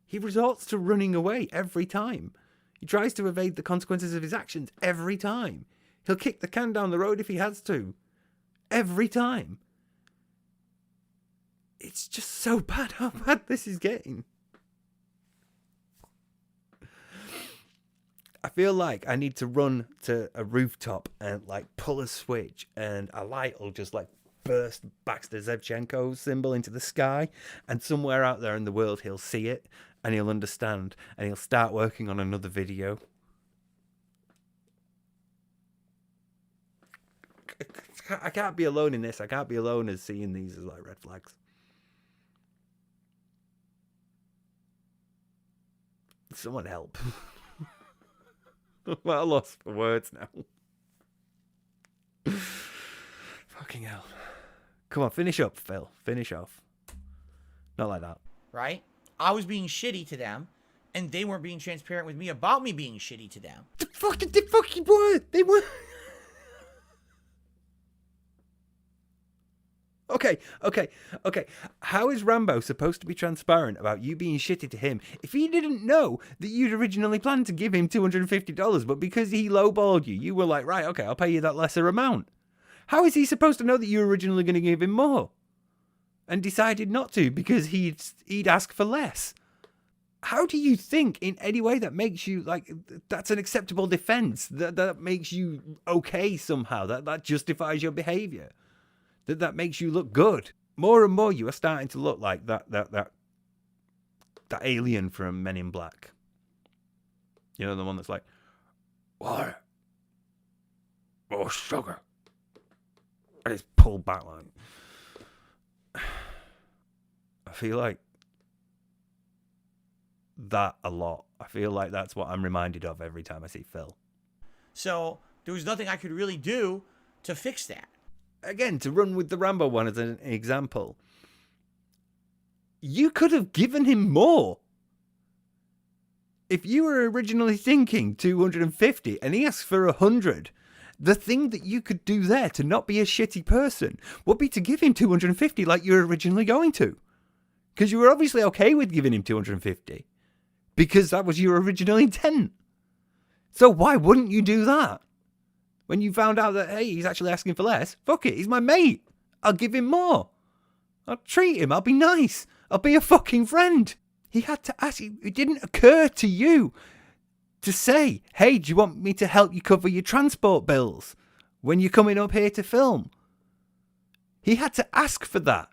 He resorts to running away every time. He tries to evade the consequences of his actions every time. He'll kick the can down the road if he has to. Every time. It's just so bad how bad this is getting. I feel like I need to run to a rooftop and pull a switch and a light will just burst Baxter Zevchenko's symbol into the sky, and somewhere out there in the world he'll see it and he'll understand and he'll start working on another video. I can't be alone in this. I can't be alone as seeing these as red flags. Someone help. I'm at a loss for words now. Fucking hell. Come on, finish up, Phil. Finish off. Not like that. Right? I was being shitty to them, and they weren't being transparent with me about me being shitty to them. They fucking weren't. They weren't. Okay. How is Rambo supposed to be transparent about you being shitty to him if he didn't know that you'd originally planned to give him $250, but because he lowballed you, you were like, right, okay, I'll pay you that lesser amount? How is he supposed to know that you were originally going to give him more and decided not to because he'd ask for less? How do you think in any way that makes you, like, that's an acceptable defense, that makes you okay somehow, that justifies your behavior? That makes you look good. More and more, you are starting to look like that alien from Men in Black. You know, the one that's like, "Why? More sugar." And it's pulled back like. I feel like that a lot. I feel like that's what I'm reminded of every time I see Phil. So there was nothing I could really do to fix that. Again, to run with the Rambo one as an example, you could have given him more. If you were originally thinking 250 and he asked for 100, the thing that you could do there to not be a shitty person would be to give him 250 like you were originally going to. Because you were obviously okay with giving him 250. Because that was your original intent. So why wouldn't you do that? When you found out that, hey, he's actually asking for less, fuck it, he's my mate. I'll give him more. I'll treat him. I'll be nice. I'll be a fucking friend. He had to ask. It didn't occur to you to say, hey, do you want me to help you cover your transport bills when you're coming up here to film? He had to ask for that.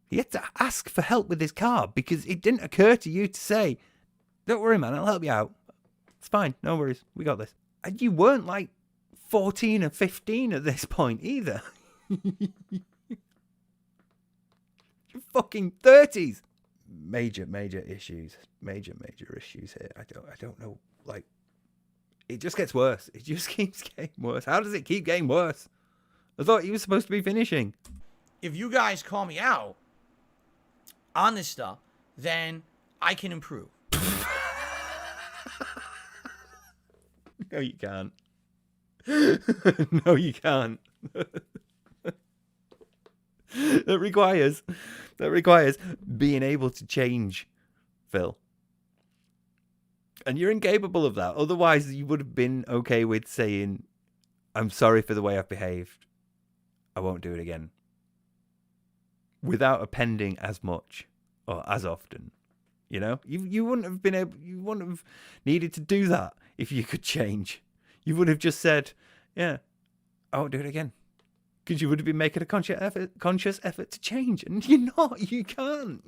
He had to ask for help with his car because it didn't occur to you to say, don't worry, man, I'll help you out. It's fine. No worries. We got this. And you weren't like 14 or 15 at this point either. You're fucking 30s. Major issues. Major issues here. I don't know. Like, it just gets worse. It just keeps getting worse. How does it keep getting worse? I thought he was supposed to be finishing. If you guys call me out on this stuff, then I can improve. No, you can't. No, you can't. That requires being able to change, Phil. And you're incapable of that. Otherwise, you would have been okay with saying, I'm sorry for the way I've behaved. I won't do it again. Without appending as much or as often. You know? You wouldn't have been able, you wouldn't have needed to do that if you could change. You would have just said, yeah, I won't do it again. Because you would have been making a conscious effort to change. And you're not. You can't.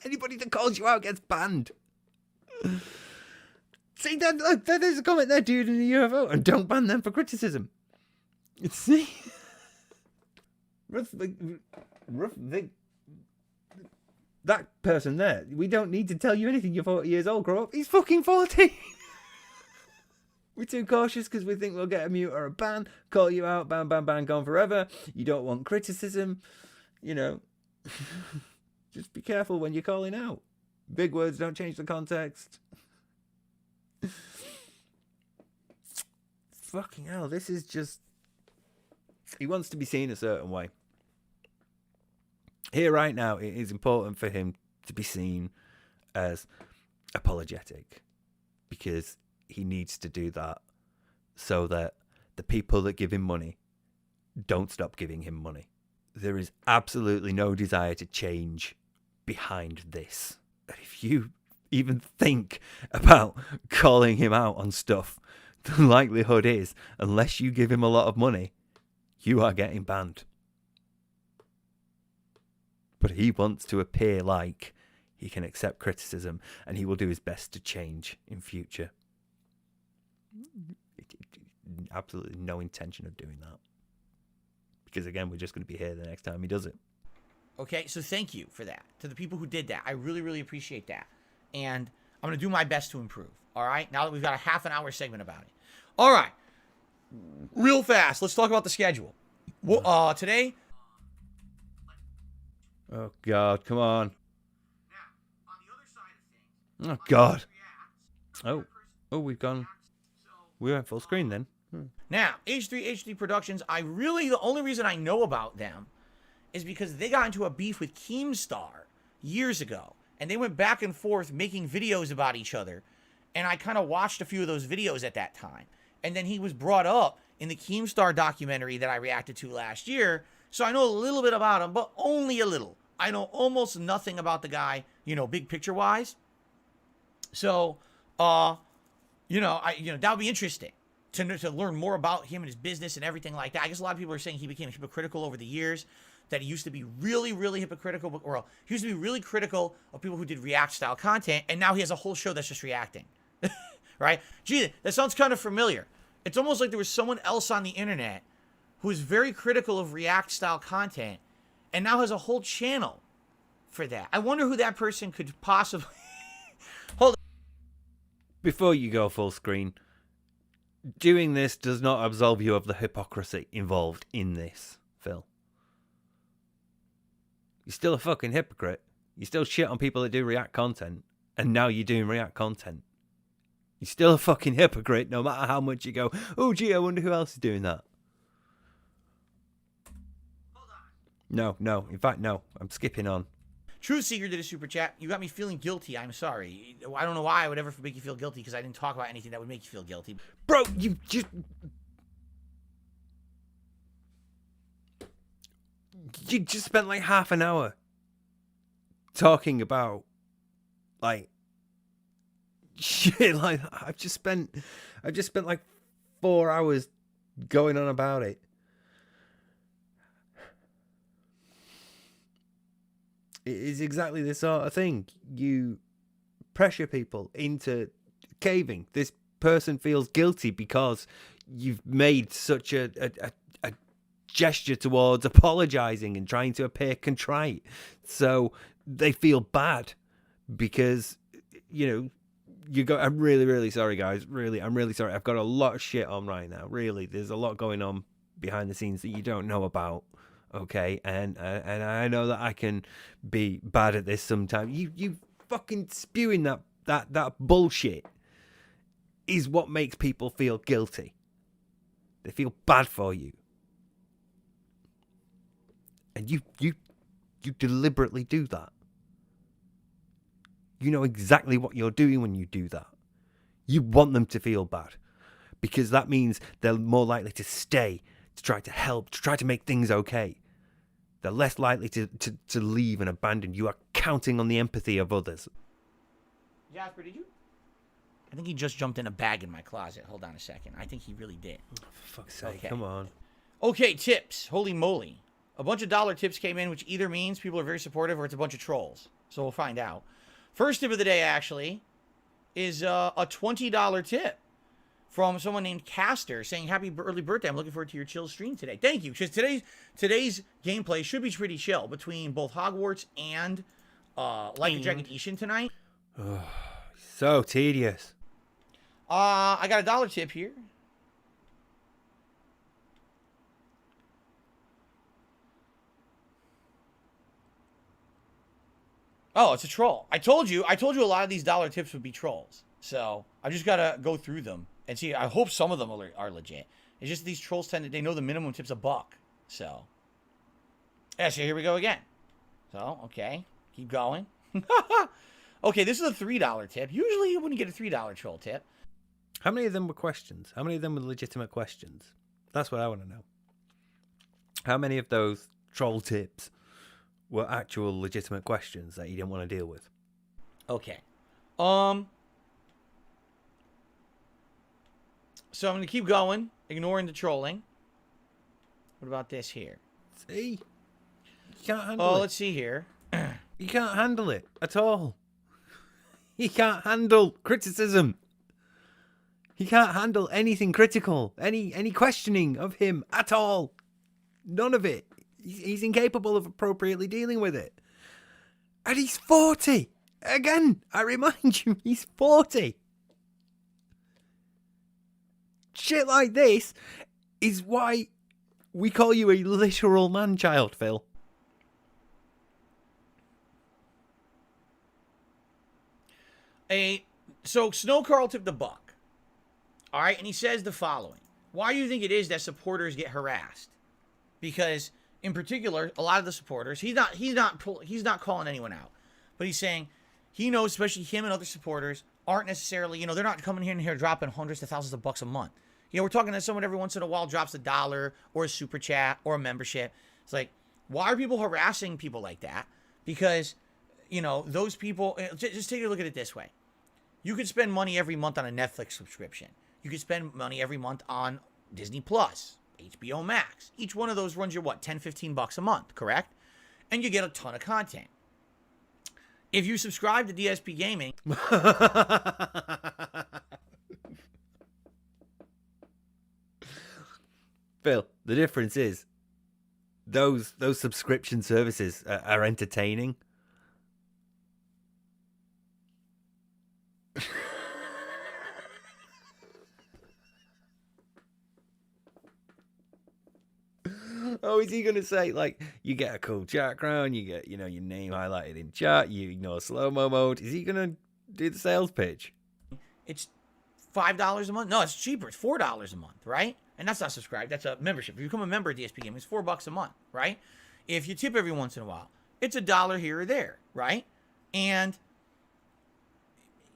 Anybody that calls you out gets banned. See, look, there's a comment there, dude, in the UFO. And don't ban them for criticism. See? That person there, we don't need to tell you anything. You're 40 years old, grow up. He's fucking 40. We're too cautious because we think we'll get a mute or a ban, call you out, ban, gone forever. You don't want criticism, you know. Just be careful when you're calling out. Big words don't change the context. Fucking hell, this is just... He wants to be seen a certain way. Here right now, it is important for him to be seen as apologetic. Because he needs to do that so that the people that give him money don't stop giving him money. There is absolutely no desire to change behind this. And if you even think about calling him out on stuff, the likelihood is, unless you give him a lot of money, you are getting banned. But he wants to appear like he can accept criticism and he will do his best to change in future. Absolutely no intention of doing that. Because again, we're just going to be here the next time he does it. Okay, so thank you for that. To the people who did that, I really, really appreciate that. And I'm going to do my best to improve. All right, now that we've got a half an hour segment about it. All right, real fast, let's talk about the schedule. Well, today, Oh God, come on. Oh God. Oh, we went full screen then. Now, H3 Productions, the only reason I know about them is because they got into a beef with Keemstar years ago. And they went back and forth making videos about each other. And I kind of watched a few of those videos at that time. And then he was brought up in the Keemstar documentary that I reacted to last year. So I know a little bit about him, but only a little. I know almost nothing about the guy, big picture wise. So, that would be interesting to learn more about him and his business and everything like that. I guess a lot of people are saying he became hypocritical over the years, that he used to be really, really hypocritical, he used to be really critical of people who did React style content, and now he has a whole show that's just reacting. Right? Gee, that sounds kind of familiar. It's almost like there was someone else on the internet who is very critical of React style content and now has a whole channel for that. I wonder who that person could possibly... Hold on. Before you go full screen, doing this does not absolve you of the hypocrisy involved in this, Phil. You're still a fucking hypocrite. You still shit on people that do React content, and now you're doing React content. You're still a fucking hypocrite, no matter how much you go, oh gee, I wonder who else is doing that. No. In fact, no. I'm skipping on. Truth Seeker did a super chat. You got me feeling guilty. I'm sorry. I don't know why I would ever make you feel guilty because I didn't talk about anything that would make you feel guilty. Bro, you just spent like half an hour talking about like shit. Like I've just spent like 4 hours going on about it. It is exactly the sort of thing. You pressure people into caving. This person feels guilty because you've made such a gesture towards apologizing and trying to appear contrite. So they feel bad because, I'm really, really sorry, guys. Really, I'm really sorry. I've got a lot of shit on right now. Really, there's a lot going on behind the scenes that you don't know about. Okay, and I know that I can be bad at this sometimes. You fucking spewing that bullshit is what makes people feel guilty. They feel bad for you. And you deliberately do that. You know exactly what you're doing when you do that. You want them to feel bad because that means they're more likely to stay, to try to help, to try to make things okay. They're less likely to leave and abandon. You are counting on the empathy of others. Jasper, did you? I think he just jumped in a bag in my closet. Hold on a second. I think he really did. Oh, for fuck's sake, come on. Okay, tips. Holy moly. A bunch of dollar tips came in, which either means people are very supportive or it's a bunch of trolls. So we'll find out. First tip of the day, actually, is a $20 tip from someone named Caster saying, happy early birthday. I'm looking forward to your chill stream today. Thank you. Because today's gameplay should be pretty chill between both Hogwarts and Like a Dragon Ishin tonight. So tedious. I got a dollar tip here. Oh, it's a troll. I told you a lot of these dollar tips would be trolls. So I just got to go through them and see. I hope some of them are legit. It's just these trolls they know the minimum tip's $1. So, yeah, so here we go again. So, okay, keep going. Okay, this is a $3 tip. Usually you wouldn't get a $3 troll tip. How many of them were questions? How many of them were legitimate questions? That's what I want to know. How many of those troll tips were actual legitimate questions that you didn't want to deal with? Okay. So I'm going to keep going, ignoring the trolling. What about this here? See? You can't handle it. Let's see here. You can't handle it at all. You can't handle criticism. He can't handle anything critical, any questioning of him at all. None of it. He's incapable of appropriately dealing with it. And he's 40. Again, I remind you, he's 40. Shit like this is why we call you a literal man-child, Phil. So Snowkarl tipped the buck. All right, and he says the following: why do you think it is that supporters get harassed? Because in particular, a lot of the supporters, he's not calling anyone out, but he's saying he knows, especially him and other supporters, aren't necessarily, they're not coming in here dropping hundreds of thousands of bucks a month. We're talking to someone every once in a while drops $1 or a super chat or a membership. It's like, why are people harassing people like that? Because, those people, just take a look at it this way. You could spend money every month on a Netflix subscription. You could spend money every month on Disney Plus, HBO Max. Each one of those runs you, what, 10, 15 bucks a month, correct? And you get a ton of content. If you subscribe to DSP Gaming... Phil, the difference is those subscription services are entertaining. Oh, is he going to say, like, you get a cool chat crown, you get, your name highlighted in chat, you ignore slow-mo mode. Is he going to do the sales pitch? It's $5 a month. No, it's cheaper. It's $4 a month, right? And that's not subscribed. That's a membership. If you become a member of DSP Gaming, it's $4 a month, right? If you tip every once in a while, it's $1 here or there, right? And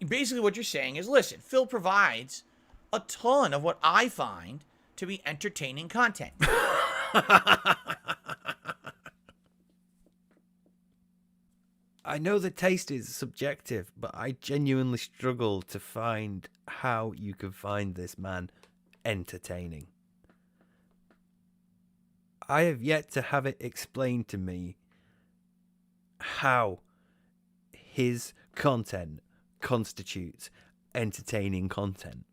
basically what you're saying is, listen, Phil provides a ton of what I find to be entertaining content. I know the taste is subjective, but I genuinely struggle to find how you can find this man entertaining. I have yet to have it explained to me how his content constitutes entertaining content.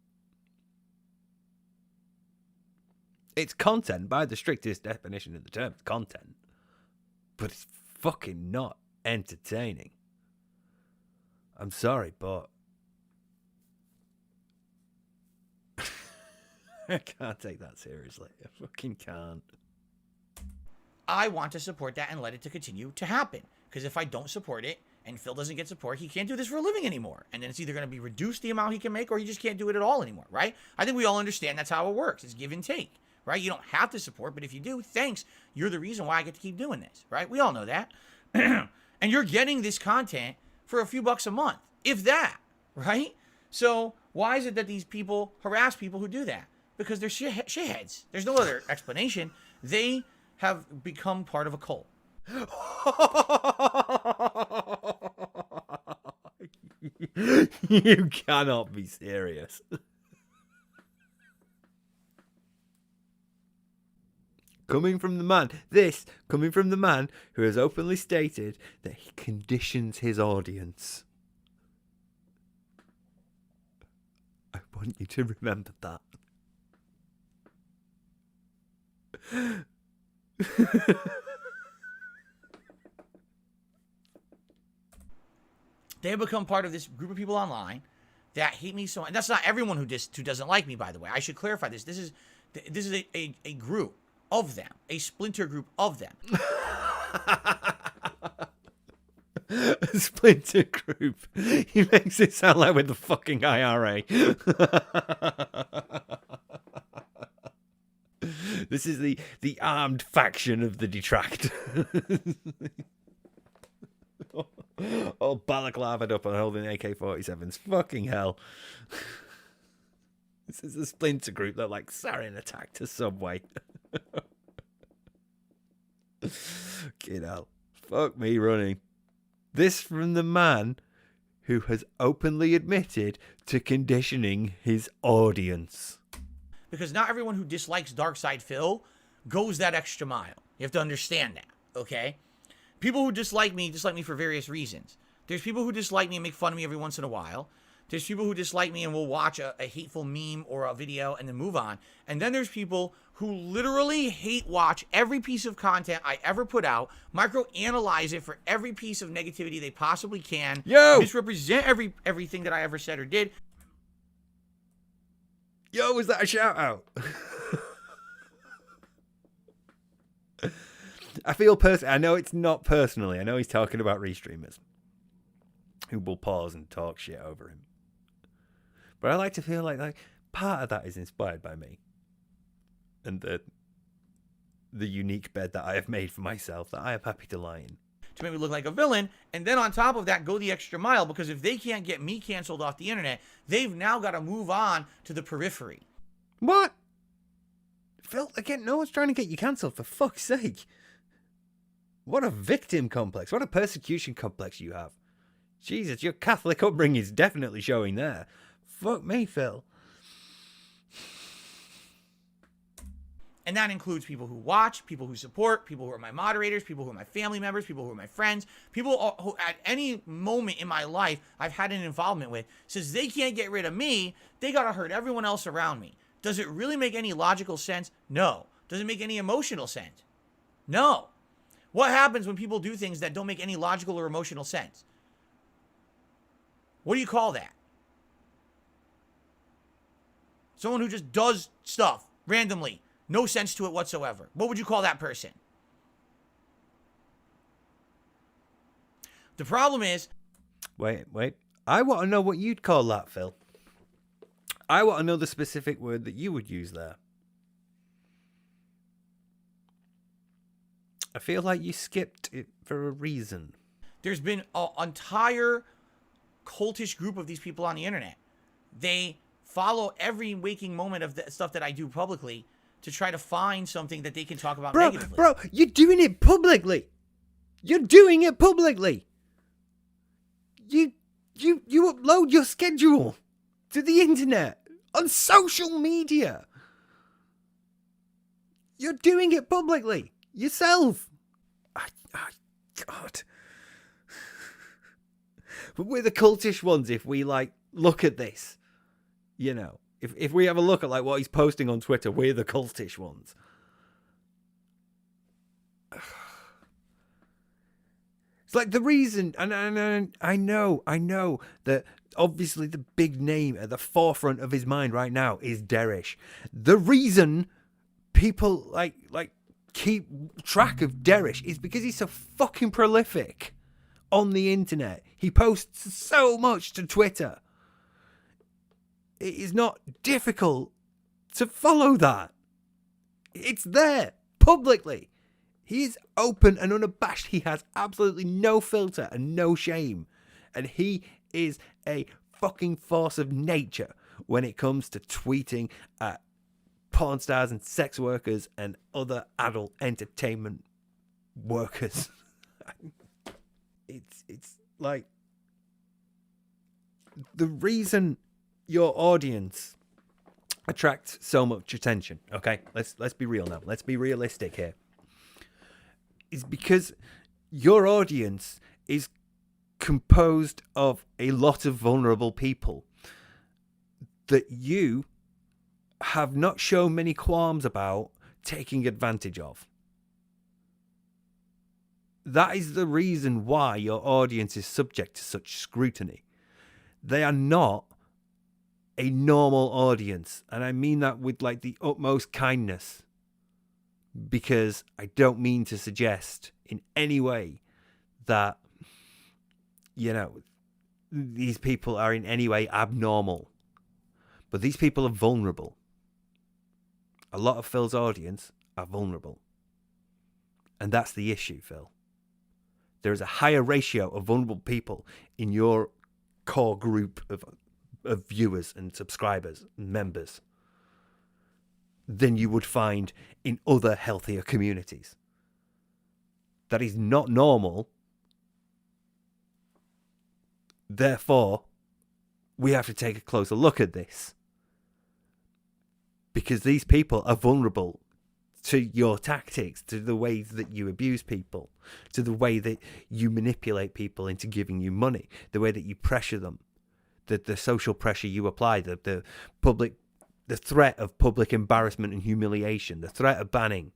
It's content by the strictest definition of the term, content. But it's fucking not entertaining. I'm sorry, but I can't take that seriously. I fucking can't. I want to support that and let it to continue to happen. Because if I don't support it and Phil doesn't get support, he can't do this for a living anymore. And then it's either going to be reduced the amount he can make or he just can't do it at all anymore, right? I think we all understand that's how it works. It's give and take, right? You don't have to support, but if you do, thanks. You're the reason why I get to keep doing this, right? We all know that. And you're getting this content for a few bucks a month, if that, right? So why is it that these people harass people who do that? Because they're shitheads. There's no other explanation. They have become part of a cult. You cannot be serious. Coming from the man who has openly stated that he conditions his audience. I want you to remember that. They have become part of this group of people online that hate me so much. That's not everyone who doesn't like me, by the way. I should clarify this. This is a group of them, a splinter group of them. A splinter group. He makes it sound like we're the fucking IRA. This is the armed faction of the detractors. All balaclavaed up and holding AK-47s. Fucking hell. This is a splinter group that like sarin attacked a subway. Get out. Fuck me running. This from the man who has openly admitted to conditioning his audience. Because not everyone who dislikes Darkside Phil goes that extra mile. You have to understand that, okay? People who dislike me for various reasons. There's people who dislike me and make fun of me every once in a while. There's people who dislike me and will watch a hateful meme or a video and then move on. And then there's people who literally hate watch every piece of content I ever put out, micro-analyze it for every piece of negativity they possibly can, misrepresent everything that I ever said or did. Yo, was that a shout out? I feel I know it's not personally. I know he's talking about restreamers. who will pause and talk shit over him. But I like to feel like part of that is inspired by me. And the unique bed that I have made for myself that I am happy to lie in. To make me look like a villain, and then on top of that, go the extra mile, because if they can't get me canceled off the internet, they've now got to move on to the periphery. What? Phil, again, no one's trying to get you cancelled, for fuck's sake. What a victim complex. What a persecution complex you have. Jesus, your Catholic upbringing is definitely showing there. Fuck me, Phil. And that includes people who watch, people who support, people who are my moderators, people who are my family members, people who are my friends, people who at any moment in my life I've had an involvement with. Since they can't get rid of me, they got to hurt everyone else around me. Does it really make any logical sense? No. Does it make any emotional sense? No. What happens when people do things that don't make any logical or emotional sense? What do you call that? Someone who just does stuff randomly. No sense to it whatsoever. What would you call that person? The problem is... Wait. I want to know what you'd call that, Phil. I want to know the specific word that you would use there. I feel like you skipped it for a reason. There's been an entire cultish group of these people on the internet. They follow every waking moment of the stuff that I do publicly to try to find something that they can talk about negatively. Bro, you're doing it publicly. You're doing it publicly. You upload your schedule to the internet on social media. You're doing it publicly yourself. God. But we're the cultish ones if we look at this. You know, if we have a look at what he's posting on Twitter, we're the cultish ones. It's like the reason, and I know that obviously the big name at the forefront of his mind right now is Derish. The reason people keep track of Derish is because he's so fucking prolific on the internet. He posts so much to Twitter. It is not difficult to follow that. It's there publicly. He is open and unabashed. He has absolutely no filter and no shame. And he is a fucking force of nature when it comes to tweeting at porn stars and sex workers and other adult entertainment workers. It's like the reason your audience attracts so much attention. Okay, let's be real now. Let's be realistic here. Is because your audience is composed of a lot of vulnerable people that you have not shown many qualms about taking advantage of. That is the reason why your audience is subject to such scrutiny. They are not a normal audience, and I mean that with the utmost kindness. Because I don't mean to suggest in any way that, these people are in any way abnormal. But these people are vulnerable. A lot of Phil's audience are vulnerable. And that's the issue, Phil. There is a higher ratio of vulnerable people in your core group of viewers and subscribers and members than you would find in other healthier communities. That is not normal. Therefore, we have to take a closer look at this. Because these people are vulnerable to your tactics, to the ways that you abuse people, to the way that you manipulate people into giving you money, the way that you pressure them, the social pressure you apply, the threat of public embarrassment and humiliation, the threat of banning,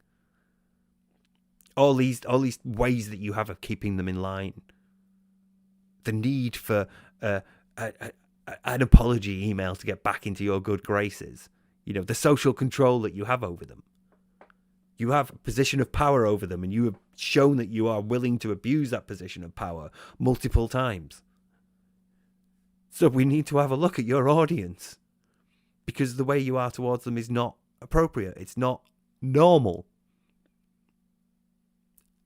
all these ways that you have of keeping them in line, the need for an apology email to get back into your good graces, the social control that you have over them. You have a position of power over them, and you have shown that you are willing to abuse that position of power multiple times. So we need to have a look at your audience, because the way you are towards them is not appropriate. It's not normal.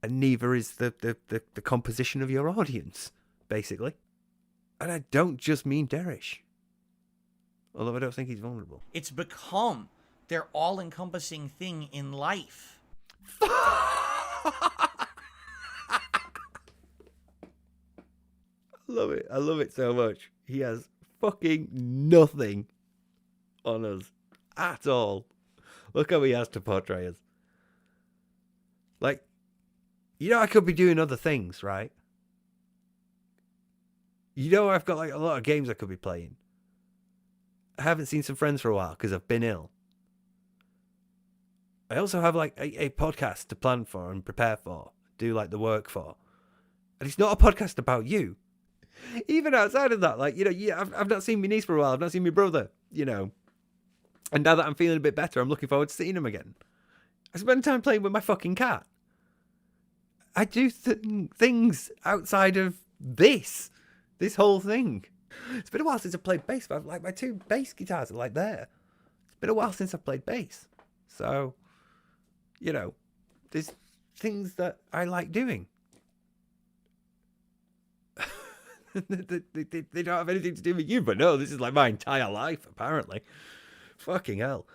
And neither is the composition of your audience, basically. And I don't just mean Derish. Although I don't think he's vulnerable. It's become their all-encompassing thing in life. Love it. I love it so much. He has fucking nothing on us at all. Look how he has to portray us. Like, you know, I could be doing other things, right? You know, I've got like a lot of games I could be playing. I haven't seen some friends for a while because I've been ill. I also have like a podcast to plan for and prepare for, do like the work for. And it's not a podcast about you. Even outside of that, like, you know, yeah, I've not seen my niece for a while. I've not seen my brother, you know. And now that I'm feeling a bit better, I'm looking forward to seeing him again. I spend time playing with my fucking cat. I do things outside of this whole thing. It's been a while since I've played bass, but like my 2 bass guitars are like there. It's been a while since I've played bass. So, you know, there's things that I like doing. They don't have anything to do with you, but no, this is like my entire life, apparently. Fucking hell.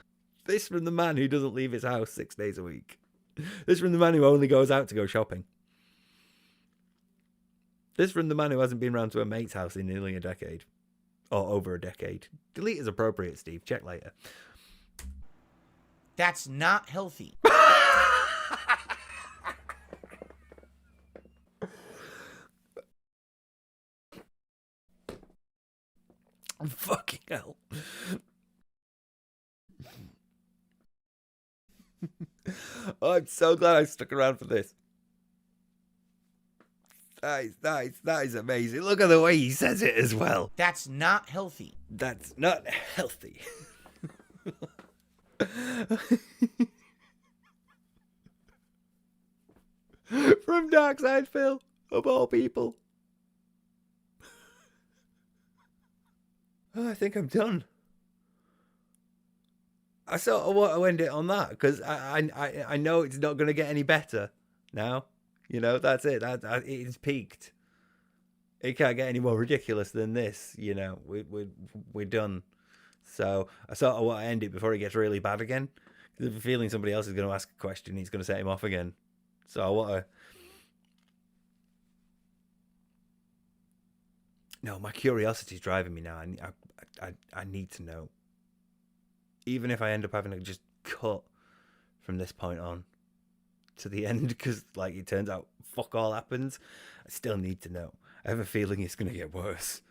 This from the man who doesn't leave his house 6 days a week. This from the man who only goes out to go shopping. This from the man who hasn't been round to a mate's house in nearly a decade. Or over a decade. Delete is appropriate, Steve. Check later. That's not healthy. Fucking hell. Oh, I'm so glad I stuck around for this. That is amazing. Look at the way he says it as well. That's not healthy. That's not healthy. From Darkside Phil, of all people. Oh, I think I'm done. I sort of want to end it on that because I know it's not going to get any better now. You know, that's it. It's peaked. It can't get any more ridiculous than this. You know, we're done. So I sort of want to end it before it gets really bad again. Because I have a feeling somebody else is going to ask a question. He's going to set him off again. So I want to. No, my curiosity is driving me now. I need to know. Even if I end up having to just cut from this point on to the end, because like it turns out fuck all happens, I still need to know. I have a feeling it's going to get worse,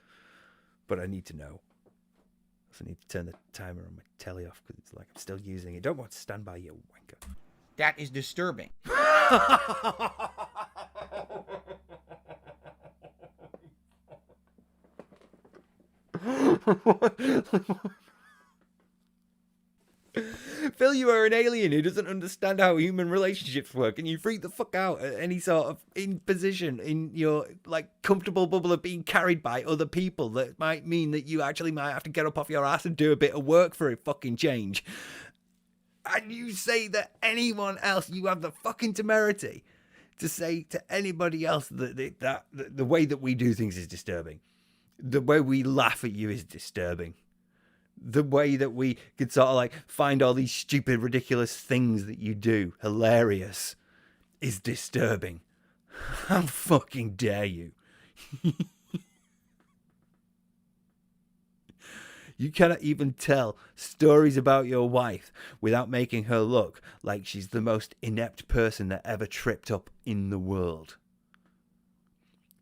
but I need to know. I also need to turn the timer on my telly off because it's like I'm still using it. Don't want to stand by, you wanker. That is disturbing. Phil, you are an alien who doesn't understand how human relationships work, and you freak the fuck out at any sort of imposition in your like comfortable bubble of being carried by other people that might mean that you actually might have to get up off your ass and do a bit of work for a fucking change. And you say that anyone else, you have the fucking temerity to say to anybody else that the way that we do things is disturbing. The way we laugh at you is disturbing. The way that we could sort of like find all these stupid, ridiculous things that you do hilarious is disturbing. How fucking dare you? You cannot even tell stories about your wife without making her look like she's the most inept person that ever tripped up in the world.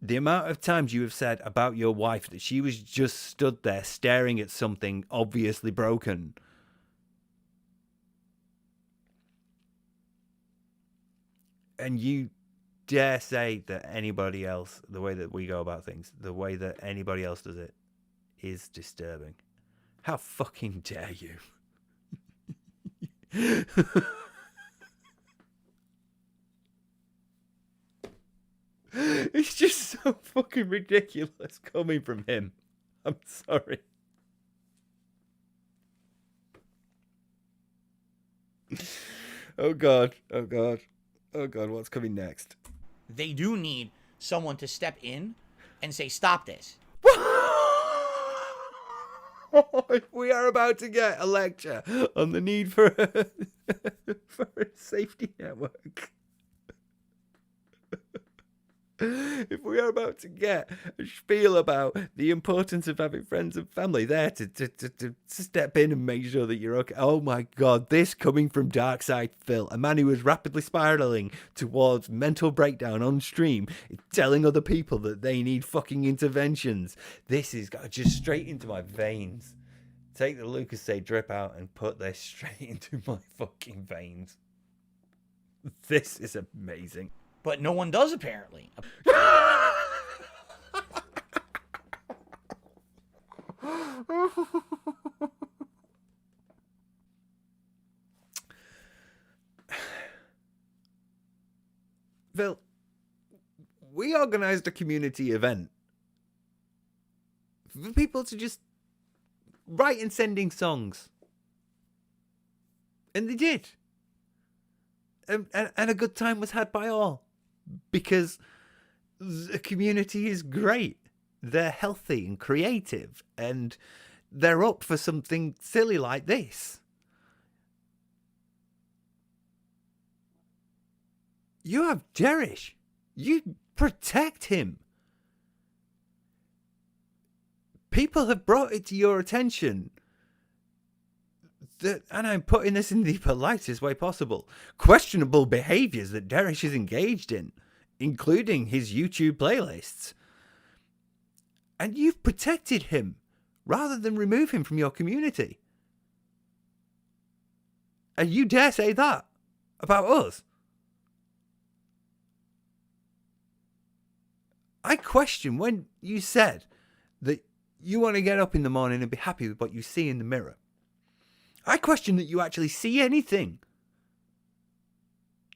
The amount of times you have said about your wife that she was just stood there staring at something obviously broken. And you dare say that anybody else, the way that we go about things, the way that anybody else does it, is disturbing. How fucking dare you? It's just so fucking ridiculous coming from him. I'm sorry. Oh God. Oh God. Oh God. What's coming next? They do need someone to step in and say, stop this. We are about to get a lecture on the need for for a safety network. If we are about to get a spiel about the importance of having friends and family there to step in and make sure that you're okay. Oh my God, this coming from Dark Side Phil, a man who was rapidly spiraling towards mental breakdown on stream, telling other people that they need fucking interventions. This is just straight into my veins. Take the Lucasade drip out and put this straight into my fucking veins. This is amazing. But no one does, apparently. Phil, we organised a community event for people to just write and sending songs. And they did. And a good time was had by all. Because the community is great. They're healthy and creative. And they're up for something silly like this. You have Jerish. You protect him. People have brought it to your attention that, and I'm putting this in the politest way possible, questionable behaviours that Derish is engaged in, including his YouTube playlists. And you've protected him rather than remove him from your community. And you dare say that about us? I question when you said that you want to get up in the morning and be happy with what you see in the mirror. I question that you actually see anything.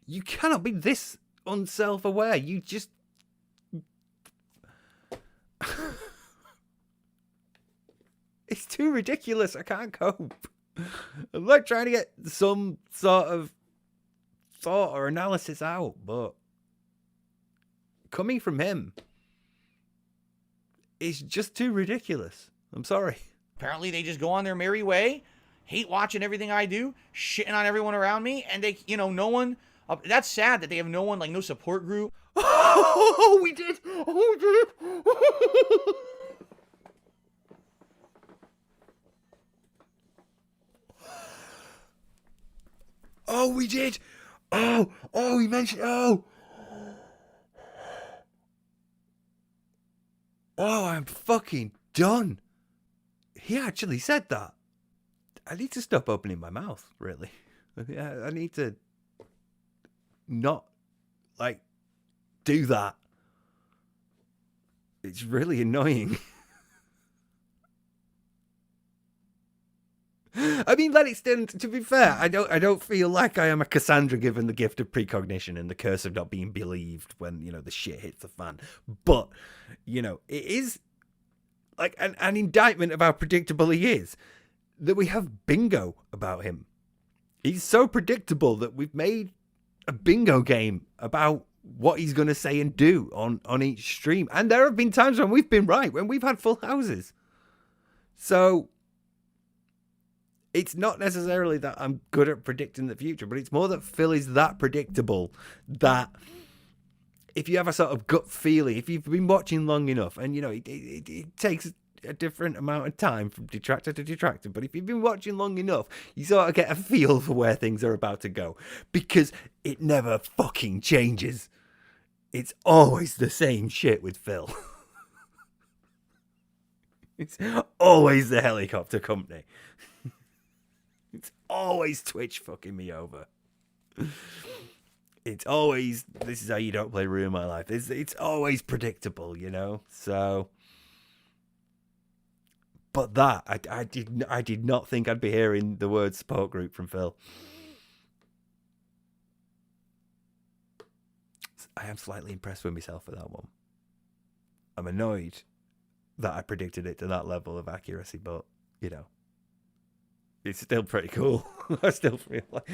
You cannot be this unself-aware. You just... It's too ridiculous. I can't cope. I'm like trying to get some sort of thought or analysis out, but coming from him is just too ridiculous. I'm sorry. Apparently they just go on their merry way, hate watching everything I do, shitting on everyone around me, and they, no one, that's sad that they have no one, like no support group. Oh, we did! Oh, we did! Oh, we did! Oh, we mentioned, oh, I'm fucking done. He actually said that. I need to stop opening my mouth, really. I need to not, do that. It's really annoying. I mean, let it stand. To be fair, I don't feel like I am a Cassandra given the gift of precognition and the curse of not being believed when, the shit hits the fan. But, it is like an indictment of how predictable he is that we have bingo about him. He's so predictable that we've made a bingo game about what he's going to say and do on each stream. And there have been times when we've been right, when we've had full houses. So it's not necessarily that I'm good at predicting the future, but it's more that Phil is that predictable that if you have a sort of gut feeling, if you've been watching long enough, and, it takes a different amount of time from detractor to detractor, but if you've been watching long enough, you sort of get a feel for where things are about to go, because it never fucking changes. It's always the same shit with Phil. It's always the helicopter company. It's always Twitch fucking me over. It's always, this is how you don't play Ruin My Life. It's always predictable, So, but that I did not think I'd be hearing the word support group from Phil. I am slightly impressed with myself for that one. I'm annoyed that I predicted it to that level of accuracy, but you know, it's still pretty cool. I still feel like,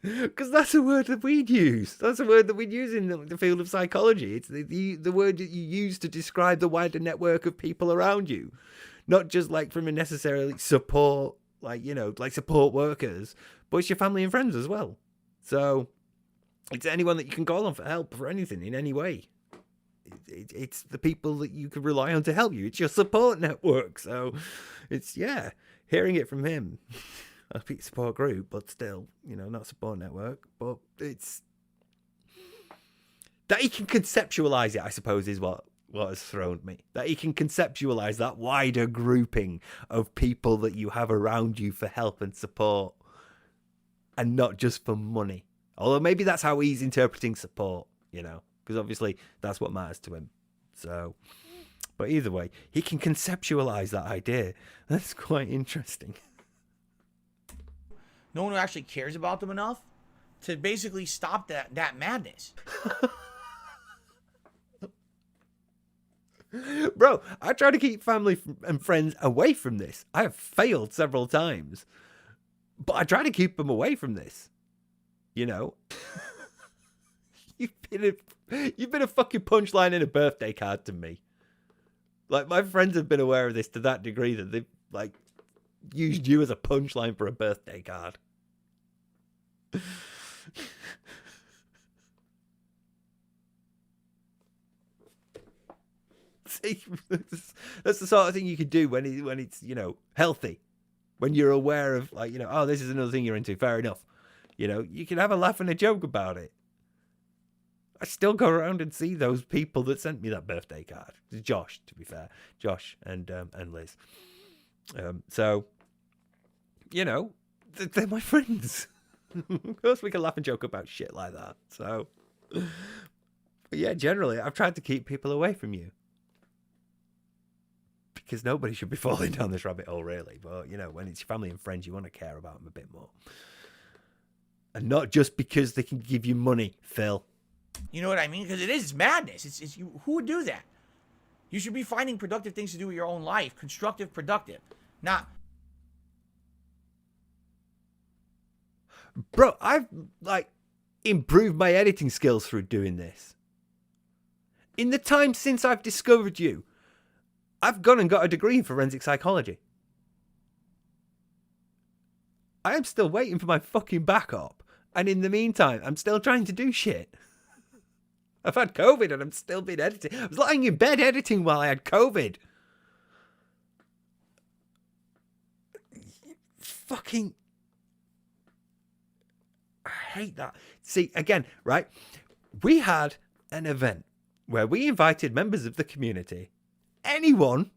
because that's a word that we'd use. That's a word that we'd use in the field of psychology. It's the word that you use to describe the wider network of people around you, not just like from a necessarily support, like, you know, like support workers, but it's your family and friends as well. So it's anyone that you can call on for help for anything in any way. It's the people that you can rely on to help you. It's your support network. So it's, yeah, hearing it from him. A support group, but still, you know, not support network. But it's that he can conceptualize it, I suppose, is what has thrown me. That he can conceptualize that wider grouping of people that you have around you for help and support, and not just for money. Although maybe that's how he's interpreting support, you know, because obviously that's what matters to him. So, but either way, he can conceptualize that idea. That's quite interesting. No one who actually cares about them enough to basically stop that madness. Bro, I try to keep family and friends away from this. I have failed several times, but I try to keep them away from this. You know, you've been a fucking punchline in a birthday card to me. Like, my friends have been aware of this to that degree that they've like used you as a punchline for a birthday card. See, that's the sort of thing you could do when it's, you know, healthy. When you're aware of, like, you know, oh, this is another thing you're into. Fair enough. You know, you can have a laugh and a joke about it. I still go around and see those people that sent me that birthday card. Josh, to be fair, Josh and Liz. So, you know, they're my friends. Of course, we can laugh and joke about shit like that. So, but yeah, generally, I've tried to keep people away from you. Because nobody should be falling down this rabbit hole, really. But, you know, when it's your family and friends, you want to care about them a bit more. And not just because they can give you money, Phil. You know what I mean? Because it's madness. It's you. Who would do that? You should be finding productive things to do with your own life. Constructive, productive. Not... Bro, I've, like, improved my editing skills through doing this. In the time since I've discovered you, I've gone and got a degree in forensic psychology. I am still waiting for my fucking backup. And in the meantime, I'm still trying to do shit. I've had COVID and I'm still been editing. I was lying in bed editing while I had COVID. Fucking... I hate that. See, again, right? We had an event where we invited members of the community, anyone,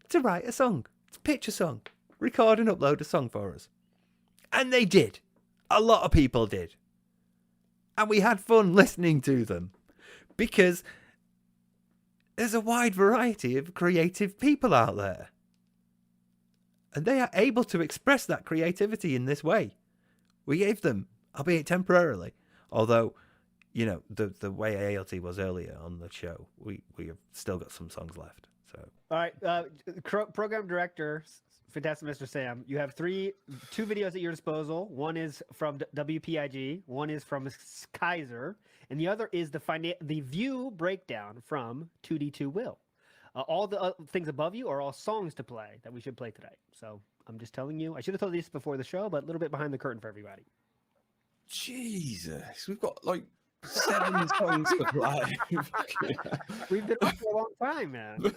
to write a song, to pitch a song, record and upload a song for us. And they did. A lot of people did. And we had fun listening to them. Because there's a wide variety of creative people out there. And they are able to express that creativity in this way. We gave them, albeit temporarily, although, you know, the way ALT was earlier on the show, we have still got some songs left. So, all right, program director, Fantastic Mr. Sam, you have two videos at your disposal. One is from WPIG, one is from Kaiser, and the other is the view breakdown from 2D2 Will. All the things above you are all songs to play that we should play today. So I'm just telling you. I should have told you this before the show, but a little bit behind the curtain for everybody. Jesus, we've got like 7 songs to play. We've been on for a long time, man.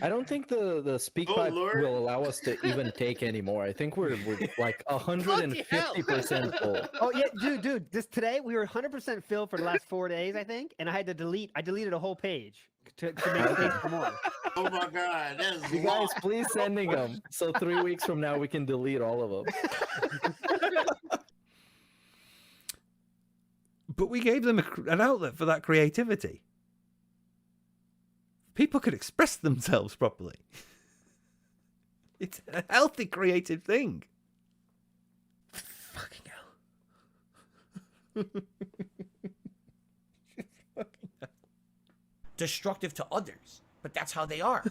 I don't think the speak pipe will allow us to even take anymore. I think we're like 150% full. Oh yeah, dude. Today we were 100% filled for the last 4 days, I think, and I had to delete. I deleted a whole page to make space for more. Oh my god, that's you guys, please sending them. So 3 weeks from now we can delete all of them. But we gave them an outlet for that creativity. People could express themselves properly. It's a healthy, creative thing. Fucking hell. destructive to others, but that's how they are,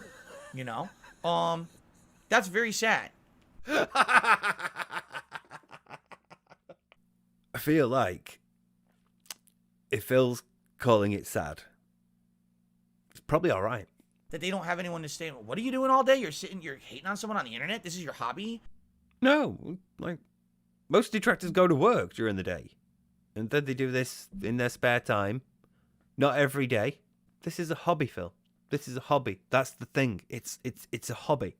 you know? That's very sad. I feel like if Phil's calling it sad, it's probably all right. That they don't have anyone to stay. What are you doing all day? You're hating on someone on the internet? This is your hobby? No, like, most detractors go to work during the day. And then they do this in their spare time. Not every day. This is a hobby, Phil. This is a hobby. That's the thing. It's a hobby.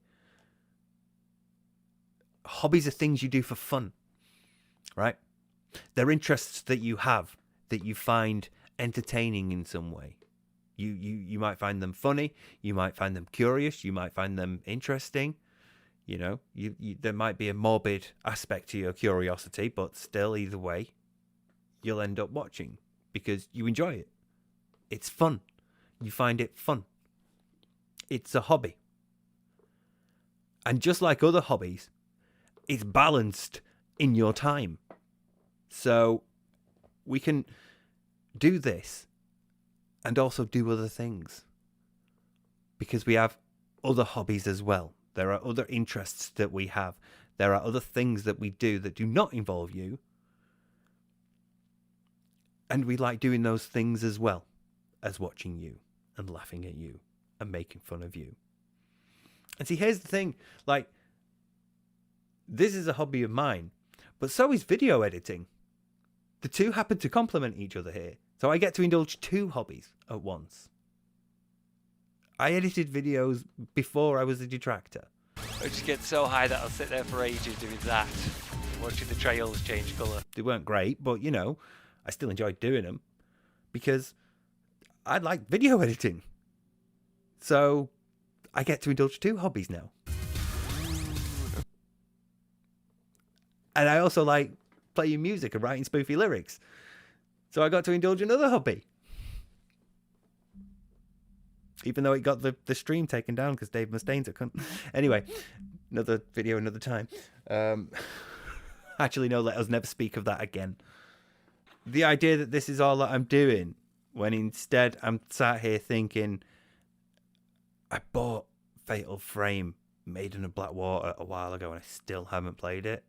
Hobbies are things you do for fun, right? They're interests that you have, that you find entertaining in some way. You might find them funny. You might find them curious. You might find them interesting. You know, there might be a morbid aspect to your curiosity, but still, either way, you'll end up watching because you enjoy it. It's fun. You find it fun. It's a hobby. And just like other hobbies, it's balanced in your time. So we can do this and also do other things because we have other hobbies as well. There are other interests that we have. There are other things that we do that do not involve you. And we like doing those things as well as watching you and laughing at you and making fun of you. And see, here's the thing, like, this is a hobby of mine, but so is video editing. The two happen to complement each other here. So I get to indulge two hobbies at once. I edited videos before I was a detractor. I just get so high that I'll sit there for ages doing that, watching the trails change colour. They weren't great, but, you know, I still enjoyed doing them because I like video editing. So I get to indulge two hobbies now. And I also like playing music and writing spoofy lyrics. So I got to indulge another hobby. Even though it got the stream taken down because Dave Mustaine's a cunt. Anyway, another video, another time. Actually, no, let us never speak of that again. The idea that this is all that I'm doing, when instead I'm sat here thinking, I bought Fatal Frame Maiden of Blackwater a while ago and I still haven't played it.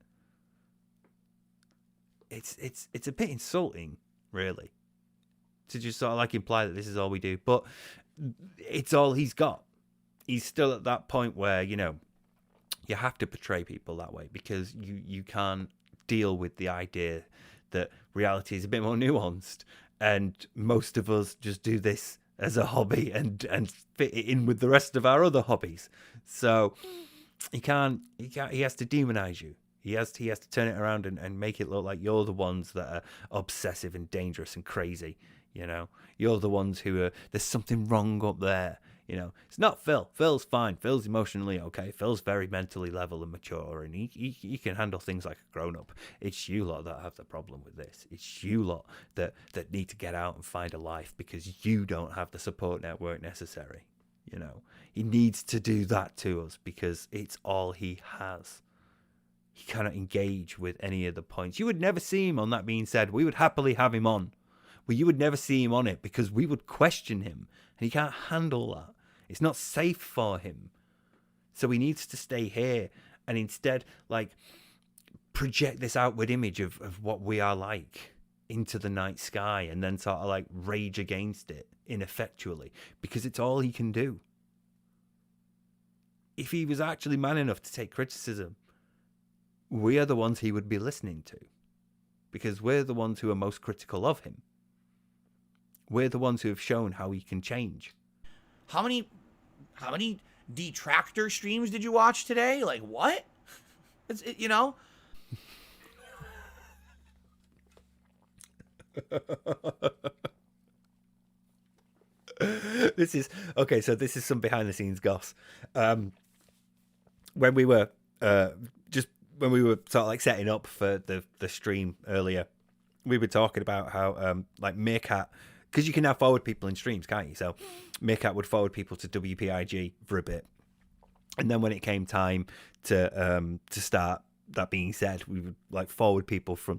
It's a bit insulting, really, to just sort of like imply that this is all we do. But it's all he's got. He's still at that point where, you know, you have to portray people that way because you can't deal with the idea that reality is a bit more nuanced, and most of us just do this as a hobby and fit it in with the rest of our other hobbies. So he has to demonize you. He has to turn it around and make it look like you're the ones that are obsessive and dangerous and crazy. You know, you're the ones who are, there's something wrong up there. You know, it's not Phil. Phil's fine. Phil's emotionally okay. Phil's very mentally level and mature, and he can handle things like a grown-up. It's you lot that have the problem with this. It's you lot that need to get out and find a life because you don't have the support network necessary. You know, he needs to do that to us because it's all he has. He cannot engage with any of the points. You would never see him on That Being Said. We would happily have him on. But you would never see him on it because we would question him. And he can't handle that. It's not safe for him. So he needs to stay here and instead, like, project this outward image of what we are like into the night sky and then sort of, like, rage against it ineffectually because it's all he can do. If he was actually man enough to take criticism, we are the ones he would be listening to because we're the ones who are most critical of him. We're the ones who have shown how he can change. How many detractor streams did you watch today? Like, what? You know? This is okay. So this is some behind the scenes goss. When we were when we were sort of like setting up for the stream earlier, we were talking about how like Meerkat, because you can now forward people in streams, can't you? So Meerkat would forward people to WPIG for a bit, and then when it came time to start That Being Said, we would like forward people from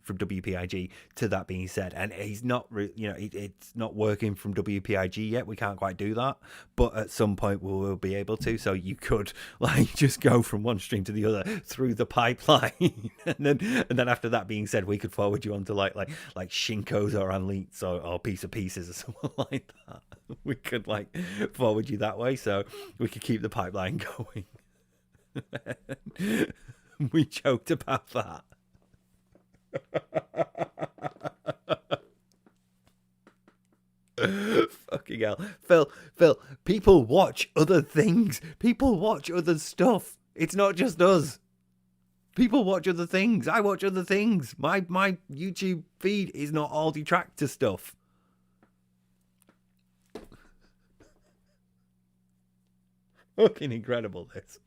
from WPIG to that being said. And he's not, it's not working from WPIG yet. We can't quite do that, but at some point we will be able to. So you could like just go from one stream to the other through the pipeline, and then after that being said, we could forward you onto like Shinkos or Unleats or Piece of Pieces or something like that. We could like forward you that way, so we could keep the pipeline going. We joked about that. Fucking hell. Phil, people watch other things. People watch other stuff. It's not just us. People watch other things. I watch other things. My YouTube feed is not all detractor stuff. Fucking incredible, this.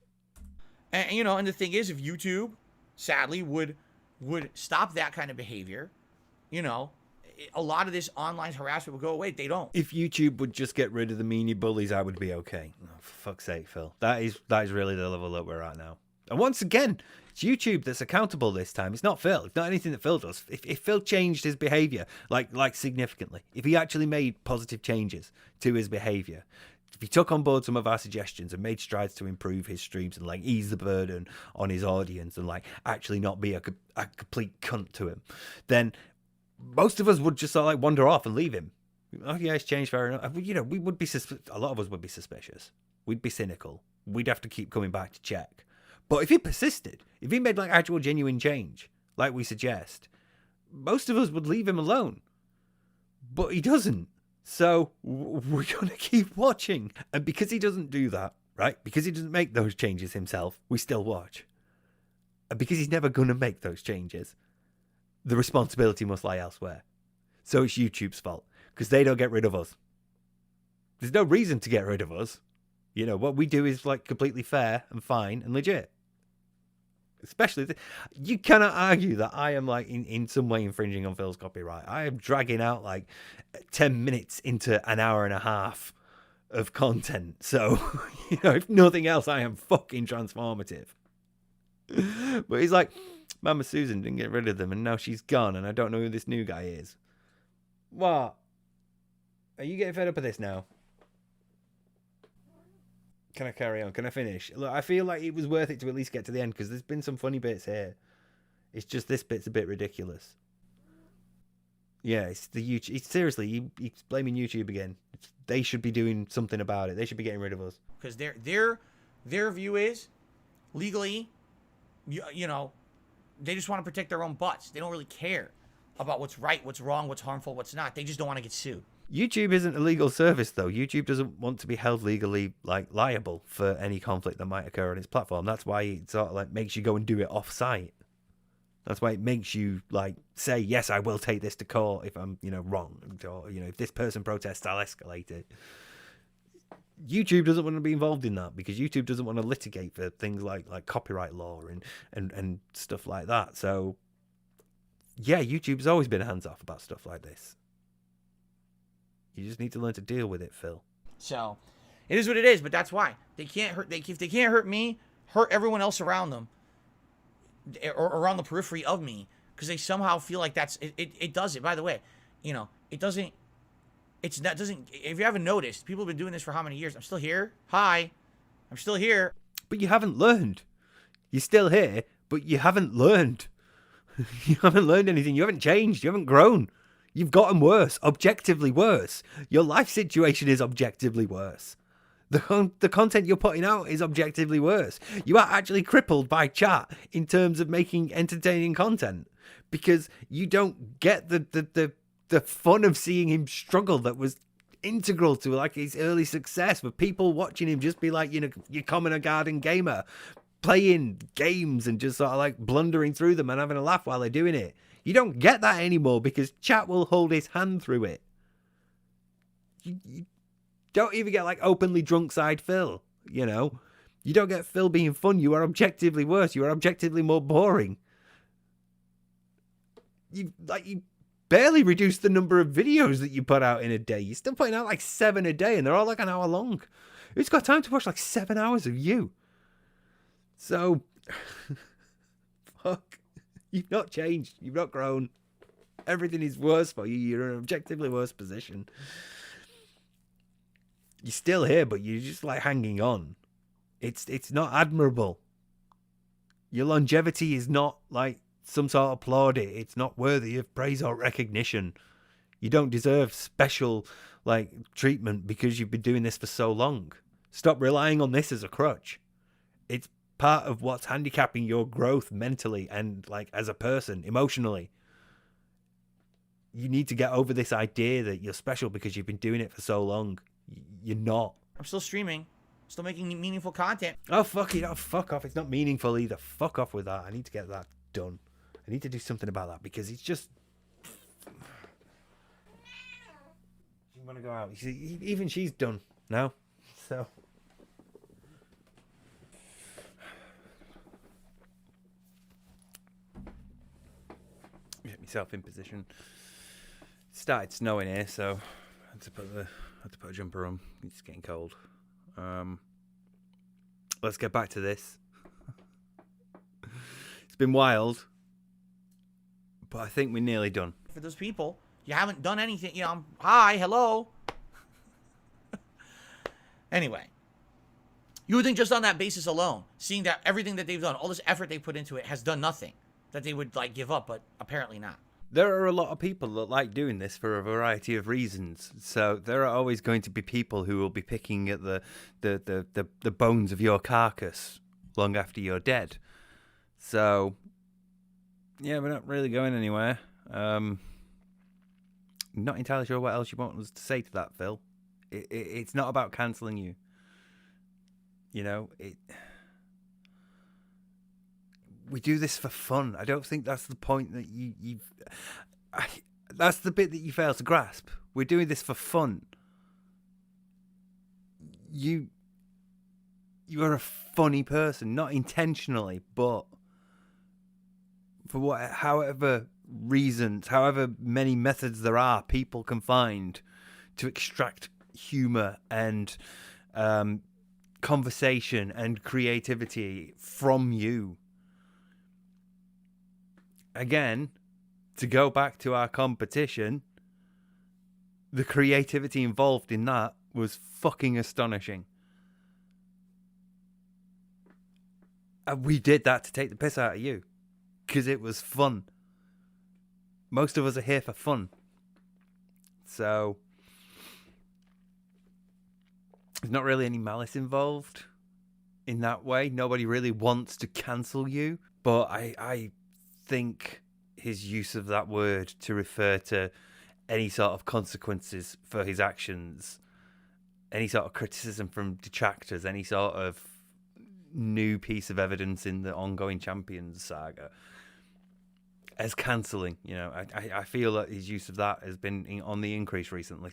And and the thing is, if YouTube, sadly, would stop that kind of behavior, a lot of this online harassment would go away. They don't. If YouTube would just get rid of the meanie bullies, I would be okay. Oh, for fuck's sake, Phil. That is really the level that we're at now. And once again, it's YouTube that's accountable this time. It's not Phil. It's not anything that Phil does. If Phil changed his behavior, like significantly, if he actually made positive changes to his behavior, if he took on board some of our suggestions and made strides to improve his streams and like ease the burden on his audience and like actually not be a complete cunt to him, then most of us would just sort of like wander off and leave him. Oh yeah, it's changed, fair enough. We would be a lot of us would be suspicious. We'd be cynical. We'd have to keep coming back to check. But if he persisted, if he made like actual genuine change, like we suggest, most of us would leave him alone. But he doesn't. So we're going to keep watching. And because he doesn't do that, right? Because he doesn't make those changes himself, we still watch. And because he's never going to make those changes, the responsibility must lie elsewhere. So it's YouTube's fault. Because they don't get rid of us. There's no reason to get rid of us. What we do is like completely fair and fine and legit. Especially, you cannot argue that I am like in some way infringing on Phil's copyright. I am dragging out like 10 minutes into an hour and a half of content. So, if nothing else, I am fucking transformative. But he's like, Mama Susan didn't get rid of them and now she's gone and I don't know who this new guy is. What? Are you getting fed up with this now? Can I carry on? Can I finish? Look, I feel like it was worth it to at least get to the end because there's been some funny bits here. It's just this bit's a bit ridiculous. Yeah, it's the YouTube. Seriously, he's blaming YouTube again. They should be doing something about it. They should be getting rid of us. Because their view is legally, they just want to protect their own butts. They don't really care about what's right, what's wrong, what's harmful, what's not. They just don't want to get sued. YouTube isn't a legal service, though. YouTube doesn't want to be held legally liable for any conflict that might occur on its platform. That's why it sort of makes you go and do it off-site. That's why it makes you say, yes, I will take this to court if I'm wrong, or if this person protests, I'll escalate it. YouTube doesn't want to be involved in that because YouTube doesn't want to litigate for things like copyright law and stuff like that. So yeah, YouTube's always been hands off about stuff like this. You just need to learn to deal with it, Phil. So, it is what it is, but that's why they can't hurt. If they can't hurt me, hurt everyone else around them, or around the periphery of me, because they somehow feel like that's it. It does it. By the way, it doesn't. It's not doesn't. If you haven't noticed, people have been doing this for how many years? I'm still here. Hi, I'm still here. But you haven't learned. You're still here, but you haven't learned. You haven't learned anything. You haven't changed. You haven't grown. You've gotten worse, objectively worse. Your life situation is objectively worse. The content you're putting out is objectively worse. You are actually crippled by chat in terms of making entertaining content because you don't get the fun of seeing him struggle that was integral to his early success, with people watching him just be like, your common garden gamer playing games and just sort of blundering through them and having a laugh while they're doing it. You don't get that anymore because chat will hold his hand through it. You don't even get openly drunk side Phil, You don't get Phil being fun. You are objectively worse. You are objectively more boring. You barely reduce the number of videos that you put out in a day. You're still putting out 7 a day and they're all an hour long. Who's got time to watch 7 hours of you? So, fuck. You've not changed. You've not grown. Everything is worse for you. You're in an objectively worse position. You're still here, but you're just like hanging on. It's not admirable. Your longevity is not like some sort of plaudit. It's not worthy of praise or recognition. You don't deserve special like treatment because you've been doing this for so long. Stop relying on this as a crutch. It's part of what's handicapping your growth mentally and like as a person, emotionally. You need to get over this idea that you're special because you've been doing it for so long. You're not. I'm still streaming. Still making meaningful content. Oh, fuck it. Oh, fuck off. It's not meaningful either. Fuck off with that. I need to get that done. I need to do something about that because it's just... You want to go out. You see, even she's done now. So... Get myself in position. It started snowing here, so I had to put a jumper on. It's getting cold. Let's get back to this. It's been wild, but I think we're nearly done. For those people, you haven't done anything. You know, hi, hello. Anyway, you would think just on that basis alone, seeing that everything that they've done, all this effort they put into it, has done nothing, that they would like give up, but apparently not. There are a lot of people that like doing this for a variety of reasons. So there are always going to be people who will be picking at the bones of your carcass long after you're dead. So yeah, we're not really going anywhere. Not entirely sure what else you want us to say to that, Phil. It's not about cancelling you. You know, we do this for fun. I don't think that's the point that that's the bit that you fail to grasp. We're doing this for fun. You are a funny person, not intentionally, but for however reasons, however many methods there are, people can find to extract humor and conversation and creativity from you. Again, to go back to our competition, the creativity involved in that was fucking astonishing. And we did that to take the piss out of you because it was fun. Most of us are here for fun. So there's not really any malice involved in that way. Nobody really wants to cancel you. But I think his use of that word to refer to any sort of consequences for his actions, any sort of criticism from detractors, any sort of new piece of evidence in the ongoing Champions saga as cancelling, you know, I feel that his use of that has been on the increase recently.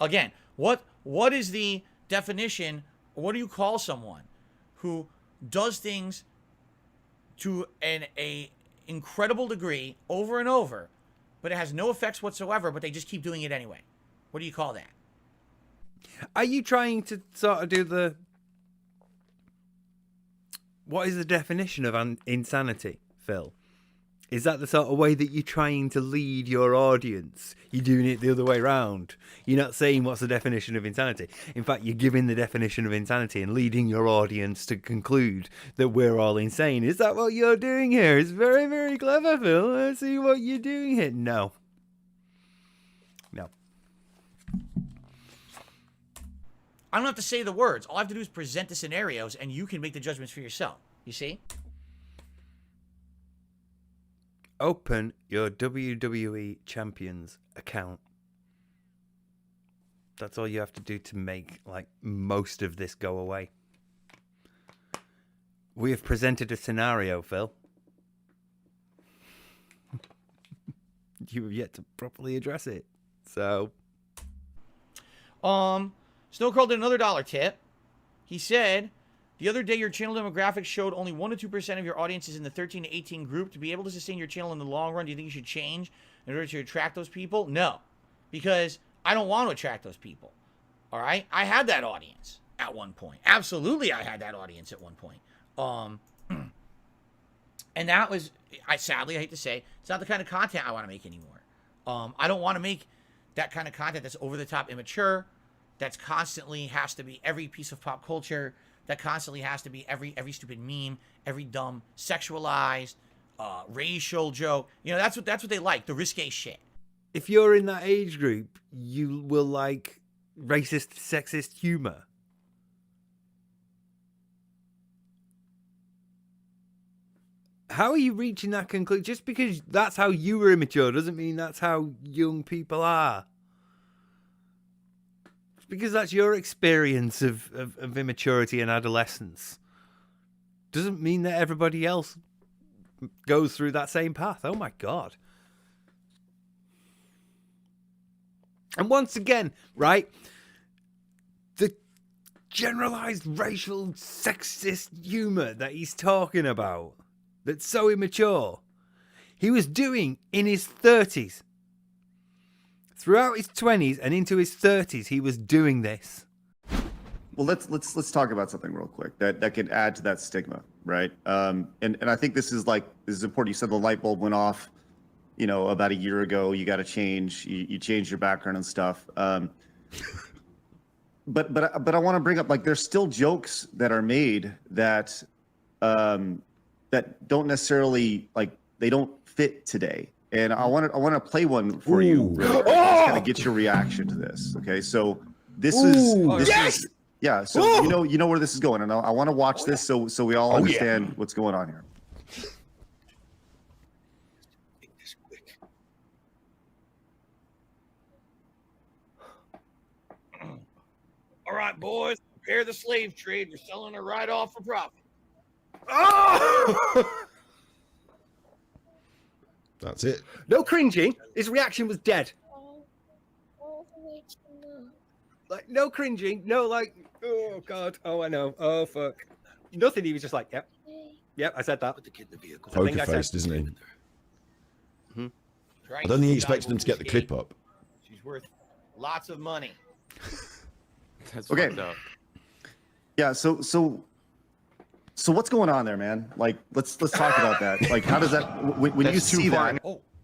Again, what is the definition? What do you call someone who does things to a incredible degree over and over, but it has no effects whatsoever, but they just keep doing it anyway? What do you call that? Are you trying to sort of do what is the definition of insanity, Phil? Is that the sort of way that you're trying to lead your audience? You're doing it the other way around. You're not saying what's the definition of insanity. In fact, you're giving the definition of insanity and leading your audience to conclude that we're all insane. Is that what you're doing here? It's very, very clever, Phil. I see what you're doing here. No. I don't have to say the words. All I have to do is present the scenarios, and you can make the judgments for yourself. You see? Open your WWE Champions account. That's all you have to do to make like most of this go away. We have presented a scenario, Phil. You have yet to properly address it. So Snowkarl did another $1 tip. He said, the other day your channel demographics showed only 1 to 2% of your audience is in the 13 to 18 group. To be able to sustain your channel in the long run, do you think you should change in order to attract those people? No, because I don't want to attract those people. All right? I had that audience at one point. Absolutely, I had that audience at one point. And that was, I hate to say, it's not the kind of content I want to make anymore. I don't want to make that kind of content that's over the top immature, that's constantly has to be every piece of pop culture, that constantly has to be every stupid meme, every dumb sexualized, racial joke. You know, that's what they like, the risque shit. If you're in that age group, you will like racist, sexist humor. How are you reaching that conclusion? Just because that's how you were immature doesn't mean that's how young people are. Just because that's your experience of immaturity and adolescence doesn't mean that everybody else goes through that same path. Oh my God. And once again, right, the generalized racial sexist humor that he's talking about, that's so immature, he was doing in his 30s. Throughout his 20s and into his 30s, he was doing this. Well, let's talk about something real quick that can add to that stigma, right? And I think this is important. You said the light bulb went off, you know, about a year ago. You got to change. You changed your background and stuff. But I want to bring up, like, there's still jokes that are made that that don't necessarily, like, they don't fit today. And I want to play one for you, really, just kind of get your reaction to this. Okay, so this is yeah. So you know where this is going, and I want to watch this so we all understand what's going on here. All right, boys, prepare the slave trade. We're selling her right off for profit. Oh! That's it. No cringing. His reaction was dead. Like, no cringing. No, like, oh, God. Oh, I know. Oh, fuck. Nothing. He was just like, yep. Yep, I said that. Put the kid in the vehicle. Poker faced, isn't he? Mm-hmm. I don't think he expected them to get the clip up. She's worth lots of money. That's okay. fucked up. Yeah. So what's going on there, man? Like, let's talk about that. Like, how does that when you see that?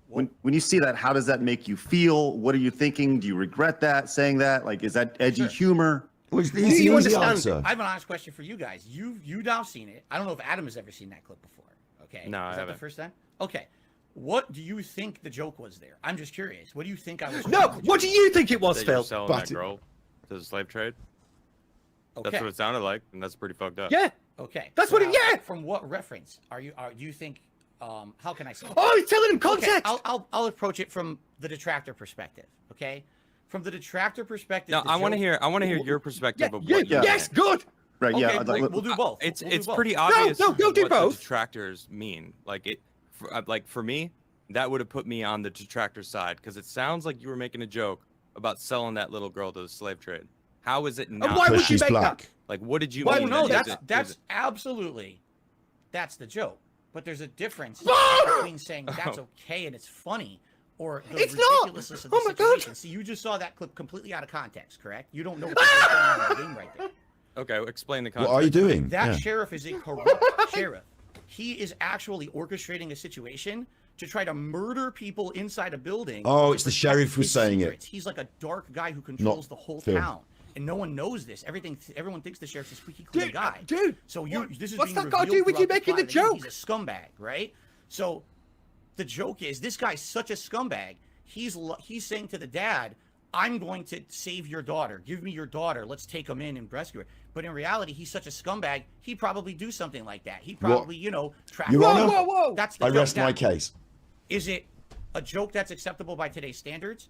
When you see that, how does that make you feel? What are you thinking? Do you regret that, saying that? Like, is that edgy humor? What's the easy answer? I have an honest question for you guys. You've now seen it. I don't know if Adam has ever seen that clip before. Okay. No, I Is that haven't. the first time? Okay. What do you think the joke was there? I'm just curious. What do you think I was? No. What do you think it was, That Phil? you're selling that girl to the slave trade. Okay. That's what it sounded like, and that's pretty fucked up. Yeah. Okay. That's so what it. now, Yeah. From what reference are you think? How can I say? Oh, he's telling him context. Okay, I'll approach it from the detractor perspective. Okay. From the detractor perspective. No, I want to hear your perspective of what. Yes, good. Right. Okay, Yeah. we'll do both. It's We'll do both. pretty obvious. No, do what both. The detractors mean, like for me, that would have put me on the detractor side because it sounds like you were making a joke about selling that little girl to the slave trade. How is it not? And why would you she's make black. that? Like, what did you Well, mean? no, that that's absolutely, that's the joke. But there's a difference between saying that's okay and it's funny, or the It's not! ridiculousness of the Oh my God! situation. See, you just saw that clip completely out of context, correct? You don't know what's going on in the game right there. Okay, explain the context. What are you doing? That Yeah. sheriff is a corrupt sheriff. He is actually orchestrating a situation to try to murder people inside a building. Oh, to it's the protect sheriff who's his saying it. secrets. He's like a dark guy who controls the whole Phil. town. And no one knows this. Everyone thinks the sheriff's a squeaky clean guy. Dude, so this is what's being that got to do revealed with you throughout making the plot that joke? He's a scumbag, right? So the joke is this guy's such a scumbag. He's saying to the dad, "I'm going to save your daughter. Give me your daughter. Let's take him in and rescue her." But in reality, he's such a scumbag. He'd probably do something like that. He'd probably, track. Your Honor, Whoa! That's the I joke. rest my Now, case. Is it a joke that's acceptable by today's standards?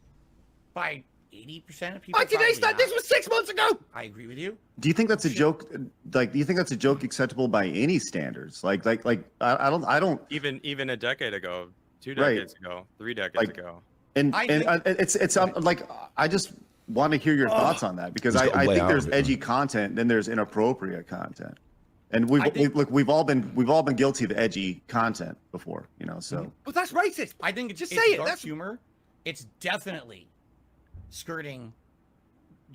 By 80% of people? By today's Probably standards, this was 6 months ago. I agree with you. Do you think that's a joke? Like, do you think that's a joke acceptable by any standards? Like, I don't. Even a decade ago, 2 Right. decades ago, 3 decades Like, ago. And I it's like, I just want to hear your thoughts on that, because He's got a I way think out there's of it, man. edgy content, then there's inappropriate content, and we've all been guilty of edgy content before, so. But that's racist. I think Just it's say it. dark That's humor. It's definitely skirting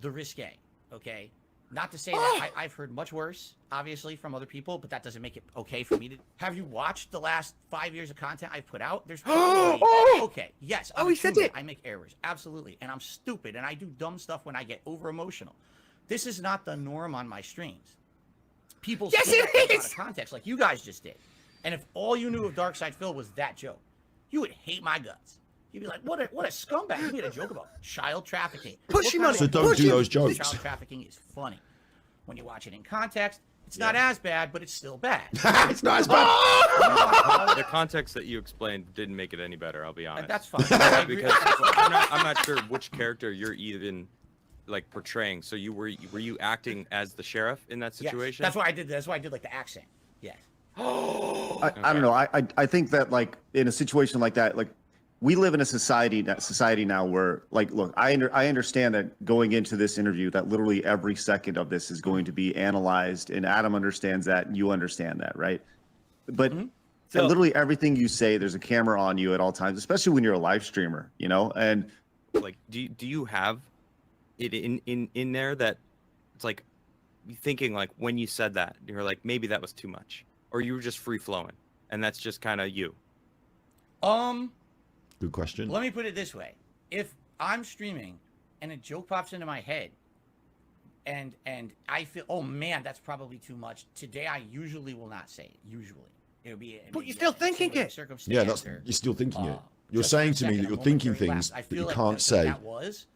the risque, okay? Not to say that I've heard much worse, obviously, from other people, but that doesn't make it okay for me to. Have you watched the last 5 years of content I've put out? There's probably okay. Yes. He said it. I make errors, absolutely, and I'm stupid, and I do dumb stuff when I get over emotional. This is not the norm on my streams. People yes, it is. Out of context, like you guys just did. And if all you knew of Darkside Phil was that joke, you would hate my guts. You'd be like, what a scumbag. You made a joke about child trafficking. Push him on it. So don't do those jokes. Child trafficking is funny. When you watch it in context, it's not as bad, but it's still bad. It's not as bad. The context that you explained didn't make it any better, I'll be honest. That's fine. Because I'm not sure which character you're even like portraying. So were you acting as the sheriff in that situation? Yes. That's why I did. That's why I did like the accent. Yes. I don't know. I think that like in a situation like that, like we live in a society now where like, look, I understand that going into this interview that literally every second of this is going to be analyzed, and Adam understands that, and you understand that, right? But so, literally everything you say, there's a camera on you at all times, especially when you're a live streamer, you know. And like, do you have it in there that it's like thinking like when you said that you're like maybe that was too much, or you were just free flowing and that's just kind of you? Good question. Let me put it this way: if I'm streaming and a joke pops into my head, and I feel, oh man, that's probably too much. Today, I usually will not say it. Usually, it'll be. But you're still thinking it. Yeah, you're still thinking it. You're saying to me that you're thinking things that you can't say. That was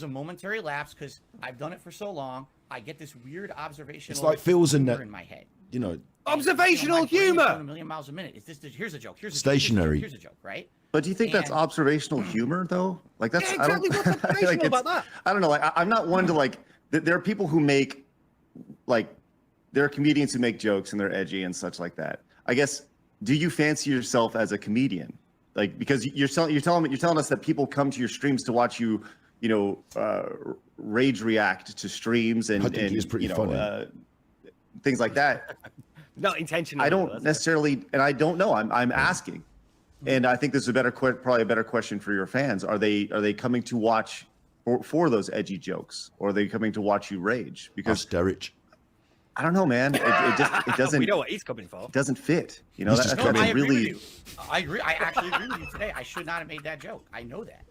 a momentary lapse because I've done it for so long. I get this weird observational. It's like Phil's in my head. You know, observational humor. A million miles a minute. Here's a joke. Here's a stationary. Here's a joke, right? But do you think that's observational humor, though? Like that's exactly what's observational about that. I don't know. Like I'm not one to like. There are people who make, like, there are comedians who make jokes and they're edgy and such like that. I guess. Do you fancy yourself as a comedian? Like because you're telling us that people come to your streams to watch you, you know, rage react to streams and it's pretty funny. Things like that. Not intentionally. I don't necessarily, and I don't know. I'm asking. And I think this is probably a better question for your fans. Are they coming to watch for those edgy jokes, or are they coming to watch you rage? Because Derek, I don't know, man. It doesn't. We know what he's coming for. It doesn't fit. You know, that's I really. Agree with you. I agree. I actually agree with you today. I should not have made that joke. I know that.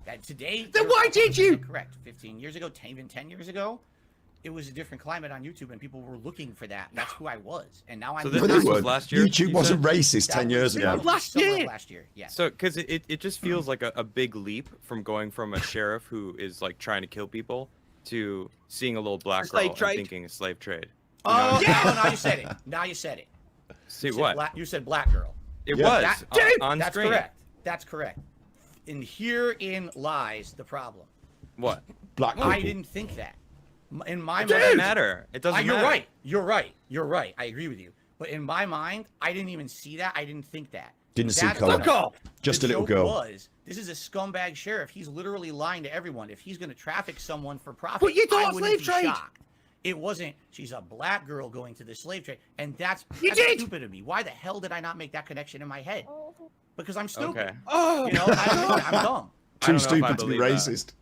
That today. Then why did you? Correct. 15 years ago, even 10 years ago. It was a different climate on YouTube, and people were looking for that. That's who I was, and now I'm. So this was last year. YouTube wasn't racist 10 years ago. Last year, yeah. So, because it just feels like a big leap from going from a sheriff who is like trying to kill people to seeing a little black girl and thinking a slave trade. Oh, yeah. Now you said it. Now you said it. See what? You said black girl. It was on that's screen. Correct. That's correct. And herein lies the problem. What? Black people. I didn't think that. In my mind, it doesn't matter. It doesn't you're matter. Right. You're right. You're right. I agree with you. But in my mind, I didn't even see that. I didn't think that. Didn't see color. Just a little girl. This is a scumbag sheriff. He's literally lying to everyone. If he's going to traffic someone for profit, but you thought I wouldn't be slave trade. Shocked. It wasn't. She's a black girl going to the slave trade, and that's stupid of me. Why the hell did I not make that connection in my head? Because I'm stupid. Okay. Oh, you know, I'm dumb. Too stupid to be racist.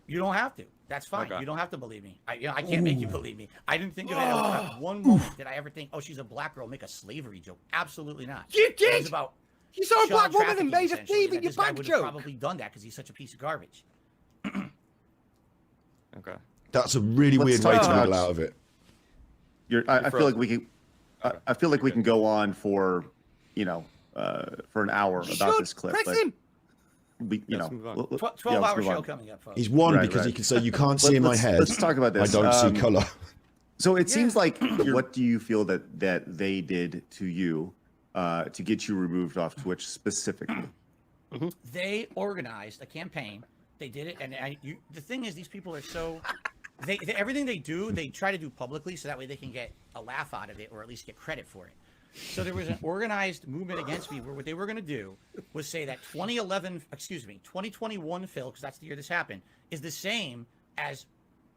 You don't have to. That's fine. Okay. You don't have to believe me. I can't make you believe me. I didn't think of it. At one moment did I ever think, oh, she's a black girl, make a slavery joke. Absolutely not. You did. It was about you saw a black woman and made a thief in your bank joke. This guy would have probably done that because he's such a piece of garbage. Okay. That's a really weird way to wiggle out of it. I feel like we can. I feel like we can go on for, you know, for an hour about this clip. Press him. We, you know, 12-hour show coming up, folks. He's won because he can say, you can't see in my head. Let's talk about this. I don't see color. So it seems like, what do you feel that they did to you to get you removed off Twitch specifically? They organized a campaign. They did it, and the thing is, these people are so. They everything they do, they try to do publicly, so that way they can get a laugh out of it, or at least get credit for it. So there was an organized movement against me where what they were going to do was say that 2021 Phil, because that's the year this happened, is the same as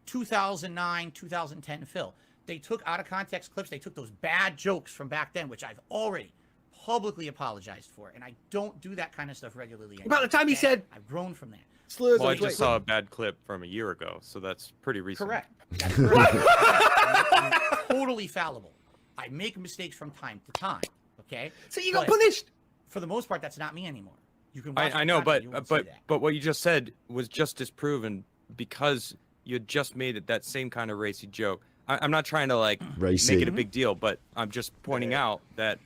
2009, 2010 Phil. They took out of context clips. They took those bad jokes from back then, which I've already publicly apologized for, and I don't do that kind of stuff regularly anymore. About the time he said, I've grown from that. Slurs Well, on I just Twitch. saw a bad clip from a year ago, so that's pretty recent. Correct. That's I'm totally fallible. I make mistakes from time to time. Okay. So you got punished. For the most part, that's not me anymore. You can. Watch I know, content, you won't see that. but what you just said was just disproven because you had just made it that same kind of racy joke. I'm not trying to like Racy. make it a big deal, but I'm just pointing out that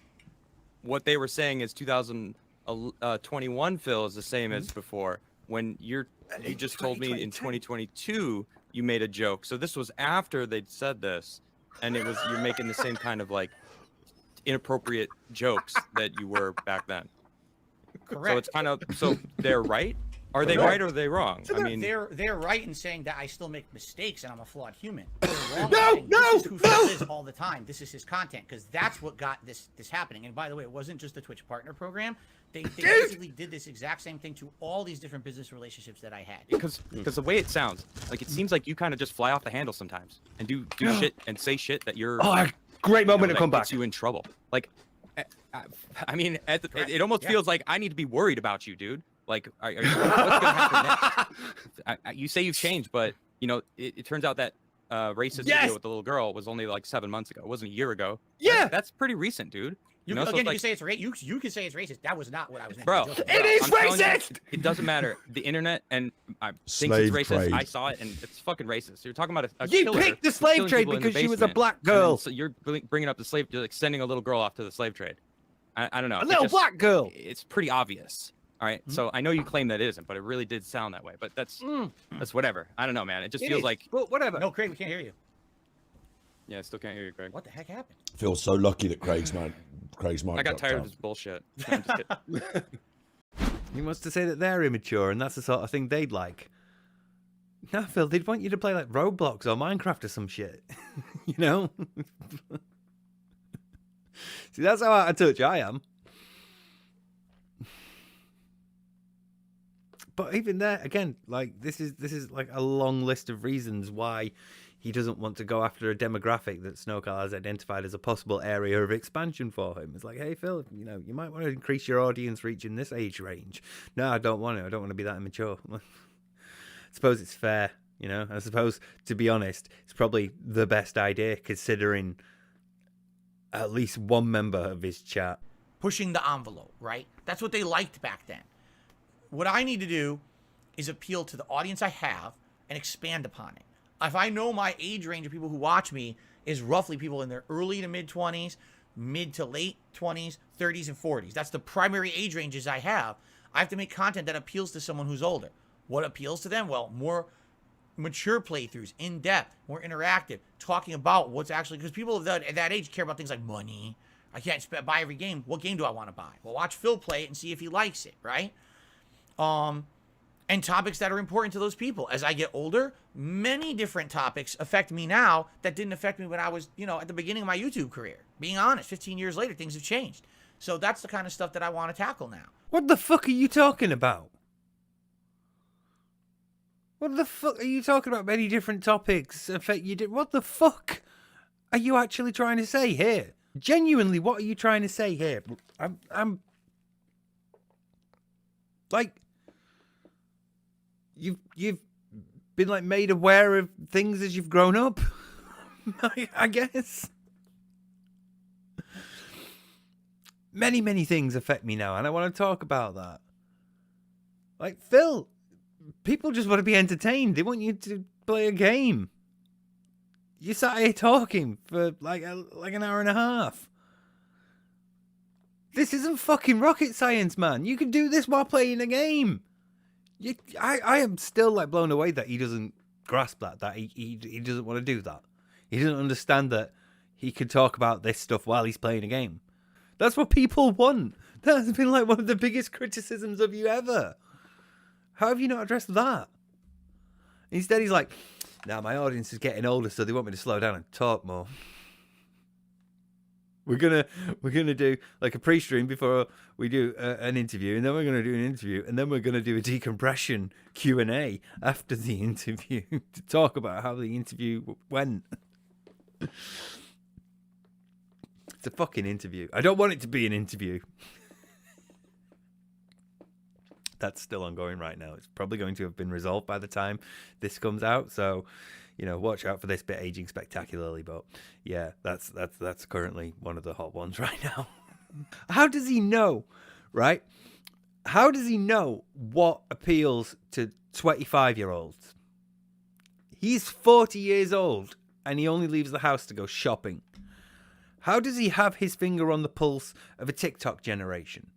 what they were saying is 2021 Phil is the same as before. When you just told me in 2022 you made a joke, so this was after they'd said this, and you're making the same kind of like inappropriate jokes that you were back then. Correct. So it's kind of they're right. Are they right or are they wrong? So I mean, they're right in saying that I still make mistakes and I'm a flawed human. They're wrong in saying this is who Phil is all the time. This is his content because that's what got this happening. And by the way, it wasn't just the Twitch partner program. They basically did this exact same thing to all these different business relationships that I had. because the way it sounds, like it seems like you kind of just fly off the handle sometimes and do shit and say shit that you're. Oh, great moment to come gets back. you in trouble. Like, I mean, it almost feels like I need to be worried about you, dude. Like, are you, what's gonna happen next? You say you've changed, but you know, it turns out that racist video with the little girl was only like 7 months ago. It wasn't a year ago. Yeah, that's pretty recent, dude. You know, can like, say it's you can say it's racist. That was not what I was. Bro, it is racist. It doesn't matter. The internet and I think Slave it's racist. trade. I saw it and it's fucking racist. You're talking about a You killer picked the slave killing trade people in the because she was a basement, black and then girl. So you're bringing up the slave, you're like sending a little girl off to the slave trade. I don't know. A little black girl. It's pretty obvious. All right. So I know you claim that it isn't, but it really did sound that way. But that's whatever. I don't know, man. It just feels like. Well, whatever. No, Craig, we can't hear you. Yeah, I still can't hear you, Greg. What the heck happened? Feels so lucky that Craig's mic I got tired of down. this bullshit. I'm just kidding. He wants to say that they're immature, and that's the sort of thing they'd like. No, Phil, they'd want you to play like Roblox or Minecraft or some shit. You know? See, that's how out of touch I am. But even there, again, like this is like a long list of reasons why he doesn't want to go after a demographic that Snowkarl has identified as a possible area of expansion for him. It's like, hey, Phil, you know, you might want to increase your audience reach in this age range. No, I don't want to. I don't want to be that immature. I suppose it's fair, you know. I suppose, to be honest, it's probably the best idea considering at least one member of his chat Pushing the envelope, right? That's what they liked back then. What I need to do is appeal to the audience I have and expand upon it. If I know my age range of people who watch me is roughly people in their early to mid 20s, mid to late 20s, 30s, and 40s. That's the primary age ranges I have. I have to make content that appeals to someone who's older. What appeals to them? Well, more mature playthroughs, in depth, more interactive, talking about what's actually, because people of that age care about things like money. I can't buy every game. What game do I want to buy? Well, watch Phil play it and see if he likes it, right? And topics that are important to those people. As I get older, many different topics affect me now that didn't affect me when I was, you know, at the beginning of my YouTube career. Being honest, 15 years later, things have changed. So that's the kind of stuff that I want to tackle now. What the fuck are you talking about? What the fuck are you talking about? Many different topics affect you. What the fuck are you actually trying to say here? Genuinely, what are you trying to say here? I'm like, you've been like made aware of things as you've grown up. I guess. Many things affect me now, and I want to talk about that. Like, Phil, people just want to be entertained. They want you to play a game. You sat here talking for like an hour and a half. This isn't fucking rocket science, man. You can do this while playing a game. I am still like blown away that he doesn't grasp that he doesn't want to do that. He doesn't understand that he could talk about this stuff while he's playing a game. That's what people want. That has been like one of the biggest criticisms of you ever. How have you not addressed that? Instead, he's like, "Now my audience is getting older, so they want me to slow down and talk more." We're gonna do like a pre-stream before we do an interview, and then we're gonna do an interview, and then we're gonna do a decompression Q&A after the interview to talk about how the interview went. It's a fucking interview. I don't want it to be an interview. That's still ongoing right now. It's probably going to have been resolved by the time this comes out. So, you know, watch out for this bit aging spectacularly. But yeah, that's currently one of the hot ones right now. How does he know, right? How does he know what appeals to 25-year-olds? He's 40 years old and he only leaves the house to go shopping. How does he have his finger on the pulse of a TikTok generation?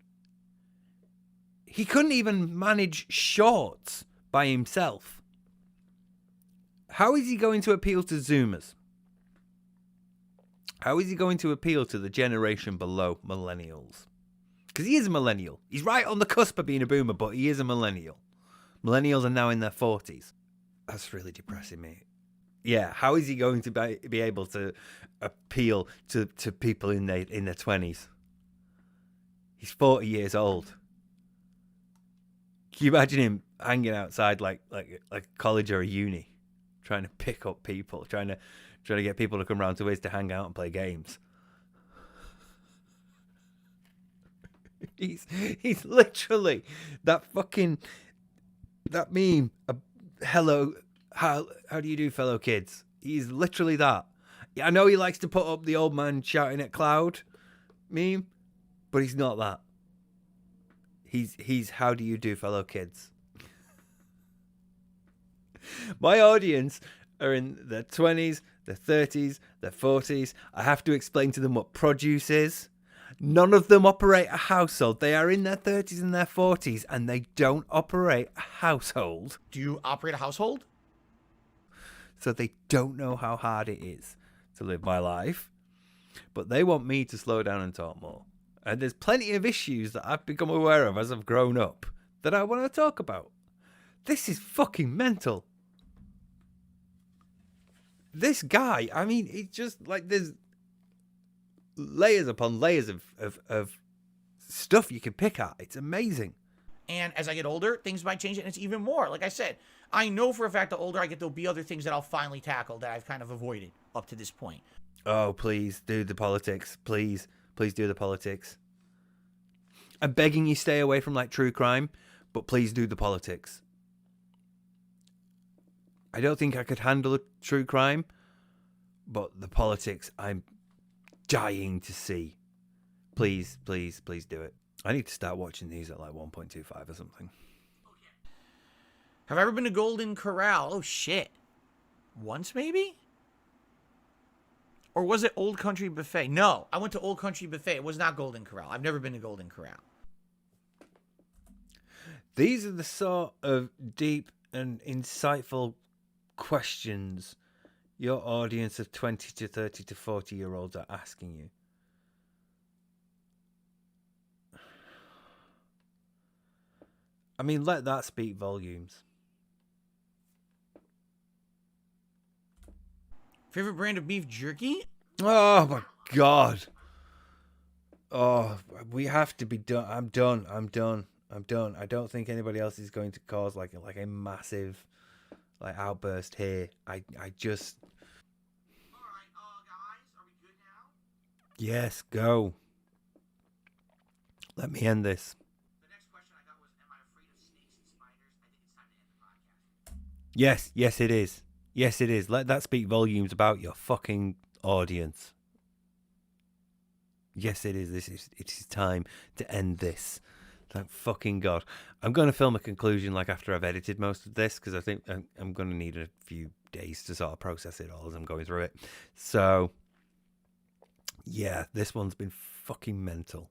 He couldn't even manage shorts by himself. How is he going to appeal to Zoomers? How is he going to appeal to the generation below millennials? Because he is a millennial. He's right on the cusp of being a boomer, but he is a millennial. Millennials are now in their 40s. That's really depressing, mate. Yeah, how is he going to be able to appeal to people in their 20s? He's 40 years old. Can you imagine him hanging outside like college or a uni, trying to pick up people, trying to get people to come round to his to hang out and play games? He's literally that meme. Hello, how do you do, fellow kids? He's literally that. I know he likes to put up the old man shouting at cloud meme, but he's not that. He's how do you do, fellow kids? My audience are in their 20s, their 30s, their 40s. I have to explain to them what produce is. None of them operate a household. They are in their 30s and their 40s, and they don't operate a household. Do you operate a household? So they don't know how hard it is to live my life. But they want me to slow down and talk more. And there's plenty of issues that I've become aware of as I've grown up that I want to talk about. This is fucking mental. This guy, I mean, it's just like there's layers upon layers of stuff you can pick at. It's amazing. And as I get older, things might change, and it's even more. Like I said, I know for a fact the older I get, there'll be other things that I'll finally tackle that I've kind of avoided up to this point. Oh, please do the politics. Please do the politics. I'm begging you stay away from like true crime, but please do the politics. I don't think I could handle a true crime, but the politics I'm dying to see. Please do it. I need to start watching these at like 1.25 or something. Have I ever been to Golden Corral? Oh, shit. Once, maybe? Or was it Old Country Buffet? No, I went to Old Country Buffet. It was not Golden Corral. I've never been to Golden Corral. These are the sort of deep and insightful questions your audience of 20 to 30 to 40-year-olds are asking you. I mean, let that speak volumes. Favorite brand of beef jerky? Oh my God. Oh, we have to be done. I'm done. I don't think anybody else is going to cause like a massive outburst here. I just. All right, guys, are we good now? Yes, go. Let me end this. The next question I got was, am I afraid of snakes and spiders? I think it's time to end the podcast. Yes, it is. Yes, it is. Let that speak volumes about your fucking audience. Yes, it is. It is time to end this. Thank fucking God. I'm going to film a conclusion like after I've edited most of this, because I think I'm going to need a few days to sort of process it all as I'm going through it. So, yeah, this one's been fucking mental.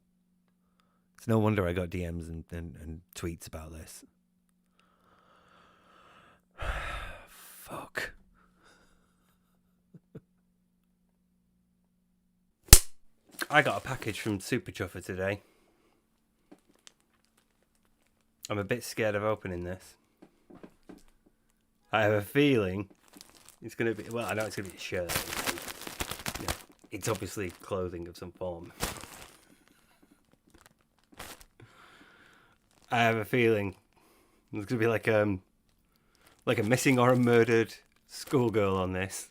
It's no wonder I got DMs and tweets about this. Fuck. I got a package from Superchuffer today. I'm a bit scared of opening this. I have a feeling it's going to be... Well, I know it's going to be a shirt. Yeah, it's obviously clothing of some form. I have a feeling there's going to be like a missing or a murdered schoolgirl on this.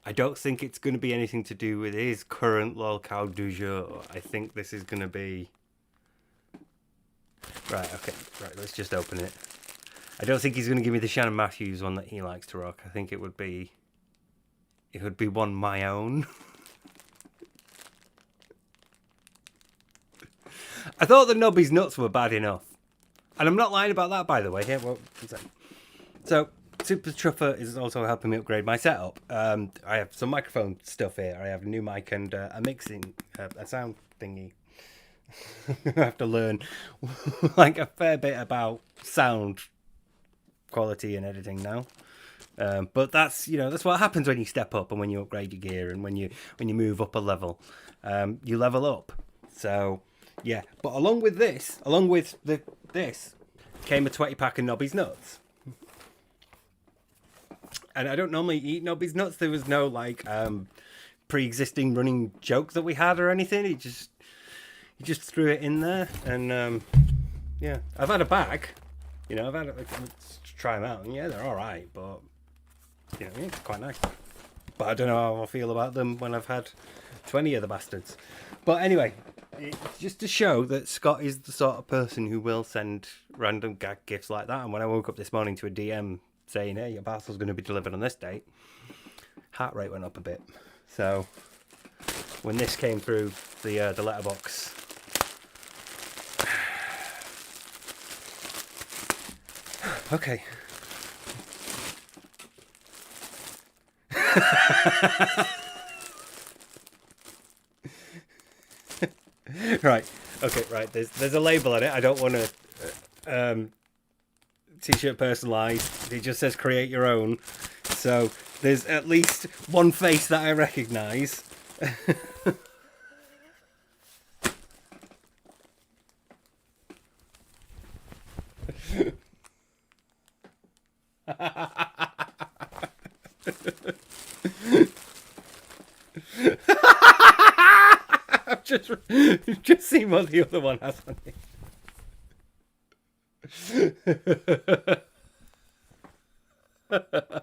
I don't think it's going to be anything to do with his current lolcow du jour. I think this is going to be Right, okay. Right, let's just open it. I don't think he's going to give me the Shannon Matthews one that he likes to rock. I think it would be one my own. I thought the Nobby's nuts were bad enough. And I'm not lying about that, by the way. Here, well, so Superchuffer is also helping me upgrade my setup. I have some microphone stuff here. I have a new mic and a mixing, a sound thingy. I have to learn like a fair bit about sound quality and editing now. But that's what happens when you step up and when you upgrade your gear and when you move up a level. You level up. So yeah, but along with this came a 20-pack of Nobby's nuts. And I don't normally eat Nobby's nuts. There was no like pre-existing running joke that we had or anything. He just threw it in there, and yeah, I've had a bag. I've had it to try them out, and yeah, they're all right, but it's quite nice. But I don't know how I feel about them when I've had 20 of the bastards. But anyway, it's just to show that Scott is the sort of person who will send random gag gifts like that. And when I woke up this morning to a DM saying, "Hey, your parcel's going to be delivered on this date," heart rate went up a bit. So when this came through the letterbox, okay. Right. Okay. Right. There's a label on it. I don't want to t-shirt personalized. It just says create your own. So there's at least one face that I recognize. I've just seen what the other one has on it.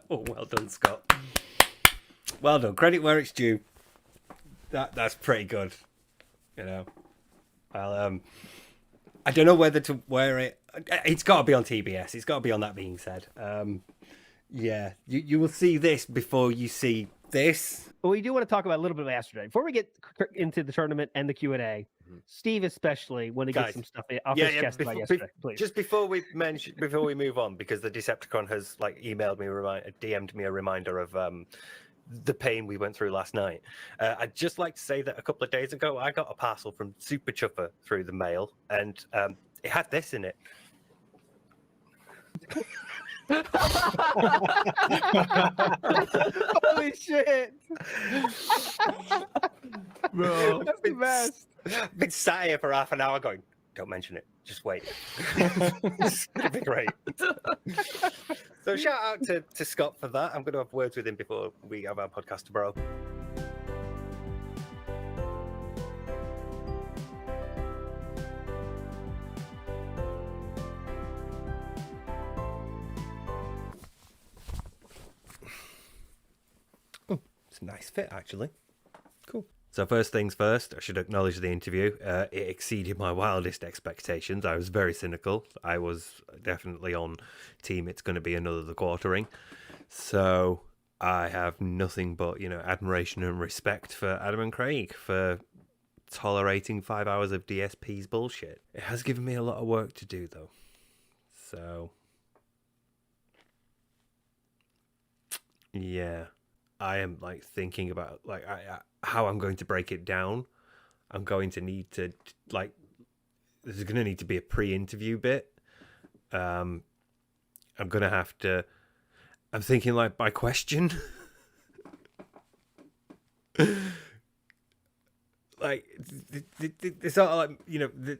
Oh, well done, Scott. Well done. Credit where it's due. That's pretty good. Well, I don't know whether to wear it. It's got to be on TBS. It's got to be on That Being Said. Yeah, you will see this before you see this. But we do want to talk about a little bit of yesterday. Before we get into the tournament and the Q&A, Steve especially want to get some stuff off his chest about yesterday, please. Just before we move on, because the Decepticon has emailed me, DM'd me a reminder of the pain we went through last night. I'd just like to say that a couple of days ago, I got a parcel from Superchuffer through the mail, and it had this in it. Holy shit. Bro, that's the best. I've been sat here for half an hour going, don't mention it, just wait. It's gonna be great. So shout out to Scott for that. I'm going to have words with him before we have our podcast tomorrow. It's a nice fit, actually. Cool. So first things first, I should acknowledge the interview. It exceeded my wildest expectations. I was very cynical. I was definitely on team it's going to be another The Quartering. So I have nothing but, admiration and respect for Adam and Craig for tolerating 5 hours of DSP's bullshit. It has given me a lot of work to do, though. So, yeah. I am thinking about how I'm going to break it down. I'm going to need to there's going to need to be a pre-interview bit. I'm going to have to. I'm thinking by question. It's sort of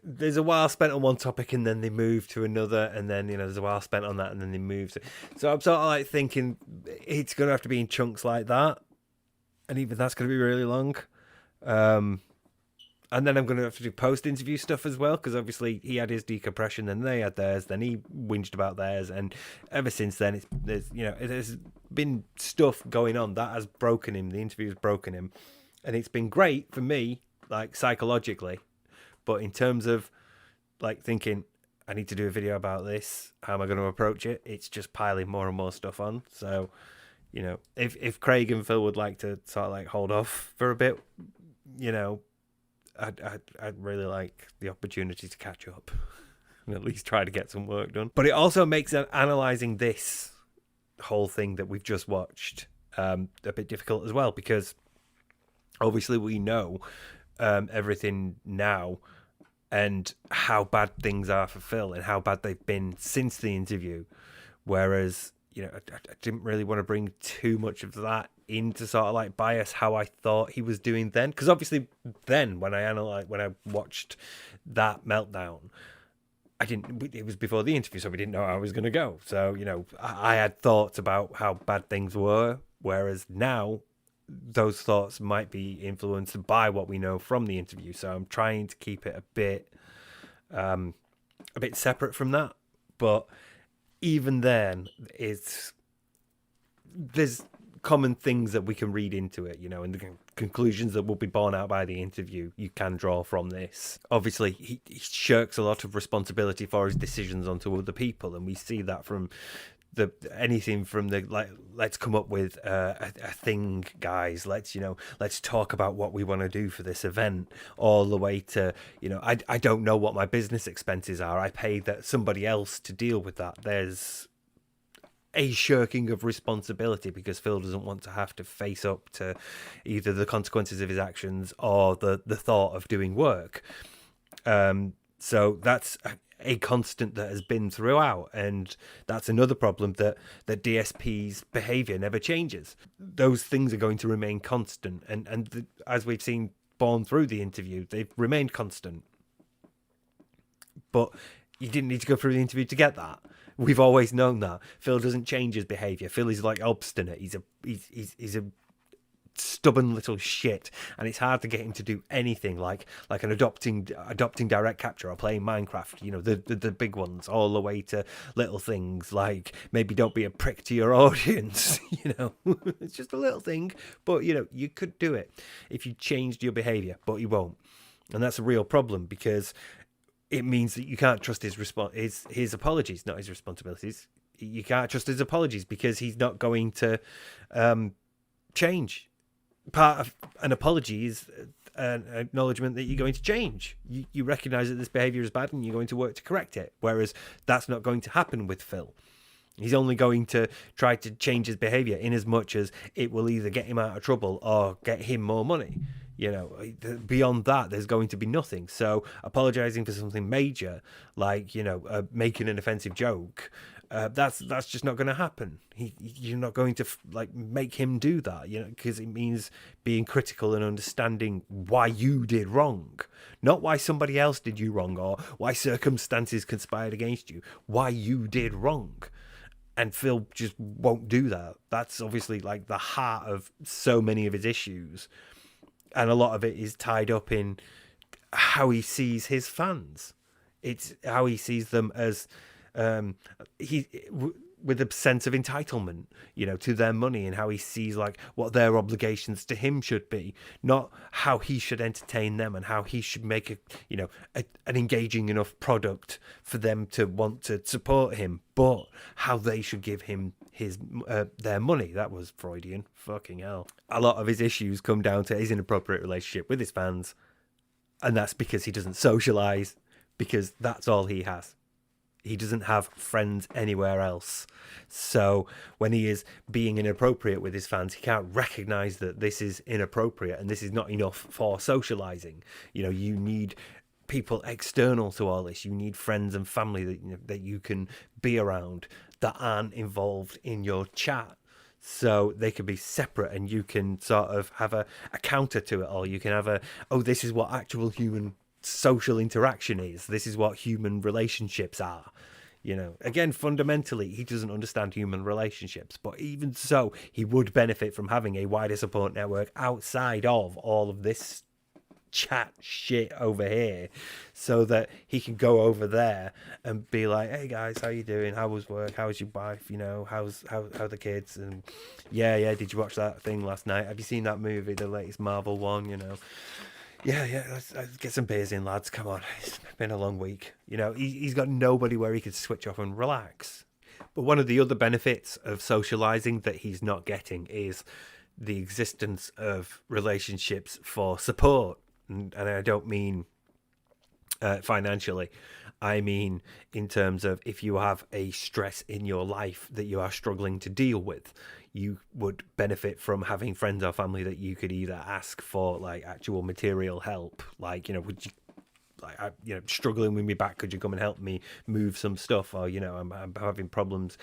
there's a while spent on one topic and then they move to another, and then there's a while spent on that and then they move to. So I'm sort of thinking it's going to have to be in chunks like that, and even that's going to be really long. And then I'm going to have to do post-interview stuff as well, because obviously he had his decompression, then they had theirs, then he whinged about theirs, and ever since then there's been stuff going on that has broken him. The interview has broken him, and it's been great for me, psychologically, but in terms of thinking, I need to do a video about this. How am I going to approach it? It's just piling more and more stuff on. So, you know, if Craig and Phil would like to sort of like hold off for a bit, you know, I'd really like the opportunity to catch up and at least try to get some work done. But it also makes analysing this whole thing that we've just watched a bit difficult as well, because obviously we know everything now and how bad things are for Phil and how bad they've been since the interview. Whereas, you know, I didn't really want to bring too much of that in to sort of like bias how I thought he was doing then. Because obviously then when I watched that meltdown, it was before the interview, so we didn't know how I was going to go. So, you know, I had thoughts about how bad things were, whereas now those thoughts might be influenced by what we know from the interview. So I'm trying to keep it a bit separate from that. But even then, there's common things that we can read into it, you know, and the conclusions that will be borne out by the interview you can draw from this. Obviously, he shirks a lot of responsibility for his decisions onto other people, and we see that from anything from the like, let's come up with a thing, guys, let's talk about what we want to do for this event, all the way to, you know, I don't know what my business expenses are, I paid somebody else to deal with that. There's a shirking of responsibility because Phil doesn't want to have to face up to either the consequences of his actions or the thought of doing work. So that's a constant that has been throughout, and that's another problem, that DSP's behaviour never changes. Those things are going to remain constant, and as we've seen born through the interview, they've remained constant. But you didn't need to go through the interview to get that. We've always known that Phil doesn't change his behaviour. Phil is like obstinate. He's a stubborn little shit, and it's hard to get him to do anything like an adopting direct capture or playing Minecraft, you know, the big ones, all the way to little things like maybe don't be a prick to your audience. You know, it's just a little thing, but you know, you could do it if you changed your behavior, but you won't, and that's a real problem because it means that you can't trust his apologies, not his responsibilities. You can't trust his apologies because he's not going to change. Part of an apology is an acknowledgement that you're going to change. You recognise that this behaviour is bad and you're going to work to correct it. Whereas that's not going to happen with Phil. He's only going to try to change his behaviour in as much as it will either get him out of trouble or get him more money. You know, beyond that, there's going to be nothing. So apologising for something major, like, you know, making an offensive joke, that's just not going to happen. You're not going to make him do that, you know, because it means being critical and understanding why you did wrong, not why somebody else did you wrong or why circumstances conspired against you, why you did wrong. And Phil just won't do that. That's obviously like the heart of so many of his issues. And a lot of it is tied up in how he sees his fans. It's how he sees them as with a sense of entitlement, you know, to their money, and how he sees like what their obligations to him should be, not how he should entertain them and how he should make an engaging enough product for them to want to support him, but how they should give him their money. That was Freudian. Fucking hell. A lot of his issues come down to his inappropriate relationship with his fans, and that's because he doesn't socialize, because that's all he has. He doesn't have friends anywhere else. So when he is being inappropriate with his fans, he can't recognize that this is inappropriate and this is not enough for socializing. You know, you need people external to all this. You need friends and family that you can be around that aren't involved in your chat. So they can be separate and you can sort of have a counter to it all. You can have this is what actual human social interaction is. This is what human relationships are. You know, again, fundamentally, he doesn't understand human relationships, but even so, he would benefit from having a wider support network outside of all of this chat shit over here, so that he can go over there and be like, hey guys, how you doing? How was work? How was your wife? You know, how the kids? And yeah, did you watch that thing last night? Have you seen that movie, the latest Marvel one? You know, Yeah, let's get some beers in, lads. Come on, it's been a long week. You know, he's got nobody where he could switch off and relax. But one of the other benefits of socializing that he's not getting is the existence of relationships for support. And I don't mean financially. I mean in terms of if you have a stress in your life that you are struggling to deal with, you would benefit from having friends or family that you could either ask for like actual material help, like, you know, would you, like, you know, struggling with my back, could you come and help me move some stuff? Or, you know, I'm having problems,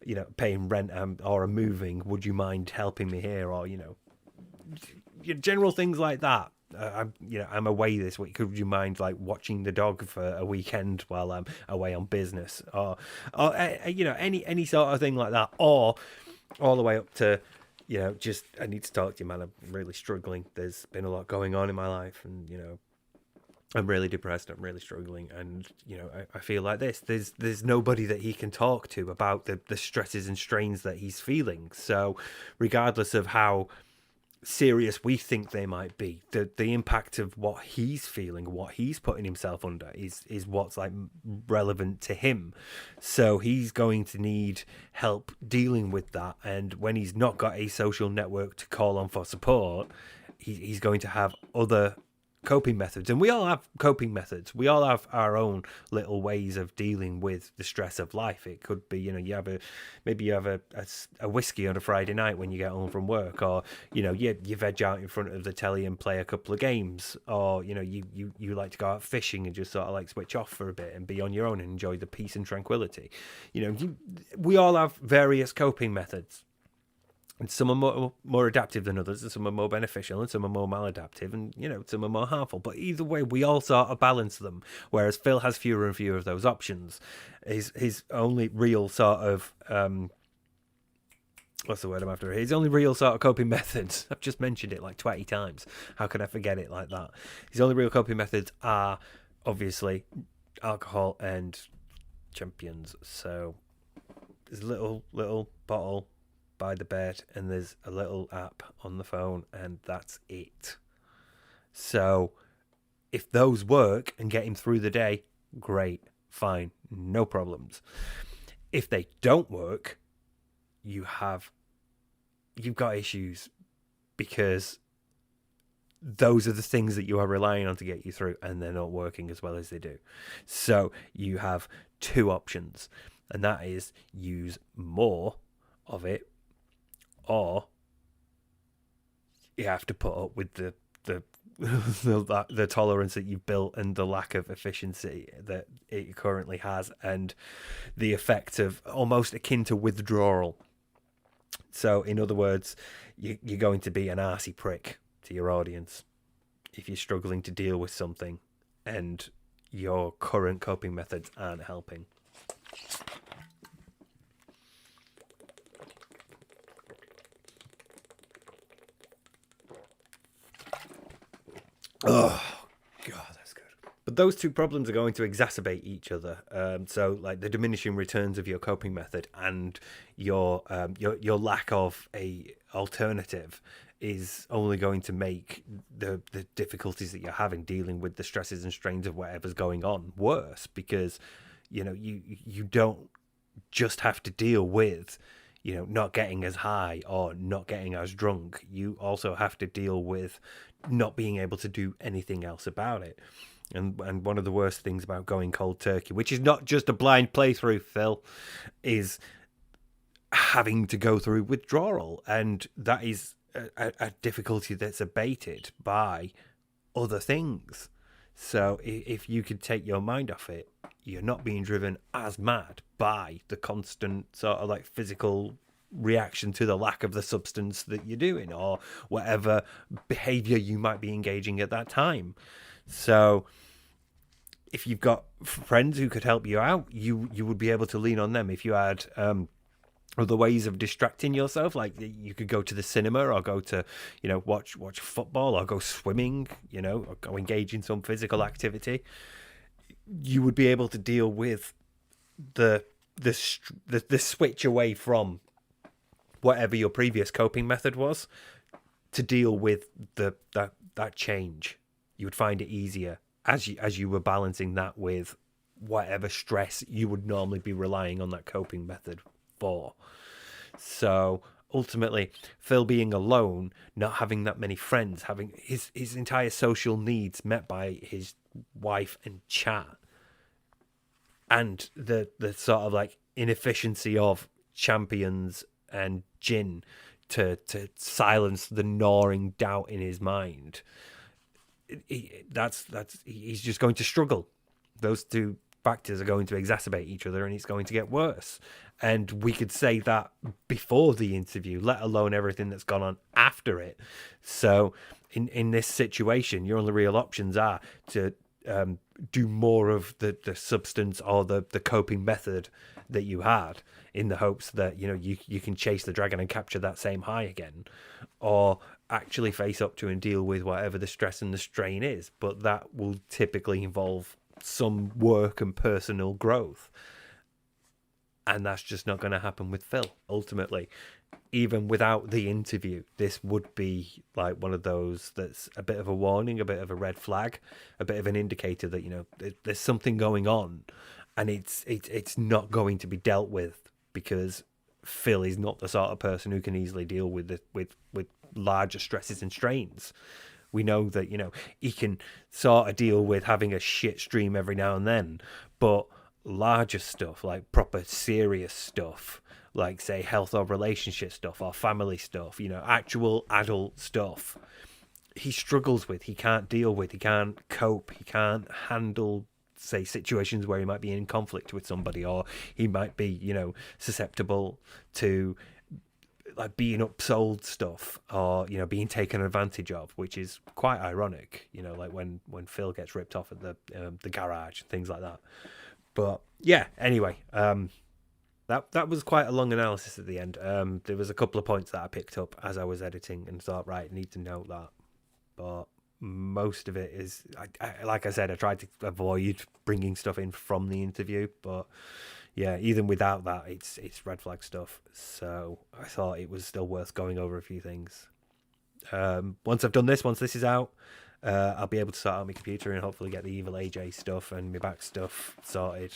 you know, paying rent or I'm moving, would you mind helping me here? Or, you know, general things like that. I'm away this week. Could you mind like watching the dog for a weekend while I'm away on business, or you know, any sort of thing like that, or all the way up to, you know, just I need to talk to you, man. I'm really struggling. There's been a lot going on in my life, and you know, I'm really depressed. I'm really struggling, and you know, I feel like this. There's nobody that he can talk to about the stresses and strains that he's feeling. So, regardless of how serious we think they might be, the impact of what he's feeling, what he's putting himself under is what's like relevant to him. So he's going to need help dealing with that, and when he's not got a social network to call on for support, he's going to have other coping methods. And we all have coping methods. We all have our own little ways of dealing with the stress of life. It could be, you know, maybe you have a whiskey on a Friday night when you get home from work, or, you know, you veg out in front of the telly and play a couple of games, or, you know, you like to go out fishing and just sort of like switch off for a bit and be on your own and enjoy the peace and tranquility. You know, we all have various coping methods. And some are more adaptive than others, and some are more beneficial, and some are more maladaptive, and, you know, some are more harmful. But either way, we all sort of balance them, whereas Phil has fewer and fewer of those options. His only real sort of... what's the word I'm after? His only real sort of coping methods, I've just mentioned it like 20 times. How can I forget it like that? His only real coping methods are, obviously, alcohol and champions. So there's a little bottle by the bed, and there's a little app on the phone, and that's it. So if those work and get him through the day, great, fine, no problems. If they don't work, you've got issues, because those are the things that you are relying on to get you through, and they're not working as well as they do. So you have two options, and that is use more of it, or you have to put up with the tolerance that you've built and the lack of efficiency that it currently has, and the effect of almost akin to withdrawal. So, in other words, you're going to be an arsey prick to your audience if you're struggling to deal with something and your current coping methods aren't helping. Oh, God, that's good. But those two problems are going to exacerbate each other. So, like, the diminishing returns of your coping method and your lack of a alternative is only going to make the difficulties that you're having dealing with the stresses and strains of whatever's going on worse, because, you know, you don't just have to deal with, you know, not getting as high or not getting as drunk. You also have to deal with not being able to do anything else about it. And one of the worst things about going cold turkey, which is not just a blind playthrough, Phil, is having to go through withdrawal. And that is a difficulty that's abated by other things. So if you could take your mind off it, you're not being driven as mad by the constant sort of like physical reaction to the lack of the substance that you're doing, or whatever behavior you might be engaging at that time. So if you've got friends who could help you out, you would be able to lean on them. If you had other ways of distracting yourself, like you could go to the cinema, or go to, you know, watch football, or go swimming, you know, or go engage in some physical activity, you would be able to deal with the switch away from whatever your previous coping method was, to deal with that change. you would find it easier as you were balancing that with whatever stress you would normally be relying on that coping method for. So ultimately, Phil being alone, not having that many friends, having his entire social needs met by his wife and chat, and the sort of like inefficiency of champions and gin to silence the gnawing doubt in his mind. He's just going to struggle. Those two factors are going to exacerbate each other, and it's going to get worse. And we could say that before the interview, let alone everything that's gone on after it. So in this situation, your only real options are to do more of the substance or the coping method that you had, in the hopes that you can chase the dragon and capture that same high again, or actually face up to and deal with whatever the stress and the strain is. But that will typically involve some work and personal growth, and that's just not going to happen with Phil. Ultimately, even without the interview, this would be like one of those that's a bit of a warning, a bit of a red flag, a bit of an indicator that there's something going on, and it's not going to be dealt with, because Phil is not the sort of person who can easily deal with larger stresses and strains. We know that, he can sort of deal with having a shit stream every now and then, but larger stuff, like proper serious stuff, like say health or relationship stuff or family stuff, actual adult stuff, he struggles with, he can't deal with, he can't cope, he can't handle, say, situations where he might be in conflict with somebody, or he might be, susceptible to like being upsold stuff, or being taken advantage of, which is quite ironic, like when Phil gets ripped off at the garage, things like that. But yeah, anyway, that was quite a long analysis at the end. There was a couple of points that I picked up as I was editing and thought, right, I need to note that. But most of it is, like I said, I tried to avoid bringing stuff in from the interview, but yeah, even without that, it's red flag stuff. So I thought it was still worth going over a few things. Once this is out, I'll be able to sort out my computer and hopefully get the Evil AJ stuff and my back stuff sorted.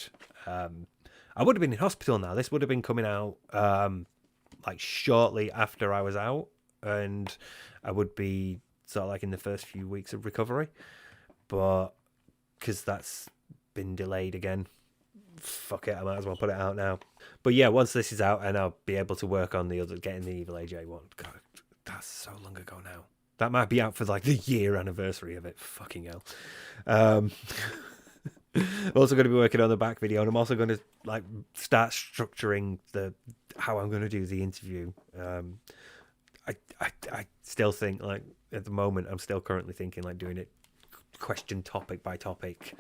I would have been in hospital now. This would have been coming out like shortly after I was out, and I would be sort of like in the first few weeks of recovery, but because that's been delayed again, fuck it, I might as well put it out now. But yeah, once this is out, and I'll be able to work on getting the Evil AJ one. God, that's so long ago now. That might be out for like the year anniversary of it. Fucking hell. I'm also going to be working on the back video, and I'm also going to like start structuring how I'm going to do the interview. I still think, like, at the moment, I'm still currently thinking like doing it question topic by topic.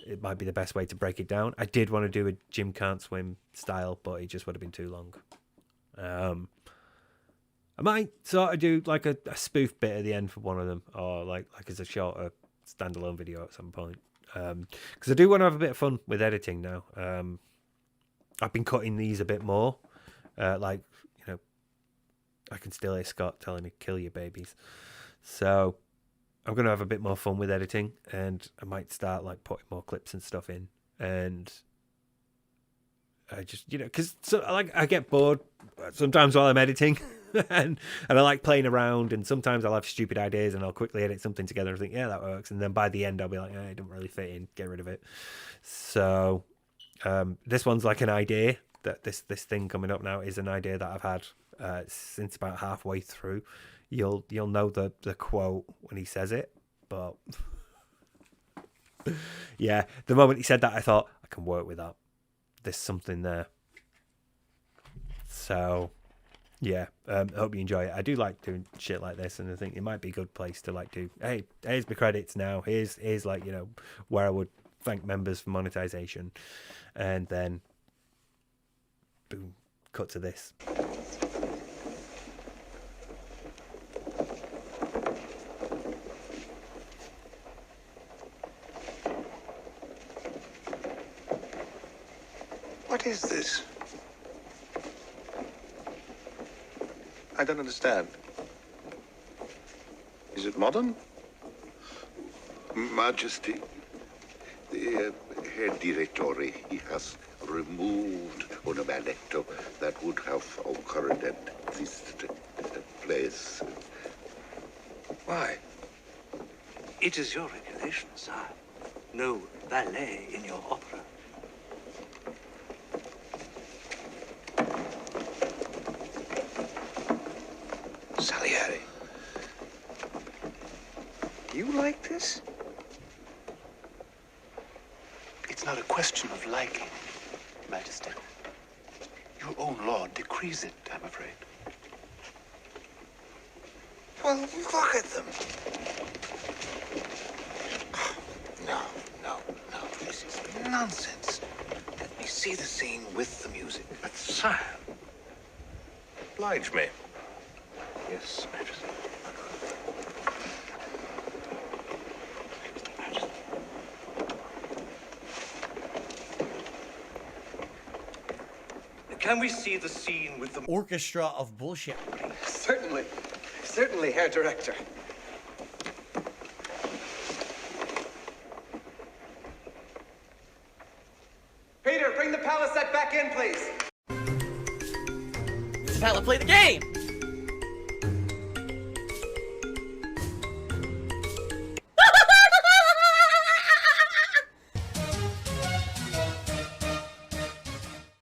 It might be the best way to break it down. I did want to do a Jim Can't Swim style, but it just would have been too long. I might sort of do like a spoof bit at the end for one of them, or like as a shorter standalone video at some point. Because I do want to have a bit of fun with editing now. I've been cutting these a bit more. Like, I can still hear Scott telling me, kill your babies. So I'm going to have a bit more fun with editing, and I might start like putting more clips and stuff in. And I just, because I get bored sometimes while I'm editing. and I like playing around, and sometimes I'll have stupid ideas and I'll quickly edit something together and think, yeah, that works. And then by the end, I'll be like, it doesn't really fit in, get rid of it. So this one's like an idea that this thing coming up now is an idea that I've had since about halfway through. You'll know the quote when he says it, but yeah, the moment he said that, I thought I can work with that. There's something there. So yeah, I hope you enjoy it. I do like doing shit like this, and I think it might be a good place to like do, hey, here's my credits now. Here's like, where I would thank members for monetization, and then boom, cut to this. What is this? I don't understand. Is it modern? Majesty, the head director, he has removed un amuleto that would have occurred at this place. Why? It is your regulation, sire. No ballet in your opera. Salieri. You like this? It's not a question of liking, Majesty. Your own law decrees it, I'm afraid. Well, look at them. No, no, no. This is nonsense. Let me see the scene with the music. But, sire. Oblige me. Yes, Majesty. Can we see the scene with the orchestra of bullshit? Certainly. Certainly, Herr Director. Peter, bring the palace set back in, please. Tyler, play the game!